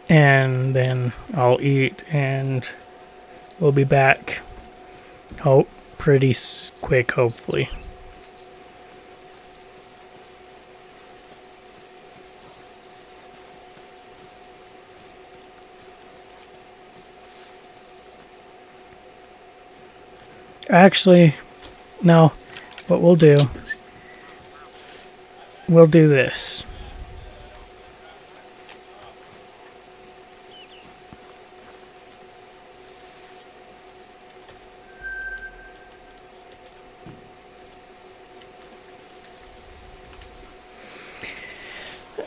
And then I'll eat and we'll be back. Oh, pretty quick, hopefully. Actually, no. What we'll do this.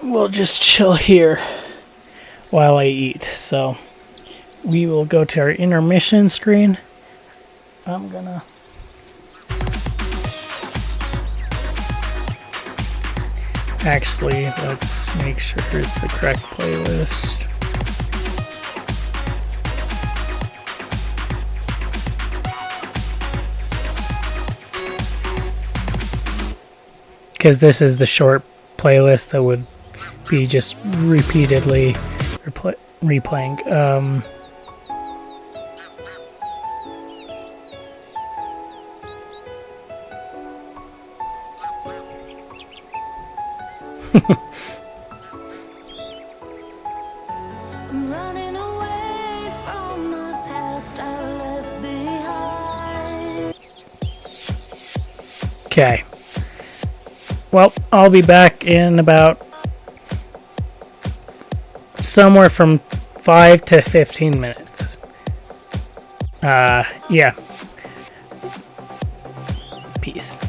We'll just chill here while I eat. So we will go to our intermission screen. I'm gonna actually, let's make sure it's the correct playlist. Because this is the short playlist that would be just repeatedly replaying. I'm running away from the past I left behind. Okay. Well, I'll be back in about somewhere from 5 to 15 minutes. Yeah. Peace.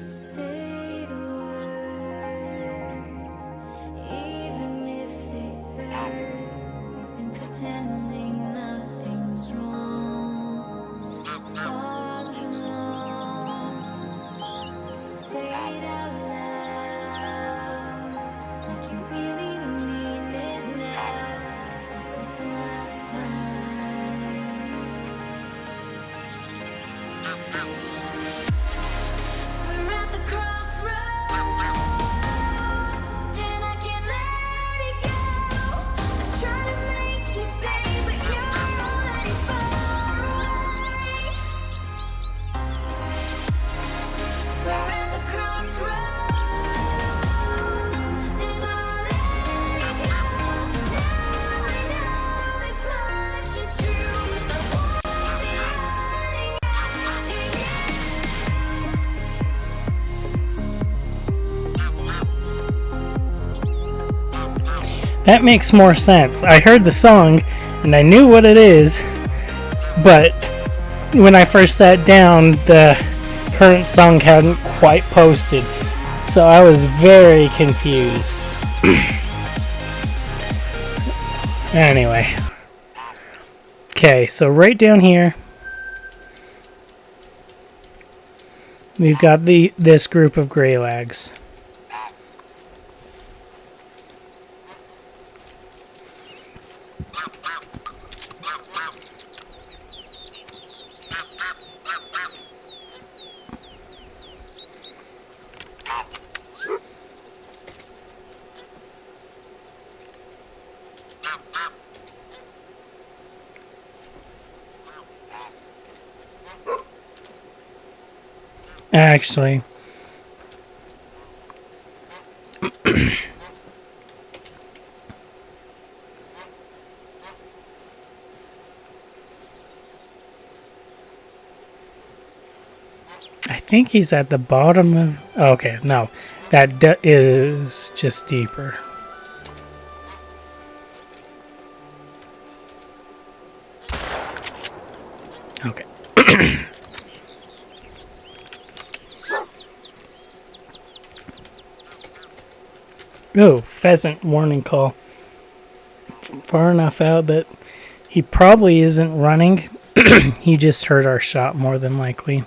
Say the words, even if it hurts. We've been pretending nothing's wrong far too long. Say it out loud, like you really mean it now. 'Cause this is the last time. We're at the crossroads, and I can't let it go. I try to make you stay, but you're already far away. We're at the crossroads, and I'll let it go. Now I know this much is true. I won't be running after you. That makes more sense. I heard the song and I knew what it is, but when I first sat down, the current song hadn't quite posted, so I was very confused. Anyway. Okay, so right down here, we've got this group of greylags. Actually, I think he's at the bottom of... Okay, no. That is just deeper. Okay. Oh, pheasant warning call. Far enough out that he probably isn't running. He just heard our shot more than likely.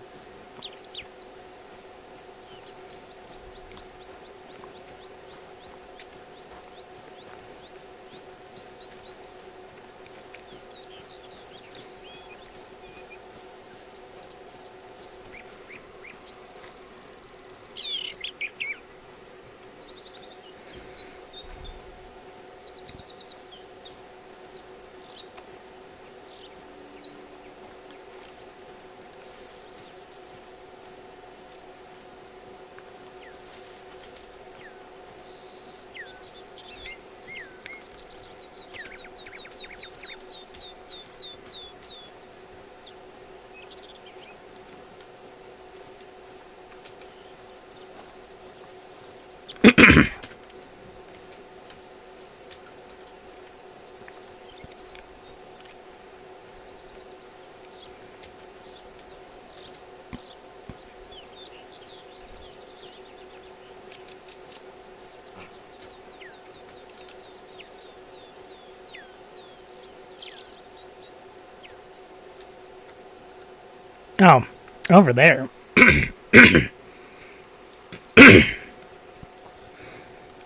Oh, over there.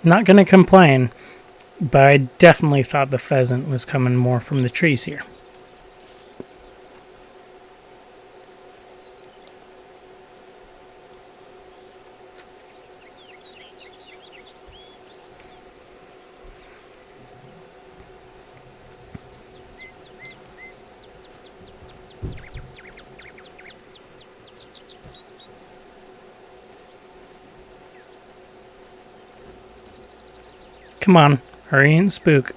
Not gonna complain, but I definitely thought the pheasant was coming more from the trees here. Come on, hurry and spook.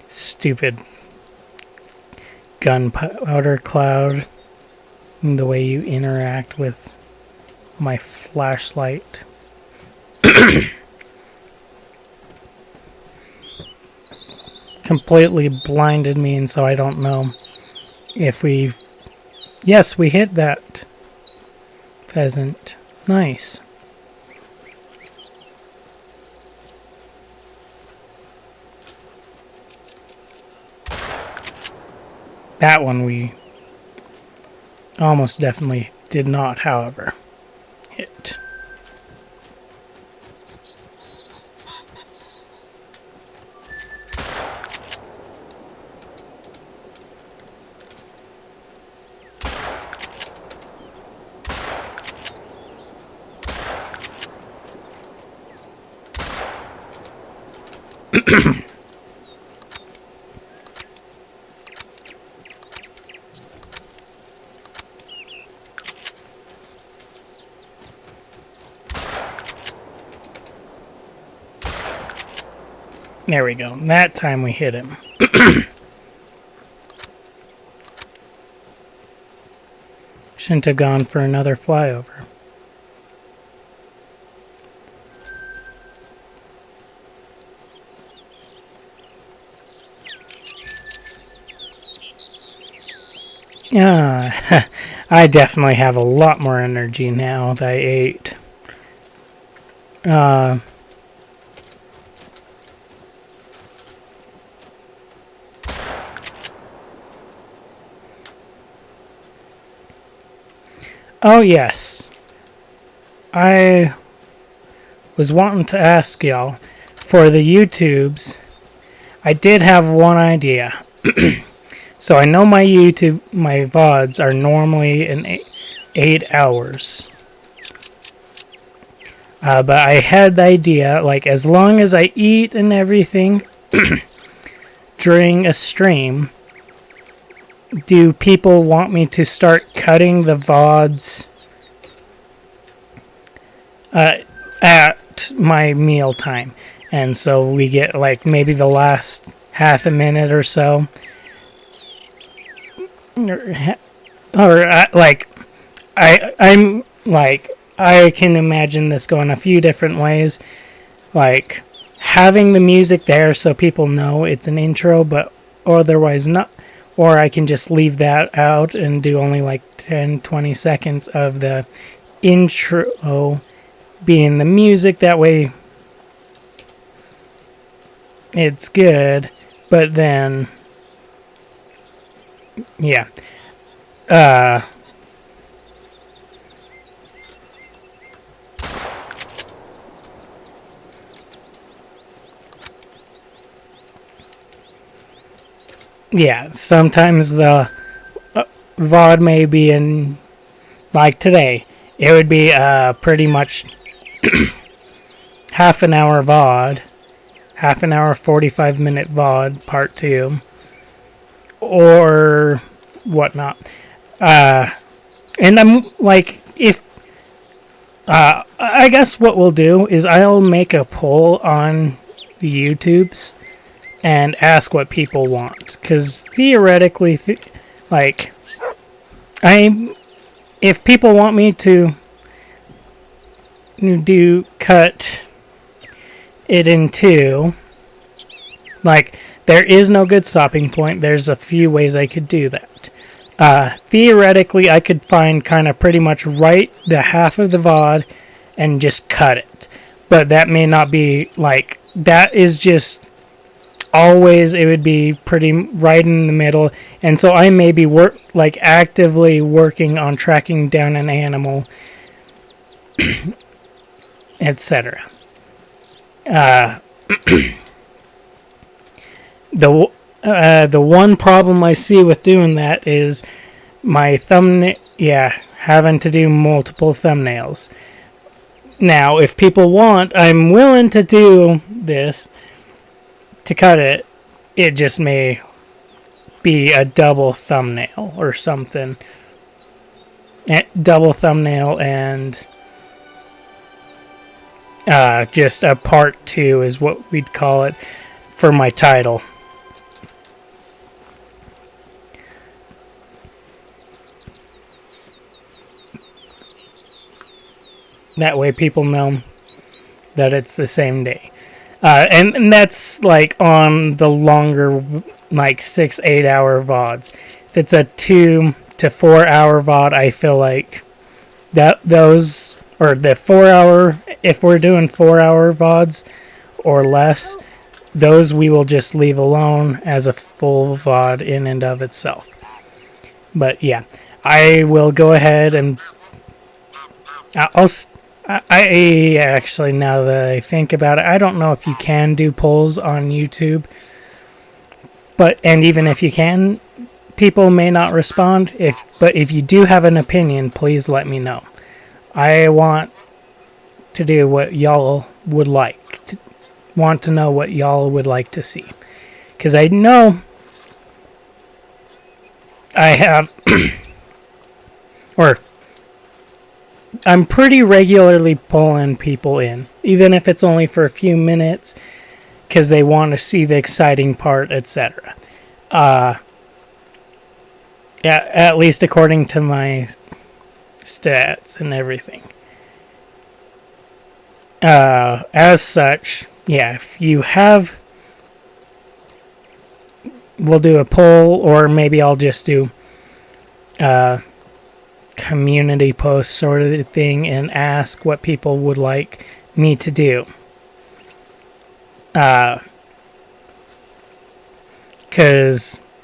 Stupid gunpowder cloud. The way you interact with my flashlight. Completely blinded me, and so I don't know if we... Yes, we hit that pheasant. Nice. That one we almost definitely did not, however, hit. There we go. That time we hit him. Shouldn't have gone for another flyover. I definitely have a lot more energy now that I ate. Oh, yes. I was wanting to ask y'all, for the YouTubes, I did have one idea. So I know my VODs are normally in 8 hours. But I had the idea, like, as long as I eat and everything during a stream, do people want me to start cutting the VODs at my meal time? And so we get, like, maybe the last half a minute or so. I'm like, I can imagine this going a few different ways. Like, having the music there so people know it's an intro, but otherwise not. Or I can just leave that out and do only like 10-20 seconds of the intro being the music. That way it's good. But then, yeah. Yeah, sometimes the VOD may be in, like today, it would be pretty much half an hour VOD, half an hour 45-minute VOD part 2, or whatnot. And I'm like, if I guess what we'll do is I'll make a poll on the YouTubes and ask what people want, because theoretically, like, if people want me to cut it in 2, like, there is no good stopping point. There's a few ways I could do that. Theoretically, I could find kind of pretty much right the half of the VOD and just cut it, but that may not be, like, that is just always, it would be pretty right in the middle, and so I may be actively working on tracking down an animal, etc. The one problem I see with doing that is my thumbnail, having to do multiple thumbnails. Now, if people want, I'm willing to do this, to cut it. It just may be a double thumbnail or something. Double thumbnail and just a part 2 is what we'd call it for my title. That way people know that it's the same day. And that's like on the longer, like 6-8 hour VODs. If it's a 2 to 4 hour VOD, I feel like those, or the 4 hour, if we're doing 4 hour VODs or less, those we will just leave alone as a full VOD in and of itself. But yeah, I will go ahead and I actually, now that I think about it, I don't know if you can do polls on YouTube. And even if you can, people may not respond. But if you do have an opinion, please let me know. I want to do what y'all would like. Want to know what y'all would like to see. Because I know I have... or... I'm pretty regularly pulling people in, even if it's only for a few minutes, because they want to see the exciting part, etc. At least according to my stats and everything. As such, if you have... We'll do a poll, or maybe I'll just do... community post sort of thing and ask what people would like me to do. Because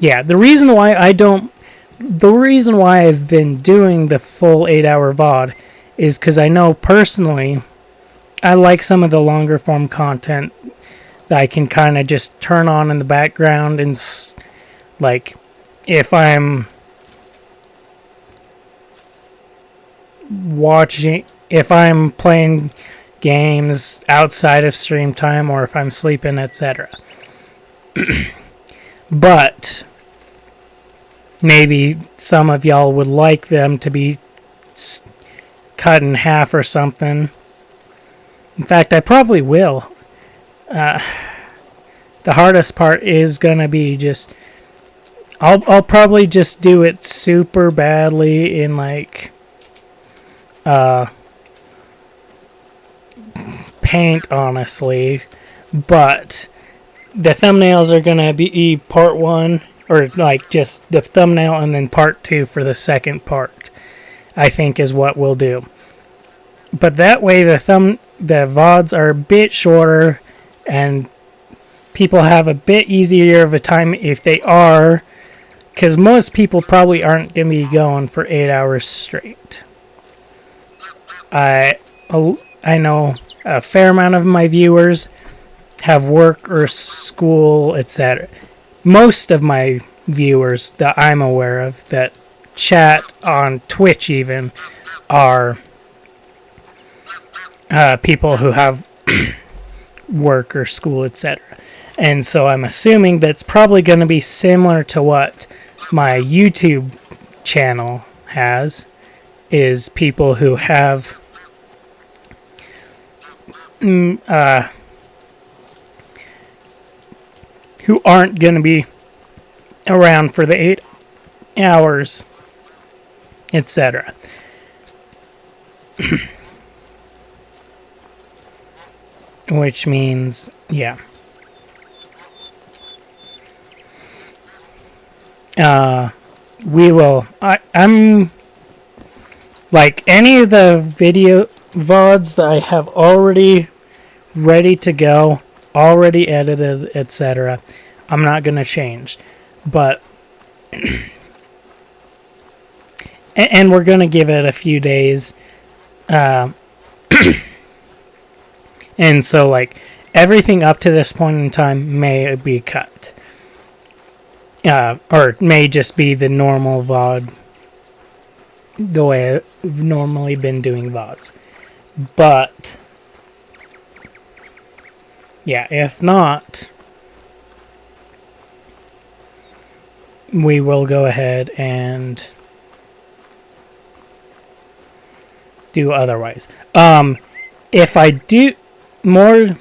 the reason why I've been doing the full 8 hour VOD is because I know personally I like some of the longer form content that I can kind of just turn on in the background, and like if I'm if I'm playing games outside of stream time, or if I'm sleeping, etc. But maybe some of y'all would like them to be cut in half or something. In fact, I probably will. The hardest part is gonna be just... I'll probably just do it super badly in like... paint, honestly, but the thumbnails are gonna be part 1, or like just the thumbnail, and then part 2 for the second part, I think is what we'll do. But that way the VODs are a bit shorter, and people have a bit easier of a time if they are, because most people probably aren't gonna be going for 8 hours straight. I know a fair amount of my viewers have work or school, etc. Most of my viewers that I'm aware of that chat on Twitch even are people who have work or school, etc. And so I'm assuming that's probably going to be similar to what my YouTube channel has, is people who have who aren't going to be around for the 8 hours, etc. Which means, we will... I'm... Like, any of the video VODs that I have already ready to go, already edited, etc., I'm not going to change. But... and we're going to give it a few days. And so, like, everything up to this point in time may be cut. Or may just be the normal VOD the way I've normally been doing VODs. But yeah, if not, we will go ahead and do otherwise. If I do more,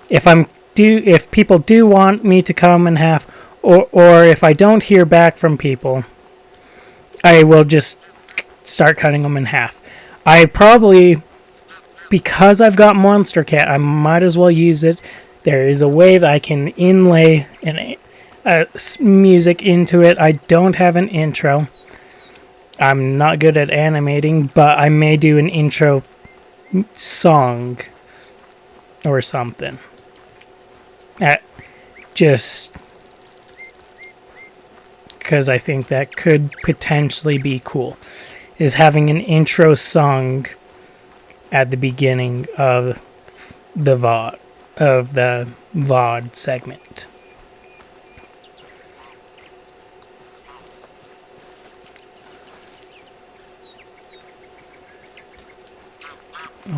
if people do want me to come in half, or if I don't hear back from people, I will just start cutting them in half. I probably, because I've got Monster Cat, I might as well use it. There is a way that I can inlay music into it. I don't have an intro. I'm not good at animating, but I may do an intro song or something. Just because I think that could potentially be cool, is having an intro song at the beginning of the VOD segment.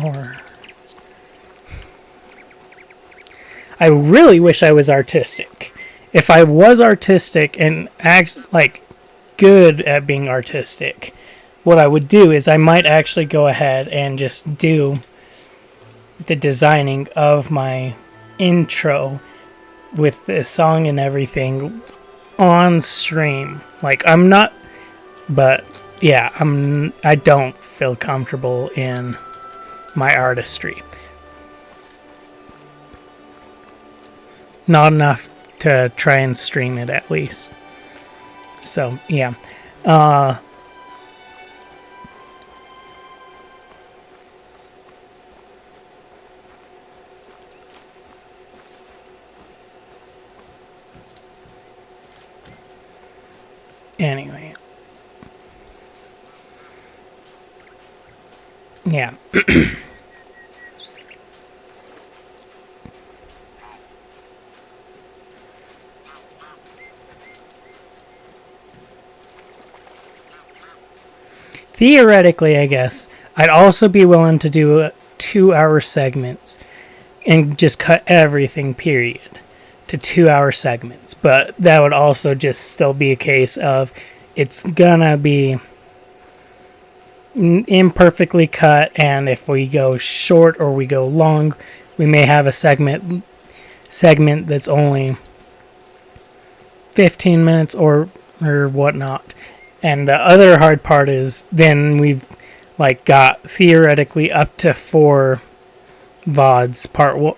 Or I really wish I was artistic. If I was artistic and good at being artistic, what I would do is I might actually go ahead and just do the designing of my intro with the song and everything on stream. I'm not, but yeah, I don't feel comfortable in my artistry. Not enough to try and stream it, at least. So yeah. Anyway. Yeah. Theoretically, I guess, I'd also be willing to do 2-hour segments and just cut everything, period, to 2-hour segments. But that would also just still be a case of it's gonna be imperfectly cut, and if we go short or we go long, we may have a segment that's only 15 minutes or whatnot. And the other hard part is then we've got theoretically up to 4 VODs,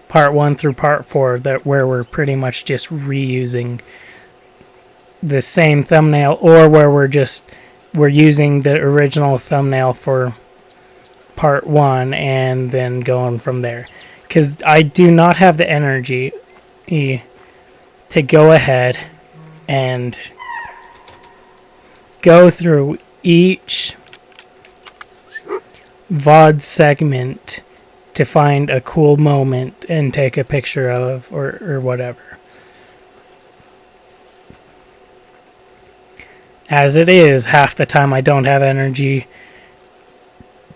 part 1 through part 4, where we're pretty much just reusing the same thumbnail, or where we're using the original thumbnail for part 1 and then going from there. Because I do not have the energy to go ahead and go through each VOD segment to find a cool moment and take a picture of or whatever. As it is, half the time I don't have energy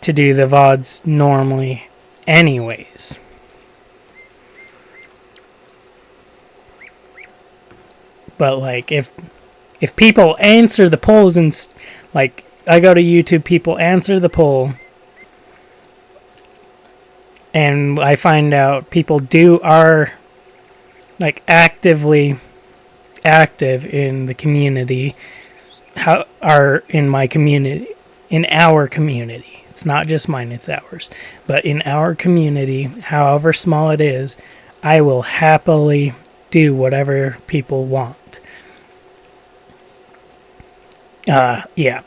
to do the VODs normally anyways. But if people answer the polls and I go to YouTube, people answer the poll, and I find out people are actively active in the community, are in my community, in our community. It's not just mine, it's ours. But in our community, however small it is, I will happily do whatever people want. Yeah.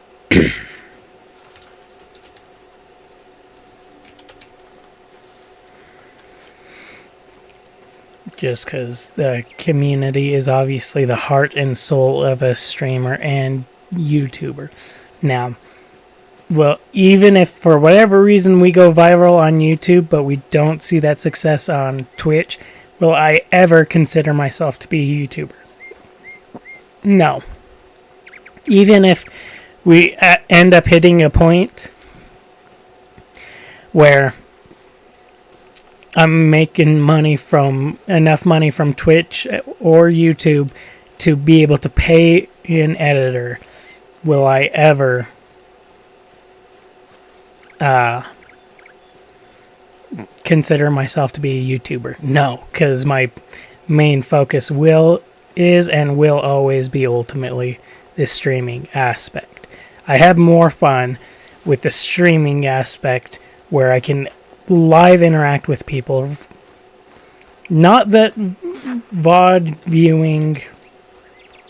Just because the community is obviously the heart and soul of a streamer and YouTuber. Now, well, even if for whatever reason we go viral on YouTube, but we don't see that success on Twitch, will I ever consider myself to be a YouTuber? No. Even if we end up hitting a point where I'm making enough money from Twitch or YouTube to be able to pay an editor, will I ever consider myself to be a YouTuber? No, because my main focus is and will always be ultimately the streaming aspect. I have more fun with the streaming aspect where I can live interact with people. Not that VOD viewing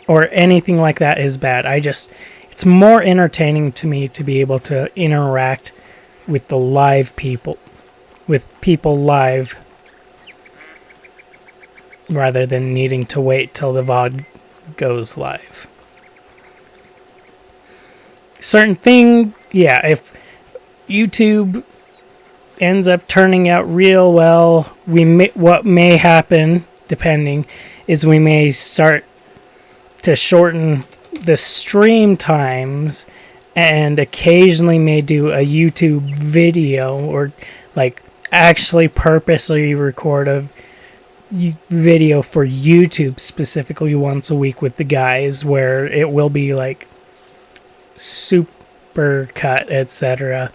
or anything like that is bad. It's more entertaining to me to be able to interact with the live people, with people live, rather than needing to wait till the VOD goes live. Certain thing, yeah, if YouTube ends up turning out real well, what may happen, depending, is we may start to shorten the stream times and occasionally may do a YouTube video or like actually purposely record a video for YouTube specifically once a week with the guys, where it will be like super cut, etc.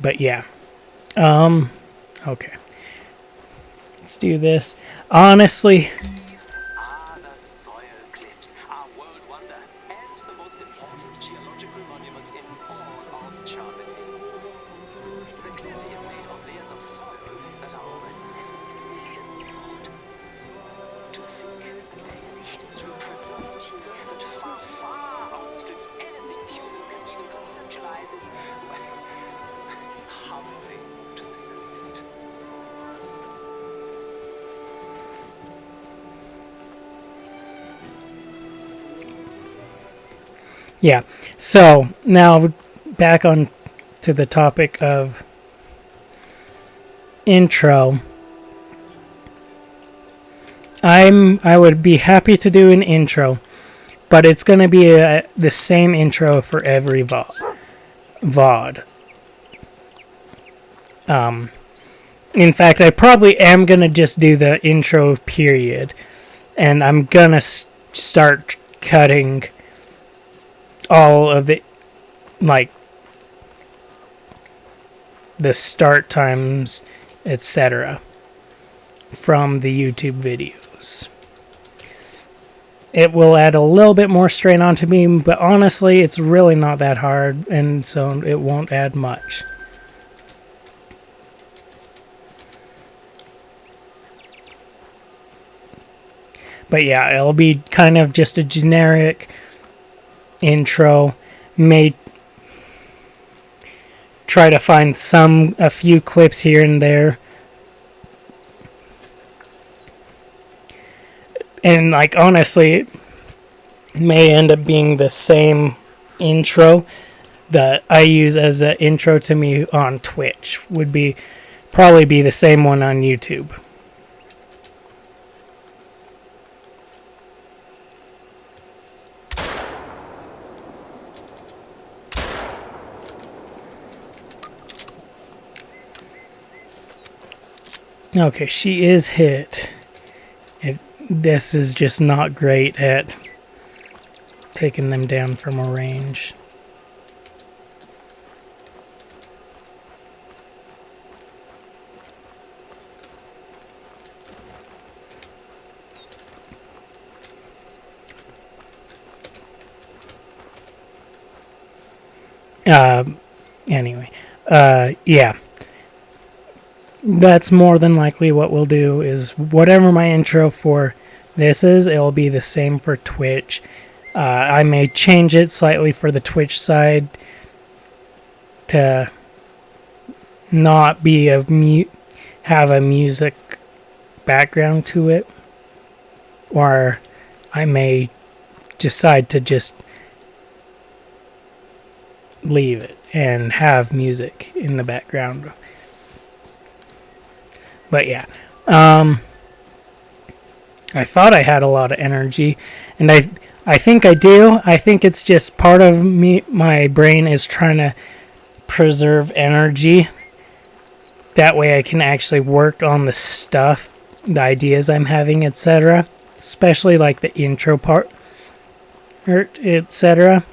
But yeah. Okay. Let's do this. Honestly, These are the soil cliffs, our world wonder, and the most important geological monument in all of Germany. The cliff is made of layers of soil that are over 7 million years old. To think that there is a history preserved here that far, far outstrips anything humans can even conceptualize is, well, humbling, to say the least. yeah. So now back on to the topic of intro. I would be happy to do an intro, but it's going to be the same intro for every VOD. In fact, I probably am going to just do the intro period, and I'm going to start cutting all of the, like, the start times, etc. from the YouTube videos. It will add a little bit more strain onto me, but honestly, it's really not that hard, and so it won't add much. But yeah, it'll be kind of just a generic intro. May try to find a few clips here and there. And like honestly, it may end up being the same intro that I use as an intro to me on Twitch. Would probably be the same one on YouTube. Okay, she is hit. This is just not great at taking them down from a range. Anyway, yeah. That's more than likely what we'll do is whatever my intro for this is, it'll be the same for Twitch. I may change it slightly for the Twitch side to not be have a music background to it, or I may decide to just leave it and have music in the background. But yeah, I thought I had a lot of energy, and I think I do. I think it's just part of me. My brain is trying to preserve energy. That way I can actually work on the stuff, the ideas I'm having, etc. Especially like the intro part, etc.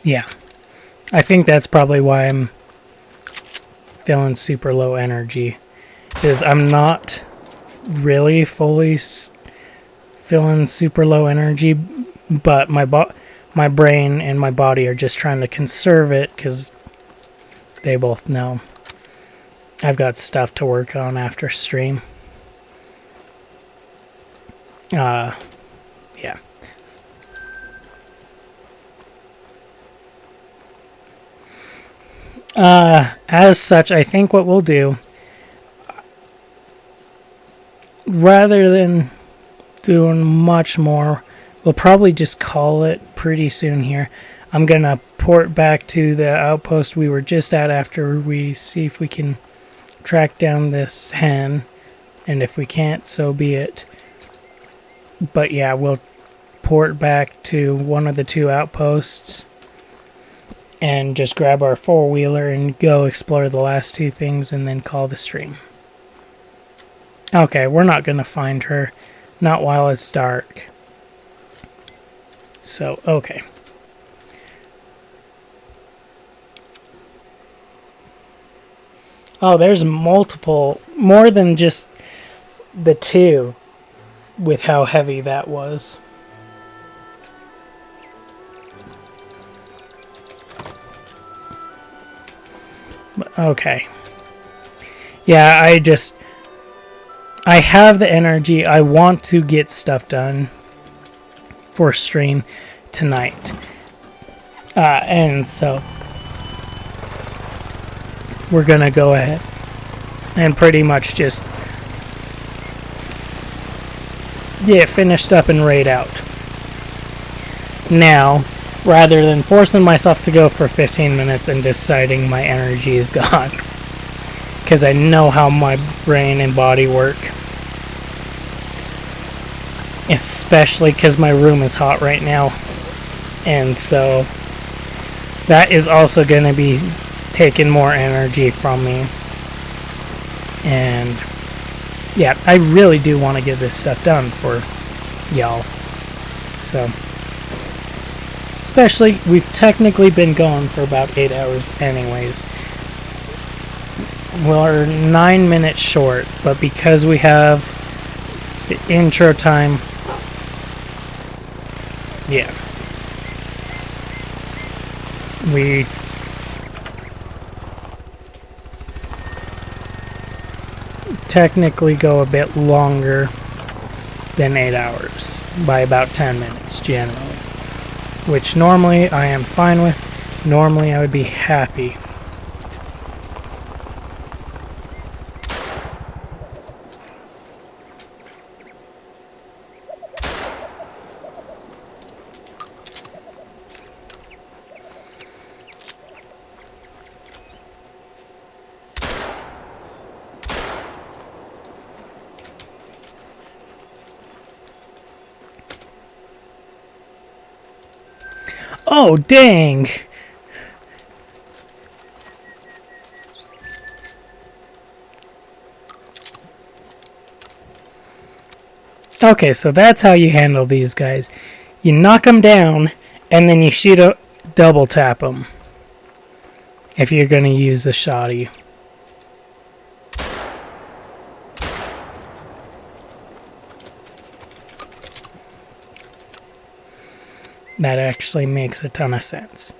Yeah. I think that's probably why I'm feeling super low energy. Is I'm not really fully feeling super low energy, but my brain and my body are just trying to conserve it because they both know I've got stuff to work on after stream. Yeah. As such, I think what we'll do, rather than doing much more, we'll probably just call it pretty soon here. I'm gonna port back to the outpost we were just at after we see if we can track down this hen, and if we can't, so be it. But yeah, we'll port back to one of the two outposts and just grab our four-wheeler and go explore the last two things and then call the stream. Okay, we're not going to find her. Not while it's dark. So, okay. Oh, there's multiple, more than just the two with how heavy that was. Okay. Yeah, I have the energy. I want to get stuff done for stream tonight. And so we're going to go ahead and pretty much just get finished up and raid out. Now, rather than forcing myself to go for 15 minutes and deciding my energy is gone. Because I know how my brain and body work. Especially because my room is hot right now. And so that is also going to be taking more energy from me. And yeah, I really do want to get this stuff done for y'all. So especially, we've technically been gone for about 8 hours anyways. We're 9 minutes short, but because we have the intro time, yeah. We technically go a bit longer than 8 hours, by about 10 minutes generally. Which normally I am fine with. Normally I would be happy. Oh, dang! Okay, so that's how you handle these guys. You knock them down, and then you shoot a double tap them. If you're going to use the shoddy. That actually makes a ton of sense.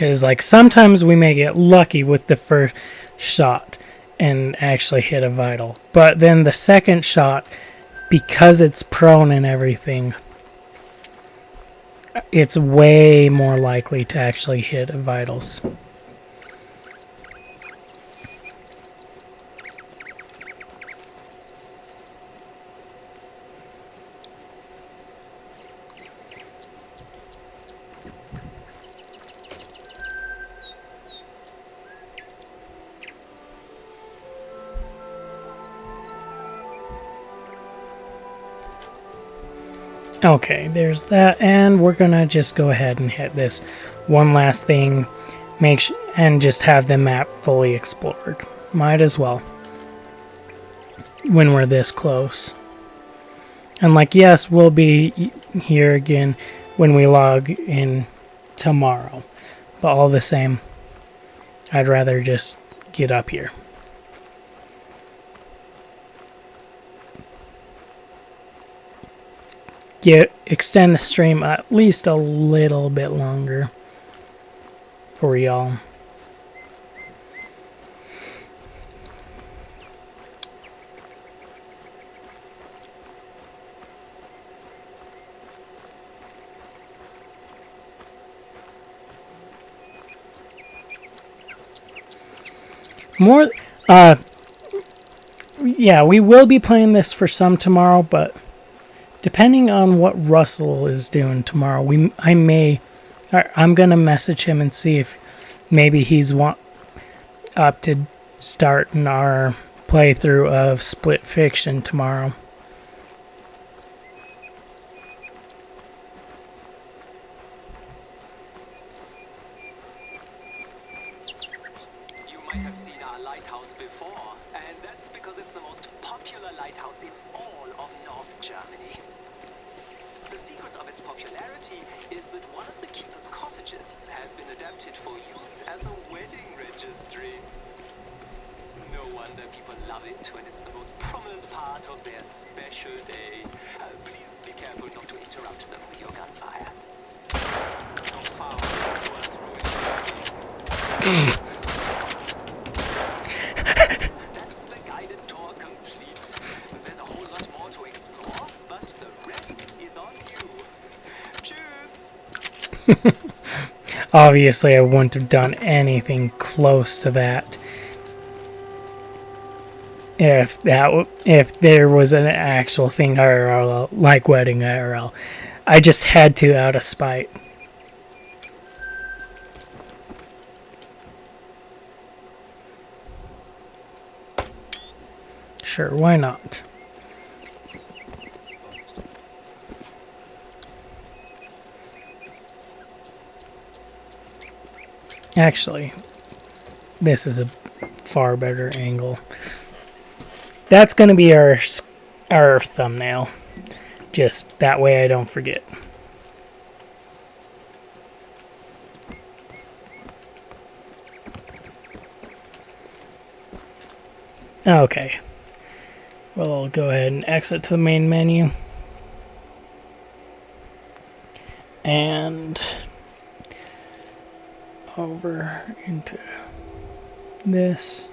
Because, like, sometimes we may get lucky with the first shot and actually hit a vital. But then the second shot, because it's prone and everything, it's way more likely to actually hit a vitals. Okay, there's that, and we're gonna just go ahead and hit this one last thing, and just have the map fully explored. Might as well, when we're this close. And like, yes, we'll be here again when we log in tomorrow, but all the same, I'd rather just get up here. Extend the stream at least a little bit longer for y'all. Yeah, we will be playing this for some tomorrow, but depending on what Russell is doing tomorrow, I'm gonna message him and see if maybe he's up to starting our playthrough of Split Fiction tomorrow. You might have seen our lighthouse before, and that's because it's the most popular lighthouse in all of North Germany. The secret of its popularity is that one of the keeper's cottages has been adapted for use as a wedding registry. No wonder people love it when it's the most prominent part of their special day. Please be careful not to interrupt them with your gunfire. No foul worth ruining. That's the guided tour complete. There's a whole lot more to explore, but the rest is on you. Cheers! Obviously, I wouldn't have done anything close to that if there was an actual thing IRL, like wedding IRL. I just had to out of spite. Sure, why not? Actually, this is a far better angle. That's going to be our thumbnail. Just that way I don't forget. Okay. Well, I'll go ahead and exit to the main menu. And over into this.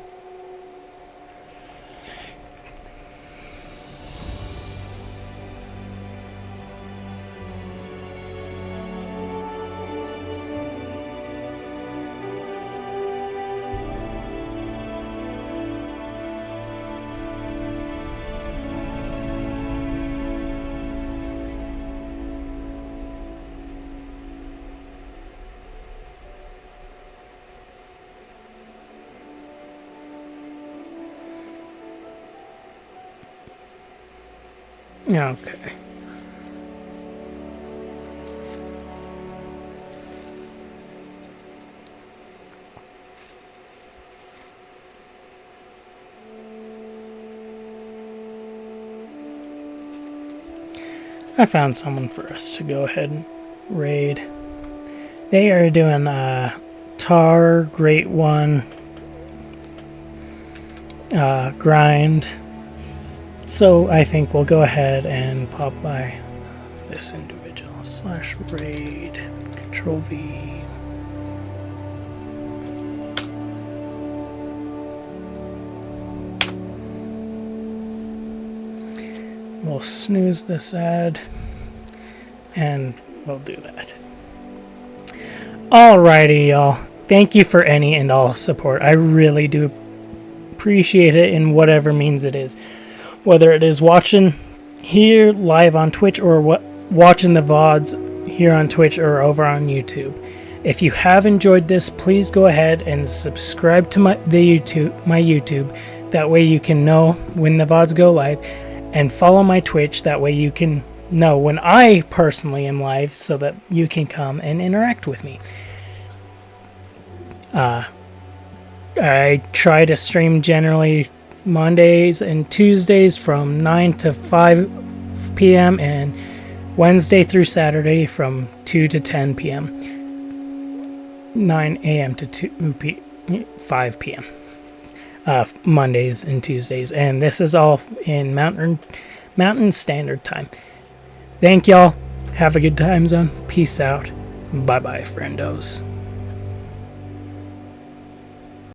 Okay. I found someone for us to go ahead and raid. They are doing a tar, great one, grind. So I think we'll go ahead and pop by this individual /raid, Control V. We'll snooze this ad, and we'll do that. Alrighty, y'all. Thank you for any and all support. I really do appreciate it in whatever means it is. Whether it is watching here live on Twitch or watching the VODs here on Twitch or over on YouTube. If you have enjoyed this, please go ahead and subscribe to my YouTube. That way you can know when the VODs go live. And follow my Twitch. That way you can know when I personally am live so that you can come and interact with me. I try to stream generally Mondays and Tuesdays from 9 to 5 p.m. and Wednesday through Saturday from 2 to 10 p.m. 9 a.m. to 5 p.m. Mondays and Tuesdays. And this is all in Mountain Standard Time. Thank y'all. Have a good time zone. Peace out. Bye-bye, friendos.